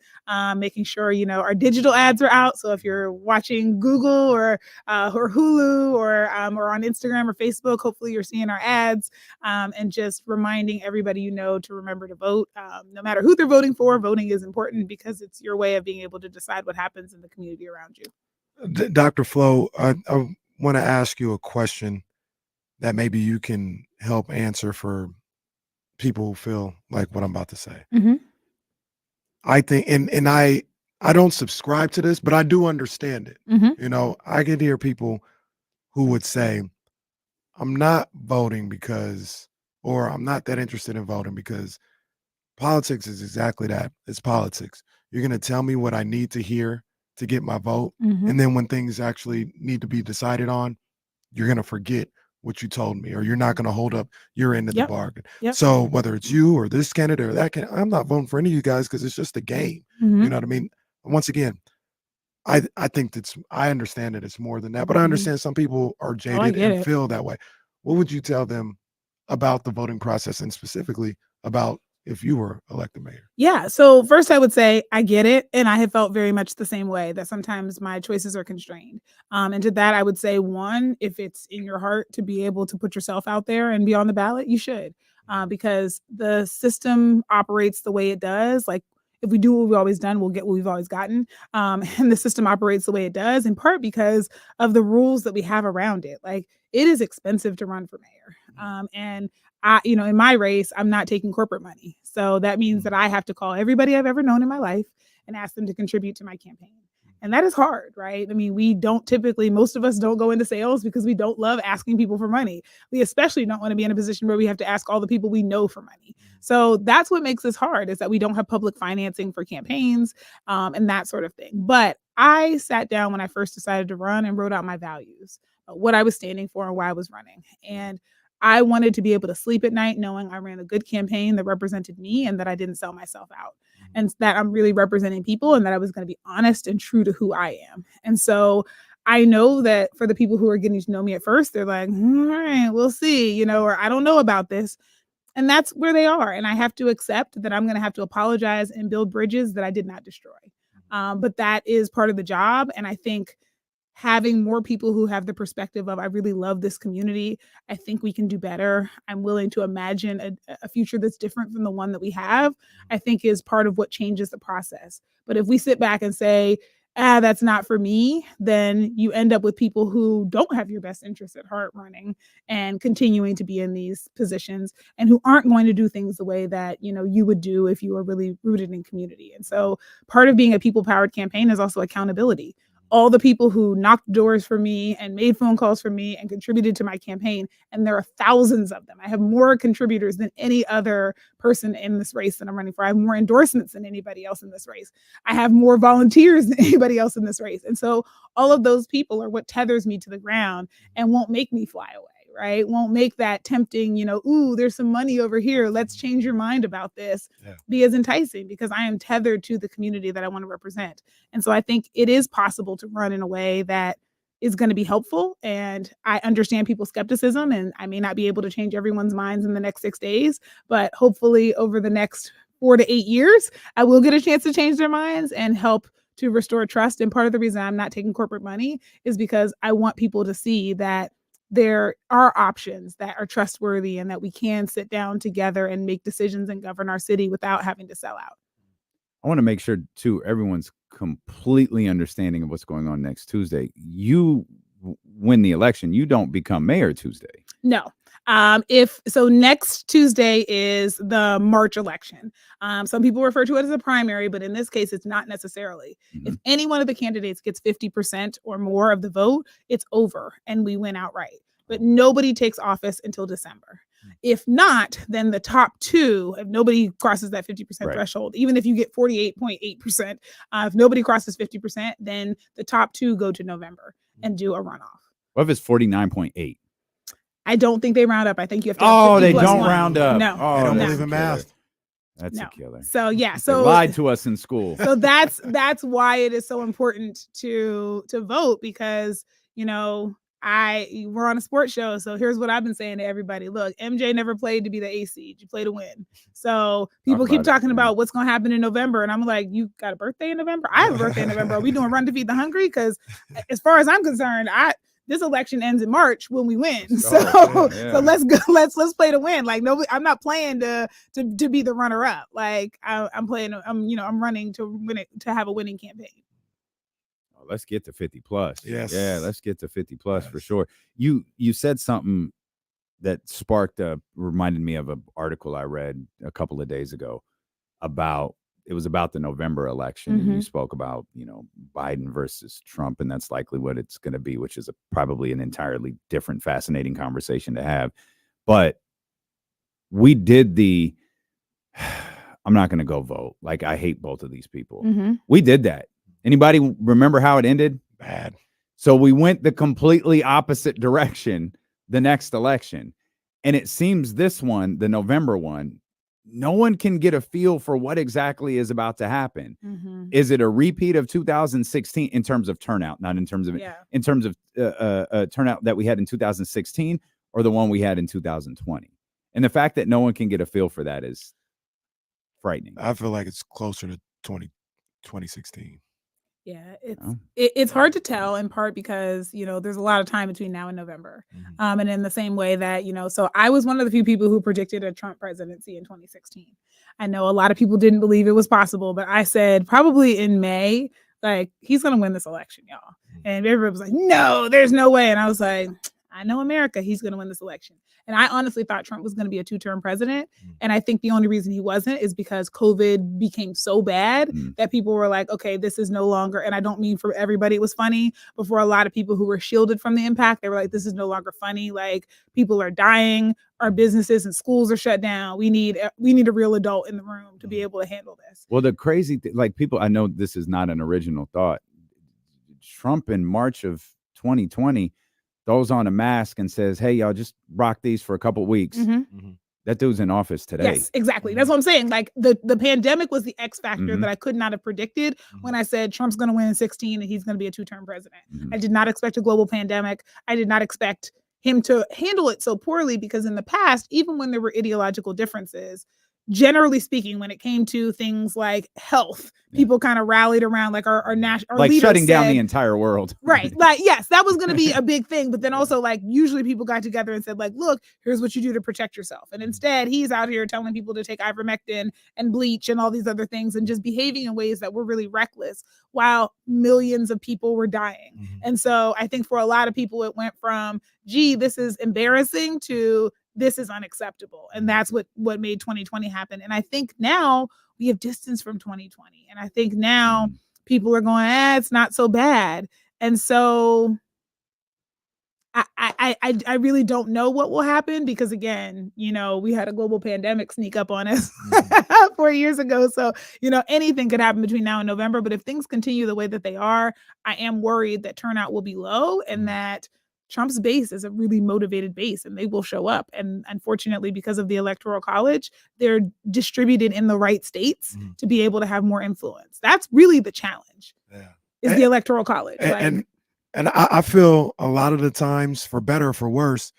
Speaker 15: making sure, our digital ads are out. So if you're watching Google or Hulu or on Instagram or Facebook, hopefully you're seeing our ads, and just reminding everybody, to remember to vote. No matter who they're voting for, voting is important because it's your way of being able to decide what happens in the community around you.
Speaker 7: Dr. Flo, I want to ask you a question that maybe you can help answer for people who feel like what I'm about to say. I think, and I don't subscribe to this, but I do understand it. I can hear people who would say, I'm not voting because, or I'm not that interested in voting because politics is exactly that. It's politics. You're going to tell me what I need to hear to get my vote. And then when things actually need to be decided on, you're going to forget what you told me, or you're not going to hold up your end of the bargain. So whether it's you or this candidate or that candidate, I'm not voting for any of you guys because it's just a game. You know what I mean? Once again, I think I understand that it's more than that, but I understand some people are jaded and feel that way. What would you tell them about the voting process, and specifically about if you were elected mayor?
Speaker 15: Yeah. So first I would say I get it. And I have felt very much the same way, that sometimes my choices are constrained. And to that, I would say, one, if it's in your heart to be able to put yourself out there and be on the ballot, you should, because the system operates the way it does. Like, if we do what we've always done, we'll get what we've always gotten. And the system operates the way it does, in part because of the rules that we have around it. Like, it is expensive to run for mayor. And I, in my race, I'm not taking corporate money. So that means that I have to call everybody I've ever known in my life and ask them to contribute to my campaign. And that is hard, right? I mean, most of us don't go into sales because we don't love asking people for money. We especially don't want to be in a position where we have to ask all the people we know for money. So that's what makes this hard, is that we don't have public financing for campaigns, and that sort of thing. But I sat down when I first decided to run and wrote out my values, what I was standing for and why I was running. And I wanted to be able to sleep at night knowing I ran a good campaign that represented me and that I didn't sell myself out, and that I'm really representing people, and that I was going to be honest and true to who I am. And so I know that for the people who are getting to know me at first, they're like, all right, we'll see, or I don't know about this. And that's where they are. And I have to accept that I'm going to have to apologize and build bridges that I did not destroy. But that is part of the job. And I think having more people who have the perspective of, I really love this community, I think we can do better, I'm willing to imagine a future that's different from the one that we have, I think is part of what changes the process. But if we sit back and say, that's not for me, then you end up with people who don't have your best interests at heart running and continuing to be in these positions and who aren't going to do things the way that, you would do if you were really rooted in community. And so part of being a people-powered campaign is also accountability. All the people who knocked doors for me and made phone calls for me and contributed to my campaign, and there are thousands of them. I have more contributors than any other person in this race that I'm running for. I have more endorsements than anybody else in this race. I have more volunteers than anybody else in this race. And so all of those people are what tethers me to the ground and won't make me fly away. Right? Won't make that tempting, ooh, there's some money over here, let's change your mind about this, be as enticing, because I am tethered to the community that I want to represent. And so I think it is possible to run in a way that is going to be helpful. And I understand people's skepticism, and I may not be able to change everyone's minds in the next 6 days, but hopefully over the next 4 to 8 years, I will get a chance to change their minds and help to restore trust. And part of the reason I'm not taking corporate money is because I want people to see that there are options that are trustworthy and that we can sit down together and make decisions and govern our city without having to sell out.
Speaker 10: I want to make sure, too, everyone's completely understanding of what's going on next Tuesday. You win the election. You don't become mayor Tuesday.
Speaker 15: No. Next Tuesday is the March election. Some people refer to it as a primary, but in this case, it's not necessarily. If any one of the candidates gets 50% or more of the vote, it's over and we win outright. But nobody takes office until December. If not, then the top two, if nobody crosses that 50% threshold, even if you get 48.8%, if nobody crosses 50%, then the top two go to November and do a runoff.
Speaker 10: What if it's 49.8?
Speaker 15: I don't think they round up. I think you have to.
Speaker 10: They don't round up.
Speaker 15: No,
Speaker 10: I
Speaker 7: don't believe in math.
Speaker 10: That's a killer.
Speaker 15: So yeah,
Speaker 10: They lied to us in school.
Speaker 15: So that's why it is so important to vote, because we're on a sports show. So here's what I've been saying to everybody: look, MJ never played to be the AC. You play to win. So people keep talking about what's going to happen in November, and I'm like, you got a birthday in November? I have a birthday in November. Are we doing Run to Feed the Hungry? Because as far as I'm concerned, this election ends in March when we win. So let's go. Let's play to win. Like, no, I'm not playing to be the runner up. Like I'm playing. I'm running to win it, to have a winning campaign.
Speaker 10: Oh, let's get to 50 plus.
Speaker 7: Yes.
Speaker 10: Yeah, let's get to 50 plus for sure. You said something that reminded me of an article I read a couple of days ago about the November election. And you spoke about, Biden versus Trump, and that's likely what it's going to be, which is probably an entirely different, fascinating conversation to have. But we did I'm not going to go vote. Like, I hate both of these people. We did that. Anybody remember how it ended?
Speaker 7: Bad.
Speaker 10: So we went the completely opposite direction the next election. And it seems this one, the November one, no one can get a feel for what exactly is about to happen. Is it a repeat of 2016 in terms of turnout, not in terms of in terms of turnout that we had in 2016, or the one we had in 2020? And the fact that no one can get a feel for that is frightening.
Speaker 7: I feel like it's closer to 2016.
Speaker 15: Yeah, it's hard to tell, in part because, there's a lot of time between now and November. And in the same way that, so I was one of the few people who predicted a Trump presidency in 2016. I know a lot of people didn't believe it was possible, but I said probably in May, like, he's going to win this election, y'all. And everybody was like, no, there's no way. And I was like, I know America, he's going to win this election. And I honestly thought Trump was going to be a 2-term president. And I think the only reason he wasn't is because COVID became so bad that people were like, okay, this is no longer, and I don't mean for everybody it was funny, but for a lot of people who were shielded from the impact, they were like, this is no longer funny. Like, people are dying, our businesses and schools are shut down. We need a real adult in the room to be able to handle this.
Speaker 10: Well, the crazy thing, like, people, I know this is not an original thought. Trump in March of 2020 throws on a mask and says, hey, y'all, just rock these for a couple of weeks. That dude's in office today.
Speaker 15: Yes, exactly. That's what I'm saying. Like the pandemic was the X factor that I could not have predicted when I said Trump's going to win in 2016 and he's going to be a 2-term president. I did not expect a global pandemic. I did not expect him to handle it so poorly because in the past, even when there were ideological differences, generally speaking, when it came to things like health, people kind of rallied around like our national,
Speaker 10: like shutting down the entire world.
Speaker 15: Right. Like, yes, that was going to be a big thing. But then also like usually people got together and said like, look, here's what you do to protect yourself. And instead he's out here telling people to take ivermectin and bleach and all these other things and just behaving in ways that were really reckless while millions of people were dying. And so I think for a lot of people, it went from, gee, this is embarrassing to this is unacceptable. And that's what made 2020 happen. And I think now we have distance from 2020. And I think now people are going, it's not so bad. And so I really don't know what will happen because again, you know, we had a global pandemic sneak up on us 4 years ago. So, you know, anything could happen between now and November. But if things continue the way that they are, I am worried that turnout will be low and that Trump's base is a really motivated base and they will show up. And unfortunately, because of the Electoral College, they're distributed in the right states to be able to have more influence. That's really the challenge is the Electoral College.
Speaker 7: And I feel a lot of the times, for better or for worse,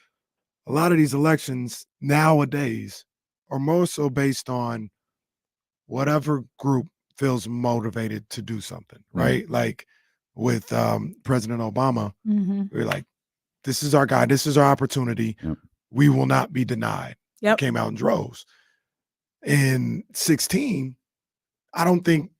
Speaker 7: a lot of these elections nowadays are more so based on whatever group feels motivated to do something, right? Like with President Obama, we're like, this is our guy. This is our opportunity. We will not be denied. Came out in droves. In 2016, I don't think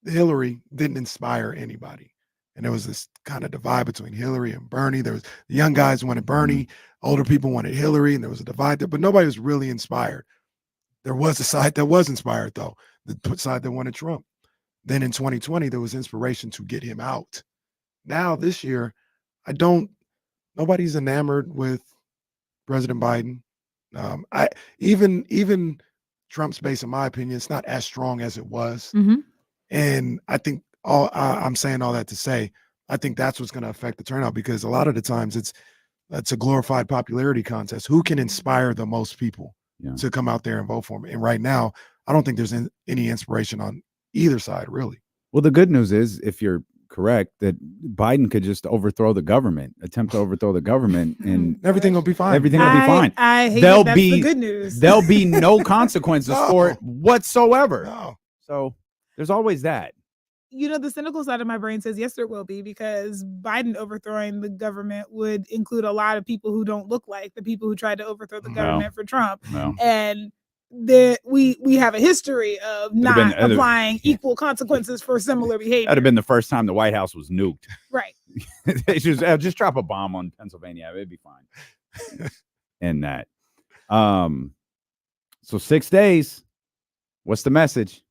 Speaker 7: Hillary didn't inspire anybody. And there was this kind of divide between Hillary and Bernie. There was the young guys wanted Bernie, older people wanted Hillary, and there was a divide there, but nobody was really inspired. There was a side that was inspired, though, the side that wanted Trump. Then in 2020, there was inspiration to get him out. Now, this year, nobody's enamored with President Biden. Even Trump's base, in my opinion, it's not as strong as it was. And I think I'm saying all that to say, I think that's what's going to affect the turnout because a lot of the times it's a glorified popularity contest. Who can inspire the most people to come out there and vote for him? And right now, I don't think there's any inspiration on either side, really.
Speaker 10: Well, the good news is, if you're correct, that Biden could just overthrow the government, attempt to overthrow the government, and
Speaker 7: everything will be fine.
Speaker 10: Everything will be fine.
Speaker 15: I hate that's the good news.
Speaker 10: There'll be no consequences for it whatsoever. So there's always that.
Speaker 15: You know, the cynical side of my brain says yes, there will be, because Biden overthrowing the government would include a lot of people who don't look like the people who tried to overthrow the government for Trump. And we have a history of not applying equal consequences for similar behavior.
Speaker 10: That'd have been the first time the White House was nuked.
Speaker 15: Right.
Speaker 10: They just drop a bomb on Pennsylvania. It'd be fine. And that. So 6 days. What's the message?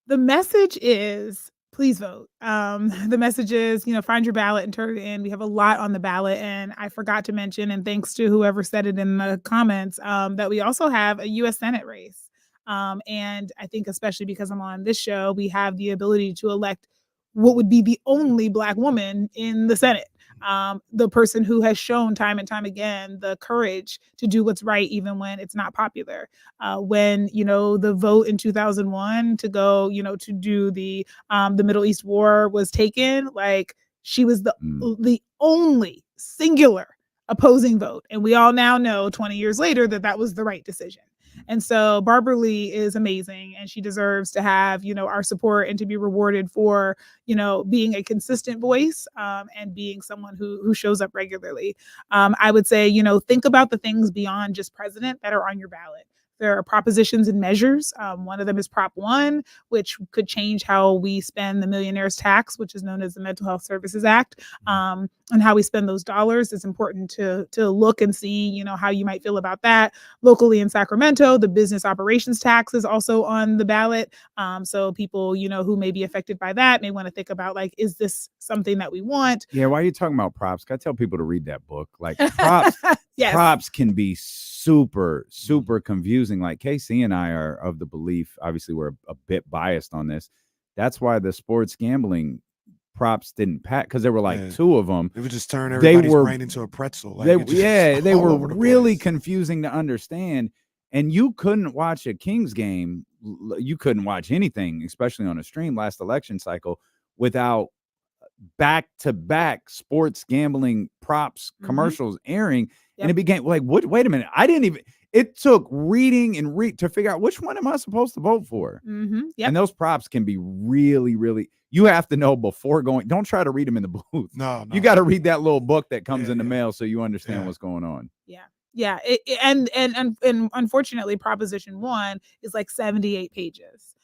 Speaker 15: The message is please vote. The message is, find your ballot and turn it in. We have a lot on the ballot. And I forgot to mention, and thanks to whoever said it in the comments, that we also have a U.S. Senate race. And I think especially because I'm on this show, we have the ability to elect what would be the only Black woman in the Senate. The person who has shown time and time again the courage to do what's right, even when it's not popular. When, the vote in 2001 to go, to do the Middle East war was taken, like she was the only singular opposing vote. And we all now know 20 years later that was the right decision. And so Barbara Lee is amazing, and she deserves to have, our support and to be rewarded for, being a consistent voice and being someone who shows up regularly. I would say, think about the things beyond just president that are on your ballot. There are propositions and measures. One of them is Prop 1, which could change how we spend the millionaire's tax, which is known as the Mental Health Services Act, and how we spend those dollars. It's important to look and see, how you might feel about that. Locally in Sacramento, the business operations tax is also on the ballot. So people, who may be affected by that may want to think about, like, is this something that we want?
Speaker 10: Yeah, why are you talking about props? I tell people to read that book. Like, props,
Speaker 15: yes.
Speaker 10: Props can be super confusing. Like, Casey and I are of the belief, obviously we're a bit biased on this, that's why the sports gambling props didn't pack because there were like
Speaker 7: Yeah.
Speaker 10: two of them.
Speaker 7: It would just turn everybody's brain into a pretzel. Like, it just
Speaker 10: they
Speaker 7: all
Speaker 10: were
Speaker 7: over the
Speaker 10: really
Speaker 7: place.
Speaker 10: confusing to understand. And you couldn't watch a Kings game. You couldn't watch anything, especially on a stream last election cycle, without back-to-back sports gambling props commercials airing. And it became like, what? Wait a minute. I didn't even. It took reading and to figure out which one am I supposed to vote for. And those props can be really, really. You have to know before going. Don't try to read them in the booth.
Speaker 7: No.
Speaker 10: You got to read that little book that comes in the mail so you understand what's going on.
Speaker 15: Yeah. And unfortunately, Proposition 1 is like 78 pages.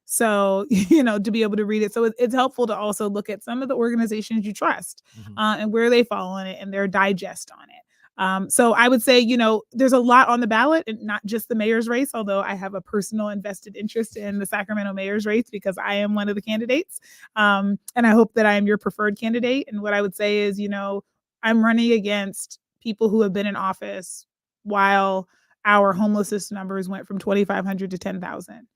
Speaker 15: So, to be able to read it. So it's helpful to also look at some of the organizations you trust and where they fall on it and their digest on it. So I would say, there's a lot on the ballot, and not just the mayor's race, although I have a personal invested interest in the Sacramento mayor's race because I am one of the candidates. And I hope that I am your preferred candidate. And what I would say is, I'm running against people who have been in office while our homelessness numbers went from 2,500 to 10,000.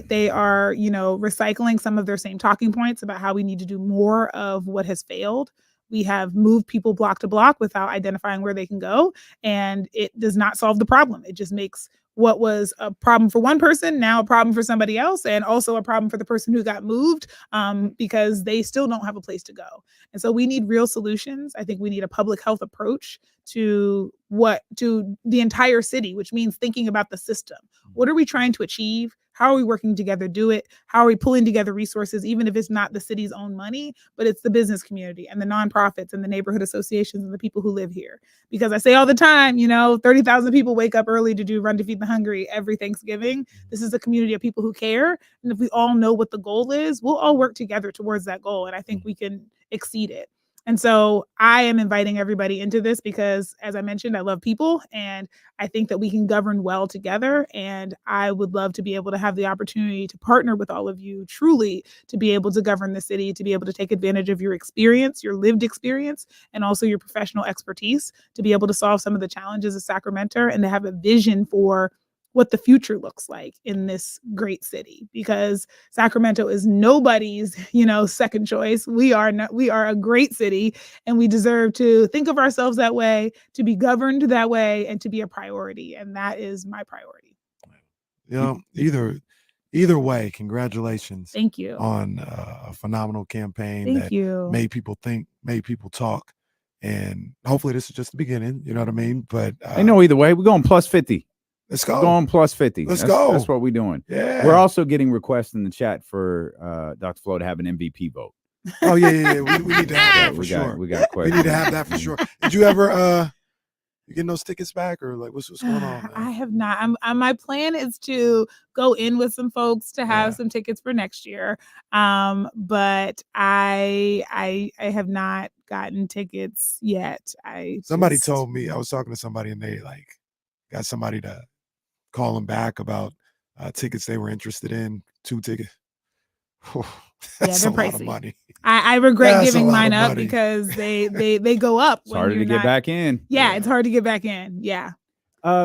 Speaker 15: They are, recycling some of their same talking points about how we need to do more of what has failed. We have moved people block to block without identifying where they can go, and it does not solve the problem. It just makes what was a problem for one person now a problem for somebody else, and also a problem for the person who got moved because they still don't have a place to go. And so we need real solutions. I think we need a public health approach to the entire city, which means thinking about the system. What are we trying to achieve? How are we working together to do it? How are we pulling together resources, even if it's not the city's own money, but it's the business community and the nonprofits and the neighborhood associations and the people who live here? Because I say all the time, 30,000 people wake up early to do Run to Feed the Hungry every Thanksgiving. This is a community of people who care. And if we all know what the goal is, we'll all work together towards that goal. And I think we can exceed it. And so I am inviting everybody into this because, as I mentioned, I love people and I think that we can govern well together. And I would love to be able to have the opportunity to partner with all of you truly to be able to govern the city, to be able to take advantage of your experience, your lived experience, and also your professional expertise to be able to solve some of the challenges of Sacramento and to have a vision for what the future looks like in this great city, because Sacramento is nobody's, second choice. We are a great city, and we deserve to think of ourselves that way, to be governed that way, and to be a priority. And that is my priority.
Speaker 7: Either way, congratulations.
Speaker 15: Thank you
Speaker 7: on a phenomenal campaign.
Speaker 15: Thank you.
Speaker 7: Made people think, made people talk, and hopefully this is just the beginning. You know what I mean? But
Speaker 10: I know either way, we're going plus 50.
Speaker 7: Let's go.
Speaker 10: We're going plus 50.
Speaker 7: Let's go.
Speaker 10: That's what we're doing.
Speaker 7: Yeah.
Speaker 10: We're also getting requests in the chat for Dr. Flo to have an MVP vote.
Speaker 7: Oh yeah. We need to have that for sure.
Speaker 10: We got questions.
Speaker 7: We need to have that for sure. Did you ever you getting those tickets back, or like what's going on, man?
Speaker 15: I have not. My plan is to go in with some folks to have some tickets for next year. But I have not gotten tickets yet.
Speaker 7: Somebody told me, I was talking to somebody and they got somebody to call them back about tickets they were interested in. 2 tickets. That's
Speaker 15: they're
Speaker 7: a lot
Speaker 15: pricey.
Speaker 7: of money.
Speaker 15: I regret
Speaker 7: That's
Speaker 15: giving
Speaker 7: a lot
Speaker 15: mine
Speaker 7: of
Speaker 15: up
Speaker 7: money.
Speaker 15: because they go up.
Speaker 10: It's harder to get back in.
Speaker 15: Yeah, it's hard to get back in. Yeah.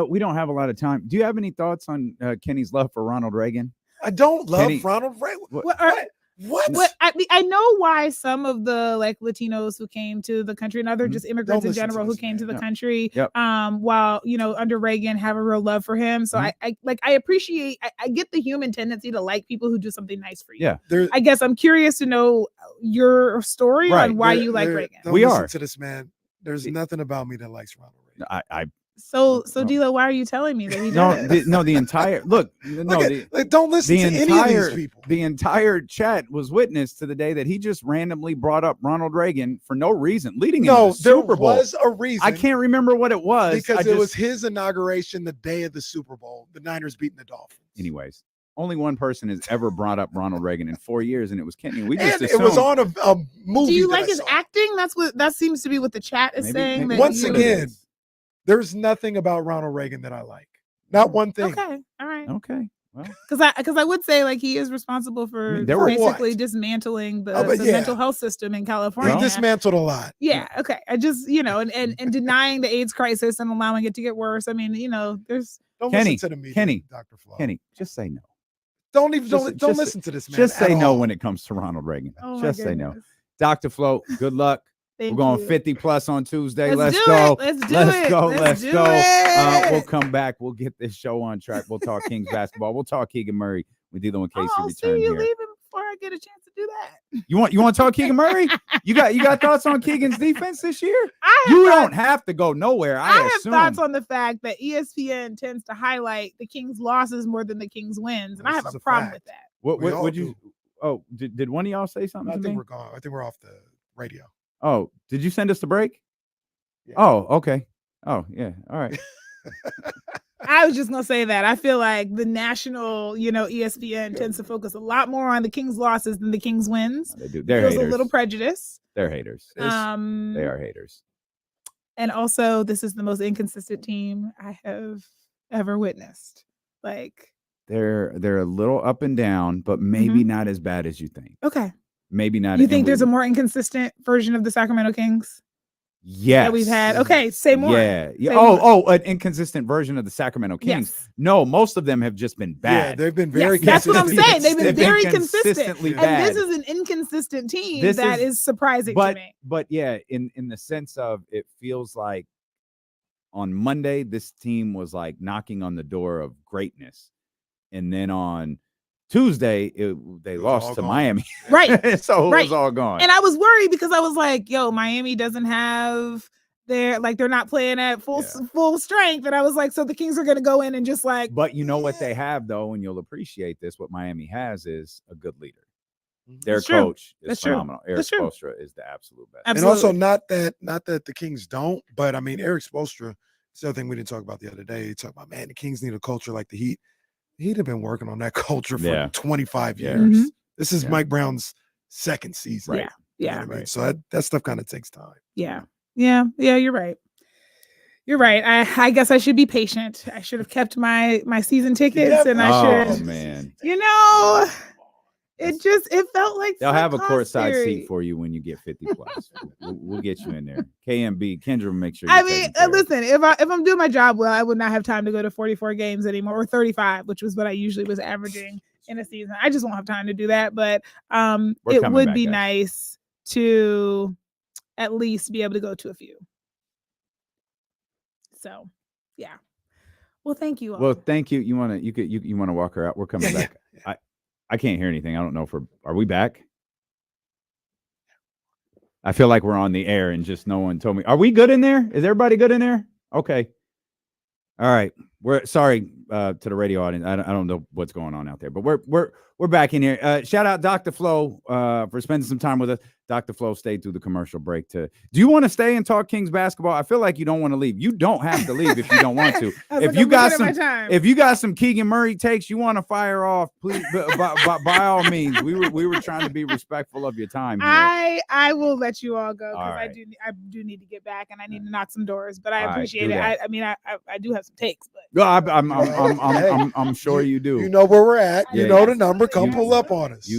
Speaker 10: We don't have a lot of time. Do you have any thoughts on Kenny's love for Ronald Reagan?
Speaker 7: I don't love
Speaker 10: Kenny,
Speaker 7: Ronald Reagan.
Speaker 15: What? I know why some of the Latinos who came to the country and other just immigrants in general who came to the country, while under Reagan, have a real love for him. So I appreciate. I get the human tendency to like people who do something nice for you.
Speaker 10: Yeah.
Speaker 15: I guess I'm curious to know your story on why you like Reagan.
Speaker 7: Don't listen to this man. There's nothing about me that likes Ronald Reagan.
Speaker 15: So D'Lo, why are you telling me that he does?
Speaker 10: The entire look.
Speaker 7: Don't listen to any of these people.
Speaker 10: The entire chat was witness to the day that he just randomly brought up Ronald Reagan for no reason, leading into the Super Bowl.
Speaker 7: There was a reason.
Speaker 10: I can't remember what it was
Speaker 7: because it was his inauguration the day of the Super Bowl. The Niners beating the Dolphins.
Speaker 10: Anyways, only one person has ever brought up Ronald Reagan in 4 years, and it was Kenny. We just
Speaker 7: it was on a movie.
Speaker 15: Do you like his acting? That seems to be what the chat is saying.
Speaker 7: Once again. There's nothing about Ronald Reagan that I like. Not one thing.
Speaker 15: Okay. All right.
Speaker 10: Okay. Well,
Speaker 15: because I would say he is responsible for basically dismantling the mental health system in California.
Speaker 7: He dismantled a lot.
Speaker 15: Yeah. Okay. I just and denying the AIDS crisis and allowing it to get worse. I mean, there's
Speaker 7: don't listen to the media,
Speaker 10: Kenny,
Speaker 7: Dr. Flo.
Speaker 10: Kenny, just say no.
Speaker 7: Don't listen to this, man.
Speaker 10: Just say
Speaker 7: at
Speaker 10: no
Speaker 7: all.
Speaker 10: when it comes to Ronald Reagan.
Speaker 15: Oh,
Speaker 10: Just
Speaker 15: my
Speaker 10: say no.
Speaker 15: goodness.
Speaker 10: Dr. Flo, good luck.
Speaker 15: Thank
Speaker 10: We're going
Speaker 15: you.
Speaker 10: 50 plus on Tuesday.
Speaker 15: Let's
Speaker 10: Let's
Speaker 15: do
Speaker 10: go.
Speaker 15: it. Let's do
Speaker 10: Let's
Speaker 15: it.
Speaker 10: go.
Speaker 15: Let's
Speaker 10: Let's
Speaker 15: do
Speaker 10: go.
Speaker 15: it.
Speaker 10: We'll come back. We'll get this show on track. We'll talk Kings basketball. We'll talk Keegan Murray. We're dealing with Casey
Speaker 15: Oh,
Speaker 10: return
Speaker 15: see you
Speaker 10: here.
Speaker 15: leaving before I get a chance to do that.
Speaker 10: You want to talk Keegan Murray? You got thoughts on Keegan's defense this year?
Speaker 15: You
Speaker 10: don't have to go nowhere.
Speaker 15: I have
Speaker 10: assume.
Speaker 15: thoughts on the fact that ESPN tends to highlight the Kings' losses more than the Kings' wins, and I have a problem with that.
Speaker 10: What
Speaker 7: We all
Speaker 10: would you?
Speaker 7: do.
Speaker 10: Oh, did one of y'all say something
Speaker 7: I
Speaker 10: to
Speaker 7: think
Speaker 10: me?
Speaker 7: we're gone. I think we're off the radio.
Speaker 10: Oh, did you send us the break?
Speaker 7: Yeah.
Speaker 10: Oh, okay. Oh, yeah. All right.
Speaker 15: I was just gonna say that I feel like the national, ESPN tends to focus a lot more on the Kings' losses than the Kings' wins.
Speaker 10: They do. They're
Speaker 15: There's a
Speaker 10: haters.
Speaker 15: little prejudice.
Speaker 10: They're haters. They are haters.
Speaker 15: And also, this is the most inconsistent team I have ever witnessed. Like,
Speaker 10: They're a little up and down, but maybe not as bad as you think.
Speaker 15: okay,
Speaker 10: Maybe not.
Speaker 15: you think there's a more inconsistent version of the Sacramento Kings?
Speaker 10: Yes.
Speaker 15: That we've had. Okay, say more.
Speaker 10: Yeah.
Speaker 15: Say more.
Speaker 10: An inconsistent version of the Sacramento Kings.
Speaker 15: Yes.
Speaker 10: No, most of them have just been bad.
Speaker 7: Yeah, they've been very.
Speaker 15: That's what I'm saying. They've been very consistent,
Speaker 10: consistently
Speaker 15: and
Speaker 10: bad.
Speaker 15: this is an inconsistent team
Speaker 10: This
Speaker 15: that
Speaker 10: is-
Speaker 15: is surprising
Speaker 10: but
Speaker 15: to me.
Speaker 10: but yeah, in the sense of it feels like on Monday this team was like knocking on the door of greatness, and then on Tuesday they lost to Miami,
Speaker 15: Right?
Speaker 10: so it
Speaker 15: right.
Speaker 10: was all gone.
Speaker 15: And I was worried because I was like, "Yo, Miami doesn't have they're not playing at full strength," and I was like, "So the Kings are going to go in and just like."
Speaker 10: But you know what they have though, and you'll appreciate this. What Miami has is a good leader. Their
Speaker 15: That's true.
Speaker 10: coach is
Speaker 15: That's true.
Speaker 10: phenomenal. Eric
Speaker 15: That's true.
Speaker 10: Spoelstra is the absolute best.
Speaker 7: And also not that the Kings don't, but I mean Eric Spoelstra. It's the other thing we didn't talk about the other day. He talked about, man, the Kings need a culture like the Heat. He'd have been working on that culture for 25 years.
Speaker 15: Mhm.
Speaker 7: This is Mike Brown's second season.
Speaker 15: Yeah. Yeah.
Speaker 7: You know what I mean? So that stuff kind of takes time.
Speaker 15: Yeah. You're right. You're right. I guess I should be patient. I should have kept my season tickets, and I should.
Speaker 10: Oh man,
Speaker 15: it felt like
Speaker 10: they'll have a
Speaker 15: cost
Speaker 10: courtside
Speaker 15: theory.
Speaker 10: seat for you when you get 50 plus. We'll get you in there. KMB, Kendra will make sure.
Speaker 15: I mean, listen, if I'm doing my job well, I would not have time to go to 44 games anymore, or 35, which was what I usually was averaging in a season. I just won't have time to do that. But it would be nice to at least be able to go to a few. So, yeah. Well, thank you all.
Speaker 10: Well, thank you. You want to walk her out? We're coming back. Yeah. I can't hear anything. I don't know if are we back? I feel like we're on the air and just no one told me. Are we good in there? Is everybody good in there? Okay. All right. We're sorry to the radio audience. I don't know what's going on out there, but we're back in here. Shout out Dr. Flo for spending some time with us. Dr. Flo stayed through the commercial break. Do you want to stay and talk Kings basketball? I feel like you don't want to leave. You don't have to leave if you don't want to. If you got some Keegan Murray takes you want to fire off, please by all means. We were trying to be respectful of your time here.
Speaker 15: I will let you all go because
Speaker 10: right.
Speaker 15: I do need to get back and I need to knock some doors. But I
Speaker 10: All right,
Speaker 15: appreciate
Speaker 10: do
Speaker 15: it.
Speaker 10: that.
Speaker 15: I mean I do have some takes, but
Speaker 10: Well, I'm sure you do.
Speaker 7: You know where we're at.
Speaker 10: Yeah,
Speaker 7: you know
Speaker 10: yeah.
Speaker 7: the number. Come pull up on us.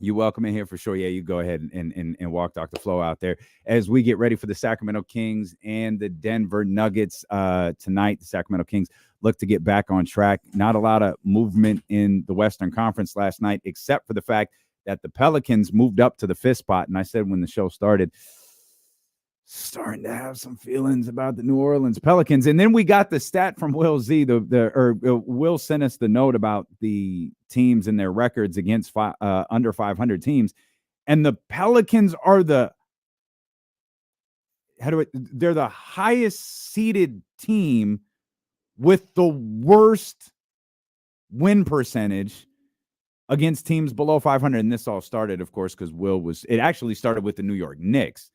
Speaker 10: You welcome in here for sure. Yeah, you go ahead and walk Dr. Flo out there as we get ready for the Sacramento Kings and the Denver Nuggets tonight. The Sacramento Kings look to get back on track. Not a lot of movement in the Western Conference last night, except for the fact that the Pelicans moved up to the 5th spot. And I said when the show started, starting to have some feelings about the New Orleans Pelicans. And then we got the stat from Will Z. Will sent us the note about the teams and their records against under 500 teams. And the Pelicans are they're the highest seeded team with the worst win percentage against teams below 500. And this all started, of course, because it actually started with the New York Knicks.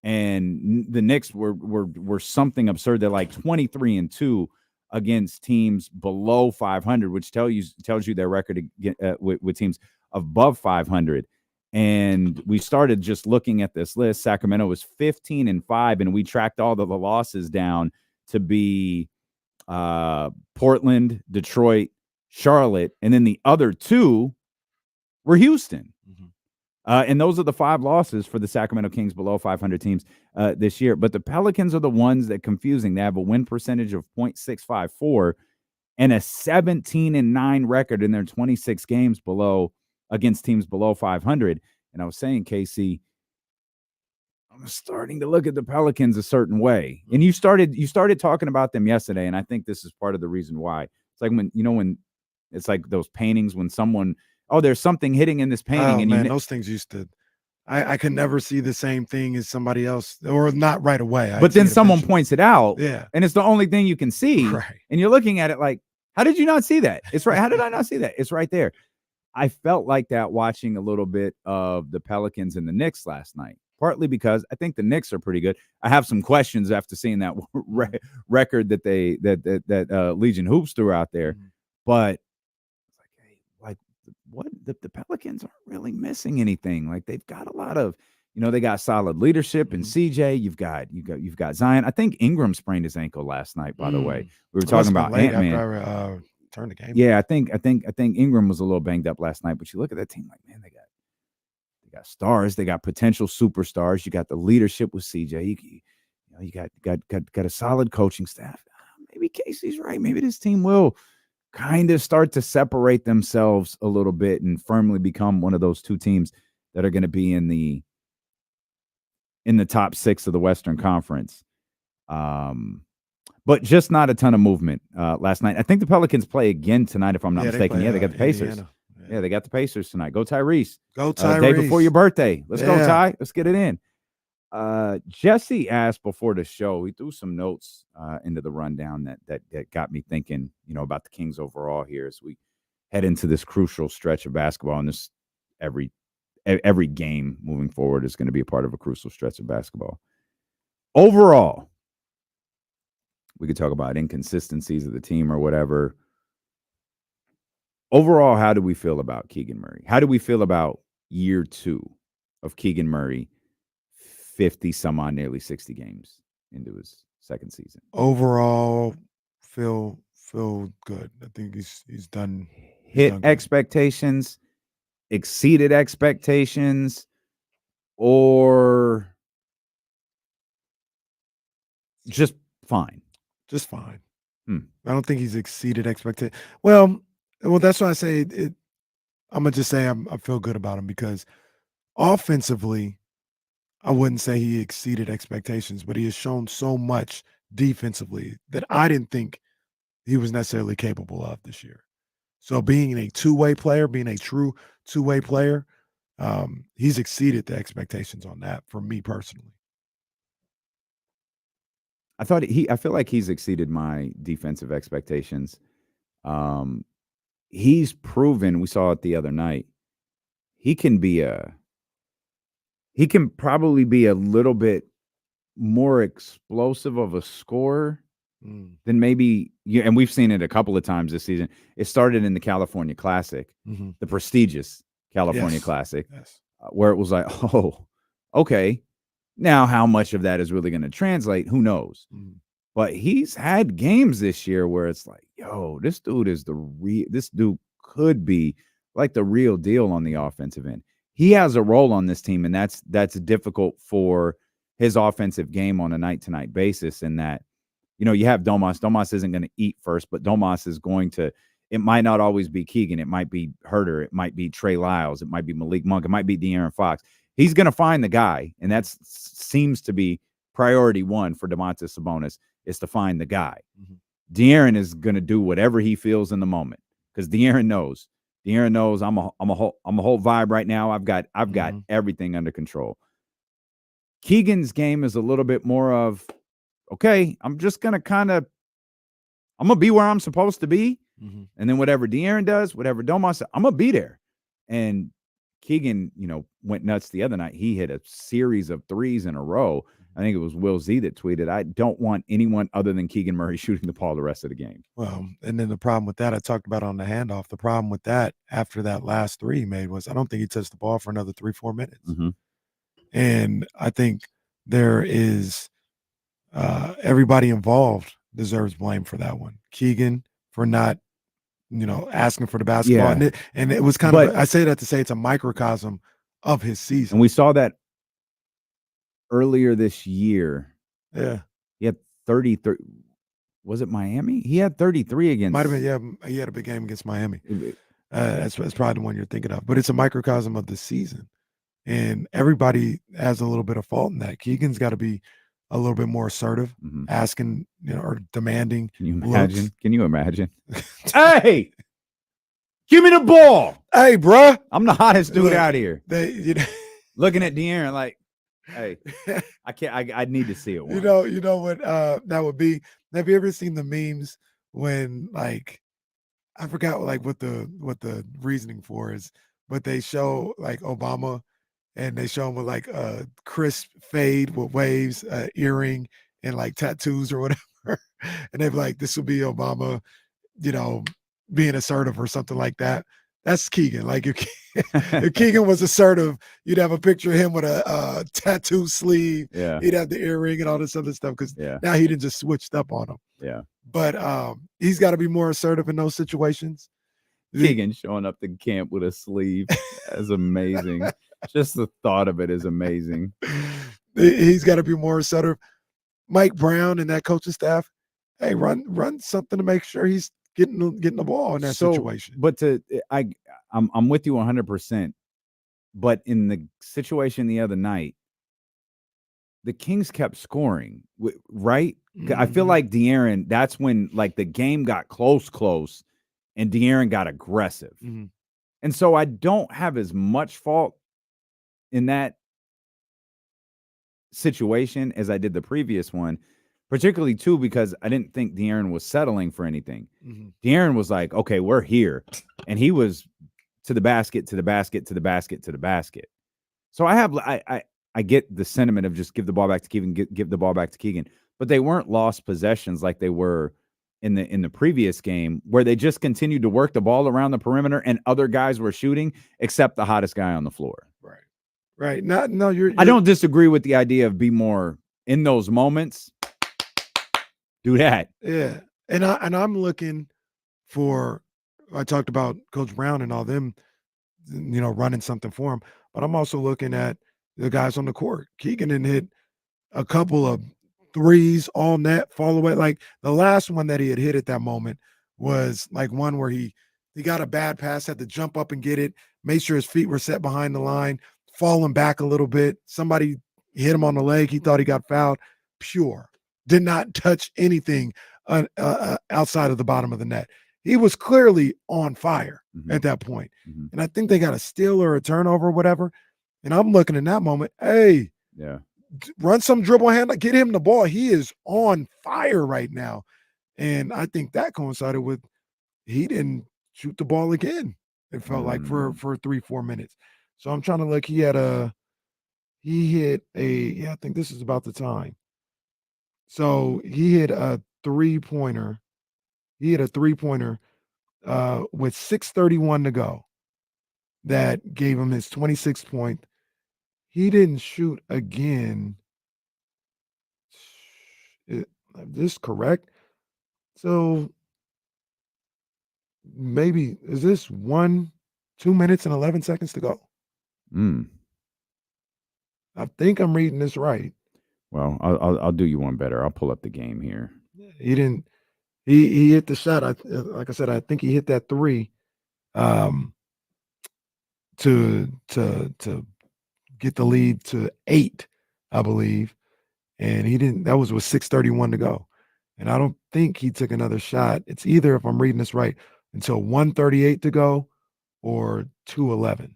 Speaker 10: And the Knicks were something absurd. They're like 23-2 against teams below 500, which tells you their record with teams above 500. And we started just looking at this list. Sacramento was 15-5, and we tracked all of the losses down to be Portland, Detroit, Charlotte, and then the other two were Houston. And those are the 5 losses for the Sacramento Kings below 500 teams this year. But the Pelicans are the ones that confusing. They have a win percentage of .654, and a 17-9 record in their 26 games against teams below 500. And I was saying, Casey, I'm starting to look at the Pelicans a certain way. And you started talking about them yesterday, and I think this is part of the reason why. It's like when it's like those paintings when someone, there's something hitting in this painting.
Speaker 7: And those things used to, I could never see the same thing as somebody else, or not right away.
Speaker 10: But then someone points it out, and it's the only thing you can see.
Speaker 7: Right.
Speaker 10: And you're looking at it like, how did you not see that? It's right. How did I not see that? It's right there. I felt like that watching a little bit of the Pelicans and the Knicks last night. Partly because I think the Knicks are pretty good. I have some questions after seeing that record that Legion Hoops threw out there, but what the Pelicans aren't really missing anything. Like they've got a lot of, they got solid leadership and CJ. You've got Zion. I think Ingram sprained his ankle last night. By the way, we were talking about Ant-Man.
Speaker 7: Turned the game.
Speaker 10: Yeah, I think Ingram was a little banged up last night. But you look at that team, like man, they got stars, they got potential superstars. You got the leadership with CJ. You got a solid coaching staff. Maybe Casey's right. Maybe this team will kind of start to separate themselves a little bit and firmly become one of those two teams that are going to be in the top 6 of the Western Conference. But just not a ton of movement last night. I think the Pelicans play again tonight, if I'm not mistaken. They got the Pacers.
Speaker 7: Indiana.
Speaker 10: Yeah, they got the Pacers tonight. Go Tyrese.
Speaker 7: Go Tyrese.
Speaker 10: Day before your birthday. Let's go, Ty. Let's get it in. Jesse asked before the show, we threw some notes into the rundown that got me thinking, about the Kings overall here as we head into this crucial stretch of basketball. And this every game moving forward is going to be a part of a crucial stretch of basketball. Overall, we could talk about inconsistencies of the team or whatever. Overall, how do we feel about Keegan Murray? How do we feel about year 2 of Keegan Murray, 50 some odd, nearly 60 games into his second season?
Speaker 7: Overall, feel good. I think he's done.
Speaker 10: Hit expectations, exceeded expectations, or just fine?
Speaker 7: Just fine. I don't think he's exceeded expectations. Well, that's why I say it. I'm gonna just say I feel good about him because offensively, I wouldn't say he exceeded expectations, but he has shown so much defensively that I didn't think he was necessarily capable of this year. So being a two-way player, being a true two-way player, he's exceeded the expectations on that for me personally.
Speaker 10: I feel like he's exceeded my defensive expectations. He's proven, we saw it the other night, he can probably be a little bit more explosive of a scorer than maybe, and we've seen it a couple of times this season. It started in the California Classic, the prestigious California Classic, where it was like, oh, okay. Now, how much of that is really going to translate? Who knows? But he's had games this year where it's like, yo, this dude could be like the real deal on the offensive end. He has a role on this team, and that's difficult for his offensive game on a night-to-night basis in that, you have Domas. Domas isn't going to eat first, but Domas is going to – it might not always be Keegan. It might be Herter. It might be Trey Lyles. It might be Malik Monk. It might be De'Aaron Fox. He's going to find the guy, and that seems to be priority one for Domantas Sabonis is to find the guy. De'Aaron is going to do whatever he feels in the moment because De'Aaron knows. I'm a whole vibe right now. I've got everything under control. Keegan's game is a little bit more of, okay, I'm just going to I'm going to be where I'm supposed to be. And then whatever De'Aaron does, whatever Domas, I'm going to be there. And Keegan, went nuts the other night. He hit a series of threes in a row. I think it was Will Z that tweeted, I don't want anyone other than Keegan Murray shooting the ball the rest of the game.
Speaker 7: Well, and then the problem with that, I talked about on the handoff, the problem with that after that last three he made was I don't think he touched the ball for another 3-4 minutes. And I think there is everybody involved deserves blame for that one. Keegan for not, asking for the basketball.
Speaker 10: Yeah.
Speaker 7: And it was kind of, I say that to say it's a microcosm of his season.
Speaker 10: And we saw that earlier this year.
Speaker 7: Yeah.
Speaker 10: He had 33. Was it Miami? He had 33 against.
Speaker 7: Might have been, yeah. He had a big game against Miami. That's probably the one you're thinking of. But it's a microcosm of the season. And everybody has a little bit of fault in that. Keegan's got to be a little bit more assertive, asking, or demanding.
Speaker 10: Can you imagine?
Speaker 7: Looks.
Speaker 10: Can you imagine? Hey, give me the ball.
Speaker 7: Hey, bruh.
Speaker 10: I'm the hottest dude out here.
Speaker 7: They,
Speaker 10: looking at De'Aaron like, hey, I can't. I need to see it.
Speaker 7: You know what that would be. Have you ever seen the memes when, like, I forgot what the reasoning for is, but they show like Obama, and they show him with like a crisp fade with waves, earring, and like tattoos or whatever, and they're like, this will be Obama, being assertive or something like that. That's Keegan. Like if Keegan was assertive, you'd have a picture of him with a tattoo sleeve.
Speaker 10: Yeah.
Speaker 7: He'd have the earring and all this other stuff because now he didn't just switched up on him.
Speaker 10: Yeah.
Speaker 7: But he's got to be more assertive in those situations.
Speaker 10: Keegan showing up to camp with a sleeve is amazing. Just the thought of it is amazing.
Speaker 7: He's got to be more assertive. Mike Brown and that coaching staff, hey, run something to make sure he's getting the ball in that situation.
Speaker 10: But I'm with you 100%. But in the situation the other night, the Kings kept scoring, right? I feel like De'Aaron, that's when like the game got close, and De'Aaron got aggressive. And so I don't have as much fault in that situation as I did the previous one, particularly too, because I didn't think De'Aaron was settling for anything. De'Aaron was like, okay, we're here. And he was to the basket, to the basket, to the basket, to the basket. So I get the sentiment of just give the ball back to Keegan, give the ball back to Keegan. But they weren't lost possessions like they were in the previous game, where they just continued to work the ball around the perimeter and other guys were shooting except the hottest guy on the floor.
Speaker 7: Right. No, you're
Speaker 10: I don't disagree with the idea of be more in those moments. Do that.
Speaker 7: Yeah. And I'm looking for, I talked about Coach Brown and all them, running something for him, but I'm also looking at the guys on the court. Keegan didn't hit a couple of threes, all net, fall away. Like the last one that he had hit at that moment was like one where he got a bad pass, had to jump up and get it, made sure his feet were set behind the line, falling back a little bit. Somebody hit him on the leg. He thought he got fouled. Pure. Did not touch anything outside of the bottom of the net. He was clearly on fire at that point. And I think they got a steal or a turnover or whatever. And I'm looking in that moment, hey, run some dribble handle, get him the ball. He is on fire right now. And I think that coincided with he didn't shoot the ball again. It felt like for 3-4 minutes. So I'm trying to look. He hit I think this is about the time. So he hit a three-pointer. He hit a three-pointer with 6:31 to go. That gave him his 26 point. He didn't shoot again. Is this correct? So maybe is this 2 minutes and 11 seconds to go? I think I'm reading this right.
Speaker 10: Well, I'll do you one better. I'll pull up the game here.
Speaker 7: He didn't. He hit the shot. Like I said, I think he hit that three, to get the lead to 8, I believe, and he didn't. That was with 6:31 to go, and I don't think he took another shot. It's either, if I'm reading this right, until 1:38 to go, or 2:11.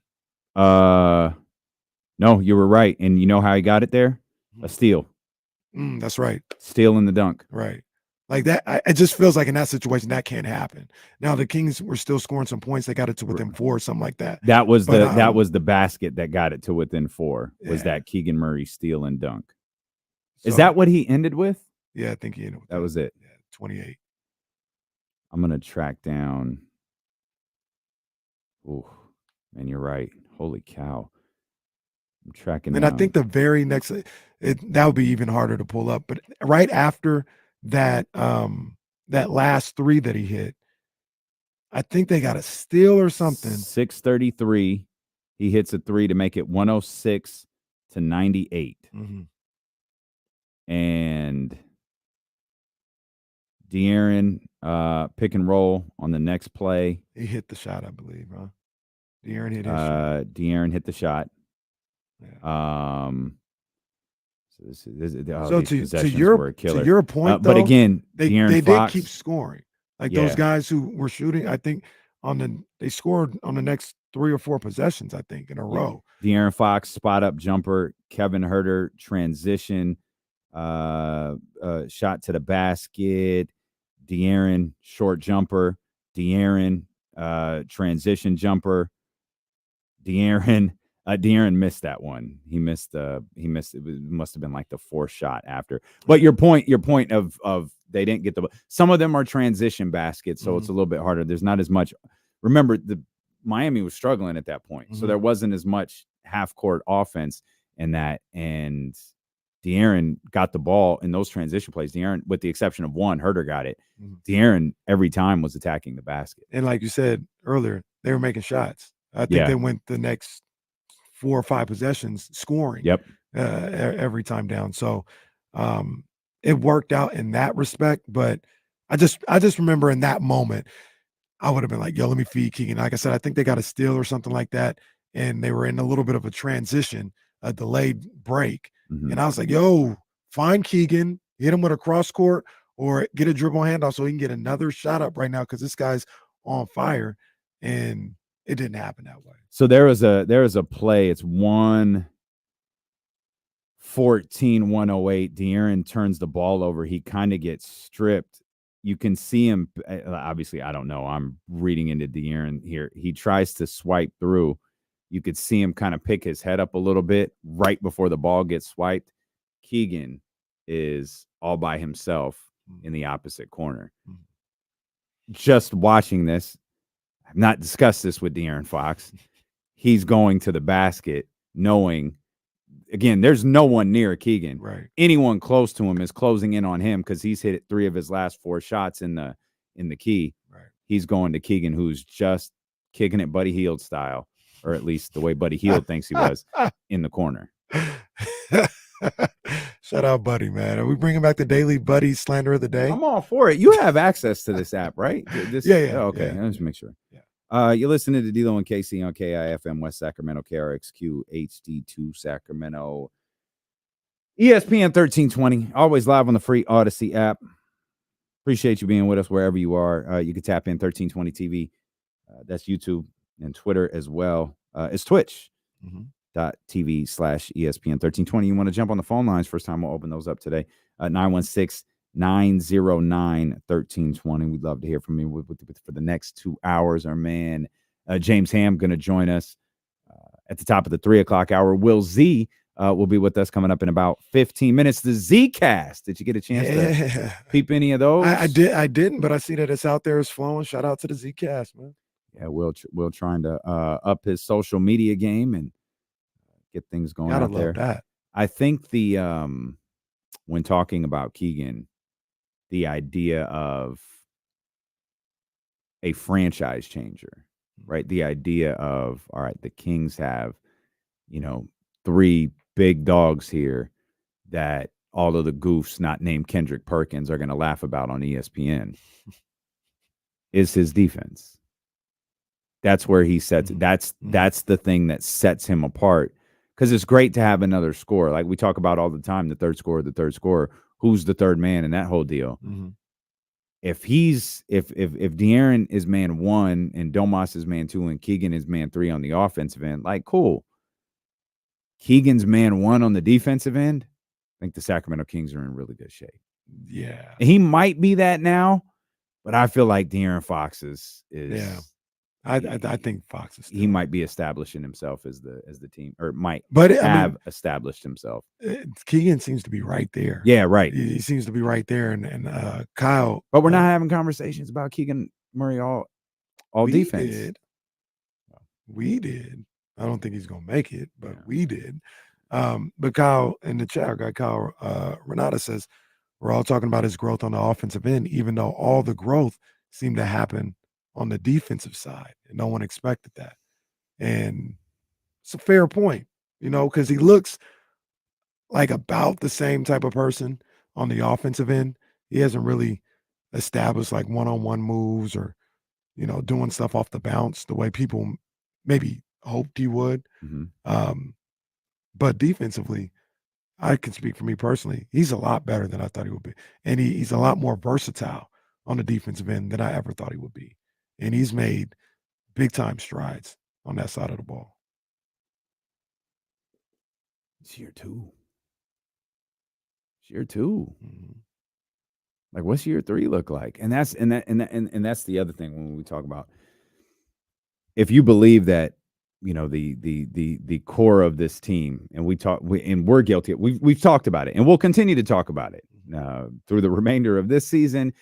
Speaker 10: No, you were right, and you know how he got it there? A steal.
Speaker 7: That's right.
Speaker 10: Steal in the dunk.
Speaker 7: Right. Like that, it just feels like in that situation that can't happen. Now the Kings were still scoring some points; they got it to within 4 or something like that.
Speaker 10: That was the basket that got it to within 4. Was that Keegan Murray steal and dunk? Is that what he ended with?
Speaker 7: Yeah, I think he ended with
Speaker 10: that. Was it?
Speaker 7: Yeah, 28.
Speaker 10: I'm gonna track down. Oh man, you're right. Holy cow! I'm tracking.
Speaker 7: And I think the very next, that would be even harder to pull up. But right after that, that last 3 that he hit, I think they got a steal or something.
Speaker 10: 6:33, he hits a 3 to make it 106 to 98. And De'Aaron pick and roll on the next play.
Speaker 7: He hit the shot, I believe, huh? De'Aaron hit his shot.
Speaker 10: De'Aaron hit the shot.
Speaker 7: Yeah.
Speaker 10: So
Speaker 7: So
Speaker 10: these
Speaker 7: to
Speaker 10: possessions
Speaker 7: your
Speaker 10: were a killer.
Speaker 7: to your point,
Speaker 10: but
Speaker 7: though,
Speaker 10: again,
Speaker 7: they
Speaker 10: De'Aaron
Speaker 7: did
Speaker 10: Fox,
Speaker 7: keep scoring. Like
Speaker 10: Yeah.
Speaker 7: those guys who were shooting, I think they scored on the next 3 or 4 possessions, I think, in a row.
Speaker 10: De'Aaron Fox spot up jumper, Kevin Huerter transition, shot to the basket, De'Aaron short jumper, De'Aaron transition jumper, De'Aaron missed that one. He missed. It must have been like the 4th shot after. But your point of they didn't get some of them are transition baskets, so it's a little bit harder. There's not as much. Remember, the Miami was struggling at that point, so there wasn't as much half court offense in that. And De'Aaron got the ball in those transition plays. De'Aaron, with the exception of one, Huerter got it. De'Aaron every time was attacking the basket.
Speaker 7: And like you said earlier, they were making shots. I think they went the next 4 or 5 possessions scoring.
Speaker 10: Yep.
Speaker 7: Every time down. So it worked out in that respect. But I just remember in that moment, I would have been like, yo, let me feed Keegan. Like I said, I think they got a steal or something like that. And they were in a little bit of a transition, a delayed break. And I was like, yo, find Keegan, hit him with a cross court or get a dribble handoff so he can get another shot up right now because this guy's on fire. And it didn't happen that way.
Speaker 10: So there was a play. It's 114-108. De'Aaron turns the ball over. He kind of gets stripped. You can see him. Obviously, I don't know. I'm reading into De'Aaron here. He tries to swipe through. You could see him kind of pick his head up a little bit right before the ball gets swiped. Keegan is all by himself in the opposite corner. Just watching this, I've not discussed this with De'Aaron Fox. He's going to the basket knowing, again, there's no one near Keegan.
Speaker 7: Right.
Speaker 10: Anyone close to him is closing in on him because he's hit 3 of his last 4 shots in the key.
Speaker 7: Right.
Speaker 10: He's going to Keegan, who's just kicking it Buddy Hield style, or at least the way Buddy Hield thinks he was in the corner.
Speaker 7: Shout out Buddy, man. Are we bringing back the daily Buddy slander of the day?
Speaker 10: I'm all for it. You have access to this app, right?
Speaker 7: Yeah.
Speaker 10: Okay,
Speaker 7: Yeah.
Speaker 10: let's make sure.
Speaker 7: Yeah.
Speaker 10: You're listening to D-Lo and KC on KIFM West Sacramento, KRXQ HD2 Sacramento, ESPN 1320. Always live on the free Odyssey app. Appreciate you being with us wherever you are. You can tap in 1320 TV. That's YouTube and Twitter as well. It's Twitch. .tv/ESPN 1320. You want to jump on the phone lines? First time we'll open those up today. 916-909-1320. We'd love to hear from you for the next 2 hours. Our man James Ham going to join us at the top of the 3 o'clock hour. Will Z will be with us coming up in about 15 minutes. The Z-Cast. Did you get a chance to peep any of those?
Speaker 7: I didn't, but I see that it's out there. It's flowing. Shout out to the Z-Cast, man.
Speaker 10: Yeah, Will trying to up his social media game and get things going out there.
Speaker 7: That.
Speaker 10: I think the when talking about Keegan, the idea of a franchise changer, right? The idea of, all right, the Kings have, 3 big dogs here that all of the goofs not named Kendrick Perkins are going to laugh about on ESPN is his defense. That's where he sets. That's the thing that sets him apart. Because it's great to have another scorer. Like we talk about all the time, the third scorer. Who's the third man in that whole deal? If De'Aaron is man 1 and Domas is man 2 and Keegan is man 3 on the offensive end, like cool. Keegan's man 1 on the defensive end. I think the Sacramento Kings are in really good shape.
Speaker 7: Yeah.
Speaker 10: He might be that now, but I feel like De'Aaron Fox is
Speaker 7: yeah. I think Fox is.
Speaker 10: He might be establishing himself as the team, or might established himself.
Speaker 7: Keegan seems to be right there.
Speaker 10: Yeah, right.
Speaker 7: He seems to be right there, and Kyle.
Speaker 10: But we're not having conversations about Keegan Murray all defense.
Speaker 7: We did. I don't think he's gonna make it, but we did. But Kyle in the chat, our guy Kyle Renata says we're all talking about his growth on the offensive end, even though all the growth seemed to happen on the defensive side, and no one expected that. And it's a fair point, because he looks like about the same type of person on the offensive end. He hasn't really establish like one-on-one moves or, doing stuff off the bounce the way people maybe hoped he would. But defensively, I can speak for me personally. He's a lot better than I thought he would be. And he's a lot more versatile on the defensive end than I ever thought he would be. And he's made big-time strides on that side of the ball.
Speaker 10: It's year 2. It's year 2. Like, what's year 3 look like? And that's the other thing when we talk about, if you believe that, the core of this team, and we're guilty. We've talked about it, and we'll continue to talk about it through the remainder of this season.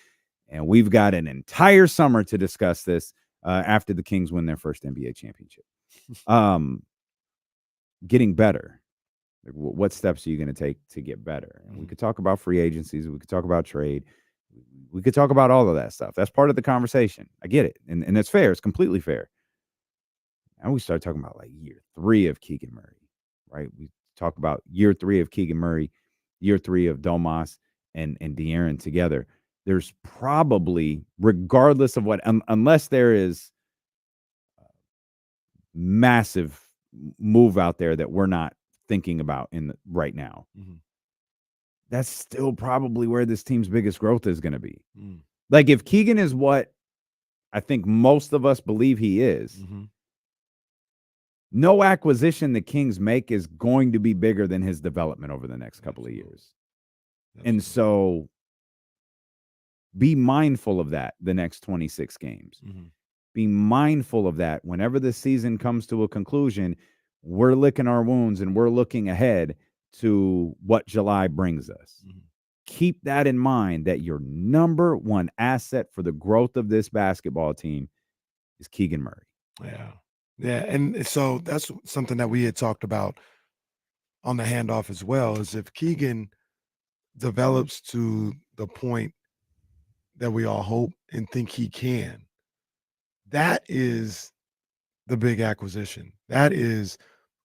Speaker 10: And we've got an entire summer to discuss this after the Kings win their first NBA championship. Getting better. Like, what steps are you going to take to get better? And we could talk about free agencies. We could talk about trade. We could talk about all of that stuff. That's part of the conversation. I get it. And it's fair. It's completely fair. And we start talking about like year 3 of Keegan Murray, right? We talk about year 3 of Keegan Murray, year 3 of Domas and De'Aaron together. There's probably, regardless of what, unless there is massive move out there that we're not thinking about right now, that's still probably where this team's biggest growth is going to be. Like, if Keegan is what I think most of us believe he is, no acquisition the Kings make is going to be bigger than his development over the next couple of years. And so be mindful of that the next 26 games. Be mindful of that whenever the season comes to a conclusion. We're licking our wounds and we're looking ahead to what July brings us. Keep that in mind, that your number one asset for the growth of this basketball team is Keegan Murray.
Speaker 7: Yeah. And so that's something that we had talked about on the handoff as well, is if Keegan develops to the point that we all hope and think he can, that is the big acquisition. That is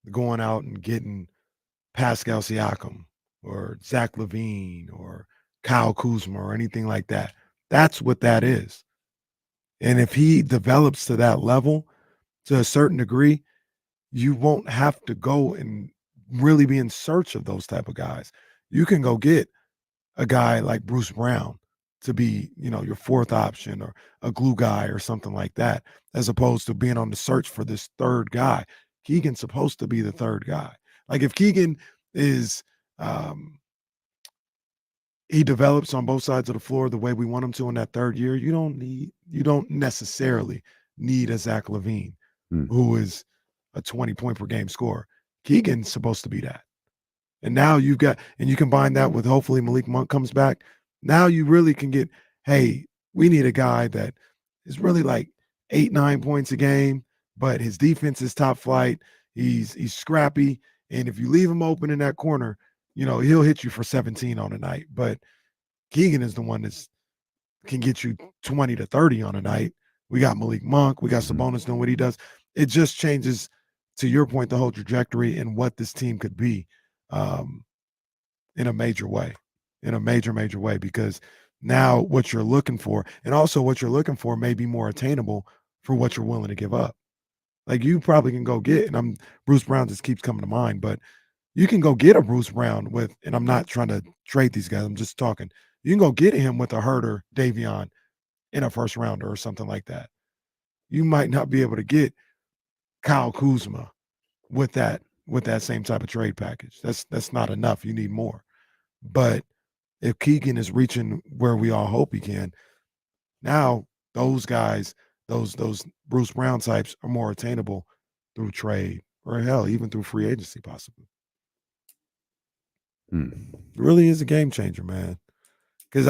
Speaker 7: going out and getting Pascal Siakam or Zach LaVine or Kyle Kuzma or anything like that. That's what that is. And if he develops to that level, to a certain degree, you won't have to go and really be in search of those type of guys. You can go get a guy like Bruce Brown to be, your 4th option, or a glue guy or something like that, as opposed to being on the search for this 3rd guy. Keegan's supposed to be the 3rd guy. Like, if Keegan is, he develops on both sides of the floor the way we want him to in that 3rd year, you don't necessarily need a Zach LaVine, who is a 20-point per game scorer. Keegan's supposed to be that. And now you combine that with, hopefully Malik Monk comes back. Now you really can get, hey, we need a guy that is really like 8-9 points a game, but his defense is top flight. He's scrappy. And if you leave him open in that corner, he'll hit you for 17 on a night. But Keegan is the one that can get you 20 to 30 on a night. We got Malik Monk. We got Sabonis doing what he does. It just changes, to your point, the whole trajectory and what this team could be in a major way, major way, because now what you're looking for, and also what you're looking for, may be more attainable for what you're willing to give up. Like, you probably can go get, and Bruce Brown just keeps coming to mind, but you can go get a Bruce Brown with, and I'm not trying to trade these guys, I'm just talking, you can go get him with a Herter Davion in a 1st rounder or something like that. You might not be able to get Kyle Kuzma with that same type of trade package. That's not enough. You need more. But if Keegan is reaching where we all hope he can, now those guys, those Bruce Brown types, are more attainable through trade, or hell, even through free agency possibly. It really is a game changer, man. Because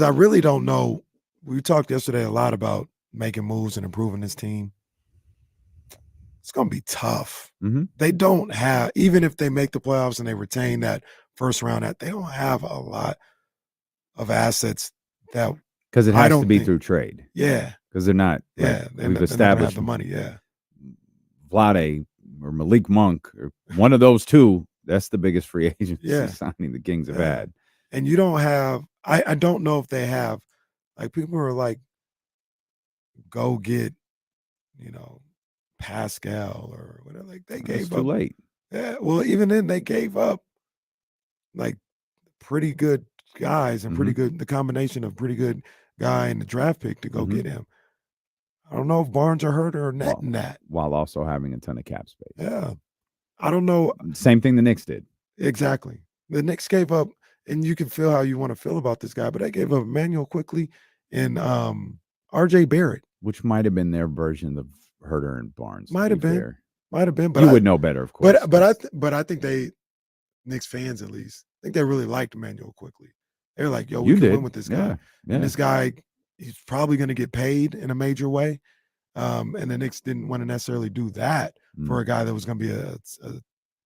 Speaker 7: I really don't know. We talked yesterday a lot about making moves and improving this team. It's going to be tough. They don't have, even if they make the playoffs and they retain that 1st round, they don't have a lot of assets that,
Speaker 10: because it has to be through trade.
Speaker 7: Yeah.
Speaker 10: Because they're not.
Speaker 7: Yeah.
Speaker 10: We've established
Speaker 7: the money. Yeah.
Speaker 10: Vlade or Malik Monk, or one of those two, that's the biggest free agency signing the Kings have had.
Speaker 7: And you don't have, I don't know if they have Like people are like, go get, Pascal or whatever. Like they gave
Speaker 10: too
Speaker 7: up.
Speaker 10: late.
Speaker 7: Yeah. Well, even then they gave up like pretty good guys and pretty good, the combination of pretty good guy and the draft pick to go get him. I don't know if Barnes or Herter or netting that.
Speaker 10: While also having a ton of cap space.
Speaker 7: Yeah. I don't know.
Speaker 10: Same thing the Knicks did.
Speaker 7: Exactly. The Knicks gave up, and you can feel how you want to feel about this guy, but they gave up Emmanuel Quickly and RJ Barrett.
Speaker 10: Which might have been their version of Herter and Barnes.
Speaker 7: Might have been. Might have been.
Speaker 10: But you would know better, of course.
Speaker 7: But I think Knicks fans at least, I think they really liked Emmanuel Quickly. They were like, yo, we
Speaker 10: You
Speaker 7: can
Speaker 10: did.
Speaker 7: win with this guy.
Speaker 10: Yeah.
Speaker 7: And this guy, he's probably going to get paid in a major way. And the Knicks didn't want to necessarily do that for a guy that was going to be a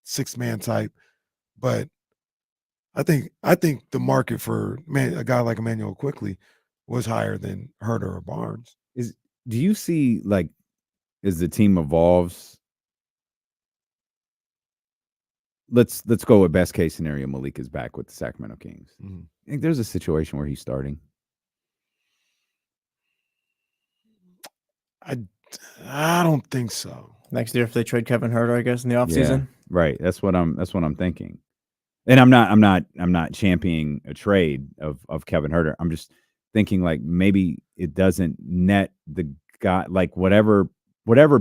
Speaker 7: six-man type. But I think the market for a guy like Emmanuel Quickly was higher than Herter or Barnes.
Speaker 10: Do you see, like, as the team evolves, let's go with best case scenario, Malik is back with the Sacramento Kings. I think there's a situation where he's starting.
Speaker 7: I don't think so.
Speaker 13: Next year, if they trade Kevin Herter, I guess in the offseason.
Speaker 10: Right. That's what I'm thinking. And I'm not championing a trade of Kevin Herter. I'm just thinking like maybe it doesn't net the guy, like whatever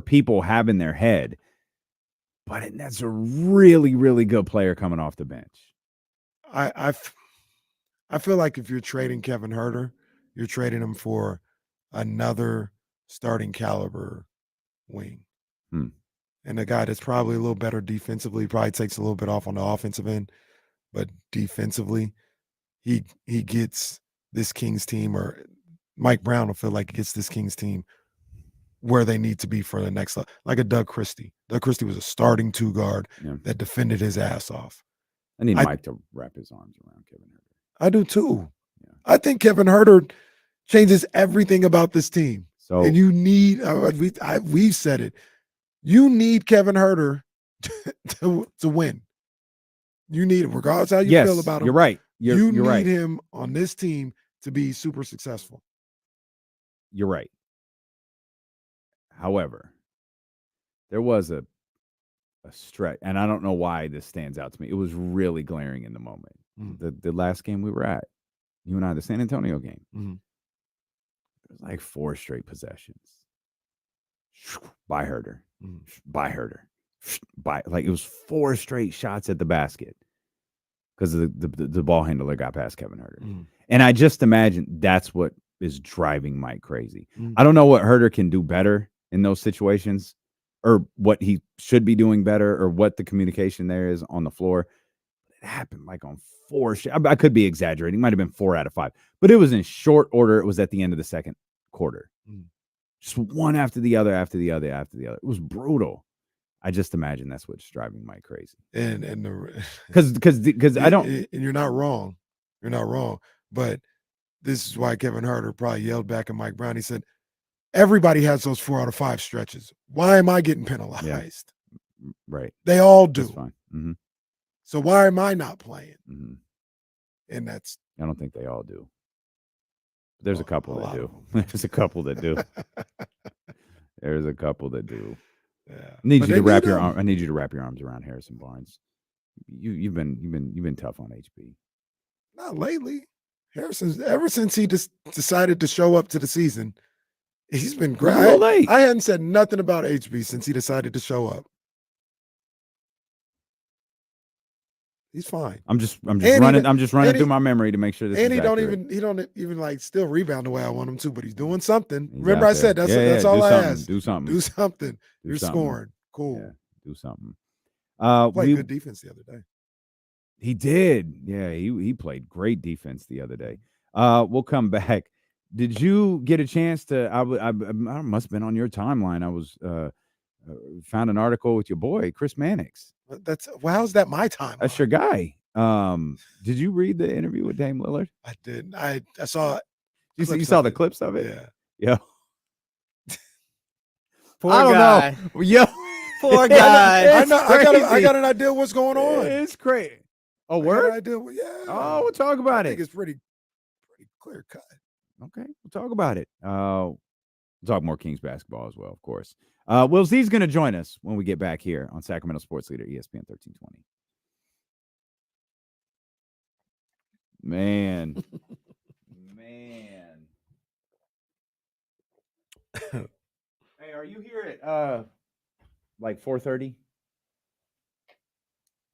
Speaker 10: people have in their head, but that's a really, really good player coming off the bench.
Speaker 7: I feel like if you're trading Kevin Herter, you're trading him for another starting caliber wing. And a guy that's probably a little better defensively, probably takes a little bit off on the offensive end, but defensively, he gets this Kings team, or Mike Brown will feel like he gets this Kings team where they need to be for the next level. Like a Doug Christie. Doug Christie was a starting two guard that defended his ass off.
Speaker 10: I need Mike to wrap his arms around Kevin Herter.
Speaker 7: I do too. Yeah. I think Kevin Herter changes everything about this team.
Speaker 10: So,
Speaker 7: and you need, we've said it, you need Kevin Herter to win. You need it, regardless how you feel about him.
Speaker 10: You're right.
Speaker 7: You
Speaker 10: need
Speaker 7: right. him on this team to be super successful.
Speaker 10: You're right. However, there was a stretch, and I don't know why this stands out to me. It was really glaring in the moment. The last game we were at, you and I, the San Antonio game. It was like 4 straight possessions. By Herter. By Herter. Like it was 4 straight shots at the basket because the ball handler got past Kevin Herter. And I just imagine that's what is driving Mike crazy. I don't know what Herter can do better in those situations, or what he should be doing better, or what the communication there is on the floor. It happened like on 4. I could be exaggerating. It might have been 4 out of 5, but it was in short order. It was at the end of the second quarter. Just one after the other, after the other, after the other. It was brutal. I just imagine that's what's driving Mike crazy.
Speaker 7: And
Speaker 10: because I don't.
Speaker 7: And you're not wrong. You're not wrong. But this is why Kevin Herter probably yelled back at Mike Brown. He said, everybody has those 4 out of 5 stretches. Why am I getting penalized?
Speaker 10: Yeah. Right.
Speaker 7: They all do.
Speaker 10: That's fine.
Speaker 7: So why am I not playing? And that's.
Speaker 10: I don't think they all do. There's a couple that do. There's a couple that do. There's a couple that do.
Speaker 7: Yeah.
Speaker 10: I need you to wrap your arm. I need you to wrap your arms around Harrison Barnes. You've been tough on HB.
Speaker 7: Not lately. Harrison's ever since he decided to show up to the season, he's been great. I hadn't said nothing about HB since he decided to show up. He's fine.
Speaker 10: I'm just running through my memory to make sure this.
Speaker 7: And
Speaker 10: is
Speaker 7: he don't even like still rebound the way I want him to, but he's doing something. Remember I said that's all I asked.
Speaker 10: Do something.
Speaker 7: Do something. You're scoring. Cool.
Speaker 10: Yeah, do something.
Speaker 7: Played good defense the other day.
Speaker 10: He did. Yeah, he played great defense the other day. We'll come back. Did you get a chance to? I must have been on your timeline. I was found an article with your boy Chris Mannix.
Speaker 7: How's that my time?
Speaker 10: That's your guy. Did you read the interview with Dame Lillard?
Speaker 7: I didn't. I saw.
Speaker 10: You saw the clips of it?
Speaker 7: Yeah.
Speaker 13: Poor
Speaker 10: I don't
Speaker 13: guy.
Speaker 10: know. Yo,
Speaker 13: poor guy.
Speaker 7: I got an idea what's going on.
Speaker 10: It's crazy. Oh, word?
Speaker 7: I got an idea. Yeah.
Speaker 10: Oh, we'll talk about
Speaker 7: I
Speaker 10: it.
Speaker 7: think it's pretty clear cut.
Speaker 10: Okay, we'll talk about it. We'll talk more Kings basketball as well, of course. Will Z's going to join us when we get back here on Sacramento Sports Leader, ESPN 1320. Man. Hey, are you here at like 4:30?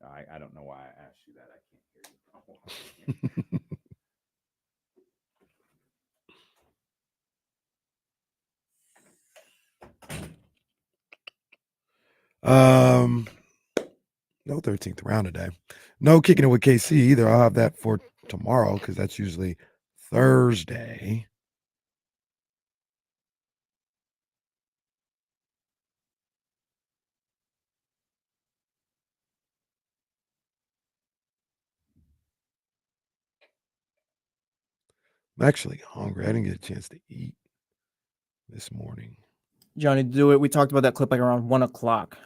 Speaker 10: I don't know why I asked you that. I can't hear you.
Speaker 7: No 13th round today. No kicking it with KC either. I'll have that for tomorrow because that's usually Thursday. I'm actually hungry. I didn't get a chance to eat this morning.
Speaker 13: Johnny, do it. We talked about that clip like around 1 o'clock.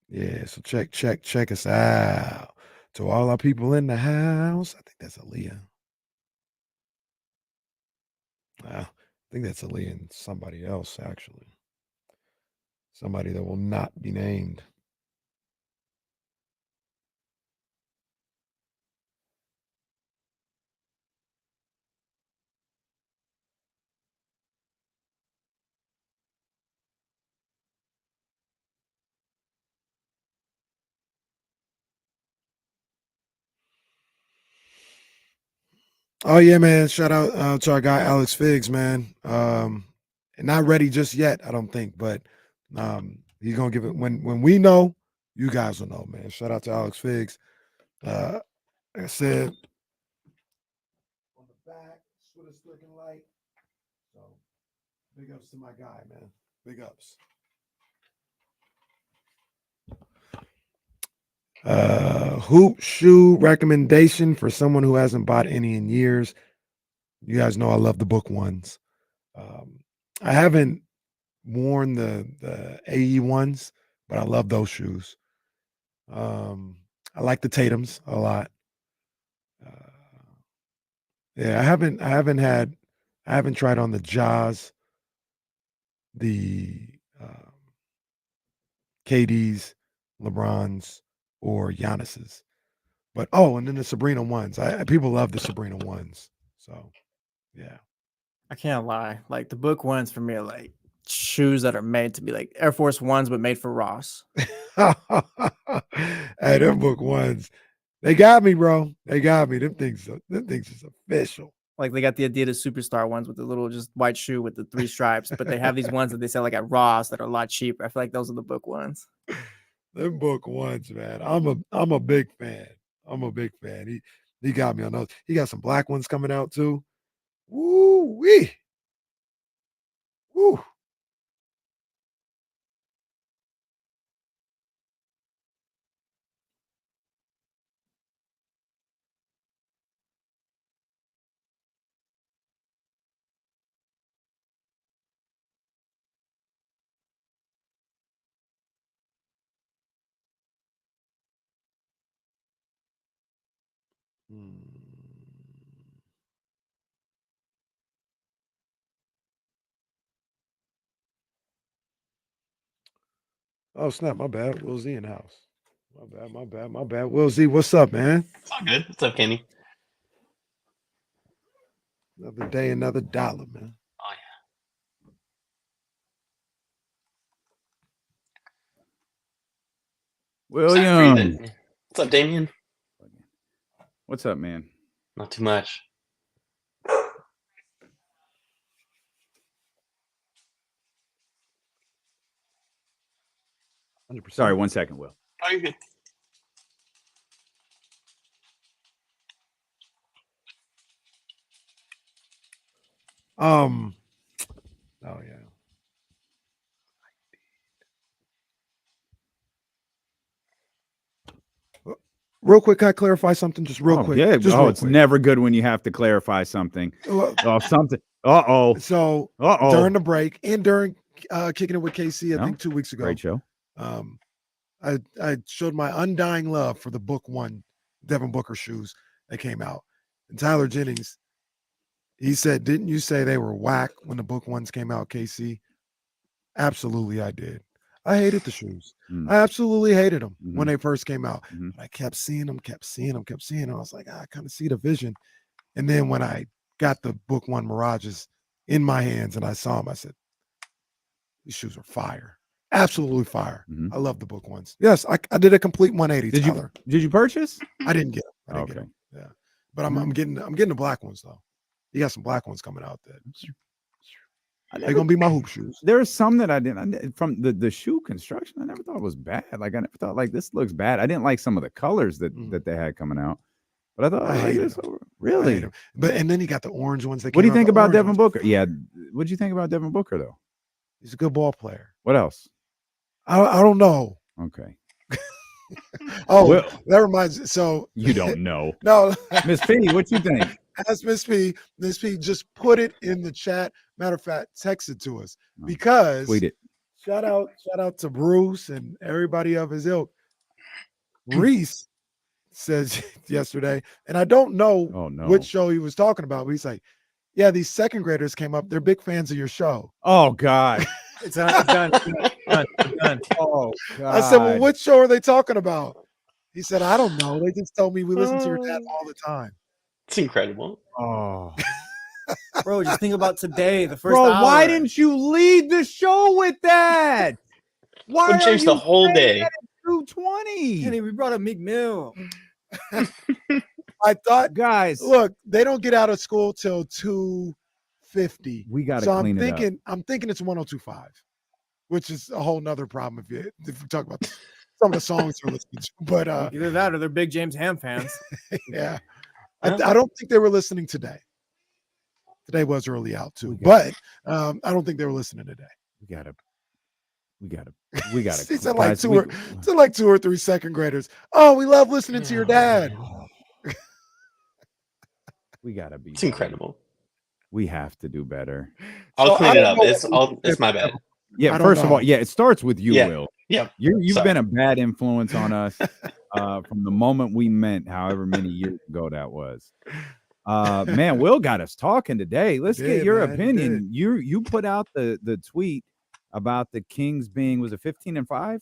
Speaker 7: Yeah, so check us out. To all our people in the house, I think that's Aaliyah. I think that's Aaliyah and somebody else, actually. Somebody that will not be named. Oh yeah, man! Shout out to our guy Alex Figs, man. Not ready just yet, I don't think, but he's gonna give it when we know. You guys will know, man. Shout out to Alex Figs. Like I said, on the back, that's what it's looking like. So, big ups to my guy, man. Big ups. Hoop shoe recommendation for someone who hasn't bought any in years. You guys know I love the book ones. I haven't worn the AE ones, but I love those shoes. I like the Tatums a lot. Yeah, I haven't tried on the Jaws, the KDs, LeBrons, or Giannis's. But and then the Sabrina ones. People love the Sabrina ones. So yeah.
Speaker 13: I can't lie. Like the book ones for me are like shoes that are made to be like Air Force Ones, but made for Ross.
Speaker 7: Hey, them book ones, they got me, bro. They got me. Them things is official.
Speaker 13: Like they got the Adidas Superstar ones with the little just white shoe with the 3 stripes, but they have these ones that they sell like at Ross that are a lot cheaper. I feel like those are the book ones.
Speaker 7: Them book ones, man. I'm a big fan. I'm a big fan. He got me on those. He got some black ones coming out too. Woo wee. Woo. Oh snap! My bad. Will Z in the house. My bad. Will Z, what's up, man?
Speaker 1: It's all good. What's up, Kenny?
Speaker 7: Another day, another dollar, man.
Speaker 1: Oh yeah.
Speaker 10: William.
Speaker 1: What's up, Damien?
Speaker 10: What's up, man?
Speaker 1: Not too much.
Speaker 10: Sorry, 1 second, Will.
Speaker 1: Oh, you're good.
Speaker 7: Oh yeah. Real quick, can I clarify something? Just real quick.
Speaker 10: Yeah.
Speaker 7: Just real
Speaker 10: It's
Speaker 7: quick.
Speaker 10: never good when you have to clarify something. Something.
Speaker 7: So during the break and during Kicking It with KC, I think 2 weeks ago.
Speaker 10: Great show.
Speaker 7: I showed my undying love for the book one Devin Booker shoes that came out. And Tyler Jennings, he said, "Didn't you say they were whack when the book ones came out, KC?" Absolutely, I did. I hated the shoes. I absolutely hated them when they first came out. But I kept seeing them. And I was like, I kind of see the vision. And then when I got the book one Mirages in my hands and I saw them, I said, these shoes are fire. Absolutely fire. I love the book ones. Yes, I did a complete 180.
Speaker 10: Did you purchase?
Speaker 7: I didn't get them. I didn't get them. Yeah, but I'm getting the black ones though. You got some black ones coming out there. They're gonna be my hoop shoes.
Speaker 10: There are some that I didn't from the shoe construction. I never thought it was bad. Like I never thought like this looks bad. I didn't like some of the colors that they had coming out. But I thought
Speaker 7: I hate
Speaker 10: this
Speaker 7: them.
Speaker 10: really.
Speaker 7: But and then you got the orange ones.
Speaker 10: What do you think about Devin Booker? Yeah, what do you think about Devin Booker though?
Speaker 7: He's a good ball player.
Speaker 10: What else?
Speaker 7: I don't know.
Speaker 10: Okay.
Speaker 7: Oh, that reminds me. So
Speaker 10: you don't know.
Speaker 7: No,
Speaker 10: Miss P, what you think?
Speaker 7: Ask Miss P. Miss P, just put it in the chat. Matter of fact, text it to us because
Speaker 10: tweet it.
Speaker 7: Shout out to Bruce and everybody of his ilk. Reese says yesterday, and I don't know which show he was talking about, but he's like, yeah, these second graders came up. They're big fans of your show.
Speaker 10: Oh, God.
Speaker 13: It's done.
Speaker 10: Oh, God.
Speaker 7: I said, well, what show are they talking about? He said, I don't know. They just told me we listen to your dad all the time.
Speaker 1: It's incredible.
Speaker 10: Oh.
Speaker 13: Bro, just think about today, the first
Speaker 10: Bro,
Speaker 13: hour.
Speaker 10: why didn't you lead the show with that? Why
Speaker 1: Would change the whole day.
Speaker 10: 220.
Speaker 13: Kenny, we brought up Meek Mill.
Speaker 7: I thought,
Speaker 10: guys,
Speaker 7: look, they don't get out of school till 2:50.
Speaker 10: We got to
Speaker 7: So
Speaker 10: clean it up.
Speaker 7: I'm thinking it's 102.5, which is a whole nother problem if we talk about some of the songs you're listening to. But
Speaker 13: either that or they're big James Ham fans.
Speaker 7: Yeah, I don't think they were listening today. Today was early out too, but I don't think they were listening today.
Speaker 10: We gotta.
Speaker 7: He said like two or three second graders. Oh, we love listening to your dad.
Speaker 10: We gotta be.
Speaker 1: It's incredible.
Speaker 10: We have to do better.
Speaker 1: I'll clean it up. It's my bad.
Speaker 10: Yeah, first of all, it starts with you,
Speaker 1: Yeah.
Speaker 10: Will.
Speaker 1: Yeah.
Speaker 10: You've been a bad influence on us from the moment we met, however many years ago that was. Man, Will got us talking today. Let's get your opinion. You put out the tweet about the Kings being, was it 15-5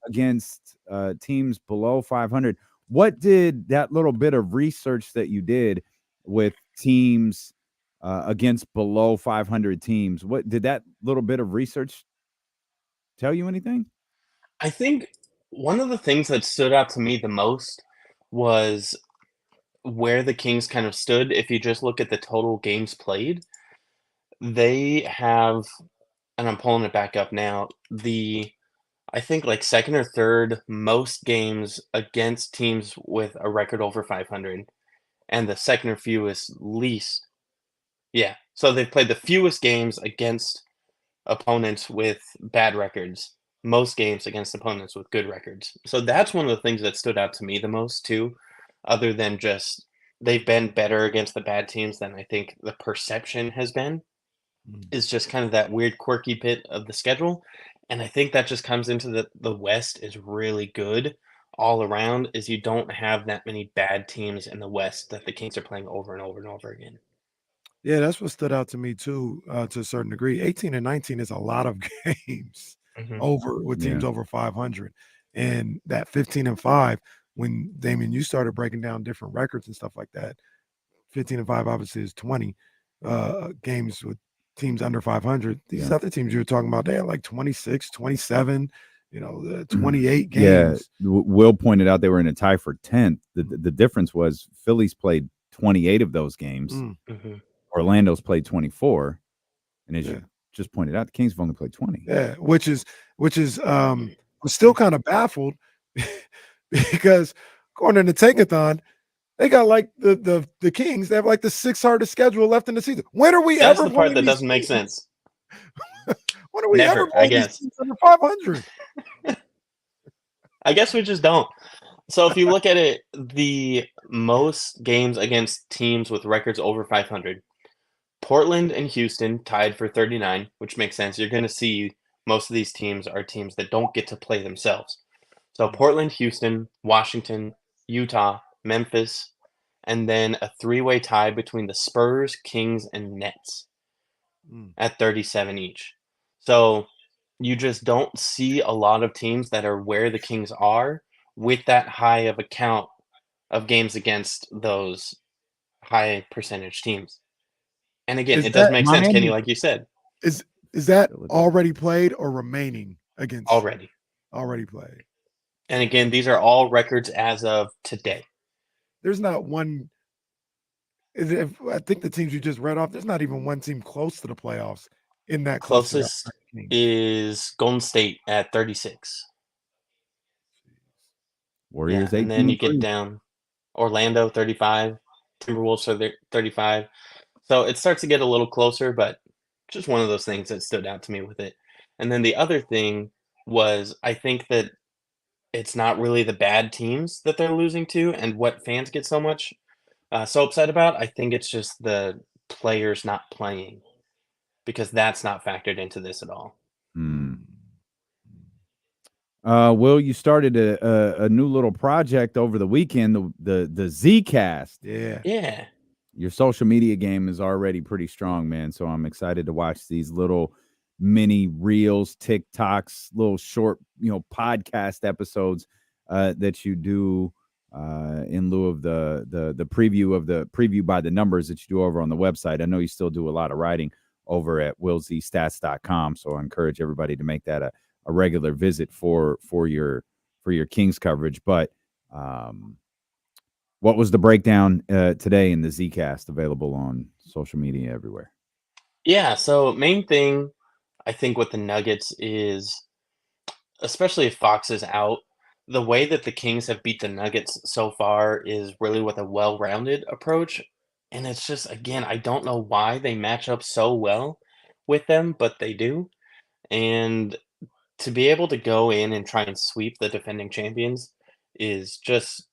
Speaker 10: against teams below 500. What did that little bit of research that you did with teams against below 500 teams? What did that little bit of research tell you anything?
Speaker 1: I think one of the things that stood out to me the most was where the Kings kind of stood. If you just look at the total games played, they have, and I'm pulling it back up now, I think like second or third most games against teams with a record over 500, and the second or fewest least. Yeah, so they've played the fewest games against opponents with bad records, most games against opponents with good records. So that's one of the things that stood out to me the most too, other than just they've been better against the bad teams than I think the perception has been, is just kind of that weird quirky bit of the schedule. And I think that just comes into the West is really good all around, is you don't have that many bad teams in the West that the Kings are playing over and over and over again.
Speaker 7: Yeah, that's what stood out to me too, to a certain degree. 18 and 19 is a lot of games over with teams over 500, and that 15-5. When Damien, you started breaking down different records and stuff like that, 15-5 obviously is 20 games with teams under 500. These other teams you were talking about, they had like 26, 27, 28 games.
Speaker 10: Yeah, Will pointed out they were in a tie for 10th. The difference was Phillies played 28 of those games. Orlando's played 24, and as you just pointed out, the Kings have only played 20.
Speaker 7: Yeah, which is I'm still kind of baffled because according to Tankathon, they got like the Kings, they have like the 6th hardest schedule left in the season. When are we
Speaker 1: That's
Speaker 7: ever
Speaker 1: the part that
Speaker 7: playing
Speaker 1: doesn't make
Speaker 7: these teams?
Speaker 1: sense.
Speaker 7: When are we
Speaker 1: Never,
Speaker 7: ever playing these teams under 500?
Speaker 1: I guess we just don't. So if you look at it, the most games against teams with records over 500, Portland and Houston tied for 39, which makes sense. You're going to see most of these teams are teams that don't get to play themselves. So Portland, Houston, Washington, Utah, Memphis, and then a three-way tie between the Spurs, Kings, and Nets at 37 each. So you just don't see a lot of teams that are where the Kings are with that high of a count of games against those high percentage teams. And again,
Speaker 7: Is
Speaker 1: it does
Speaker 7: that
Speaker 1: make sense, Kenny,
Speaker 10: Miami?
Speaker 1: like you said.
Speaker 7: Is that already played or remaining against?
Speaker 1: Already
Speaker 7: played.
Speaker 1: And again, these are all records as of today.
Speaker 7: There's not one. I think the teams you just read off, there's not even one team close to the playoffs in that cluster.
Speaker 1: Closest is Golden State at 36.
Speaker 10: Warriors,
Speaker 1: Yeah, and then you get
Speaker 10: 18-3.
Speaker 1: down Orlando 35, Timberwolves are there 35. So it starts to get a little closer, but just one of those things that stood out to me with it. And then the other thing was I think that it's not really the bad teams that they're losing to and what fans get so much so upset about. I think it's just the players not playing because that's not factored into this at all.
Speaker 10: Will, you started a new little project over the weekend, the Zcast.
Speaker 1: Yeah.
Speaker 10: Your social media game is already pretty strong, man. So I'm excited to watch these little mini reels, TikToks, little short, podcast episodes that you do in lieu of the preview by the numbers that you do over on the website. I know you still do a lot of writing over at willzstats.com. So I encourage everybody to make that a regular visit for your Kings coverage. But what was the breakdown today in the Zcast, available on social media everywhere?
Speaker 1: Yeah, so main thing I think with the Nuggets is, especially if Fox is out, the way that the Kings have beat the Nuggets so far is really with a well-rounded approach. And it's just, again, I don't know why they match up so well with them, but they do. And to be able to go in and try and sweep the defending champions is just,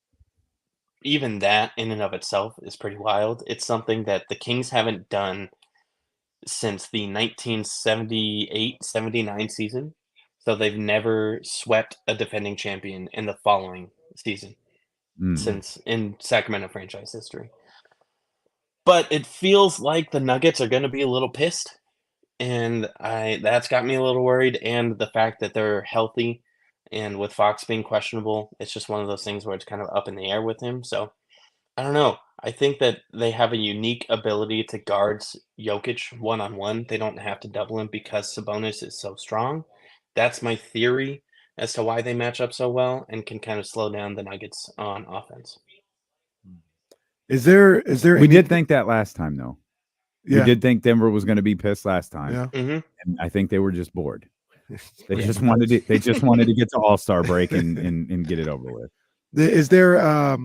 Speaker 1: even that in and of itself is pretty wild. It's something that the Kings haven't done since the 1978-79 season. So they've never swept a defending champion in the following season since in Sacramento franchise history. But it feels like the Nuggets are going to be a little pissed, and that's got me a little worried. And the fact that they're healthy, and with Fox being questionable, it's just one of those things where it's kind of up in the air with him. So I don't know. I think that they have a unique ability to guard Jokic one-on-one. They don't have to double him because Sabonis is so strong. That's my theory as to why they match up so well and can kind of slow down the Nuggets on offense.
Speaker 7: Is there?
Speaker 10: We did think that last time, though.
Speaker 7: Yeah.
Speaker 10: We did think Denver was going to be pissed last time.
Speaker 7: Yeah.
Speaker 1: Mm-hmm.
Speaker 10: And I think they were just bored. They just wanted to. They just wanted to get to All-Star break and get it over with.
Speaker 7: Is there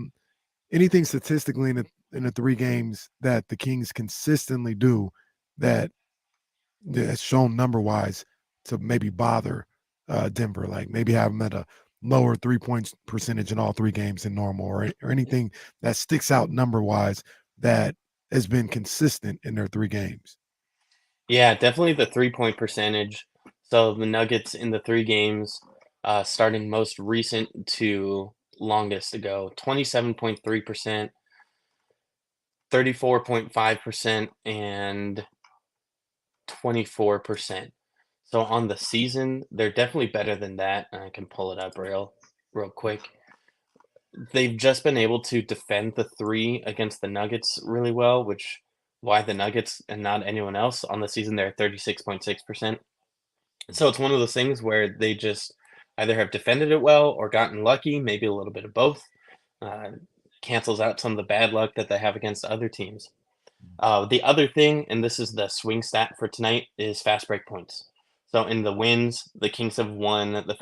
Speaker 7: anything statistically in the 3 games that the Kings consistently do that has shown number-wise to maybe bother Denver? Like maybe have them at a lower 3-point percentage in all 3 games than normal, or anything that sticks out number-wise that has been consistent in their 3 games?
Speaker 1: Yeah, definitely the 3-point percentage. So the Nuggets in the 3 games, starting most recent to longest ago, 27.3%, 34.5%, and 24%. So on the season, they're definitely better than that. And I can pull it up real quick. They've just been able to defend the 3 against the Nuggets really well, which why the Nuggets and not anyone else on the season, they're 36.6%. So it's one of those things where they just either have defended it well or gotten lucky, maybe a little bit of both. Cancels out some of the bad luck that they have against other teams. The other thing, and this is the swing stat for tonight, is fast break points. So in the wins, the Kings have won the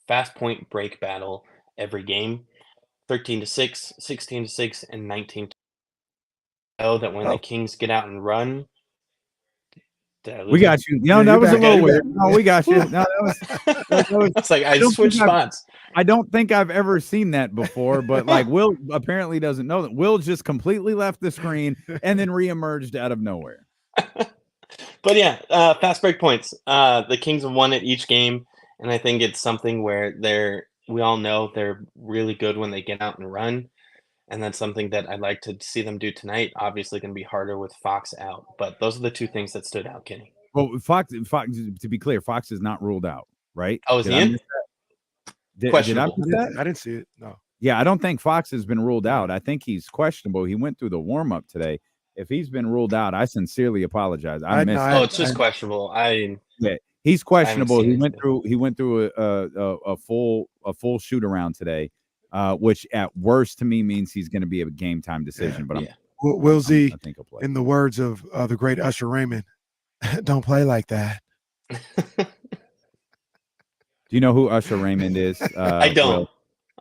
Speaker 1: fast point break battle every game, 13-6, 16-6, and 19. Know that when the Kings get out and run,
Speaker 10: we got you. No, that was a little weird. No, we got you. No, that was
Speaker 1: it's like I switched spots.
Speaker 10: I don't think I've ever seen that before, but like Will apparently doesn't know that. Will just completely left the screen and then reemerged out of nowhere.
Speaker 1: But yeah, fast break points. The Kings have won it each game, and I think it's something where we all know they're really good when they get out and run. and that's something that I'd like to see them do tonight. Obviously going to be harder with Fox out, but those are the two things that stood out, Kenny.
Speaker 10: Well, Fox, to be clear, Fox is not ruled out, right?
Speaker 1: Oh, is he in?
Speaker 10: Did I miss
Speaker 1: Questionable.
Speaker 10: that?
Speaker 7: I didn't see it. No.
Speaker 10: Yeah, I don't think Fox has been ruled out. I think he's questionable. He went through the warm-up today. If he's been ruled out, I sincerly apologize. I missed.
Speaker 1: Oh, it's just questionable.
Speaker 10: Yeah, he's questionable.
Speaker 1: seen
Speaker 10: He went through a full shoot around today, which at worst to me means he's going to be a game time decision. But
Speaker 7: Will Z,
Speaker 10: I think he'll play.
Speaker 7: in the words of the great Usher Raymond, don't play like that.
Speaker 10: Do you know who Usher Raymond is?
Speaker 1: I don't.
Speaker 10: Will?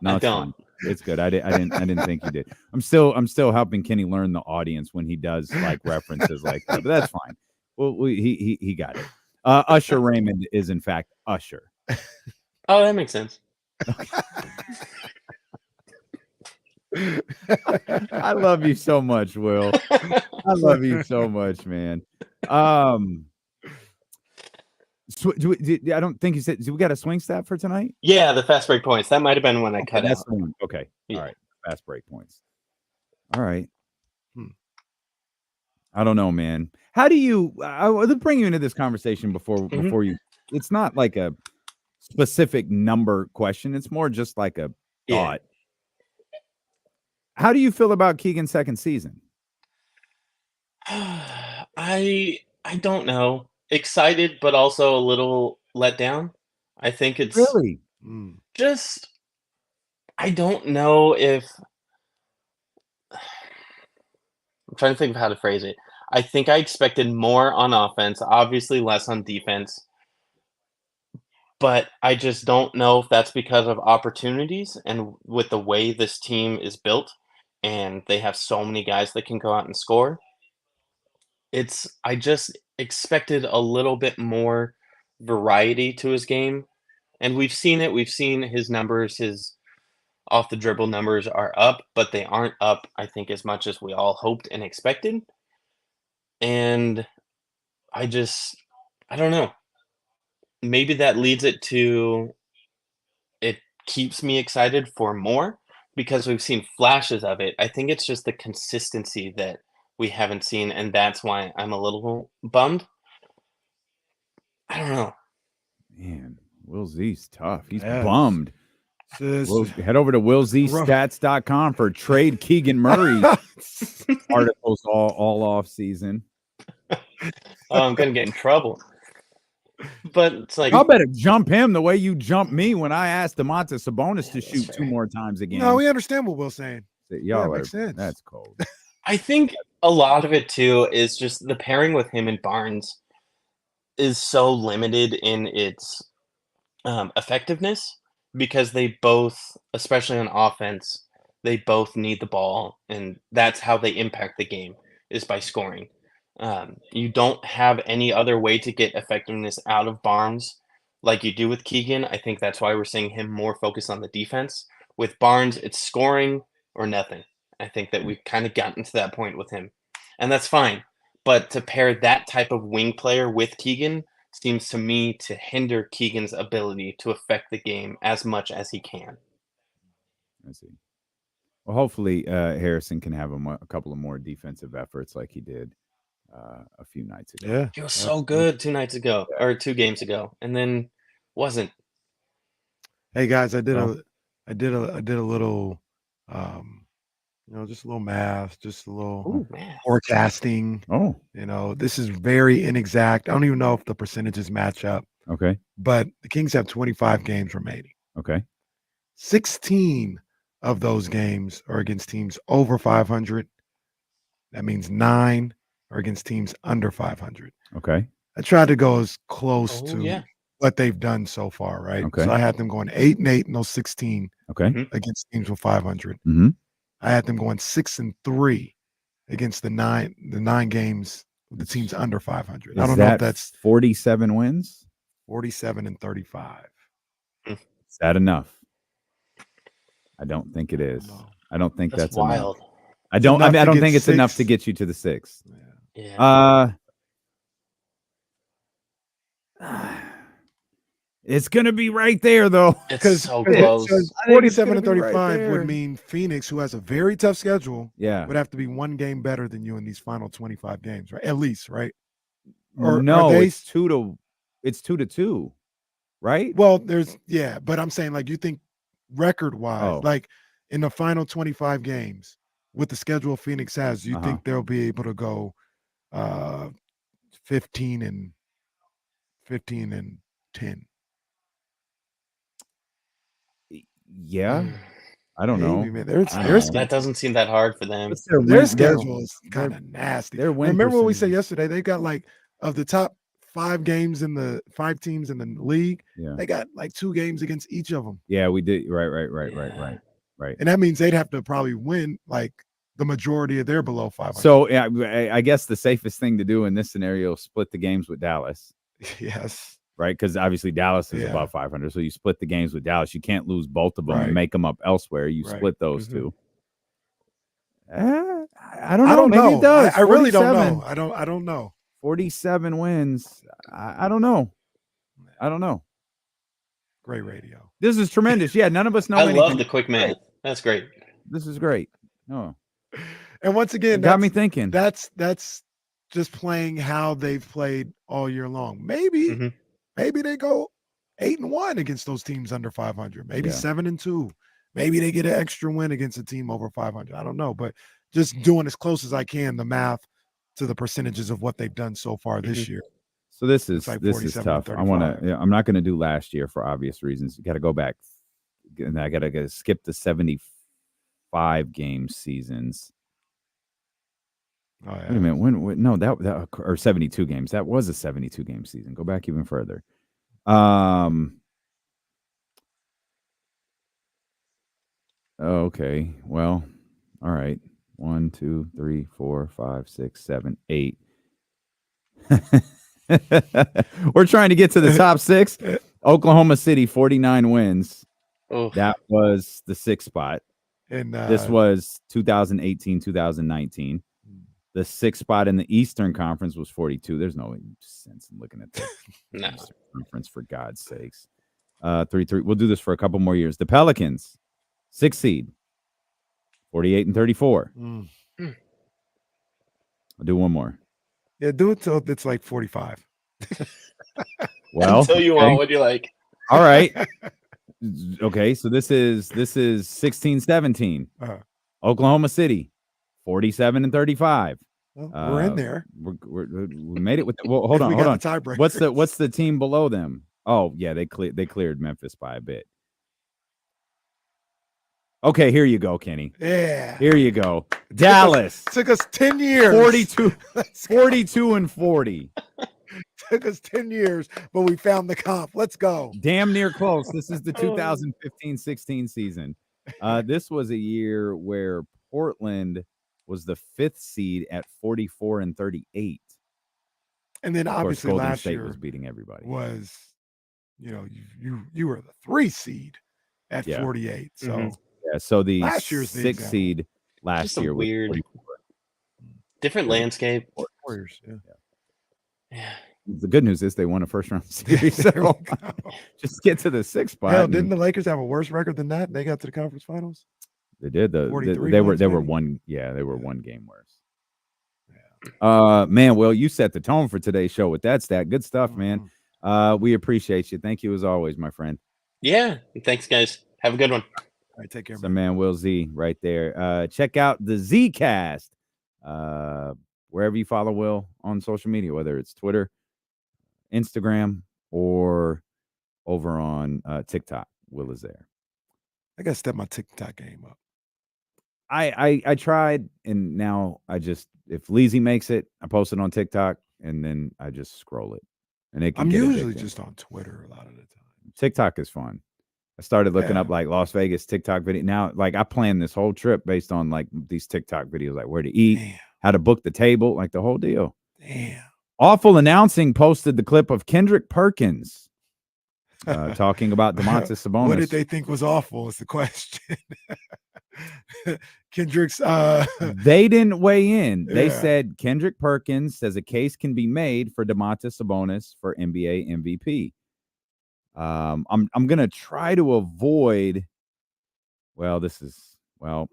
Speaker 10: No,
Speaker 1: I
Speaker 10: it's
Speaker 1: don't.
Speaker 10: fine. It's good. I didn't think you did. I'm still helping Kenny learn the audience when he does like references like that. But that's fine. Well, he got it. Usher Raymond is in fact Usher.
Speaker 1: Oh, that makes sense.
Speaker 10: I love you so much, Will. I love you so much, man. I don't think you said. Do we got a swing stat for tonight?
Speaker 1: Yeah, the fast break points. That might have been when I cut
Speaker 10: that's
Speaker 1: out.
Speaker 10: the one. Okay.
Speaker 1: Yeah.
Speaker 10: All right. Fast break points. All right. I don't know, man. How do you? I will bring you into this conversation before you. It's not like a specific number question. It's more just like a thought. How do you feel about Keegan's second season?
Speaker 1: I don't know. Excited, but also a little let down. I think it's
Speaker 10: really
Speaker 1: just. I don't know if. I'm trying to think of how to phrase it. I think I expected more on offense, obviously less on defense. But I just don't know if that's because of opportunities and with the way this team is built and they have so many guys that can go out and score. I just expected a little bit more variety to his game. And we've seen it. We've seen his numbers, his off the dribble numbers are up, but they aren't up, I think, as much as we all hoped and expected. And I don't know. Maybe that leads it keeps me excited for more because we've seen flashes of it. I think it's just the consistency that we haven't seen, and that's why I'm a little bummed. I don't know.
Speaker 10: Man, Will Z's tough. He's
Speaker 7: Yes.
Speaker 10: bummed. Head over to willzstats.com for trade Keegan Murray articles all off season.
Speaker 1: Oh, I'm gonna get in trouble. But it's like
Speaker 10: y'all better jump him the way you jumped me when I asked Domantas Sabonis to shoot two more times again.
Speaker 7: No, we understand what Will's saying.
Speaker 10: Y'all
Speaker 7: makes sense.
Speaker 10: That's cold.
Speaker 1: I think a lot of it too is just the pairing with him and Barnes is so limited in its effectiveness because they both, especially on offense, they both need the ball, and that's how they impact the game is by scoring. You don't have any other way to get effectiveness out of Barnes like you do with Keegan. I think that's why we're seeing him more focused on the defense. With Barnes, it's scoring or nothing. I think that we've kind of gotten to that point with him, and that's fine. But to pair that type of wing player with Keegan seems to me to hinder Keegan's ability to affect the game as much as he can.
Speaker 10: I see. Well, hopefully Harrison can have a couple of more defensive efforts like he did a few nights ago.
Speaker 7: Yeah,
Speaker 1: he was so good 2 nights ago or 2 games ago, and then wasn't.
Speaker 7: Hey guys, I did a little, just a little math, just a little forecasting.
Speaker 10: Oh,
Speaker 7: this is very inexact. I don't even know if the percentages match up.
Speaker 10: Okay,
Speaker 7: but the Kings have 25 games remaining.
Speaker 10: Okay,
Speaker 7: 16 of those games are against teams over 500. That means 9 are against teams under 500.
Speaker 10: Okay.
Speaker 7: I tried to go as close to what they've done so far, right?
Speaker 10: Okay.
Speaker 7: So I had them going 8-8 in those 16 against teams with 500.
Speaker 10: Mm-hmm.
Speaker 7: I had them going 6-3 against the nine games with the teams under 500. I don't know if that's
Speaker 10: 47 wins.
Speaker 7: 47-35.
Speaker 10: Is that enough? I don't think it is. I don't think that's
Speaker 1: wild.
Speaker 10: Enough. I don't think it's enough to get you to the 6.
Speaker 1: Yeah.
Speaker 10: It's gonna be right there though.
Speaker 1: It's so close.
Speaker 7: 47 and
Speaker 10: gonna be right
Speaker 7: 35
Speaker 10: there.
Speaker 7: would mean Phoenix, who has a very tough schedule,
Speaker 10: Yeah.
Speaker 7: would have to be one game better than you in these final 25 games, right? At least, right? Or
Speaker 10: no,
Speaker 7: are they...
Speaker 10: it's 2-2, right?
Speaker 7: Well, but I'm saying, like, you think record-wise, like in the final 25 games with the schedule Phoenix has, you think they'll be able to go 15 and 10?
Speaker 10: Yeah. I don't know.
Speaker 7: Man.
Speaker 1: That doesn't seem that hard for them.
Speaker 7: Their schedule is kind of nasty. Remember what we said
Speaker 10: percentage.
Speaker 7: yesterday? They got like of the top 5 teams in the league.
Speaker 10: Yeah.
Speaker 7: They got like 2 games against each of them.
Speaker 10: Yeah, we did. Right.
Speaker 7: And that means they'd have to probably win like the majority of their below 500.
Speaker 10: So yeah, I guess the safest thing to do in this scenario is split the games with Dallas.
Speaker 7: Yes.
Speaker 10: Right, because obviously Dallas is above 500, so you split the games with Dallas. You can't lose both of them and make them up elsewhere. You split those two. I don't know. Maybe it does.
Speaker 7: I really don't know. I don't know.
Speaker 10: 47 wins. I don't know.
Speaker 7: Great radio.
Speaker 10: This is tremendous. Yeah, none of us know
Speaker 1: I
Speaker 10: anything.
Speaker 1: love the quick math. That's great.
Speaker 10: This is great. Oh,
Speaker 7: and once again,
Speaker 10: got me thinking.
Speaker 7: That's just playing how they've played all year long. Maybe they go 8-1 against those teams under 500. Maybe 7-2. Maybe they get an extra win against a team over 500. I don't know, but just doing as close as I can the math to the percentages of what they've done so far this year.
Speaker 10: So this is
Speaker 7: like
Speaker 10: tough. I want to. I'm not going to do last year for obvious reasons. You got to go back, and I got to skip the 75 game seasons.
Speaker 7: Oh, yeah.
Speaker 10: Wait a minute. When no, that or 72 games. That was a 72 game season. Go back even further. Okay. Well, all right. 1, 2, 3, 4, 5, 6, 7, 8. We're trying to get to the top 6. Oklahoma City, 49 wins.
Speaker 1: Oh.
Speaker 10: That was the 6th spot.
Speaker 7: And
Speaker 10: this was 2018, 2019. The 6th spot in the Eastern Conference was 42. There's no sense in looking at the Eastern Conference, for God's sakes. 3-3. We'll do this for a couple more years. The Pelicans, 6th seed, 48 and 34. I'll do one more.
Speaker 7: Yeah, do it till it's like 45.
Speaker 10: Well,
Speaker 1: until you want what you like.
Speaker 10: All right. Okay, so this is 16-17. Oklahoma City, 47 and 35.
Speaker 7: Well, we're in there.
Speaker 10: We made it with. Well, hold on. What's the team below them? Oh yeah, they cleared Memphis by a bit. Okay, here you go, Kenny.
Speaker 7: Yeah.
Speaker 10: Here you go. Dallas.
Speaker 7: Took us 10 years.
Speaker 10: 42 and 40.
Speaker 7: Took us 10 years, but we found the comp. Let's go.
Speaker 10: Damn near close. This is the 2015-16 season. This was a year where Portland was the 5th seed at 44 and 38.
Speaker 7: And then obviously
Speaker 10: Golden
Speaker 7: last
Speaker 10: State
Speaker 7: year
Speaker 10: was beating everybody.
Speaker 7: You were the 3 seed at 48. So
Speaker 10: so the
Speaker 7: last year's
Speaker 10: 6th seed last year was
Speaker 1: weird,
Speaker 10: 44.
Speaker 1: different landscape.
Speaker 7: Warriors,
Speaker 1: yeah.
Speaker 10: The good news is they won a first round series. So just get to the 6th spot.
Speaker 7: Hell, didn't the Lakers have a worse record than that? They got to the conference finals.
Speaker 10: They did. They were one. Yeah, they were one game worse. Man, well, you set the tone for today's show with that stat. Good stuff, man. We appreciate you. Thank you as always, my friend.
Speaker 1: Yeah. Thanks, guys. Have a good one.
Speaker 7: All right, take care.
Speaker 10: So, man, Will Z right there. Check out the Zcast wherever you follow Will on social media, whether it's Twitter, Instagram, or over on TikTok. Will is there.
Speaker 7: I gotta step my TikTok game up.
Speaker 10: I tried, and now I just, if Leezy makes it, I post it on TikTok, and then I just scroll it. And it can
Speaker 7: I'm
Speaker 10: get
Speaker 7: usually
Speaker 10: addicting.
Speaker 7: just on Twitter a lot of the time.
Speaker 10: TikTok is fun. I started looking up like Las Vegas TikTok video. Now, like I planned this whole trip based on like these TikTok videos, like where to eat, how to book the table, like the whole deal.
Speaker 7: Damn.
Speaker 10: Awful Announcing posted the clip of Kendrick Perkins talking about Domantas Sabonis.
Speaker 7: What did they think was awful is the question. Kendrick's
Speaker 10: they didn't weigh in. They
Speaker 7: Yeah.
Speaker 10: said Kendrick Perkins says a case can be made for Domantas Sabonis for NBA MVP. I'm gonna try to avoid. Well, all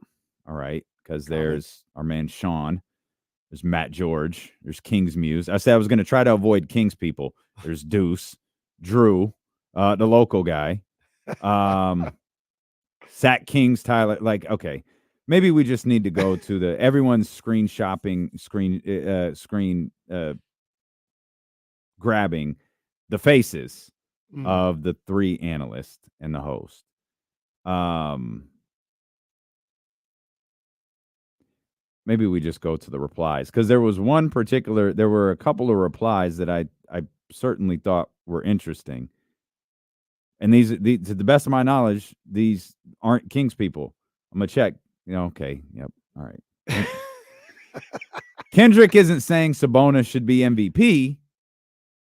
Speaker 10: right, because there's our man Sean, there's Matt George, there's King's Muse. I said I was gonna try to avoid King's people. There's Deuce, Drew, the local guy, Sack Kings, Tyler. Like, okay, maybe we just need to go to everyone's screen grabbing the faces of the three analysts and the host. Maybe we just go to the replies, because there were a couple of replies that I certainly thought were interesting. And these, to the best of my knowledge, these aren't Kings people. I'm gonna check. Okay. Yep. All right. Kendrick isn't saying Sabonis should be MVP.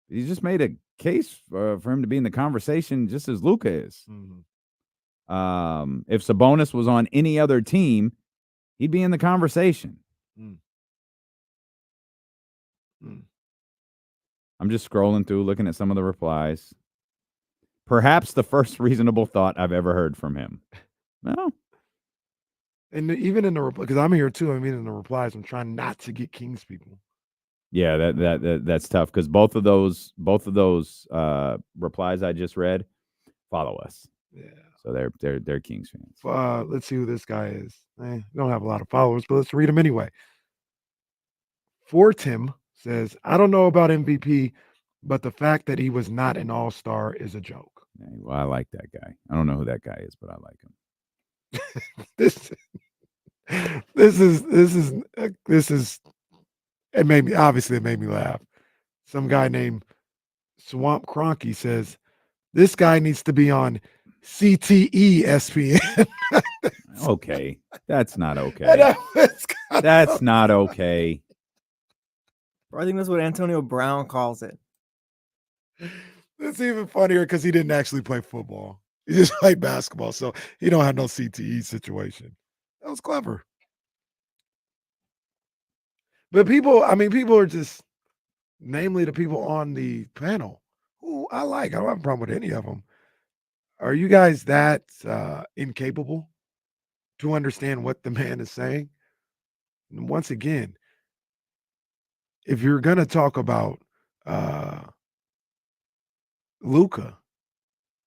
Speaker 10: He just made a case for him to be in the conversation, just as Luka is. If Sabonis was on any other team, he'd be in the conversation. I'm just scrolling through, looking at some of the replies. Perhaps the first reasonable thought I've ever heard from him. No.
Speaker 7: And even in the because I'm here too. I mean, in the replies, I'm trying not to get Kings people.
Speaker 10: Yeah, that's tough, because both of those replies I just read follow us.
Speaker 7: Yeah.
Speaker 10: So they're Kings fans.
Speaker 7: Let's see who this guy is. We don't have a lot of followers, but let's read him anyway. For Tim says, I don't know about MVP, but the fact that he was not an all-star is a joke.
Speaker 10: Yeah, well, I like that guy. I don't know who that guy is, but I like him.
Speaker 7: This is it made me laugh. Some guy named Swamp Cronky says this guy needs to be on CTE ESPN.
Speaker 10: Okay, that's not okay. That's not okay.
Speaker 13: I think that's what Antonio Brown calls it.
Speaker 7: It's even funnier because he didn't actually play football. He just played basketball, so he don't have no CTE situation. That was clever. But people are just, namely the people on the panel, who I like. I don't have a problem with any of them. Are you guys that incapable to understand what the man is saying? And once again, if you're going to talk about Luka,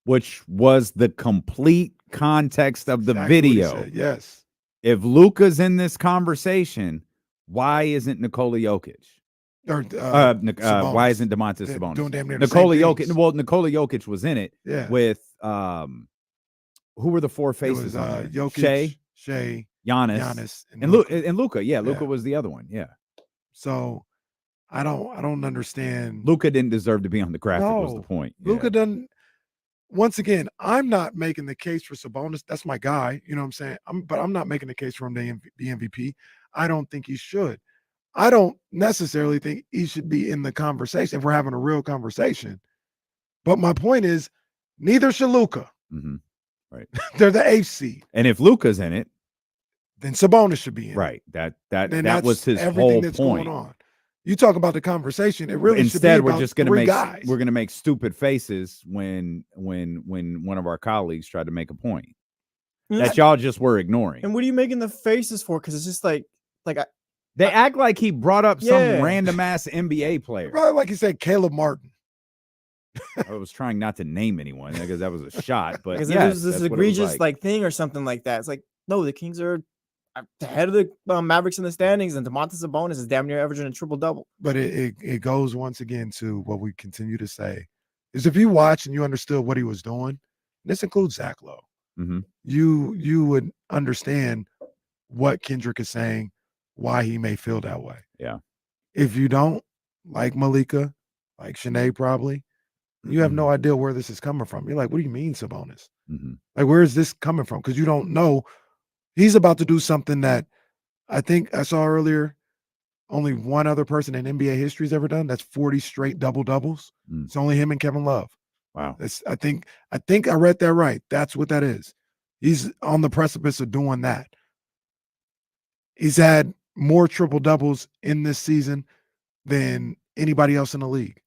Speaker 10: which was the complete context of the video.
Speaker 7: Yes.
Speaker 10: If Luka's in this conversation, why isn't Nikola Jokic?
Speaker 7: Or
Speaker 10: why isn't Domantas Sabonis?
Speaker 7: Doing damn near
Speaker 10: Nikola Jokic. Well, Nikola Jokic was in it.
Speaker 7: Yeah.
Speaker 10: With who were the four faces?
Speaker 7: It was,
Speaker 10: Jokic,
Speaker 7: Shea,
Speaker 10: Giannis, and Luka. Yeah, Luka was the other one. Yeah.
Speaker 7: So I don't understand.
Speaker 10: Luka didn't deserve to be on the graphic. Was the point?
Speaker 7: Luka doesn't. Once again, I'm not making the case for Sabonis. That's my guy. You know what I'm saying? But I'm not making the case for him to be MVP. I don't think he should. I don't necessarily think he should be in the conversation if we're having a real conversation. But my point is, neither should Luka.
Speaker 10: Mm-hmm. Right.
Speaker 7: They're the eighth seed.
Speaker 10: And if Luka's in it,
Speaker 7: then Sabonis should be in
Speaker 10: right.
Speaker 7: it.
Speaker 10: That was his
Speaker 7: everything
Speaker 10: whole
Speaker 7: that's
Speaker 10: point.
Speaker 7: Going on. You talk about the conversation. It really
Speaker 10: Instead,
Speaker 7: should be
Speaker 10: we're
Speaker 7: about
Speaker 10: just going to make
Speaker 7: guys.
Speaker 10: we're going to make stupid faces when one of our colleagues tried to make a point that y'all just were ignoring.
Speaker 13: And what are you making the faces for? Because it's just
Speaker 10: they act like he brought up some random ass NBA player.
Speaker 7: Probably like you said, Caleb Martin.
Speaker 10: I was trying not to name anyone because that was a shot, but
Speaker 13: because it was this egregious thing or something like that. It's like, no, the Kings are the head of the Mavericks in the standings, and Domantas Sabonis is damn near averaging a triple-double.
Speaker 7: But it goes once again to what we continue to say is if you watch and you understood what he was doing, this includes Zach Lowe, you would understand what Kendrick is saying, why he may feel that way.
Speaker 10: Yeah.
Speaker 7: If you don't, like Malika, like Shanae probably, you have no idea where this is coming from. You're like, what do you mean, Sabonis? Like, where is this coming from? Because you don't know. He's about to do something that I think I saw earlier. Only one other person in NBA history has ever done. That's 40 straight double-doubles. It's only him and Kevin Love.
Speaker 10: Wow.
Speaker 7: I think I read that right. That's what that is. He's on the precipice of doing that. He's had more triple-doubles in this season than anybody else in the league.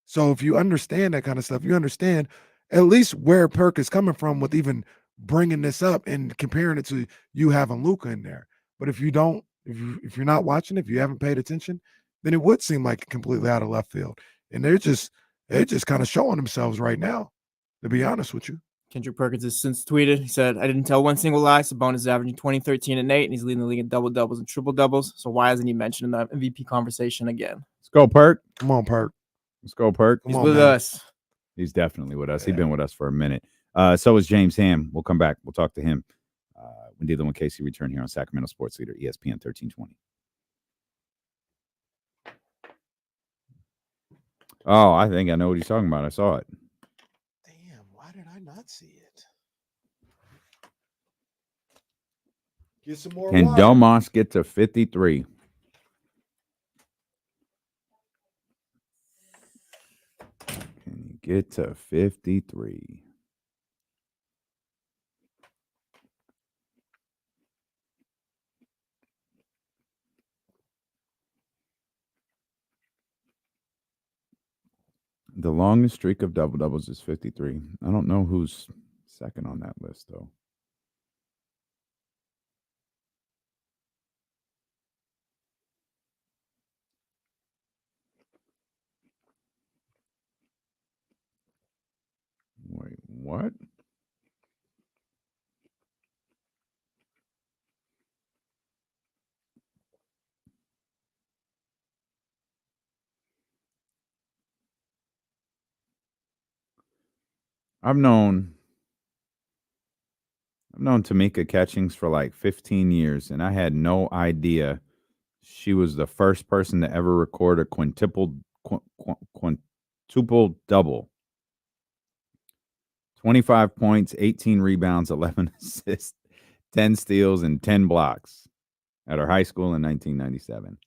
Speaker 7: So if you understand that kind of stuff, you understand at least where Perk is coming from with even bringing this up and comparing it to you having Luka in there. But if you don't, if you're not watching, if you haven't paid attention, then it would seem like completely out of left field. And they're just kind of showing themselves right now, to be honest with you.
Speaker 13: Kendrick Perkins has since tweeted. He said, "I didn't tell one single lie. Sabonis is averaging 20, 13, and 8, and he's leading the league in double-doubles and triple-doubles. So why isn't he mentioned in the MVP conversation again?"
Speaker 10: Let's go, Perk.
Speaker 7: Come on, Perk.
Speaker 10: Let's go, Perk.
Speaker 13: He's with us.
Speaker 10: He's definitely with us. He's been with us for a minute. So is James Ham. We'll come back. We'll talk to him when Dylan and Casey return here on Sacramento Sports Leader, ESPN 1320. Oh, I think I know what he's talking about. I saw it.
Speaker 7: Damn, why did I not see it? Get some more
Speaker 10: Can
Speaker 7: water.
Speaker 10: Domas get to 53? Can you get to 53? The longest streak of double-doubles is 53. I don't know who's second on that list, though. Wait, what? I've known Tamika Catchings for like 15 years, and I had no idea she was the first person to ever record a quintuple double. 25 points, 18 rebounds, 11 assists, 10 steals, and 10 blocks at her high school in 1997.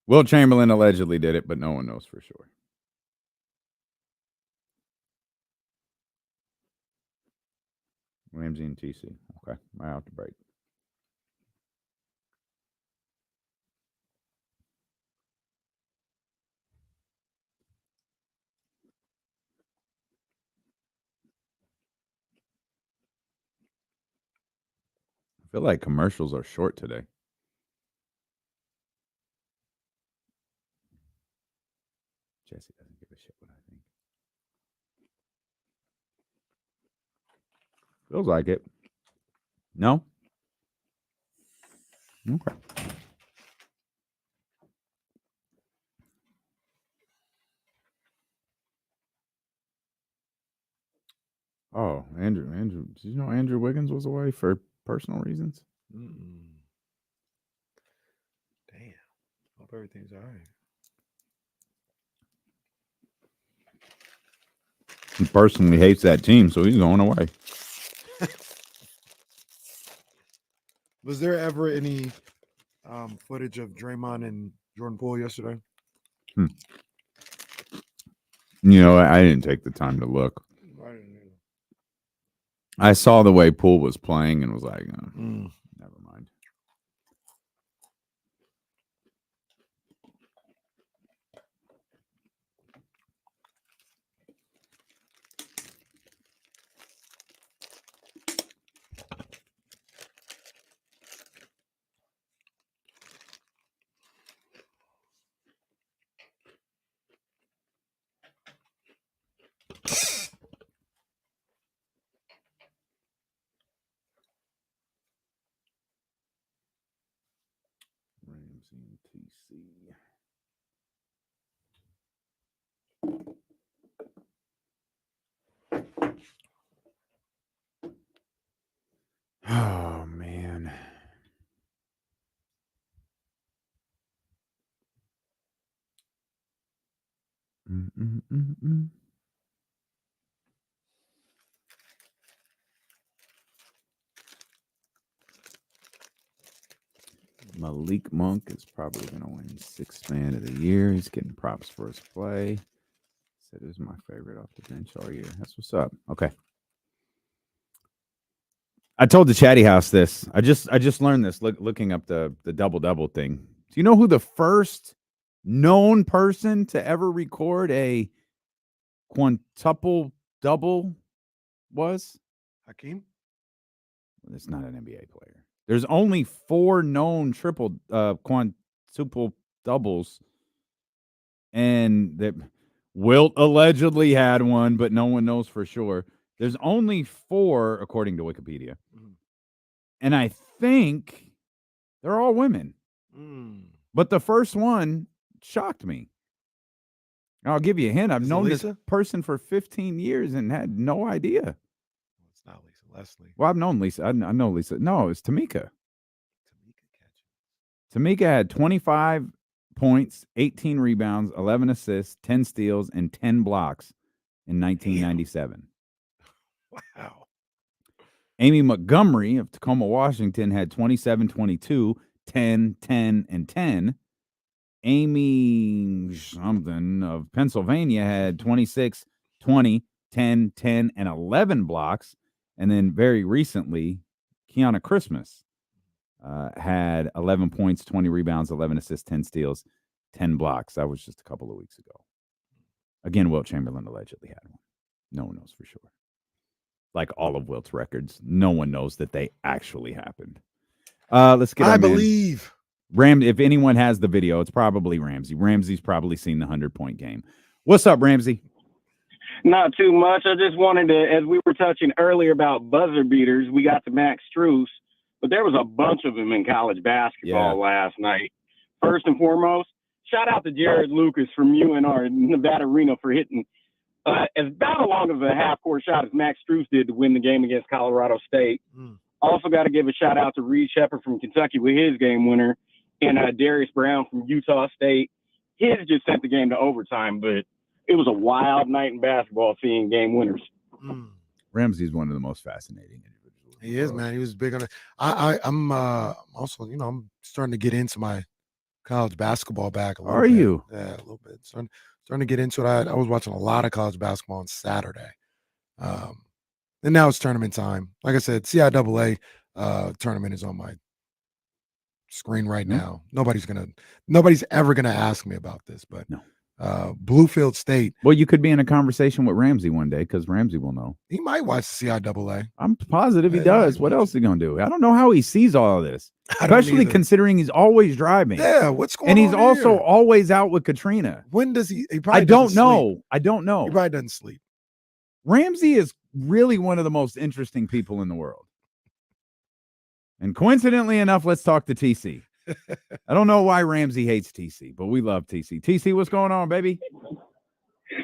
Speaker 10: Will Chamberlain allegedly did it, but no one knows for sure. Ramsey and TC. Okay, right out the break. I feel like commercials are short today. Jesse doesn't give a shit what I think. Feels like it. No? Okay. Oh, Andrew. Did you know Andrew Wiggins was away for personal reasons?
Speaker 7: Damn. Hope everything's all right.
Speaker 10: He personally hates that team, so he's going away.
Speaker 7: Was there ever any footage of Draymond and Jordan Poole yesterday?
Speaker 10: You know, I didn't take the time to look. I saw the way Poole was playing and was like, never mind. Ramsey and TC. Oh, man. Malik Monk is probably going to win Sixth Man of the Year. He's getting props for his play. Said it was my favorite off the bench all year. That's what's up. Okay. I told the Chatty House this. I just learned this looking up the double thing. Do you know who the first known person to ever record a quintuple double was?
Speaker 7: Hakeem?
Speaker 10: It's not an NBA player. There's only 4 known quintuple doubles, and that Wilt allegedly had one, but no one knows for sure. There's only 4 according to Wikipedia, and I think they're all women. But the first one shocked me. I'll give you a hint. I've known this person for 15 years and had no idea.
Speaker 7: It's not Lisa Leslie.
Speaker 10: Well, I've known Lisa. I know Lisa. No, it's Tamika. Tamika had 25 points, 18 rebounds, 11 assists, 10 steals, and 10 blocks in 1997.
Speaker 7: Wow.
Speaker 10: Amy Montgomery of Tacoma, Washington had 27, 22, 10, 10, and 10. Amy something of Pennsylvania had 26, 20, 10, 10, and 11 blocks. And then very recently, Kiana Christmas had 11 points, 20 rebounds, 11 assists, 10 steals, 10 blocks. That was just a couple of weeks ago. Again, Wilt Chamberlain allegedly had one. No one knows for sure. Like all of Wilt's records, no one knows that they actually happened. Let's get.
Speaker 7: I believe.
Speaker 10: If anyone has the video, it's probably Ramsey. Ramsey's probably seen the 100-point game. What's up, Ramsey?
Speaker 16: Not too much. I just wanted to, as we were touching earlier about buzzer beaters, we got to Max Strus, but there was a bunch of them in college basketball last night. First and foremost, shout out to Jared Lucas from UNR Nevada Reno for hitting as about as long of a half-court shot as Max Strus did to win the game against Colorado State. Also got to give a shout-out to Reed Shepard from Kentucky with his game winner, and Darius Brown from Utah State. His just sent the game to overtime, but it was a wild night in basketball seeing game winners.
Speaker 10: Ramsey's one of the most fascinating individuals.
Speaker 7: He is, man. He was big on it. I'm also, I'm starting to get into my college basketball back a little bit.
Speaker 10: Are you?
Speaker 7: Yeah, a little bit. Starting to get into it. I was watching a lot of college basketball on Saturday. And now it's tournament time. Like I said, CIAA tournament is on my screen right now. Nobody's ever gonna ask me about this, but
Speaker 10: no.
Speaker 7: Bluefield State.
Speaker 10: Well, you could be in a conversation with Ramsey one day because Ramsey will know.
Speaker 7: He might watch the CIAA.
Speaker 10: I'm positive he does. What else is he gonna do? I don't know how he sees all of this, especially considering he's always driving.
Speaker 7: Yeah, what's going on?
Speaker 10: And he's also
Speaker 7: here?
Speaker 10: always out with Katrina.
Speaker 7: When does he probably
Speaker 10: I don't
Speaker 7: doesn't
Speaker 10: know.
Speaker 7: sleep.
Speaker 10: I don't know.
Speaker 7: He probably doesn't sleep.
Speaker 10: Ramsey is really one of the most interesting people in the world. And coincidentally enough, let's talk to TC. I don't know why Ramsey hates TC, but we love TC. TC, what's going on, baby?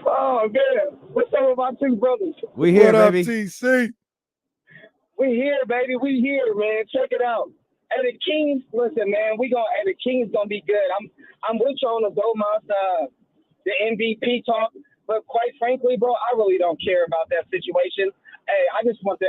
Speaker 16: Oh, man. What's up with my two brothers?
Speaker 10: We here,
Speaker 7: What up,
Speaker 10: baby.
Speaker 7: TC?
Speaker 16: We here, baby. We here, man. Check it out. And the Kings, listen, man, the Kings gonna be good. I'm with you on the Domas, the MVP talk, but quite frankly, bro, I really don't care about that situation. Hey, I just want the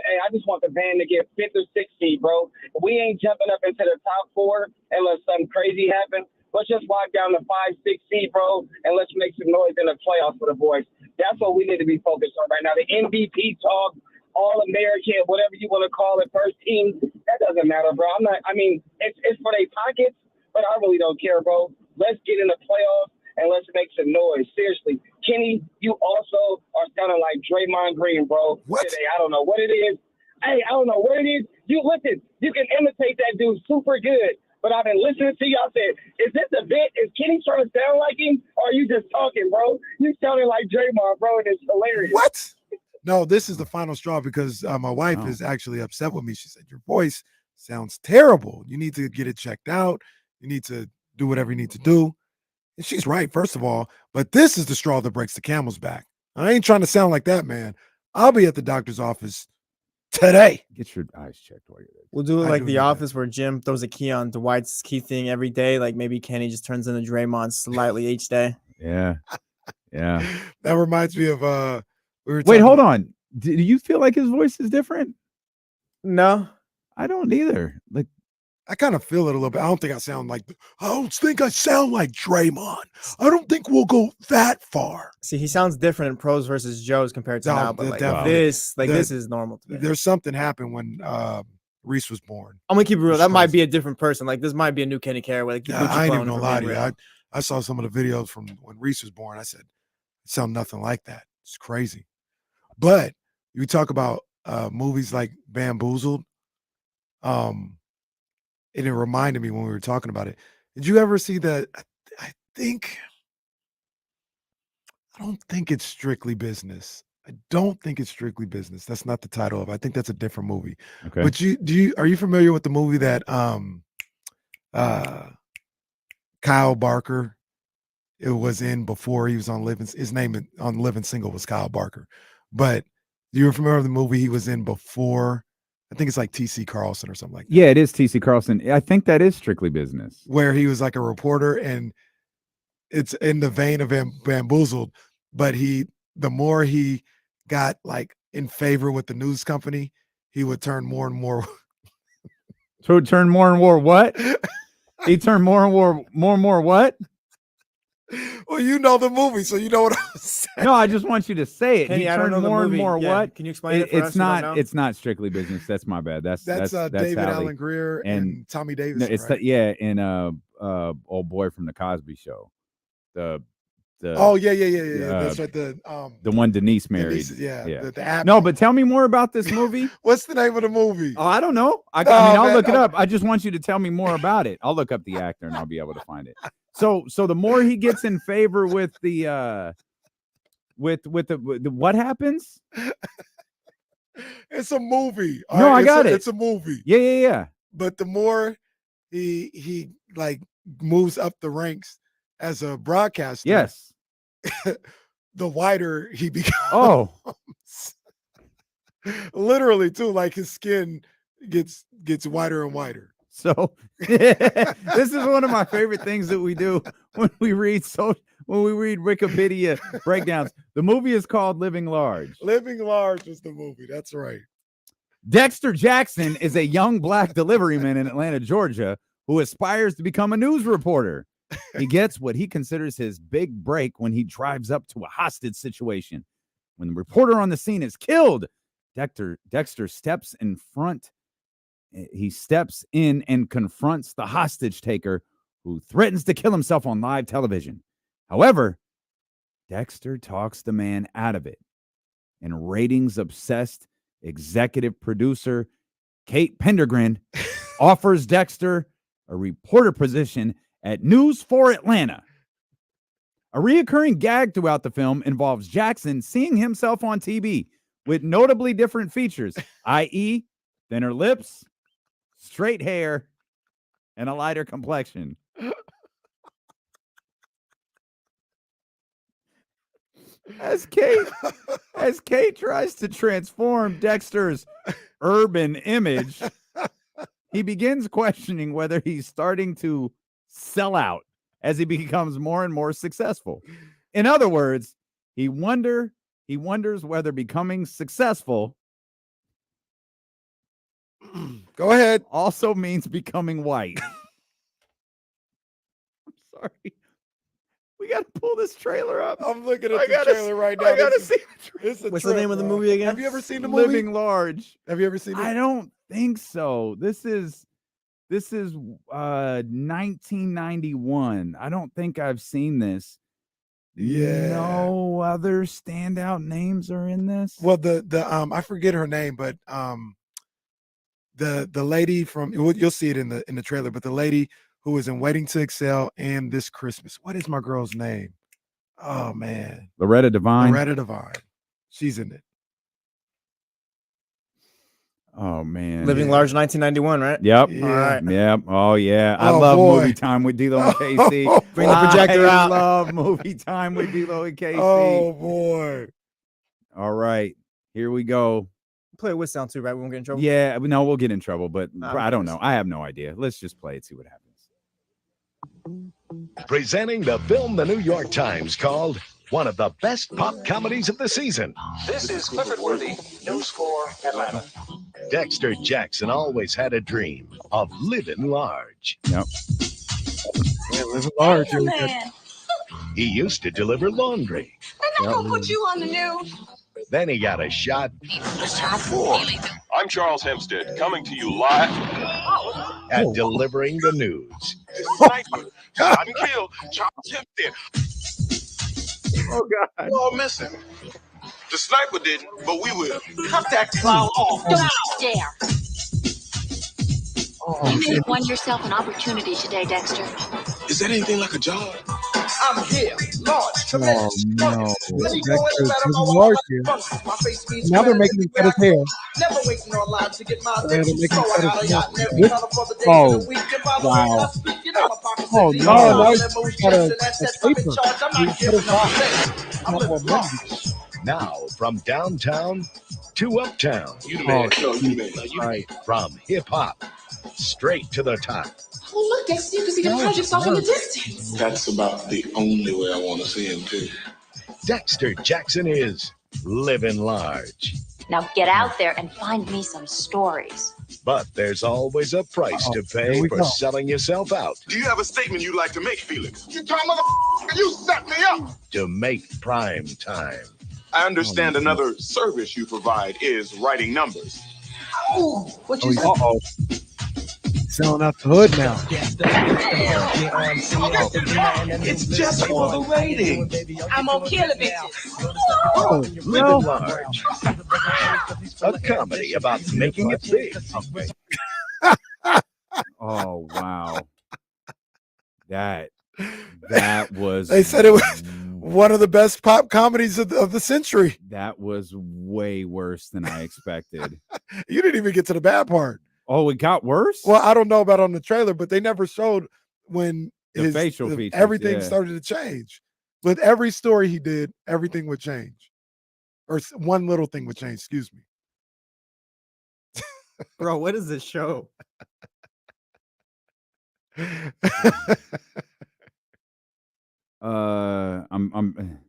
Speaker 16: van to get 5th or 6th seed, bro. We ain't jumping up into the top 4 unless something crazy happens. Let's just lock down the 5, 6 seed, bro, and let's make some noise in the playoffs for the boys. That's what we need to be focused on right now. The MVP talk, All-American, whatever you want to call it, first team, that doesn't matter, bro. It's for their pockets, but I really don't care, bro. Let's get in the playoffs and let's make some noise. Seriously. Kenny, you also are sounding like Draymond Green, bro.
Speaker 7: What?
Speaker 16: Today. I don't know what it is. Hey, I don't know what it is. You listen, you can imitate that dude super good. But I've been listening to you. I said, is this a bit? Is Kenny trying to sound like him? Or are you just talking, bro? You sounding like Draymond, bro, and it's hilarious.
Speaker 7: What? No, this is the final straw because my wife is actually upset with me. She said, your voice sounds terrible. You need to get it checked out. You need to do whatever you need to do. And she's right, first of all, but this is the straw that breaks the camel's back. I ain't trying to sound like that, man. I'll be at the doctor's office today.
Speaker 10: Get your eyes checked while you're there.
Speaker 13: We'll do it like The Office where Jim throws a key on Dwight's key thing every day. Like maybe Kenny just turns into Draymond slightly each day.
Speaker 10: Yeah. Yeah.
Speaker 7: That reminds me of
Speaker 10: Wait, hold on. Do you feel like his voice is different?
Speaker 13: No.
Speaker 10: I don't either. Like
Speaker 7: I kind of feel it a little bit. I don't think I sound like Draymond. I don't think we'll go that far.
Speaker 13: See, he sounds different in pros versus Joe's compared to now, but this is normal to me.
Speaker 7: There's something happened when Reese was born.
Speaker 13: I'm gonna keep it real.
Speaker 7: It's
Speaker 13: That might
Speaker 7: crazy.
Speaker 13: be a different person. Like this might be a new Kenny Caraway. Like,
Speaker 7: Yeah, I ain't even gonna lie to you. I saw some of the videos from when Reese was born. I said, it sounds nothing like that. It's crazy. But you talk about movies like Bamboozled. And it reminded me when we were talking about it. Did you ever see that? I don't think it's Strictly Business. I don't think it's Strictly Business. That's not the title of it. I think that's a different movie.
Speaker 10: Okay.
Speaker 7: But are you familiar with the movie that Kyle Barker it was in before he was on his name on Living Single was Kyle Barker. But you're familiar with the movie he was in before? I think it's like T.C. Carlson or something like that.
Speaker 10: Yeah, it is T.C. Carlson. I think that is Strictly Business.
Speaker 7: Where he was like a reporter, and it's in the vein of Bamboozled, but the more he got like in favor with the news company, he would turn more and more.
Speaker 10: So it turned more and more what? He turned more and more what?
Speaker 7: Well, you know the movie, so you know what I'm saying.
Speaker 10: No, I just want you to say it.
Speaker 13: Kenny,
Speaker 10: He
Speaker 13: I don't
Speaker 10: turned
Speaker 13: know the
Speaker 10: more and
Speaker 13: movie.
Speaker 10: more
Speaker 13: Yeah,
Speaker 10: what?
Speaker 13: can you explain it for us who don't know?
Speaker 10: It's not Strictly Business. That's my bad. That's
Speaker 7: David
Speaker 10: Hallie.
Speaker 7: Allen Greer and Tommy Davis.
Speaker 10: No, it's
Speaker 7: right?
Speaker 10: and old boy from the Cosby Show. The
Speaker 7: yeah. That's right.
Speaker 10: The one Denise married.
Speaker 7: The app.
Speaker 10: No, but tell me more about this movie.
Speaker 7: What's the name of the movie?
Speaker 10: Oh, I don't know. I mean, I'll look it up. I just want you to tell me more about it. I'll look up the actor and I'll be able to find it. So the more he gets in favor with the what happens?
Speaker 7: It's a movie.
Speaker 10: No, I got it.
Speaker 7: It's a movie.
Speaker 10: Yeah.
Speaker 7: But the more he like moves up the ranks as a broadcaster,
Speaker 10: yes,
Speaker 7: the wider he becomes.
Speaker 10: Oh,
Speaker 7: literally too. Like his skin gets wider and wider.
Speaker 10: So this is one of my favorite things that we do when we read Wikipedia breakdowns. The movie is called Living Large.
Speaker 7: Living Large was the movie. That's right.
Speaker 10: Dexter Jackson is a young black deliveryman in Atlanta, Georgia, who aspires to become a news reporter. He gets what he considers his big break when he drives up to a hostage situation. When the reporter on the scene is killed, Dexter steps in front. He steps in and confronts the hostage taker who threatens to kill himself on live television. However, Dexter talks the man out of it. And ratings-obsessed executive producer Kate Pendergren offers Dexter a reporter position at News 4 Atlanta. A reoccurring gag throughout the film involves Jackson seeing himself on TV with notably different features, i.e., thinner lips, straight hair, and a lighter complexion. As Kate tries to transform Dexter's urban image, he begins questioning whether he's starting to sell out as he becomes more and more successful. In other words, he wonders whether becoming successful
Speaker 7: go ahead
Speaker 10: also means becoming white. I'm sorry. We got to pull this trailer up.
Speaker 7: I'm looking at the trailer right now.
Speaker 10: I gotta see.
Speaker 13: What's the name of the movie again?
Speaker 7: Have you ever seen the movie?
Speaker 10: Living Large.
Speaker 7: Have you ever seen it?
Speaker 10: I don't think so. This is 1991. I don't think I've seen this.
Speaker 7: Yeah.
Speaker 10: No other standout names are in this.
Speaker 7: Well, the I forget her name, but the lady from you'll see it in the trailer, but the lady who is in Waiting to Excel and This Christmas. What is my girl's name? Oh man,
Speaker 10: Loretta Devine.
Speaker 7: She's in it.
Speaker 10: Oh man,
Speaker 13: Living Large, 1991, right?
Speaker 10: Yep.
Speaker 7: Yeah.
Speaker 13: All right.
Speaker 10: Yep. Oh yeah. I
Speaker 7: Oh,
Speaker 10: love
Speaker 7: boy.
Speaker 10: movie time with D-Lo and KC.
Speaker 13: Bring the projector
Speaker 10: I
Speaker 13: out.
Speaker 10: love movie time with D-Lo and KC.
Speaker 7: Oh boy.
Speaker 10: All right. Here we go.
Speaker 13: Play it with sound too, right? We won't get in trouble.
Speaker 10: Yeah, no, we'll get in trouble, but
Speaker 13: I'm
Speaker 10: I don't
Speaker 13: curious.
Speaker 10: know. I have no idea. Let's just play it, see what happens.
Speaker 17: Presenting the film the New York Times called one of the best pop comedies of the season.
Speaker 18: This is Clifford Worthy, News 4 Atlanta.
Speaker 17: Dexter Jackson always had a dream of living large.
Speaker 10: Yep.
Speaker 7: Yeah, Living Large.
Speaker 18: Hey, man.
Speaker 17: He used to deliver laundry.
Speaker 18: They're not gonna put you on the news.
Speaker 17: Then he got a shot
Speaker 18: It's time for
Speaker 19: I'm Charles Hempstead, coming to you live
Speaker 17: at delivering the news.
Speaker 19: Sniper, shot and kill, Charles Hempstead.
Speaker 10: Oh God!
Speaker 19: We're all missing. The sniper didn't, but we will.
Speaker 12: Cut that clown off.
Speaker 11: Don't you dare. You won yourself an opportunity today, Dexter.
Speaker 19: Is that anything like a job?
Speaker 12: I'm here. Lord,
Speaker 2: Oh no.
Speaker 12: Dexter
Speaker 2: doesn't work here. Now they're making him cut his hair.
Speaker 12: Never waiting on live to get my
Speaker 2: And they're making him cut his hair.
Speaker 12: Oh,
Speaker 2: wow.
Speaker 12: Oh,
Speaker 2: no. Now he's got a paper. He cut his box.
Speaker 17: Now from downtown to uptown.
Speaker 19: You the man. No, you the man.
Speaker 17: Right from hip hop straight to the top.
Speaker 11: Oh, look, Dexter, you can see the projects off in the distance.
Speaker 19: That's about the only way I want to see him, too.
Speaker 17: Dexter Jackson is living large.
Speaker 11: Now get out there and find me some stories.
Speaker 17: But there's always a price to pay for selling yourself out.
Speaker 19: Do you have a statement you'd like to make, Felix? You tell motherfucker, you set me up.
Speaker 17: To make prime time.
Speaker 19: I understand another service you provide is writing numbers.
Speaker 12: Oh, what you
Speaker 2: Uh-oh. Selling out the hood now.
Speaker 19: It's just for the rating.
Speaker 12: I'm gonna kill a bitch.
Speaker 2: Oh,
Speaker 17: Living large. A comedy about making it big.
Speaker 10: Oh wow. That was.
Speaker 7: They said it was one of the best pop comedies of the century.
Speaker 10: That was way worse than I expected.
Speaker 7: You didn't even get to the bad part.
Speaker 10: Oh, it got worse?
Speaker 7: Well, I don't know about on the trailer, but they never showed when
Speaker 10: The facial features,
Speaker 7: everything
Speaker 10: yeah.
Speaker 7: started to change. With every story he did, everything would change. Or one little thing would change, excuse me.
Speaker 13: Bro, what is this show?
Speaker 10: I'm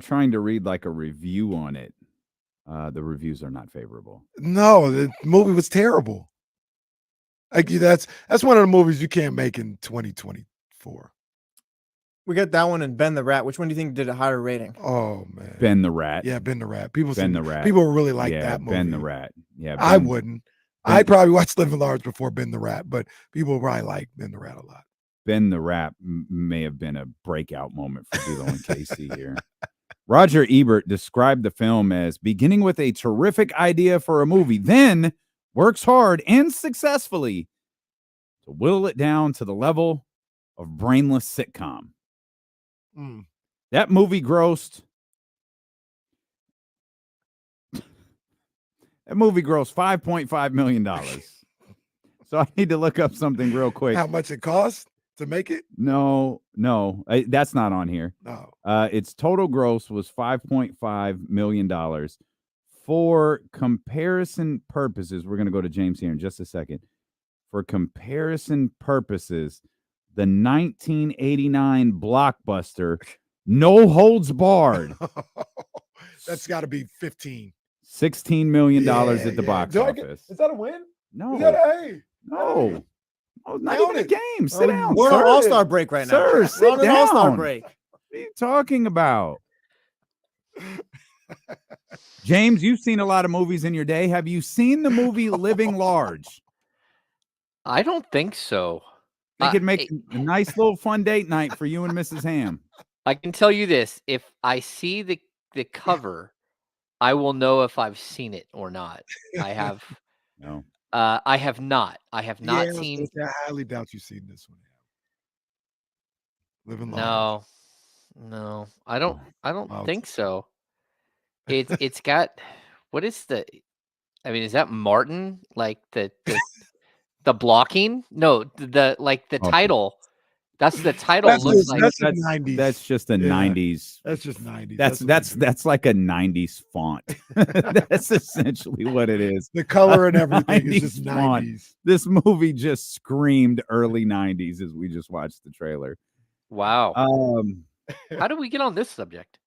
Speaker 10: trying to read like a review on it. The reviews are not favorable.
Speaker 7: No, the movie was terrible. Like that's one of the movies you can't make in 2024.
Speaker 13: We got that one and Ben the Rat. Which one do you think did a higher rating?
Speaker 7: Oh man,
Speaker 10: Ben the Rat.
Speaker 7: Yeah, Ben the Rat. People
Speaker 10: Rat.
Speaker 7: People really like
Speaker 10: yeah,
Speaker 7: that movie.
Speaker 10: Ben the Rat. Yeah,
Speaker 7: I wouldn't. I'd probably watch Living Large before Ben the Rat, but people probably like Ben the Rat a lot.
Speaker 10: Ben the Rat may have been a breakout moment for D'Lo and Casey here. Roger Ebert described the film as beginning with a terrific idea for a movie, then works hard and successfully to whittle it down to the level of brainless sitcom. That movie grossed $5.5 million. So I need to look up something real quick.
Speaker 7: How much it cost to make it?
Speaker 10: No, that's not on here.
Speaker 7: No.
Speaker 10: Its total gross was $5.5 million. For comparison purposes, we're going to go to James here in just a second. For comparison purposes, the 1989 blockbuster No Holds Barred.
Speaker 7: That's got to be 15.
Speaker 10: $16 million at the box office.
Speaker 7: Is that a win?
Speaker 10: No.
Speaker 7: Is that a
Speaker 10: No. Oh, not even a game. Sit down.
Speaker 13: We're
Speaker 10: sir.
Speaker 13: on All-Star break right now.
Speaker 10: Sir, sit
Speaker 13: We're on an
Speaker 10: down.
Speaker 13: All-Star break.
Speaker 10: What are you talking about? James, you've seen a lot of movies in your day. Have you seen the movie Living Large?
Speaker 3: I don't think so.
Speaker 10: They could make a nice little fun date night for you and Mrs. Ham.
Speaker 3: I can tell you this. If I see the cover, I will know if I've seen it or not. I have.
Speaker 10: No.
Speaker 3: I have not. I have not seen.
Speaker 7: I highly doubt you've seen this one. Living Large.
Speaker 3: No. I don't think so. It's got what is the? I mean, is that Martin like the blocking? No, the title. That's the title.
Speaker 7: That's
Speaker 3: looks
Speaker 7: just,
Speaker 3: like
Speaker 7: that's 90s.
Speaker 10: That's just a 90s.
Speaker 7: That's just 90s.
Speaker 10: That's like a 90s font. That's essentially what it is.
Speaker 7: The color and everything is just 90s.
Speaker 10: Font. This movie just screamed early 90s as we just watched the trailer.
Speaker 3: Wow. How do we get on this subject?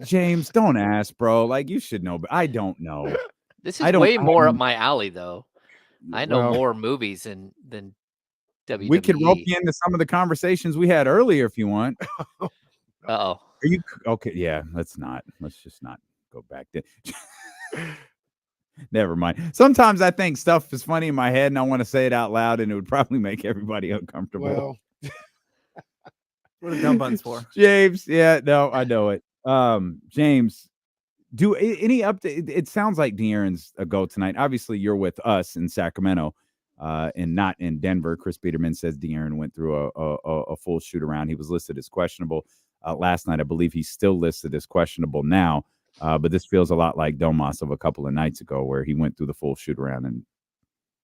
Speaker 10: James, don't ask, bro. Like you should know, but I don't know.
Speaker 3: This is way more up my alley, though. I know more movies than WWE.
Speaker 10: We could rope you into some of the conversations we had earlier if you want.
Speaker 3: Uh-oh.
Speaker 10: Are you okay? Yeah, let's just not go back there. Never mind. Sometimes I think stuff is funny in my head and I want to say it out loud and it would probably make everybody uncomfortable.
Speaker 7: Well,
Speaker 13: what are dumb buns for?
Speaker 10: James, yeah, no, I know it. James, do any update? It sounds like De'Aaron's a go tonight. Obviously, you're with us in Sacramento, and not in Denver. Chris Peterman says De'Aaron went through a full shoot around. He was listed as questionable last night. I believe he's still listed as questionable now. But this feels a lot like Domas of a couple of nights ago, where he went through the full shoot around and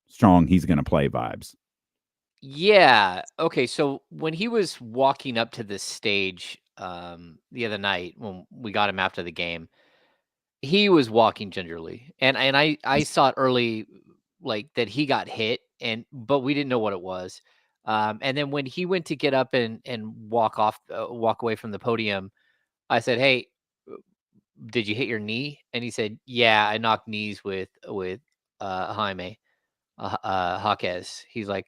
Speaker 10: strong. He's going to play vibes.
Speaker 20: Yeah. Okay. So when he was walking up to this stage the other night when we got him after the game, he was walking gingerly, and I saw it early, like that he got hit, but we didn't know what it was. And then when he went to get up and walk away from the podium, I said, "Hey, did you hit your knee?" And he said, "Yeah, I knocked knees with Jaime Jaquez." He's like,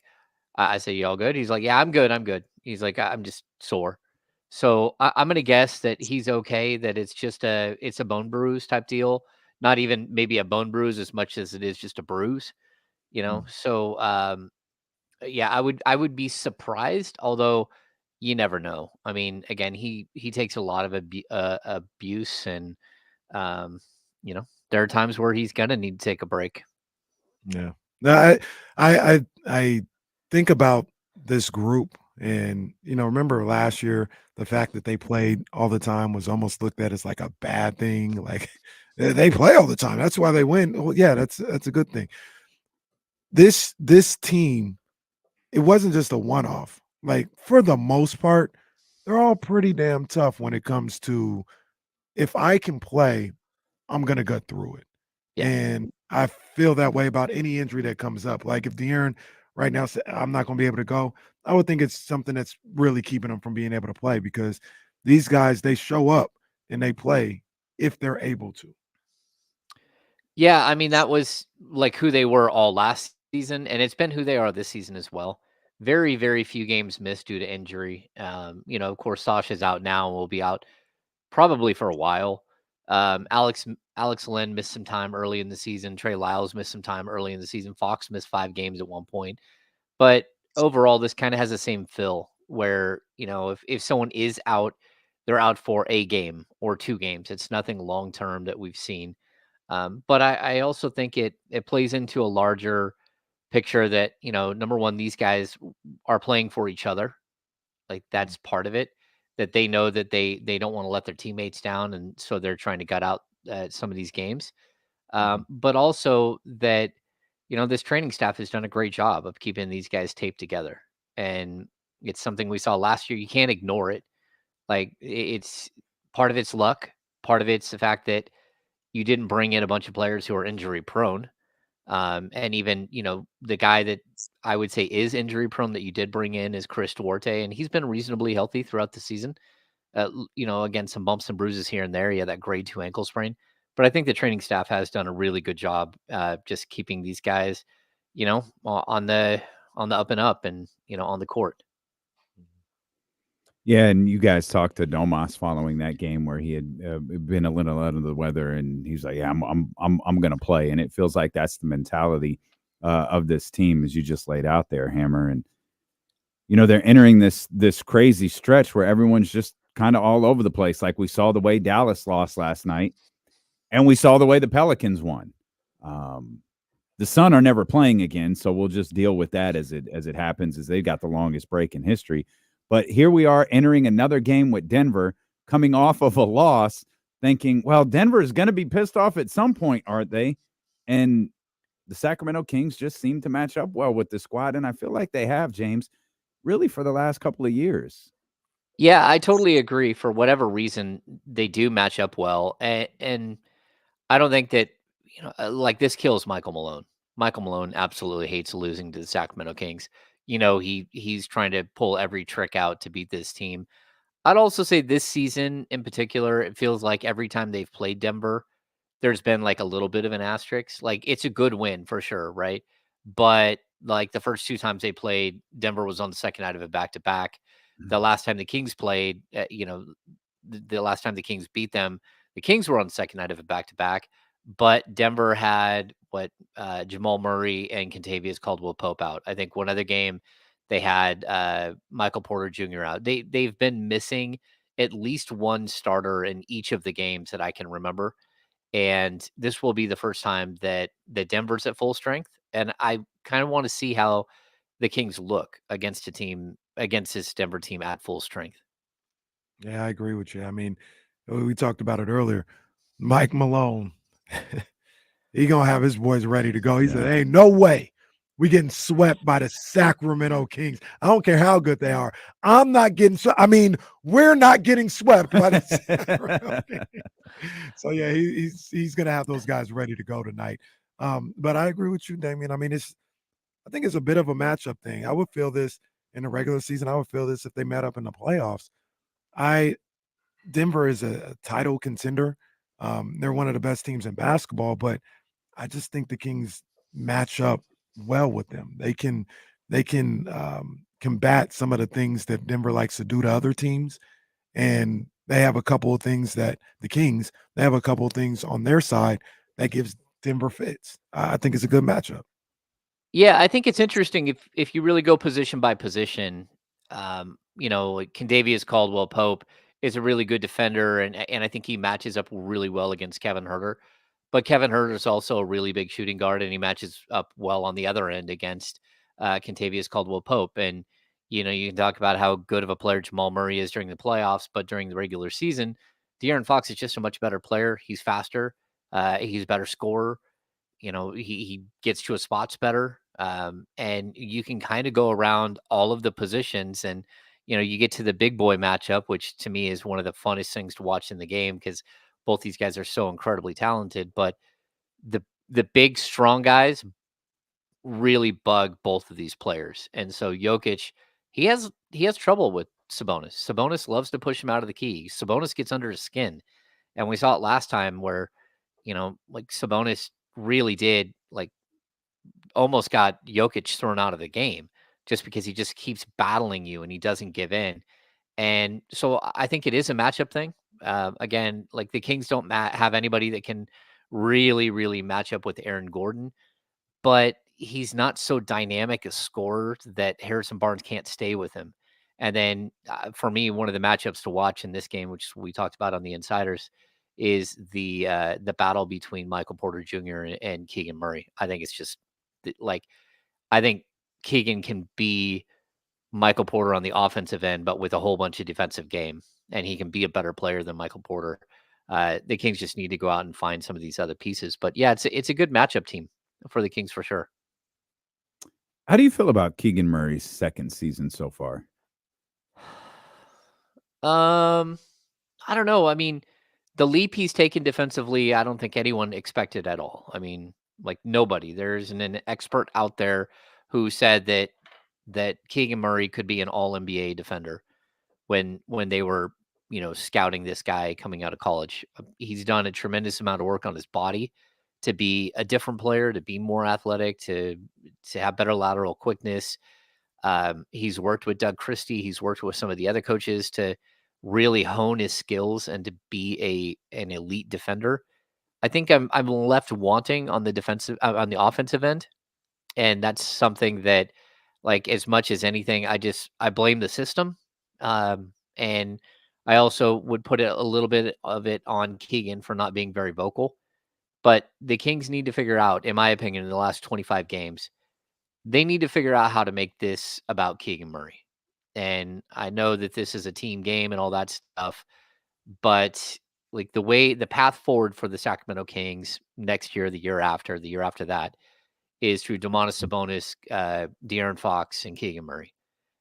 Speaker 20: I said, "You all good?" He's like, "Yeah, I'm good. I'm good." He's like, "I'm just sore." So I'm gonna guess that he's okay. That it's a bone bruise type deal. Not even maybe a bone bruise as much as it is just a bruise, you know. So yeah, I would be surprised, although you never know. I mean, again, he takes a lot of abuse, and you know, there are times where he's gonna need to take a break.
Speaker 7: Yeah. No, I think about this group, and remember last year the fact that they played all the time was almost looked at as like a bad thing. Like they play all the time, that's why they win. Well, yeah, that's a good thing. This team, it wasn't just a one-off. Like for the most part, they're all pretty damn tough when it comes to, if I can play, I'm gonna go through it.
Speaker 20: Yeah.
Speaker 7: And I feel that way about any injury that comes up. Like if De'Aaron right now said, I'm not going to be able to go, I would think it's something that's really keeping them from being able to play, because these guys, they show up and they play if they're able to.
Speaker 20: Yeah, I mean, that was like who they were all last season, and it's been who they are this season as well. Very, very few games missed due to injury. Of course, Sasha's out now and will be out probably for a while. Alex Len missed some time early in the season. Trey Lyles missed some time early in the season. Fox missed 5 games at one point. But overall, this kind of has the same feel where, if someone is out, they're out for a game or 2 games. It's nothing long term that we've seen. But I also think it plays into a larger picture that, number one, these guys are playing for each other. Like that's part of it, that they know that they don't want to let their teammates down. And so they're trying to gut out some of these games. But also that, this training staff has done a great job of keeping these guys taped together. And it's something we saw last year. You can't ignore it. Like it's part of it's luck. Part of it's the fact that you didn't bring in a bunch of players who are injury prone. And even, the guy that I would say is injury prone that you did bring in is Chris Duarte, and he's been reasonably healthy throughout the season. Again, some bumps and bruises here and there. Yeah, that grade 2 ankle sprain. But I think the training staff has done a really good job just keeping these guys, on the up and up and, on the court.
Speaker 10: Yeah, and you guys talked to Domas following that game where he had been a little under the weather, and he's like, "Yeah, I'm going to play." And it feels like that's the mentality of this team, as you just laid out there, Hammer. And they're entering this crazy stretch where everyone's just kind of all over the place. Like we saw the way Dallas lost last night, and we saw the way the Pelicans won. The Sun are never playing again, so we'll just deal with that as it happens, as they've got the longest break in history. But here we are entering another game with Denver, coming off of a loss, thinking, well, Denver is going to be pissed off at some point, aren't they? And the Sacramento Kings just seem to match up well with the squad, and I feel like they have, James, really for the last couple of years.
Speaker 20: Yeah, I totally agree. For whatever reason, they do match up well. And I don't think that, like this kills Michael Malone. Michael Malone absolutely hates losing to the Sacramento Kings. He's trying to pull every trick out to beat this team. I'd also say this season in particular, it feels like every time they've played Denver, there's been like a little bit of an asterisk. Like it's a good win for sure, right? But like the first 2 times they played, Denver was on the second night of a back-to-back. The last time the Kings played, the last time the Kings beat them, the Kings were on the second night of a back-to-back. but Denver had Jamal Murray and Kentavious Caldwell-Pope out. I think one other game they had Michael Porter Jr. out. They've been missing at least one starter in each of the games that I can remember. And this will be the first time that Denver's at full strength. And I kind of want to see how the Kings look against this Denver team at full strength.
Speaker 7: Yeah, I agree with you. I mean, we talked about it earlier. Mike Malone, he gonna have his boys ready to go. He said, "Ain't no way we getting swept by the Sacramento Kings. I don't care how good they are. I'm not getting swept. I mean, we're not getting swept by the Sacramento Kings." So yeah, he's gonna have those guys ready to go tonight. But I agree with you, Damien. I mean, I think it's a bit of a matchup thing. I would feel this in the regular season. I would feel this if they met up in the playoffs. Denver is a title contender. They're one of the best teams in basketball, but I just think the Kings match up well with them. They can combat some of the things that Denver likes to do to other teams, and they have a couple of things that they have a couple of things on their side that gives Denver fits. I think it's a good matchup.
Speaker 20: Yeah, I think it's interesting if you really go position by position. Like Kendavius Caldwell-Pope is a really good defender, and I think he matches up really well against Kevin Huerter. But Kevin Huerter is also a really big shooting guard, and he matches up well on the other end against Kentavious Caldwell-Pope. And you can talk about how good of a player Jamal Murray is during the playoffs, but during the regular season, De'Aaron Fox is just a much better player. He's faster. He's a better scorer. He gets to his spots better. And you can kind of go around all of the positions, and you get to the big boy matchup, which to me is one of the funnest things to watch in the game because both these guys are so incredibly talented. But the big strong guys really bug both of these players, and so Jokic, he has trouble with Sabonis. Sabonis loves to push him out of the key. Sabonis gets under his skin, and we saw it last time where like Sabonis really did almost got Jokic thrown out of the game just because he just keeps battling you and he doesn't give in. And so I think it is a matchup thing. Again, like the Kings don't have anybody that can really, really match up with Aaron Gordon, but he's not so dynamic a scorer that Harrison Barnes can't stay with him. And then for me, one of the matchups to watch in this game, which we talked about on the Insiders, is the battle between Michael Porter Jr. and Keegan Murray. I think it's just I think Keegan can be Michael Porter on the offensive end, but with a whole bunch of defensive game, and he can be a better player than Michael Porter. The Kings just need to go out and find some of these other pieces. But yeah, it's a good matchup team for the Kings for sure.
Speaker 10: How do you feel about Keegan Murray's second season so far?
Speaker 20: I don't know. I mean, the leap he's taken defensively, I don't think anyone expected at all. I mean, like nobody. There's an expert out there who said that Keegan Murray could be an all-NBA defender when they were, scouting this guy coming out of college. He's done a tremendous amount of work on his body to be a different player, to be more athletic, to have better lateral quickness. He's worked with Doug Christie. He's worked with some of the other coaches to really hone his skills and to be an elite defender. I think I'm left wanting on the offensive end, and that's something that, like, as much as anything, I blame the system, and I also would put a little bit of it on Keegan for not being very vocal. But the Kings need to figure out, in my opinion, in the last 25 games, they need to figure out how to make this about Keegan Murray. And I know that this is a team game and all that stuff, but like the path forward for the Sacramento Kings next year, the year after that, is through Domantas Sabonis, De'Aaron Fox, and Keegan Murray.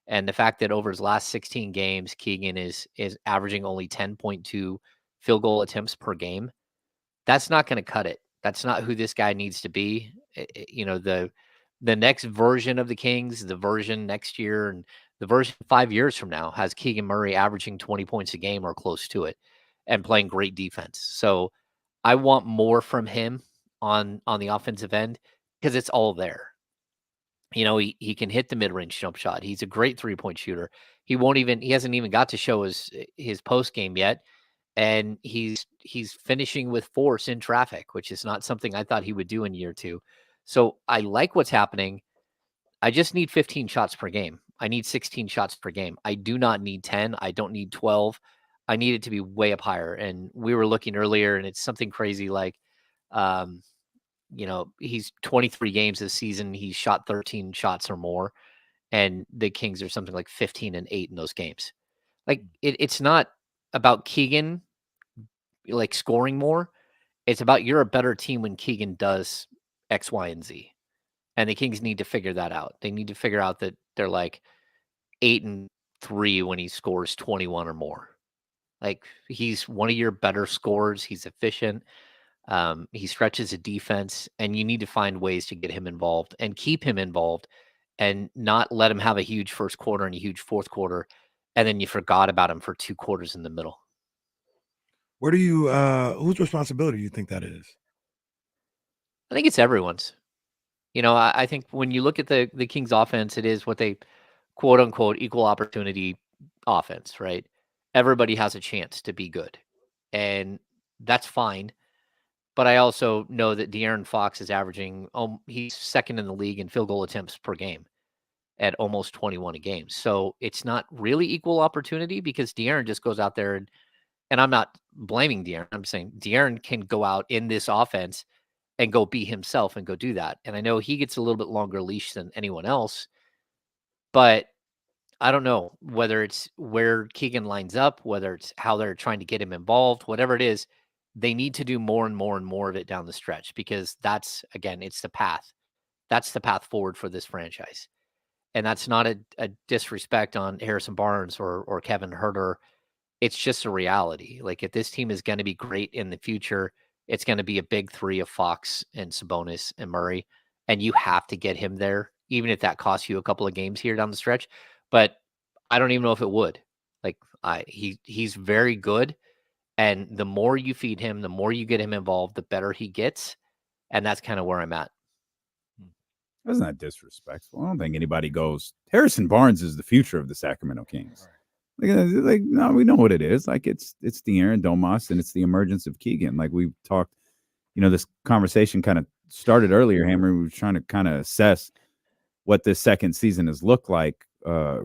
Speaker 20: And the fact that over his last 16 games, Keegan is averaging only 10.2 field goal attempts per game, that's not going to cut it. That's not who this guy needs to be. The next version of the Kings, the version next year, and the version 5 years from now has Keegan Murray averaging 20 points a game or close to it and playing great defense. So I want more from him on the offensive end because it's all there. He can hit the mid-range jump shot. He's a great 3-point shooter. He hasn't even got to show his post game yet. and he's finishing with force in traffic, which is not something I thought he would do in year 2. So I like what's happening. I just need 15 shots per game. I need 16 shots per game. I do not need 10. I don't need 12. I need it to be way up higher. And we were looking earlier, and it's something crazy like, he's 23 games this season. He's shot 13 shots or more. And the Kings are something like 15-8 in those games. Like it's not about Keegan like scoring more. It's about you're a better team when Keegan does X, Y, and Z. And the Kings need to figure that out. They need to figure out that they're like 8-3 when he scores 21 or more. Like he's one of your better scorers. He's efficient. He stretches a defense, and you need to find ways to get him involved and keep him involved and not let him have a huge first quarter and a huge fourth quarter. And then you forgot about him for 2 quarters in the middle.
Speaker 7: Where do you, whose responsibility do you think that is?
Speaker 20: I think it's everyone's. I think when you look at the Kings offense, it is what they quote unquote equal opportunity offense, right? Everybody has a chance to be good, and that's fine. But I also know that De'Aaron Fox is averaging, he's second in the league in field goal attempts per game at almost 21 a game. So it's not really equal opportunity because De'Aaron just goes out there and I'm not blaming De'Aaron. I'm saying De'Aaron can go out in this offense and go be himself and go do that. And I know he gets a little bit longer leash than anyone else, but I don't know whether it's where Keegan lines up, whether it's how they're trying to get him involved, whatever it is, they need to do more and more and more of it down the stretch because that's, again, it's the path. That's the path forward for this franchise. And that's not a disrespect on Harrison Barnes or Kevin Huerter. It's just a reality. Like if this team is going to be great in the future, it's going to be a big 3 of Fox and Sabonis and Murray. And you have to get him there, even if that costs you a couple of games here down the stretch. But I don't even know if it would. Like he's very good. And the more you feed him, the more you get him involved, the better he gets. And that's kind of where I'm at.
Speaker 10: That's not disrespectful. I don't think anybody goes, Harrison Barnes is the future of the Sacramento Kings. Like no, we know what it is. Like it's De'Aaron Domas and it's the emergence of Keegan. Like we talked, this conversation kind of started earlier, Hammer. We were trying to kind of assess what this second season has looked like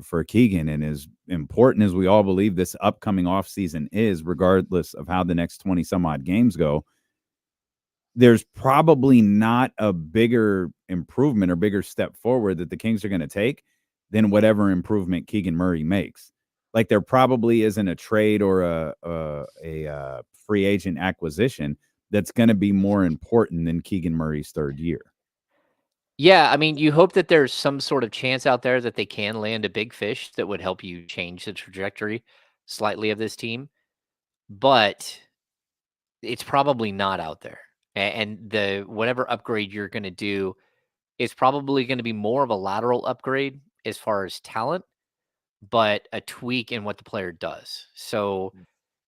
Speaker 10: for Keegan, and as important as we all believe this upcoming offseason is, regardless of how the next 20 some odd games go, there's probably not a bigger improvement or bigger step forward that the Kings are going to take than whatever improvement Keegan Murray makes. Like there probably isn't a trade or a free agent acquisition that's going to be more important than Keegan Murray's third year.
Speaker 20: Yeah, I mean, you hope that there's some sort of chance out there that they can land a big fish that would help you change the trajectory slightly of this team, but it's probably not out there. And the whatever upgrade you're going to do is probably going to be more of a lateral upgrade as far as talent, but a tweak in what the player does. So,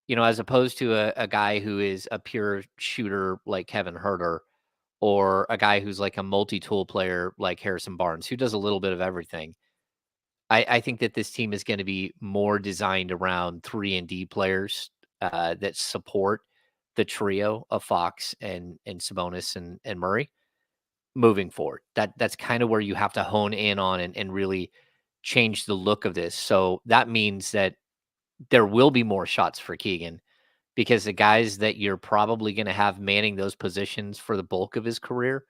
Speaker 20: as opposed to a guy who is a pure shooter like Kevin Huerter, or a guy who's like a multi-tool player like Harrison Barnes, who does a little bit of everything. I think that this team is going to be more designed around 3-and-D players that support the trio of Fox and Sabonis and Murray moving forward. That's kind of where you have to hone in on and really change the look of this. So that means that there will be more shots for Keegan, because the guys that you're probably going to have manning those positions for the bulk of his career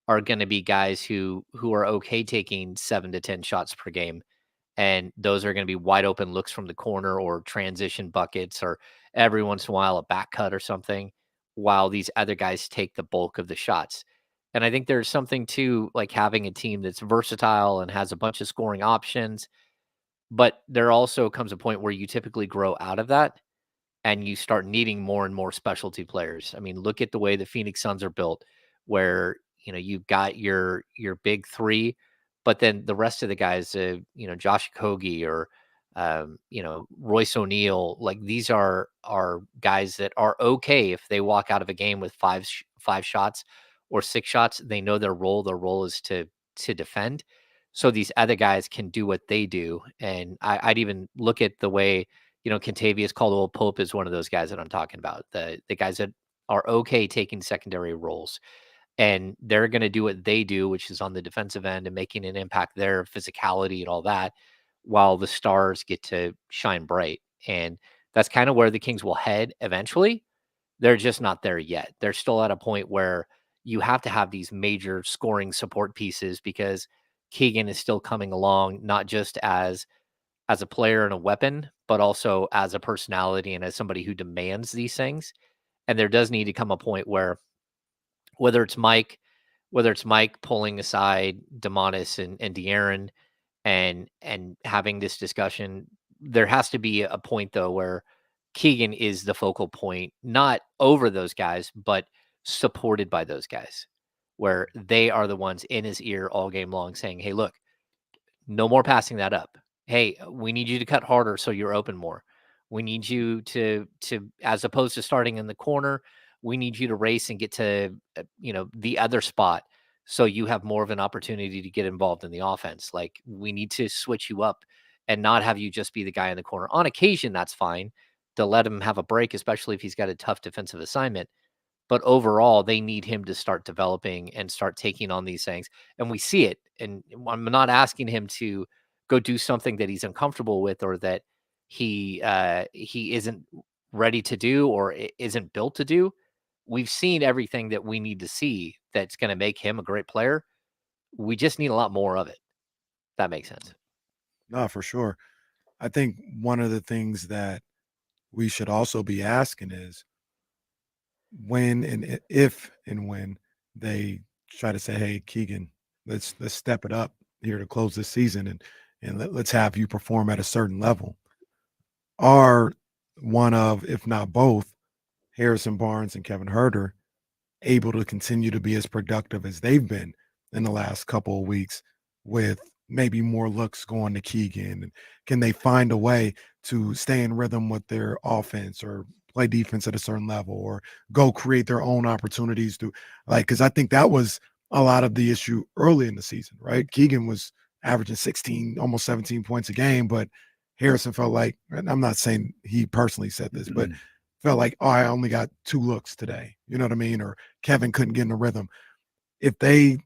Speaker 20: are going to be guys who are okay taking 7 to 10 shots per game. And those are going to be wide open looks from the corner or transition buckets or every once in a while a back cut or something, while these other guys take the bulk of the shots. And I think there's something to like having a team that's versatile and has a bunch of scoring options. But there also comes a point where you typically grow out of that and you start needing more and more specialty players. I mean, look at the way the Phoenix Suns are built, where, you've got your big 3, but then the rest of the guys, Josh Okogie or, Royce O'Neal, like these are guys that are okay if they walk out of a game with 5 shots or 6 shots. They know their role. Their role is to defend. So these other guys can do what they do. And I'd even look at the way Kentavious Caldwell-Pope is one of those guys that I'm talking about. The guys that are okay taking secondary roles. And they're going to do what they do, which is on the defensive end and making an impact there, physicality and all that, while the stars get to shine bright. And that's kind of where the Kings will head eventually. They're just not there yet. They're still at a point where you have to have these major scoring support pieces because Keegan is still coming along, not just as a player and a weapon, but also as a personality and as somebody who demands these things. And there does need to come a point where whether it's Mike pulling aside Demonis and De'Aaron and having this discussion, there has to be a point though where Keegan is the focal point, not over those guys, but supported by those guys, where they are the ones in his ear all game long saying, hey, look, no more passing that up. Hey, we need you to cut harder so you're open more. We need you to as opposed to starting in the corner, we need you to race and get to the other spot so you have more of an opportunity to get involved in the offense. Like, we need to switch you up and not have you just be the guy in the corner. On occasion, that's fine to let him have a break, especially if he's got a tough defensive assignment. But overall, they need him to start developing and start taking on these things. And we see it. And I'm not asking him to go do something that he's uncomfortable with or that he isn't ready to do or isn't built to do. We've seen everything that we need to see that's going to make him a great player. We just need a lot more of it. That makes sense.
Speaker 7: No, for sure. I think one of the things that we should also be asking is when and if and when they try to say, hey, Keegan, let's step it up here to close this season and let's have you perform at a certain level. Are one of, if not both, Harrison Barnes and Kevin Huerter able to continue to be as productive as they've been in the last couple of weeks with maybe more looks going to Keegan? And can they find a way to stay in rhythm with their offense or play defense at a certain level or go create their own opportunities to, like, because I think that was a lot of the issue early in the season, right? Keegan was averaging 16, almost 17 points a game, but Harrison felt like, and I'm not saying he personally said this, but felt like, oh, I only got 2 looks today. You know what I mean? Or Kevin couldn't get in a rhythm. If they,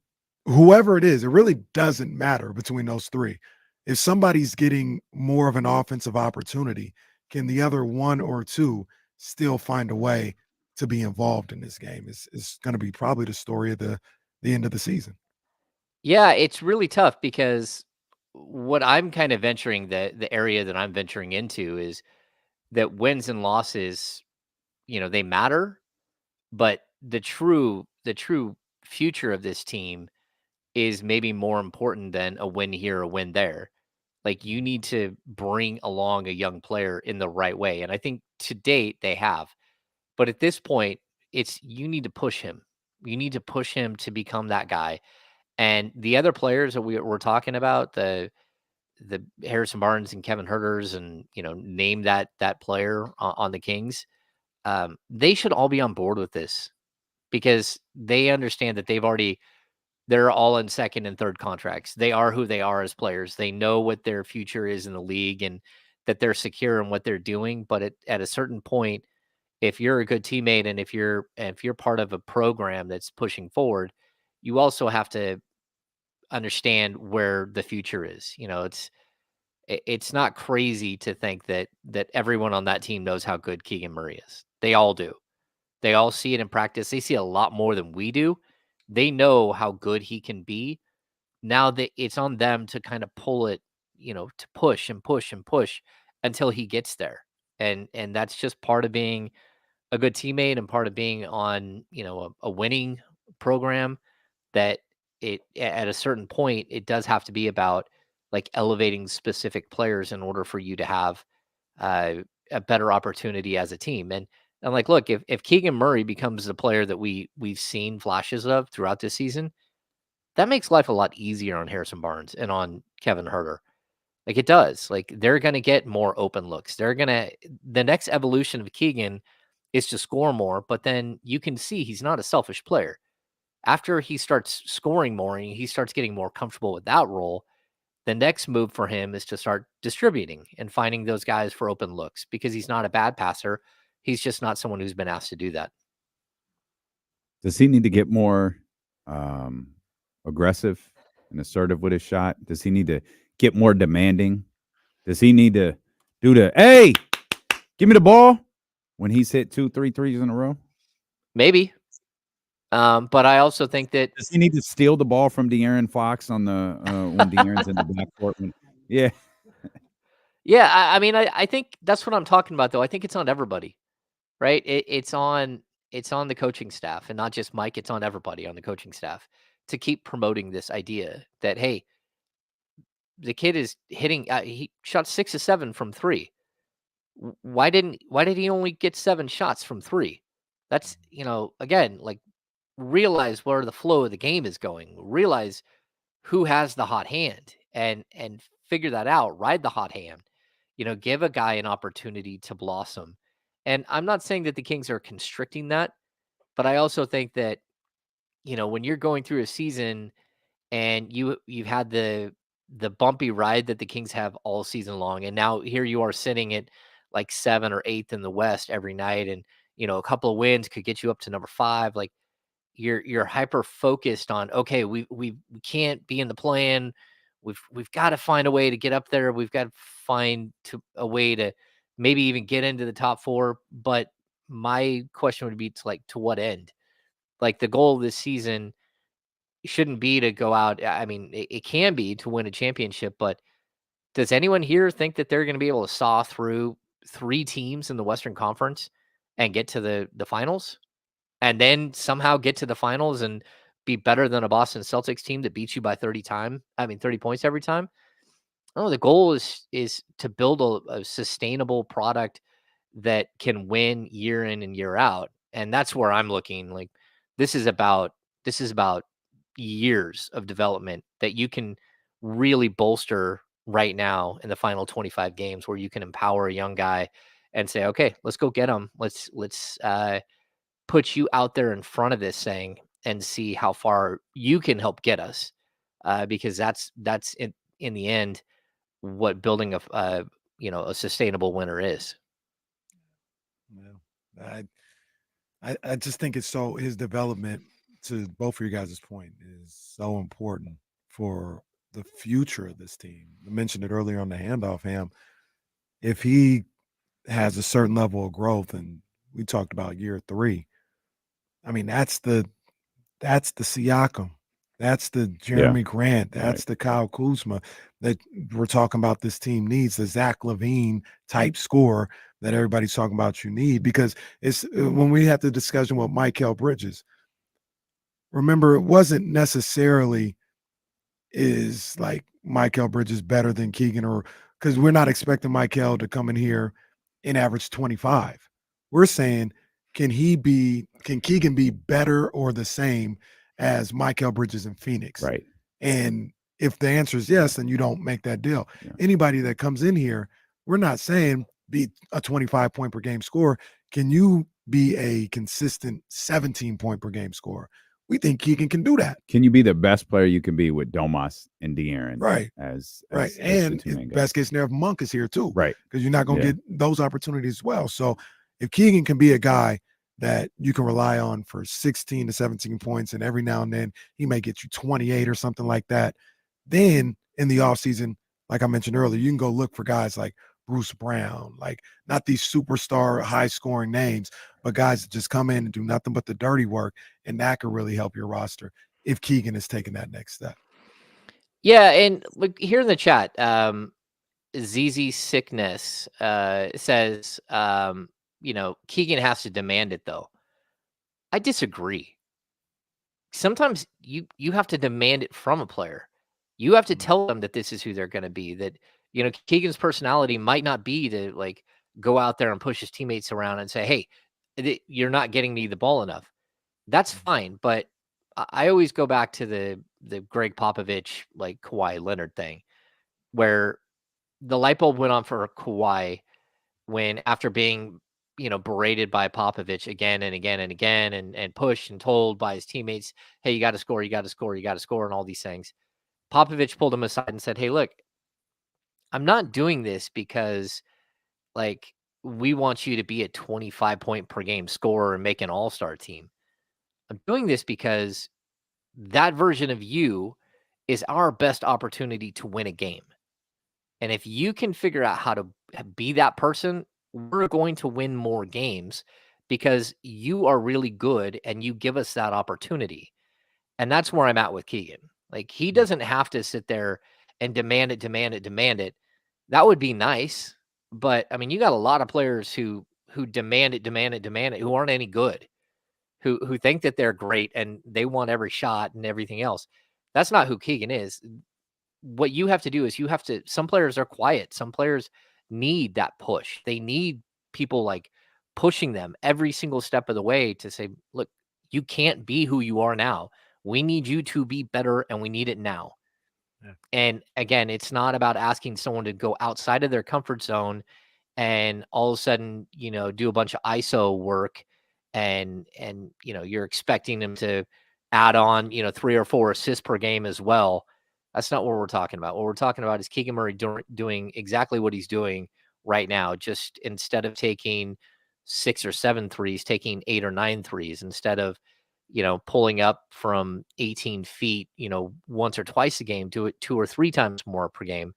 Speaker 7: whoever it is, it really doesn't matter between those 3. If somebody's getting more of an offensive opportunity, can the other 1 or 2 still find a way to be involved in this game? Is going to be probably the story of the end of the season.
Speaker 20: Yeah, it's really tough because what I'm kind of venturing, the area that I'm venturing into is that wins and losses, they matter, but the true future of this team is maybe more important than a win here, a win there. Like, you need to bring along a young player in the right way. And I think to date they have. But at this point, you need to push him. You need to push him to become that guy. And the other players that we're talking about, the Harrison Barnes and Kevin Huerters and, name that player on the Kings, they should all be on board with this because they understand that they're all in second and third contracts. They are who they are as players. They know what their future is in the league and that they're secure in what they're doing. But at a certain point, if you're a good teammate and if you're part of a program that's pushing forward, you also have to understand where the future is. It's not crazy to think that everyone on that team knows how good Keegan Murray is. They all do. They all see it in practice. They see a lot more than we do. They know how good he can be. Now that it's on them to kind of pull it, to push and push and push until he gets there. And that's just part of being a good teammate and part of being on, a winning program, that at a certain point, it does have to be about like elevating specific players in order for you to have a better opportunity as a team. And like, look, if Keegan Murray becomes the player that we've seen flashes of throughout this season, that makes life a lot easier on Harrison Barnes and on Kevin Huerter. Like, it does. Like, they're going to get more open looks. The next evolution of Keegan is to score more, but then you can see he's not a selfish player. After he starts scoring more and he starts getting more comfortable with that role, The next move for him is to start distributing and finding those guys for open looks, because he's not a bad passer. He's just not someone who's been asked to do that.
Speaker 10: Does he need to get more aggressive and assertive with his shot? Does he need to get more demanding? Does he need to do the, hey, give me the ball when he's hit 2-3 threes in a row?
Speaker 20: Maybe. But I also think that,
Speaker 10: does he need to steal the ball from De'Aaron Fox on the when De'Aaron's in the backcourt? Yeah.
Speaker 20: Yeah, I mean, I think that's what I'm talking about, though. I think it's on everybody, right? It's on the coaching staff, and not just Mike. It's on everybody on the coaching staff to keep promoting this idea that, hey, the kid is hitting. He shot 6 of 7 from 3. Why did he only get 7 shots from 3? That's, again, like, realize where the flow of the game is going. Realize who has the hot hand, and figure that out. Ride the hot hand. Give a guy an opportunity to blossom. And I'm not saying that the Kings are constricting that, but I also think that, when you're going through a season and you've had the bumpy ride that the Kings have all season long, and now here you are sitting at like 7th or 8th in the West every night, and a couple of wins could get you up to number 5. Like, you're hyper focused on, okay, we can't be in the play-in. We've got to find a way to get up there. We've got to find a way to maybe even get into the top 4. But my question would be to what end? Like, the goal of this season shouldn't be to go out. I mean, it can be to win a championship, but does anyone here think that they're going to be able to saw through 3 teams in the Western Conference and get to the finals, and then somehow get to the finals and be better than a Boston Celtics team that beats you by 30 points every time? Oh, the goal is to build a sustainable product that can win year in and year out. And that's where I'm looking. Like, this is about years of development that you can really bolster right now in the final 25 games, where you can empower a young guy and say, okay, let's go get him. Let's put you out there in front of this thing and see how far you can help get us. Because that's in the end what building a sustainable winner is.
Speaker 7: Yeah. I just think it's so, his development, to both of you guys' point, is so important for the future of this team. I mentioned it earlier on the handoff, Ham. If he has a certain level of growth, and we talked about year 3, I mean, that's the Siakam, that's the Jeremy Grant, that's the Kyle Kuzma that we're talking about this team needs, the Zach LaVine type scorer that everybody's talking about you need. Because it's when we had the discussion with Mikal Bridges, remember, it wasn't necessarily is like Mikal Bridges better than Keegan, or because we're not expecting Mikal to come in here and average 25. We're saying, can Keegan be better or the same as Mikal Bridges in Phoenix?
Speaker 10: Right.
Speaker 7: And if the answer is yes, then you don't make that deal. Yeah. Anybody that comes in here, we're not saying be a 25 point per game scorer. Can you be a consistent 17 point per game scorer? We think Keegan can do that.
Speaker 10: Can you be the best player you can be with Domas and De'Aaron?
Speaker 7: Right. And best case scenario, Monk is here too.
Speaker 10: Right.
Speaker 7: Because you're not going to get those opportunities as well. So if Keegan can be a guy that you can rely on for 16 to 17 points, and every now and then he may get you 28 or something like that, then in the offseason, like I mentioned earlier, you can go look for guys like Bruce Brown, like not these superstar high-scoring names, but guys that just come in and do nothing but the dirty work, and that could really help your roster if Keegan is taking that next step.
Speaker 20: Yeah, and look here in the chat, ZZ Sickness says, Keegan has to demand it, though. I disagree. Sometimes you have to demand it from a player. You have to tell them that this is who they're going to be, that, Keegan's personality might not be to like go out there and push his teammates around and say, hey, you're not getting me the ball enough. That's fine. But I always go back to the Greg Popovich, like Kawhi Leonard thing, where the light bulb went on for Kawhi when, after being, berated by Popovich again and again and again, and pushed and told by his teammates, hey, you got to score, and all these things. Popovich pulled him aside and said, "Hey, look, I'm not doing this because like we want you to be a 25 point per game scorer and make an all-star team. I'm doing this because that version of you is our best opportunity to win a game. And if you can figure out how to be that person, we're going to win more games because you are really good and you give us that opportunity." And that's where I'm at with Keegan. Like, he doesn't have to sit there and demand it. That would be nice. But I mean, you got a lot of players who demand it, who aren't any good, who think that they're great and they want every shot and everything else. That's not who Keegan is. What you have to do is some players are quiet. Some players need that push. They need people like pushing them every single step of the way to say, look, you can't be who you are now. We need you to be better and we need it now. Yeah. And again, it's not about asking someone to go outside of their comfort zone and all of a sudden, do a bunch of ISO work and you're expecting them to add on, 3 or 4 assists per game as well. That's not what we're talking about. What we're talking about is Keegan Murray doing exactly what he's doing right now. Just instead of taking 6 or 7 threes, taking 8 or 9 threes, instead of, pulling up from 18 feet, once or twice a game, do it 2 or 3 times more per game.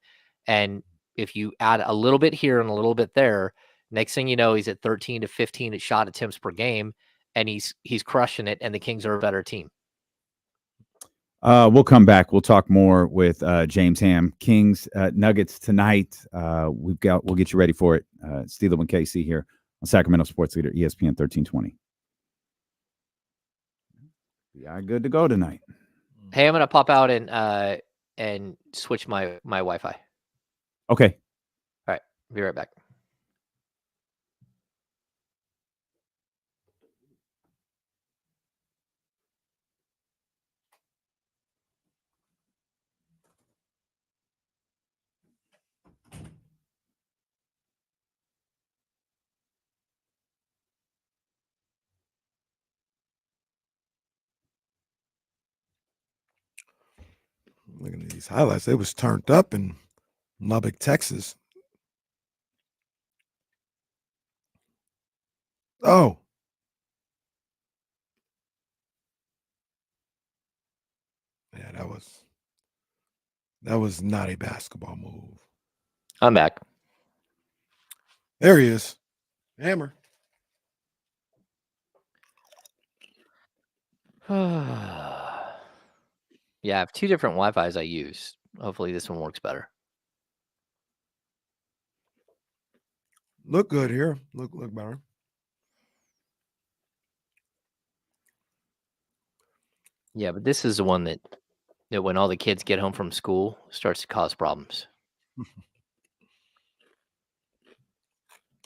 Speaker 20: And if you add a little bit here and a little bit there, next thing you know, he's at 13 to 15 shot attempts per game, and he's crushing it, and the Kings are a better team.
Speaker 10: We'll come back. We'll talk more with James Ham. Kings Nuggets tonight. We'll get you ready for it. Steeler and KC here on Sacramento Sports Leader, ESPN 1320. We are good to go tonight.
Speaker 20: Hey, I'm gonna pop out and switch my Wi-Fi.
Speaker 10: Okay.
Speaker 20: All right. Be right back.
Speaker 7: Looking at these highlights, they was turned up in Lubbock, Texas. Oh. Yeah, that was not a basketball move.
Speaker 20: I'm back.
Speaker 7: There he is. Hammer.
Speaker 20: Yeah, I have 2 different Wi-Fis I use. Hopefully this one works better.
Speaker 7: Look good here. Look better.
Speaker 20: Yeah, but this is the one that when all the kids get home from school starts to cause problems.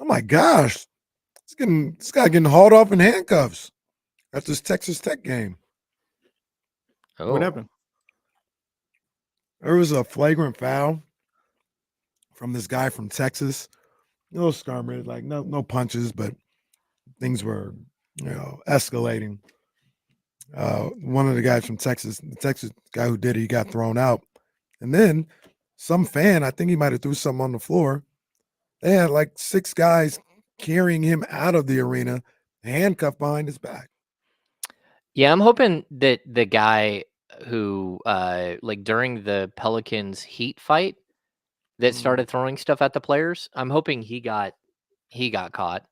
Speaker 7: Oh my gosh. This guy getting hauled off in handcuffs at this Texas Tech game.
Speaker 20: Oh.
Speaker 2: What happened?
Speaker 7: There was a flagrant foul from this guy from Texas. No skirmish, like no punches, but things were, escalating. One of the guys from Texas, the Texas guy who did it, he got thrown out. And then some fan, I think he might have threw something on the floor. They had like 6 guys carrying him out of the arena, handcuffed behind his back.
Speaker 20: Yeah, I'm hoping that the guy who, like during the Pelicans Heat fight that started throwing stuff at the players, I'm hoping he got caught.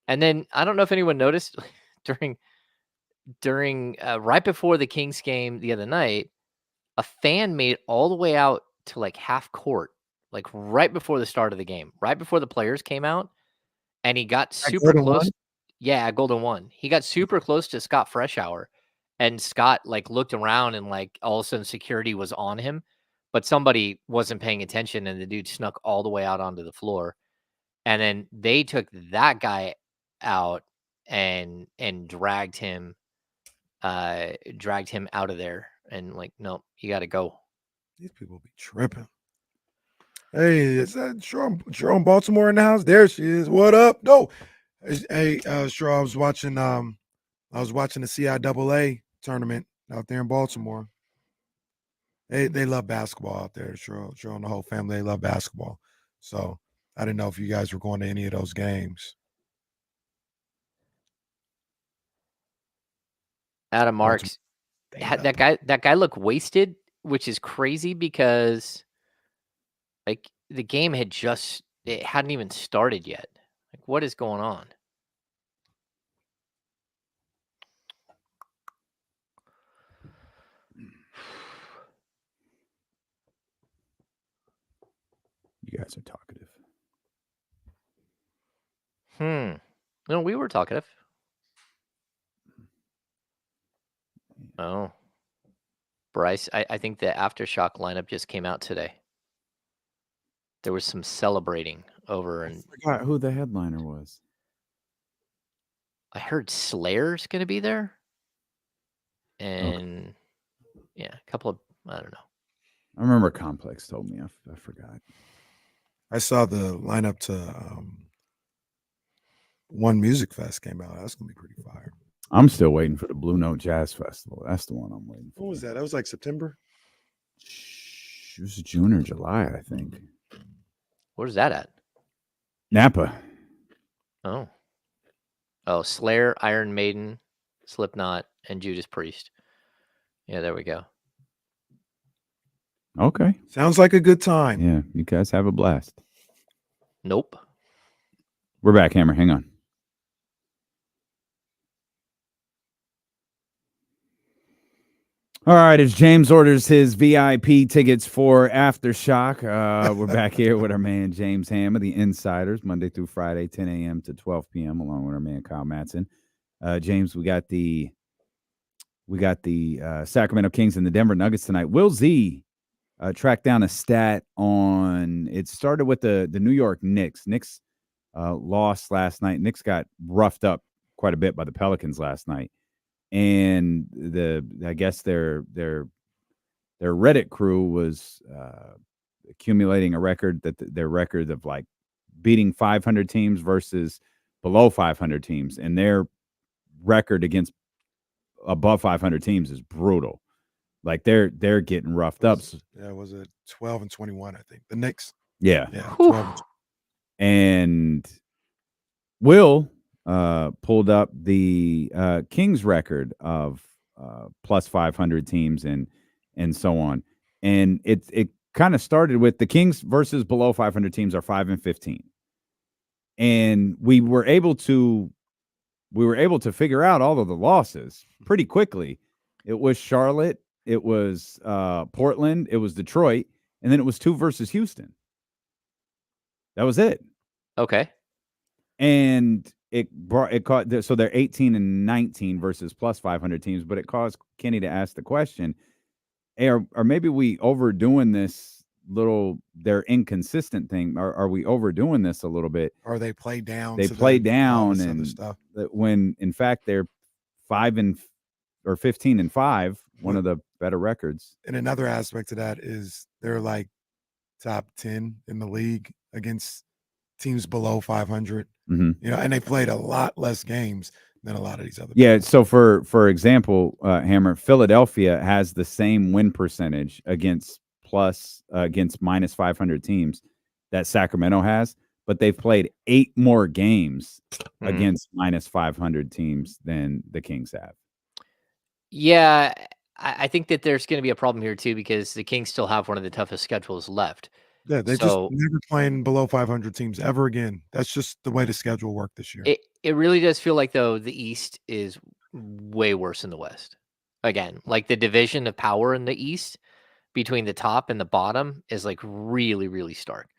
Speaker 20: And then I don't know if anyone noticed during right before the Kings game the other night, a fan made it all the way out to like half court, like right before the start of the game, right before the players came out, and he got super close. Yeah, Golden One. He got super close to Scott Freshour, and Scott like looked around and like all of a sudden security was on him, but somebody wasn't paying attention and the dude snuck all the way out onto the floor. And then they took that guy out and dragged him out of there and like, no, you got to go.
Speaker 7: These people be tripping. Hey, is that Sharon Baltimore in the house? There she is. What up? No. Hey, Shaw, I was watching the CIAA tournament out there in Baltimore. They love basketball out there. Sure, and the whole family, they love basketball. So I didn't know if you guys were going to any of those games.
Speaker 20: Adam Marks, that guy looked wasted, which is crazy because like the game it hadn't even started yet. Like, what is going on?
Speaker 10: You guys are talkative.
Speaker 20: No, we were talkative. Oh. Bryce, I think the Aftershock lineup just came out today. There was some celebrating over and
Speaker 10: I forgot who the headliner was.
Speaker 20: I heard Slayer's gonna be there. And yeah, a couple of I don't know.
Speaker 10: I remember Complex told me. I forgot.
Speaker 7: I saw the lineup to One Music Fest came out. That's gonna be pretty fire.
Speaker 10: I'm still waiting for the Blue Note Jazz Festival. That's the one I'm waiting for.
Speaker 7: What was that? That was like September?
Speaker 10: It was June or July, I think.
Speaker 20: Where's that at?
Speaker 10: Napa.
Speaker 20: Oh. Oh, Slayer, Iron Maiden, Slipknot, and Judas Priest. Yeah, there we go.
Speaker 10: Okay.
Speaker 7: Sounds like a good time.
Speaker 10: Yeah, you guys have a blast.
Speaker 20: Nope.
Speaker 10: We're back, Hammer. Hang on. All right, as James orders his VIP tickets for Aftershock, we're back here with our man James Ham of the Insiders, Monday through Friday, 10 a.m. to 12 p.m., along with our man Kyle Matson. James, we got the Sacramento Kings and the Denver Nuggets tonight. Will Z tracked down a stat on. It started with the New York Knicks. Knicks lost last night. Knicks got roughed up quite a bit by the Pelicans last night. And I guess their Reddit crew was accumulating a record their record of like beating 500 teams versus below 500 teams, and their record against above 500 teams is brutal. Like they're getting roughed up.
Speaker 7: Yeah, was it 12 and 21? I think the Knicks.
Speaker 10: Yeah.
Speaker 7: 12
Speaker 10: and Will pulled up the Kings record of plus 500 teams and so on. And it kind of started with the Kings versus below 500 teams are 5-15. And we were able to figure out all of the losses pretty quickly. It was Charlotte, it was Portland, it was Detroit, and then it was 2 versus Houston. That was it. Okay. And it caught, so they're 18 and 19 versus plus 500 teams, but it caused Kenny to ask the question, hey, or maybe we overdoing this their inconsistent thing. Are we overdoing this a little bit?
Speaker 7: Or they play down.
Speaker 10: They play down and stuff. When in fact they're 15 and 5, one of the better records.
Speaker 7: And another aspect of that is they're like top 10 in the league against teams below 500.
Speaker 10: Mm-hmm.
Speaker 7: And they played a lot less games than a lot of these other.
Speaker 10: Yeah. People. So for example, Hammer, Philadelphia has the same win percentage against minus 500 teams that Sacramento has, but they've played 8 more games against minus 500 teams than the Kings have.
Speaker 20: Yeah, I think that there's going to be a problem here too, because the Kings still have one of the toughest schedules left.
Speaker 7: Yeah, they just never playing below 500 teams ever again. That's just the way the schedule worked this year.
Speaker 20: It really does feel like, though, the East is way worse than the West. Again, like the division of power in the East between the top and the bottom is like really, really stark.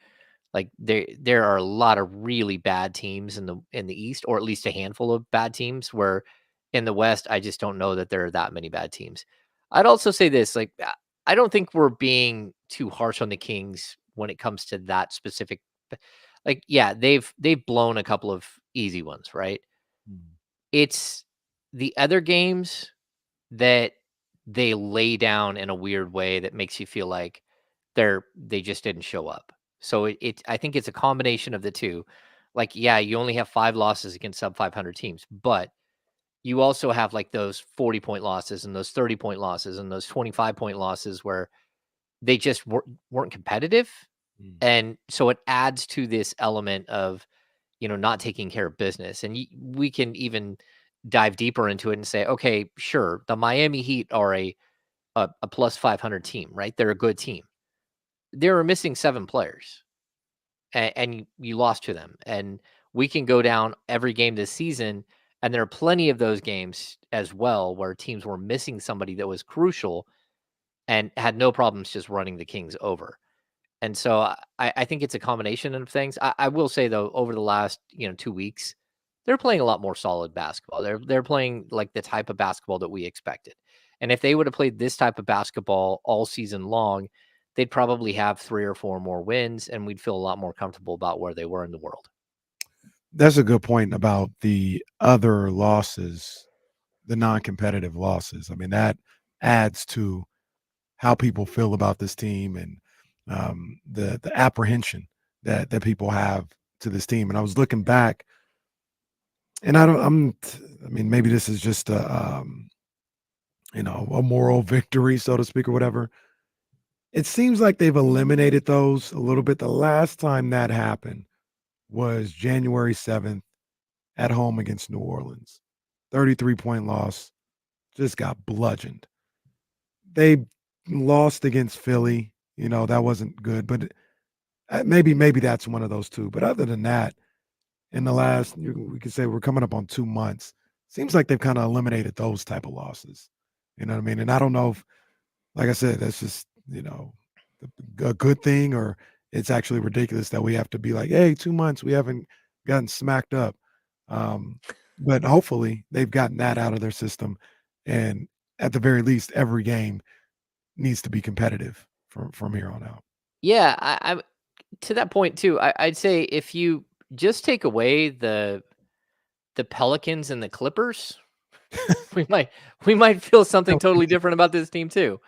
Speaker 20: Like there are a lot of really bad teams in the East, or at least a handful of bad teams, where in the West, I just don't know that there are that many bad teams. I'd also say this, like, I don't think we're being too harsh on the Kings when it comes to that specific, like, yeah, they've blown a couple of easy ones, right? It's the other games that they lay down in a weird way that makes you feel like they just didn't show up. So I think it's a combination of the two. Like, yeah, you only have 5 losses against sub 500 teams, but you also have like those 40-point losses and those 30-point losses and those 25-point losses where they just weren't competitive. And so it adds to this element of, not taking care of business. And we can even dive deeper into it and say, okay, sure, the Miami Heat are a plus 500 team, right? They're a good team. They were missing 7 players, and you lost to them. And we can go down every game this season, and there are plenty of those games as well where teams were missing somebody that was crucial and had no problems just running the Kings over. And so I think it's a combination of things. I will say, though, over the last 2 weeks, they're playing a lot more solid basketball. They're playing like the type of basketball that we expected. And if they would have played this type of basketball all season long, they'd probably have 3 or 4 more wins, and we'd feel a lot more comfortable about where they were in the world.
Speaker 7: That's a good point about the other losses, the non-competitive losses. I mean, that adds to how people feel about this team and the apprehension that people have to this team. And I was looking back, and I mean, maybe this is just a moral victory, so to speak, or whatever. It seems like they've eliminated those a little bit. The last time that happened was January 7th at home against New Orleans. 33-point loss, just got bludgeoned. They lost against Philly. That wasn't good, but maybe that's one of those two. But other than that, in the last, we could say we're coming up on 2 months, seems like they've kind of eliminated those type of losses. You know what I mean? And I don't know if, like I said, that's just, a good thing, or it's actually ridiculous that we have to be like, hey, 2 months, we haven't gotten smacked up. But hopefully they've gotten that out of their system. And at the very least, every game needs to be competitive from here on out.
Speaker 20: Yeah, I to that point too. I'd say if you just take away the Pelicans and the Clippers, we might feel something totally different about this team too.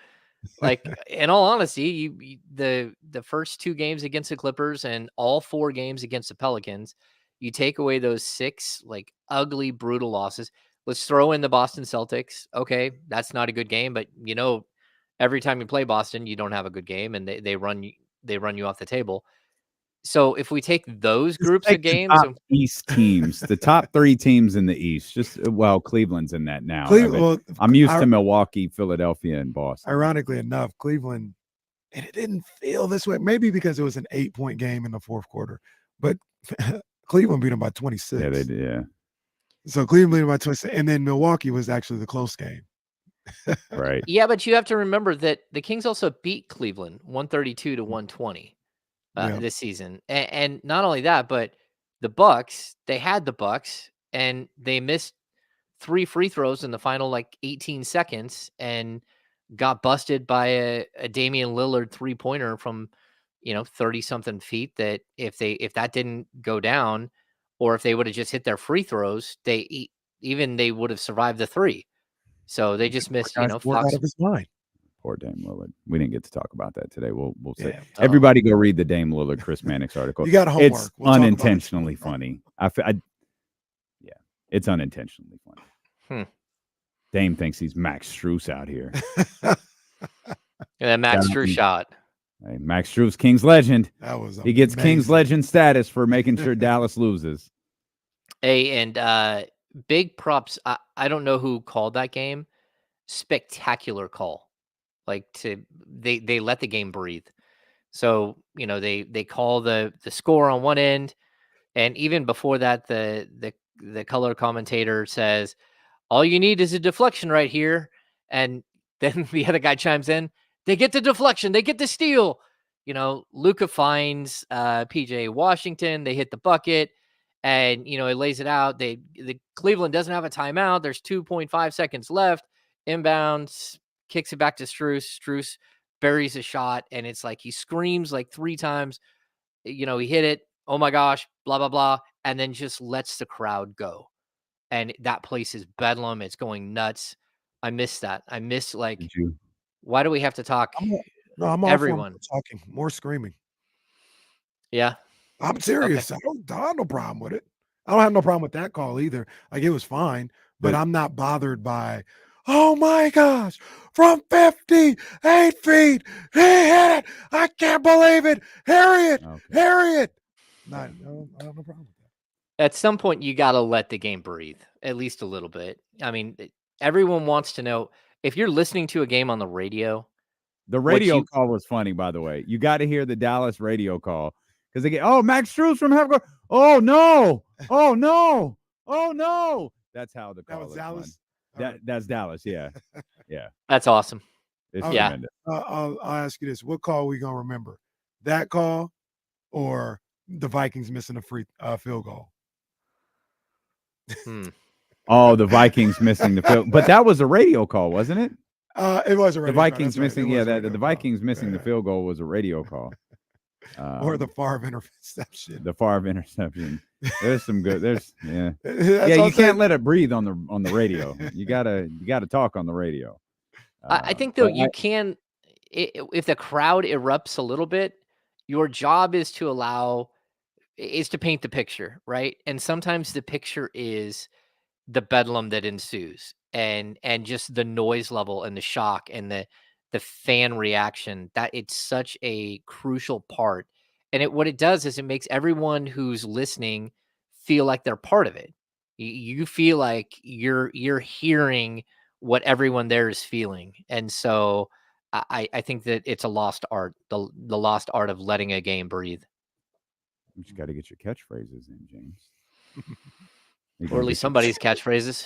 Speaker 20: Like, in all honesty, the first 2 games against the Clippers and all 4 games against the Pelicans, you take away those 6 like ugly, brutal losses. Let's throw in the Boston Celtics. Okay, that's not a good game, but every time you play Boston, you don't have a good game, and they run you off the table. So if we take those groups of games,
Speaker 10: top East teams, the top 3 teams in the East, Cleveland's in that now. I'm used to Milwaukee, Philadelphia, and Boston.
Speaker 7: Ironically enough, Cleveland, and it didn't feel this way, maybe because it was an 8-point game in the fourth quarter, but Cleveland beat them by 26.
Speaker 10: Yeah, they did. Yeah.
Speaker 7: So Cleveland beat them by 26, and then Milwaukee was actually the close game.
Speaker 10: Right.
Speaker 20: Yeah, but you have to remember that the Kings also beat Cleveland 132-120 this season, and not only that, but the Bucks. They had the Bucks, and they missed 3 free throws in the final 18 seconds, and got busted by a Damian Lillard 3-pointer from 30 something feet. That if that didn't go down, or if they would have just hit their free throws, they would have survived the 3. So they just missed,
Speaker 7: out of his mind.
Speaker 10: Poor Dame Lillard. We didn't get to talk about that today. We'll say.
Speaker 7: Yeah.
Speaker 10: Everybody go read the Dame Lillard, Chris Mannix article.
Speaker 7: You got homework.
Speaker 10: It's unintentionally funny. It's unintentionally funny. Dame thinks he's Max Strus out here.
Speaker 20: That Max Strus shot.
Speaker 10: Hey, Max Strus, Kings legend.
Speaker 7: That was
Speaker 10: he gets Kings legend status for making sure Dallas loses.
Speaker 20: Hey, and big props. I don't know who called that game. Spectacular call. They let the game breathe. So, they call the score on one end, and even before that, the color commentator says, all you need is a deflection right here. And then the other guy chimes in, they get the deflection, they get the steal. Luka finds PJ Washington, they hit the bucket, and it lays it out. The Cleveland doesn't have a timeout. There's 2.5 seconds left. Inbounds, kicks it back to Strus. Strus buries a shot, and it's like he screams 3 times. He hit it. Oh my gosh, blah, blah, blah. And then just lets the crowd go. And that place is bedlam. It's going nuts. I miss that. I miss why do we have to talk?
Speaker 7: I'm all
Speaker 20: everyone
Speaker 7: for talking, more screaming.
Speaker 20: Yeah.
Speaker 7: I'm serious.
Speaker 20: Okay.
Speaker 7: I have no problem with it. I don't have no problem with that call either. It was fine, but I'm not bothered by, Oh my gosh, from 58 feet, he hit it. I can't believe it. Harriet, Harriet. I don't know problem.
Speaker 20: At some point, you got to let the game breathe, at least a little bit. I mean, everyone wants to know if you're listening to a game on the radio.
Speaker 10: The radio call was funny, by the way. You got to hear the Dallas radio call because they get, oh, Max Strus from half court. Oh no! Oh no! Oh no! That's how the call
Speaker 7: was
Speaker 10: is
Speaker 7: Dallas.
Speaker 10: That's Dallas. Yeah, yeah.
Speaker 20: That's awesome.
Speaker 10: It's
Speaker 20: yeah.
Speaker 10: tremendous.
Speaker 7: I'll ask you this: what call are we gonna remember? That call, or the Vikings missing a field goal?
Speaker 10: Oh, the Vikings missing the field, but that was a radio call, wasn't it?
Speaker 7: It was a radio
Speaker 10: the Vikings
Speaker 7: call.
Speaker 10: missing. Yeah, the Vikings missing the field goal was a radio call.
Speaker 7: Or the Favre interception.
Speaker 10: The Favre interception. There's some good. There's yeah.
Speaker 7: That's
Speaker 10: You
Speaker 7: what I'm
Speaker 10: can't let it breathe on the radio. You gotta talk on the radio.
Speaker 20: I think though you can, if the crowd erupts a little bit, your job is to paint the picture, right? And sometimes the picture is the bedlam that ensues, and just the noise level and the shock and the fan reaction. That it's such a crucial part. And what it does is it makes everyone who's listening feel like they're part of it. You feel like you're hearing what everyone there is feeling. And so I think that it's a lost art, the lost art of letting a game breathe.
Speaker 10: You just got to get your catchphrases in, James.
Speaker 20: Or at least somebody's catchphrases.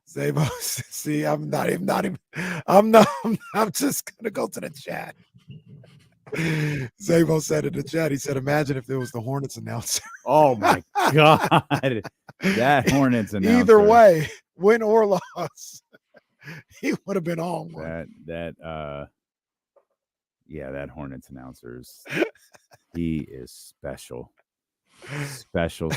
Speaker 7: Zabo, see, I'm just gonna go to the chat. Zabo said in the chat, he said, imagine if there was the Hornets announcer.
Speaker 10: Oh my God. That Hornets announcer.
Speaker 7: Either way, win or loss, he would have been on one.
Speaker 10: That Hornets announcer's he is special. Special.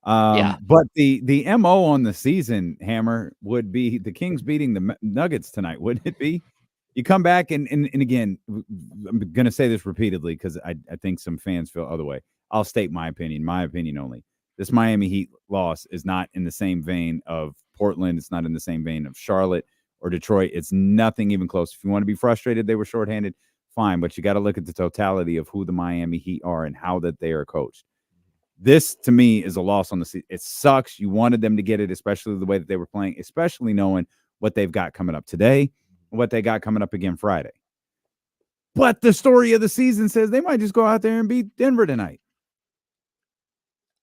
Speaker 10: But the MO on the season, Hammer, would be the Kings beating the Nuggets tonight, wouldn't it be? You come back and again, I'm going to say this repeatedly because I think some fans feel other way. I'll state my opinion only. This Miami Heat loss is not in the same vein of Portland. It's not in the same vein of Charlotte or Detroit. It's nothing even close. If you want to be frustrated, they were shorthanded, fine. But you got to look at the totality of who the Miami Heat are and how that they are coached. This, to me, is a loss on the season. It sucks. You wanted them to get it, especially the way that they were playing, especially knowing what they've got coming up today, what they got coming up again Friday. But the story of the season says they might just go out there and beat Denver tonight.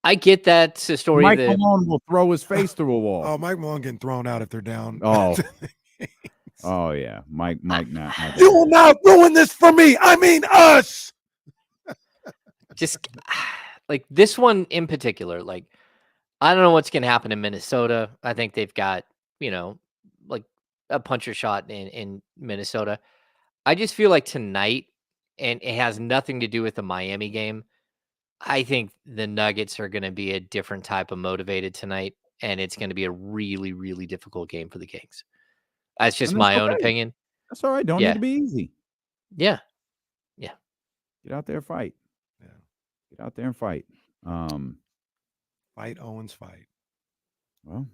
Speaker 20: I get that's the story.
Speaker 10: Mike Malone will throw his face through a wall.
Speaker 7: Oh, Mike Malone getting thrown out if they're down.
Speaker 10: Oh yeah, Mike. Not
Speaker 7: you will not ruin this for me. I mean us.
Speaker 20: Just like this one in particular, like I don't know what's going to happen in Minnesota. I think they've got like a puncher shot in Minnesota. I just feel like tonight, and it has nothing to do with the Miami game. I think the Nuggets are going to be a different type of motivated tonight, and it's going to be a really, really difficult game for the Kings. That's just my own opinion.
Speaker 10: That's all right. Don't need to be easy.
Speaker 20: Yeah.
Speaker 10: Get out there and fight. Yeah. Get out there and fight.
Speaker 7: Fight Owens fight.
Speaker 10: Well,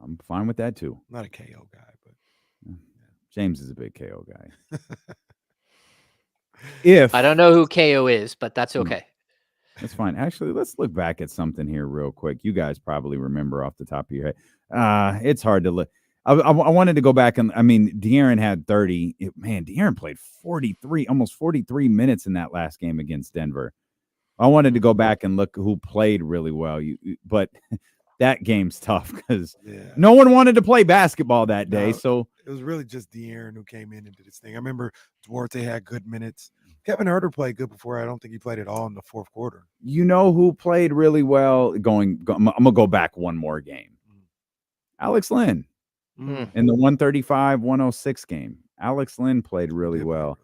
Speaker 10: I'm fine with that too.
Speaker 7: Not a KO guy, but
Speaker 10: James is a big KO guy. If
Speaker 20: I don't know who KO is, but that's okay.
Speaker 10: That's fine. Actually, let's look back at something here real quick. You guys probably remember off the top of your head. It's hard to look. I wanted to go back and, I mean, De'Aaron had 30. De'Aaron played almost 43 minutes in that last game against Denver. I wanted to go back and look who played really well. But that game's tough because no one wanted to play basketball that day. So
Speaker 7: it was really just De'Aaron who came in and did his thing. I remember Duarte had good minutes. Kevin Huerter played good before. I don't think he played at all in the fourth quarter.
Speaker 10: You know who played really well? I'm going to go back one more game. Alex Lynn. In the 135-106 game. Alex Lynn played really well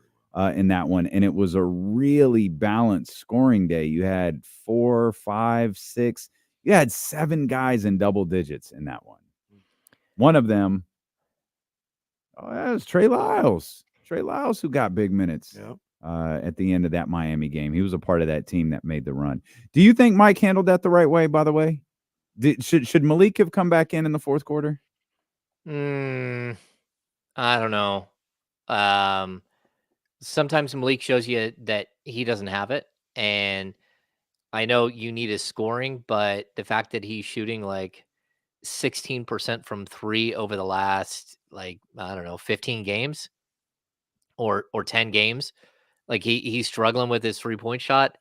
Speaker 10: in that one, and it was a really balanced scoring day. You had 4, 5, 6. You had 7 guys in double digits in that one. One of them, that was Trey Lyles. Trey Lyles, who got big minutes at the end of that Miami game. He was a part of that team that made the run. Do you think Mike handled that the right way, by the way? Should Malik have come back in the fourth quarter?
Speaker 20: I don't know. Sometimes Malik shows you that he doesn't have it, and I know you need his scoring, but the fact that he's shooting like 16% from 3 over the last, like, I don't know, 15 games or 10 games, like he's struggling with his 3-point shot,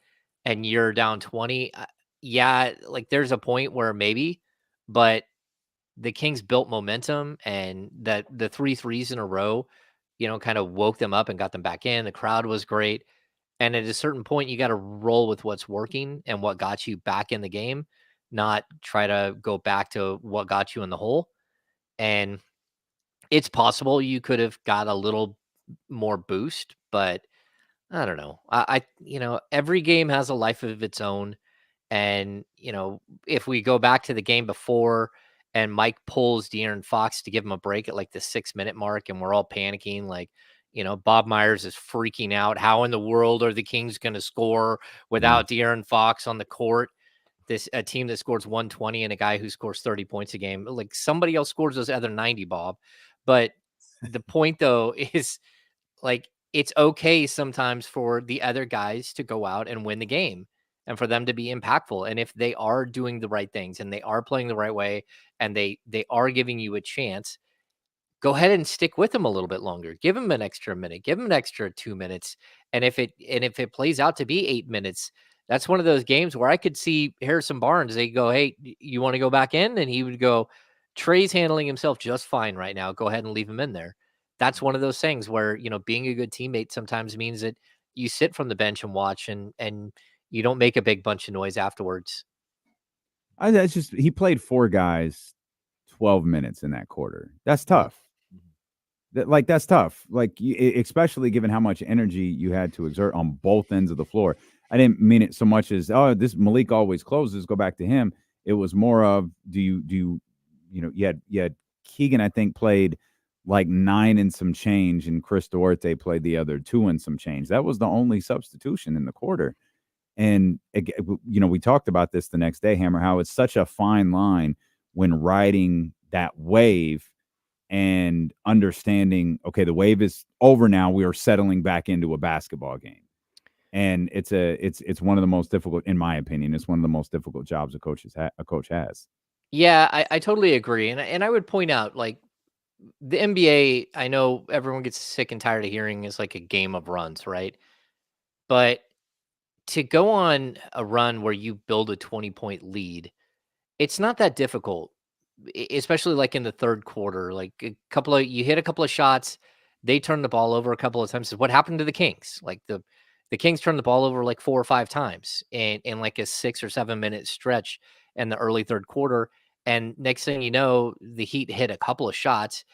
Speaker 20: and you're down 20. Yeah, like there's a point where maybe, but the Kings built momentum, and that the 3 threes in a row, kind of woke them up and got them back in. The crowd was great. And at a certain point, you got to roll with what's working and what got you back in the game, not try to go back to what got you in the hole. And it's possible you could have got a little more boost, but I don't know. Every game has a life of its own. And, if we go back to the game before and Mike pulls De'Aaron Fox to give him a break at like the 6-minute mark, and we're all panicking, like, Bob Myers is freaking out. How in the world are the Kings going to score without De'Aaron Fox on the court? A team that scores 120 and a guy who scores 30 points a game. Like, somebody else scores those other 90, Bob. But the point, though, is like, it's okay sometimes for the other guys to go out and win the game and for them to be impactful. And if they are doing the right things and they are playing the right way and they are giving you a chance, go ahead and stick with them a little bit longer. Give them an extra minute, give them an extra 2 minutes. And if it plays out to be 8 minutes, that's one of those games where I could see Harrison Barnes. They go, "Hey, you want to go back in?" And he would go, "Trey's handling himself just fine right now. Go ahead and leave him in there." That's one of those things where, being a good teammate sometimes means that you sit from the bench and watch, and you don't make a big bunch of noise afterwards.
Speaker 10: That's just, he played 4 guys 12 minutes in that quarter. That's tough. That's tough. Like, especially given how much energy you had to exert on both ends of the floor. I didn't mean it so much as, oh, this Malik always closes, go back to him. It was more of, you had Keegan, I think, played like 9 and some change, and Chris Duarte played the other 2 and some change. That was the only substitution in the quarter. And, we talked about this the next day, Hammer, how it's such a fine line when riding that wave and understanding, okay, the wave is over now. We are settling back into a basketball game. And it's one of the most difficult, in my opinion, it's one of the most difficult jobs a coach has.
Speaker 20: Yeah, I totally agree. And I would point out, like, the NBA, I know everyone gets sick and tired of hearing, is like a game of runs, right? But to go on a run where you build a 20-point lead, it's not that difficult, especially like in the third quarter. Like, you hit a couple of shots, they turn the ball over a couple of times. What happened to the Kings? Like, the Kings turned the ball over like 4 or 5 times in like a 6 or 7 minute stretch in the early third quarter. And next thing you know, the Heat hit a couple of shots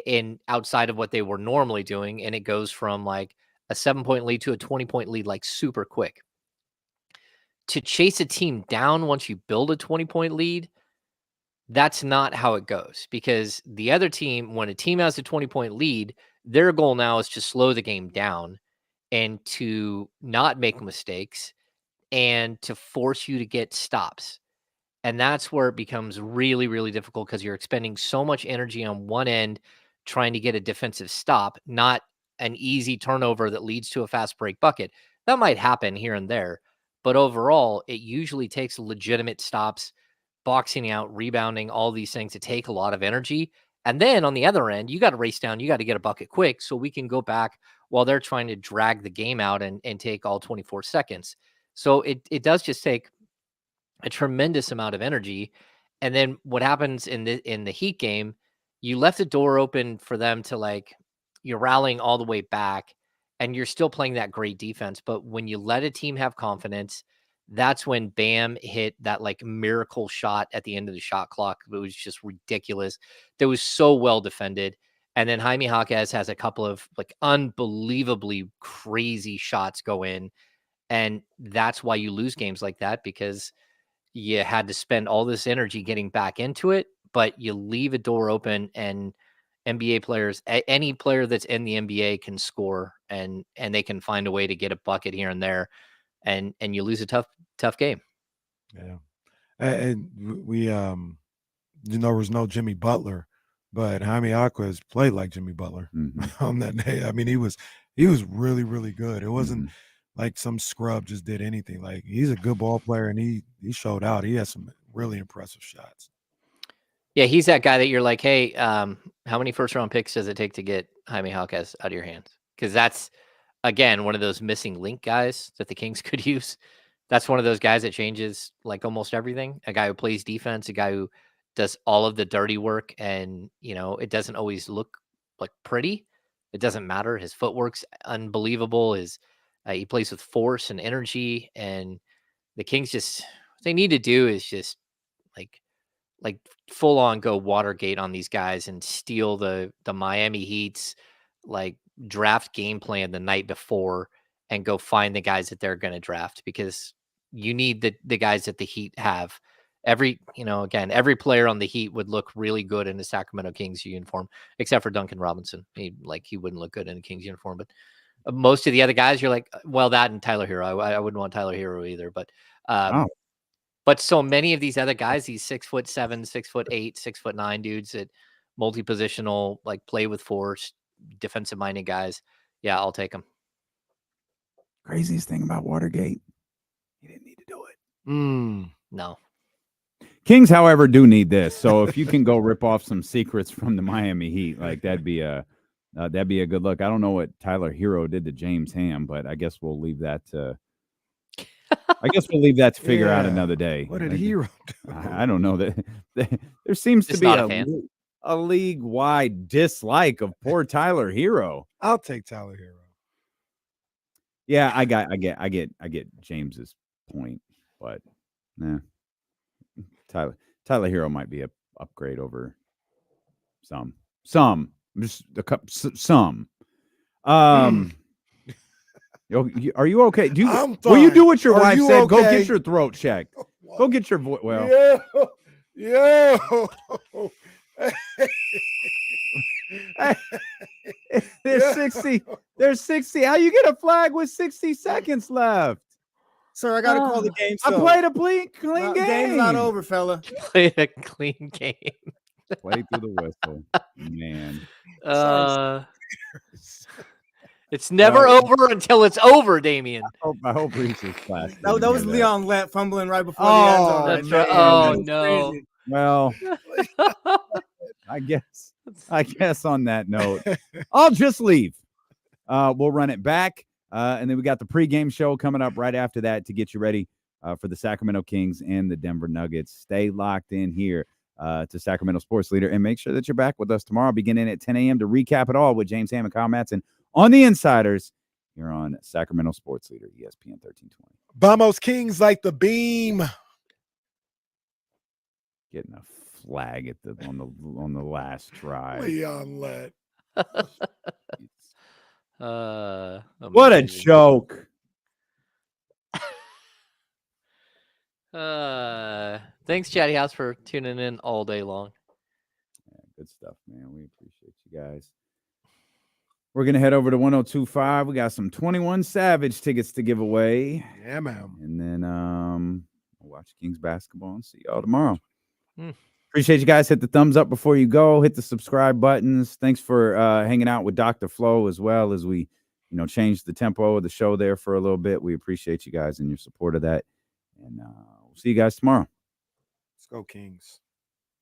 Speaker 20: in outside of what they were normally doing, and it goes from like a 7-point lead to a 20-point lead like super quick. To chase a team down once you build a 20-point lead, that's not how it goes, because the other team, when a team has a 20-point lead, their goal now is to slow the game down and to not make mistakes and to force you to get stops. And that's where it becomes really, really difficult, because you're expending so much energy on one end trying to get a defensive stop, not an easy turnover that leads to a fast break bucket. That might happen here and there, but overall, it usually takes legitimate stops, boxing out, rebounding, all these things to take a lot of energy. And then on the other end, you got to race down, you got to get a bucket quick so we can go back while they're trying to drag the game out and take all 24 seconds. So it does just take a tremendous amount of energy. And then what happens in the Heat game, you left the door open for them to, like, you're rallying all the way back and you're still playing that great defense. But when you let a team have confidence, that's when Bam hit that like miracle shot at the end of the shot clock. It was just ridiculous. That was so well defended. And then Jaime Jaquez has a couple of like unbelievably crazy shots go in. And that's why you lose games like that, because you had to spend all this energy getting back into it, but you leave a door open, and NBA players, any player that's in the NBA can score, and they can find a way to get a bucket here and there, and you lose a tough game.
Speaker 5: Yeah.
Speaker 7: And we there was no Jimmy Butler, but Jaime Jaquez played like Jimmy Butler on that day. I mean, he was really, really good. It wasn't like some scrub just did anything. Like, he's a good ball player, and he showed out. He had some really impressive shots.
Speaker 20: Yeah, he's that guy that you're like, hey, how many first-round picks does it take to get Jaime Jaquez out of your hands? Because that's, again, one of those missing link guys that the Kings could use. That's one of those guys that changes like almost everything. A guy who plays defense, a guy who does all of the dirty work, and it doesn't always look like pretty. It doesn't matter. His footwork's unbelievable. He plays with force and energy, and the Kings what they need to do is just like full on go Watergate on these guys and steal the Miami Heat's like draft game plan the night before and go find the guys that they're going to draft, because you need the guys that the Heat have. Every player on the Heat would look really good in the Sacramento Kings uniform, except for Duncan Robinson. He wouldn't look good in a Kings uniform, but most of the other guys, you're like, well, that and Tyler Hero. I wouldn't want Tyler Hero either, but but so many of these other guys, these 6'7", 6'8", 6'9" dudes that multi-positional, like play with force, defensive minded guys. Yeah, I'll take them.
Speaker 10: Craziest thing about Watergate, you didn't need to do it.
Speaker 20: No.
Speaker 10: Kings, however, do need this. So if you can go rip off some secrets from the Miami Heat, like that'd be a good look. I don't know what Tyler Hero did to James Ham, but I guess we'll leave that to. Figure out another day.
Speaker 7: What did Hero do?
Speaker 10: I don't know. That there seems to be a league-wide dislike of poor Tyler Hero.
Speaker 7: I'll take Tyler Hero.
Speaker 10: Yeah, I get James's point, but Tyler Hero might be a upgrade over some. Just a couple. Some. Are you okay? Will you do what your wife said? Okay? Go get your throat checked. Go get your voice. Well,
Speaker 7: yeah.
Speaker 10: There's 60. There's 60. How you get a flag with 60 seconds left?
Speaker 13: Sir, I gotta call the game.
Speaker 10: I played a clean game.
Speaker 13: Game's not over, fella.
Speaker 20: Played a clean game.
Speaker 10: Play through the whistle, man.
Speaker 20: It's never over until it's over, Damien.
Speaker 10: I hope Reese's class.
Speaker 13: That was Leon Lett fumbling right before the end zone.
Speaker 20: That's right. Oh no.
Speaker 13: Crazy.
Speaker 10: Well, I guess on that note, I'll just leave. We'll run it back, and then we got the pregame show coming up right after that to get you ready for the Sacramento Kings and the Denver Nuggets. Stay locked in here to Sacramento Sports Leader, and make sure that you're back with us tomorrow beginning at 10 a.m. to recap it all with James Ham and Kyle Matson on the Insiders. You're on Sacramento Sports Leader, ESPN 1320.
Speaker 7: Vamos Kings like the beam.
Speaker 10: Getting a flag on the last try.
Speaker 7: Leon Lett.
Speaker 10: What a joke.
Speaker 20: Thanks, Chatty House, for tuning in all day long.
Speaker 10: Yeah, good stuff, man. We appreciate you guys. We're going to head over to 102.5. We got some 21 Savage tickets to give away.
Speaker 7: Yeah, man.
Speaker 10: And then we'll watch Kings basketball and see y'all tomorrow. Appreciate you guys. Hit the thumbs up before you go. Hit the subscribe buttons. Thanks for hanging out with Dr. Flo as well as we, changed the tempo of the show there for a little bit. We appreciate you guys and your support of that. And we'll see you guys tomorrow.
Speaker 7: Let's go, Kings.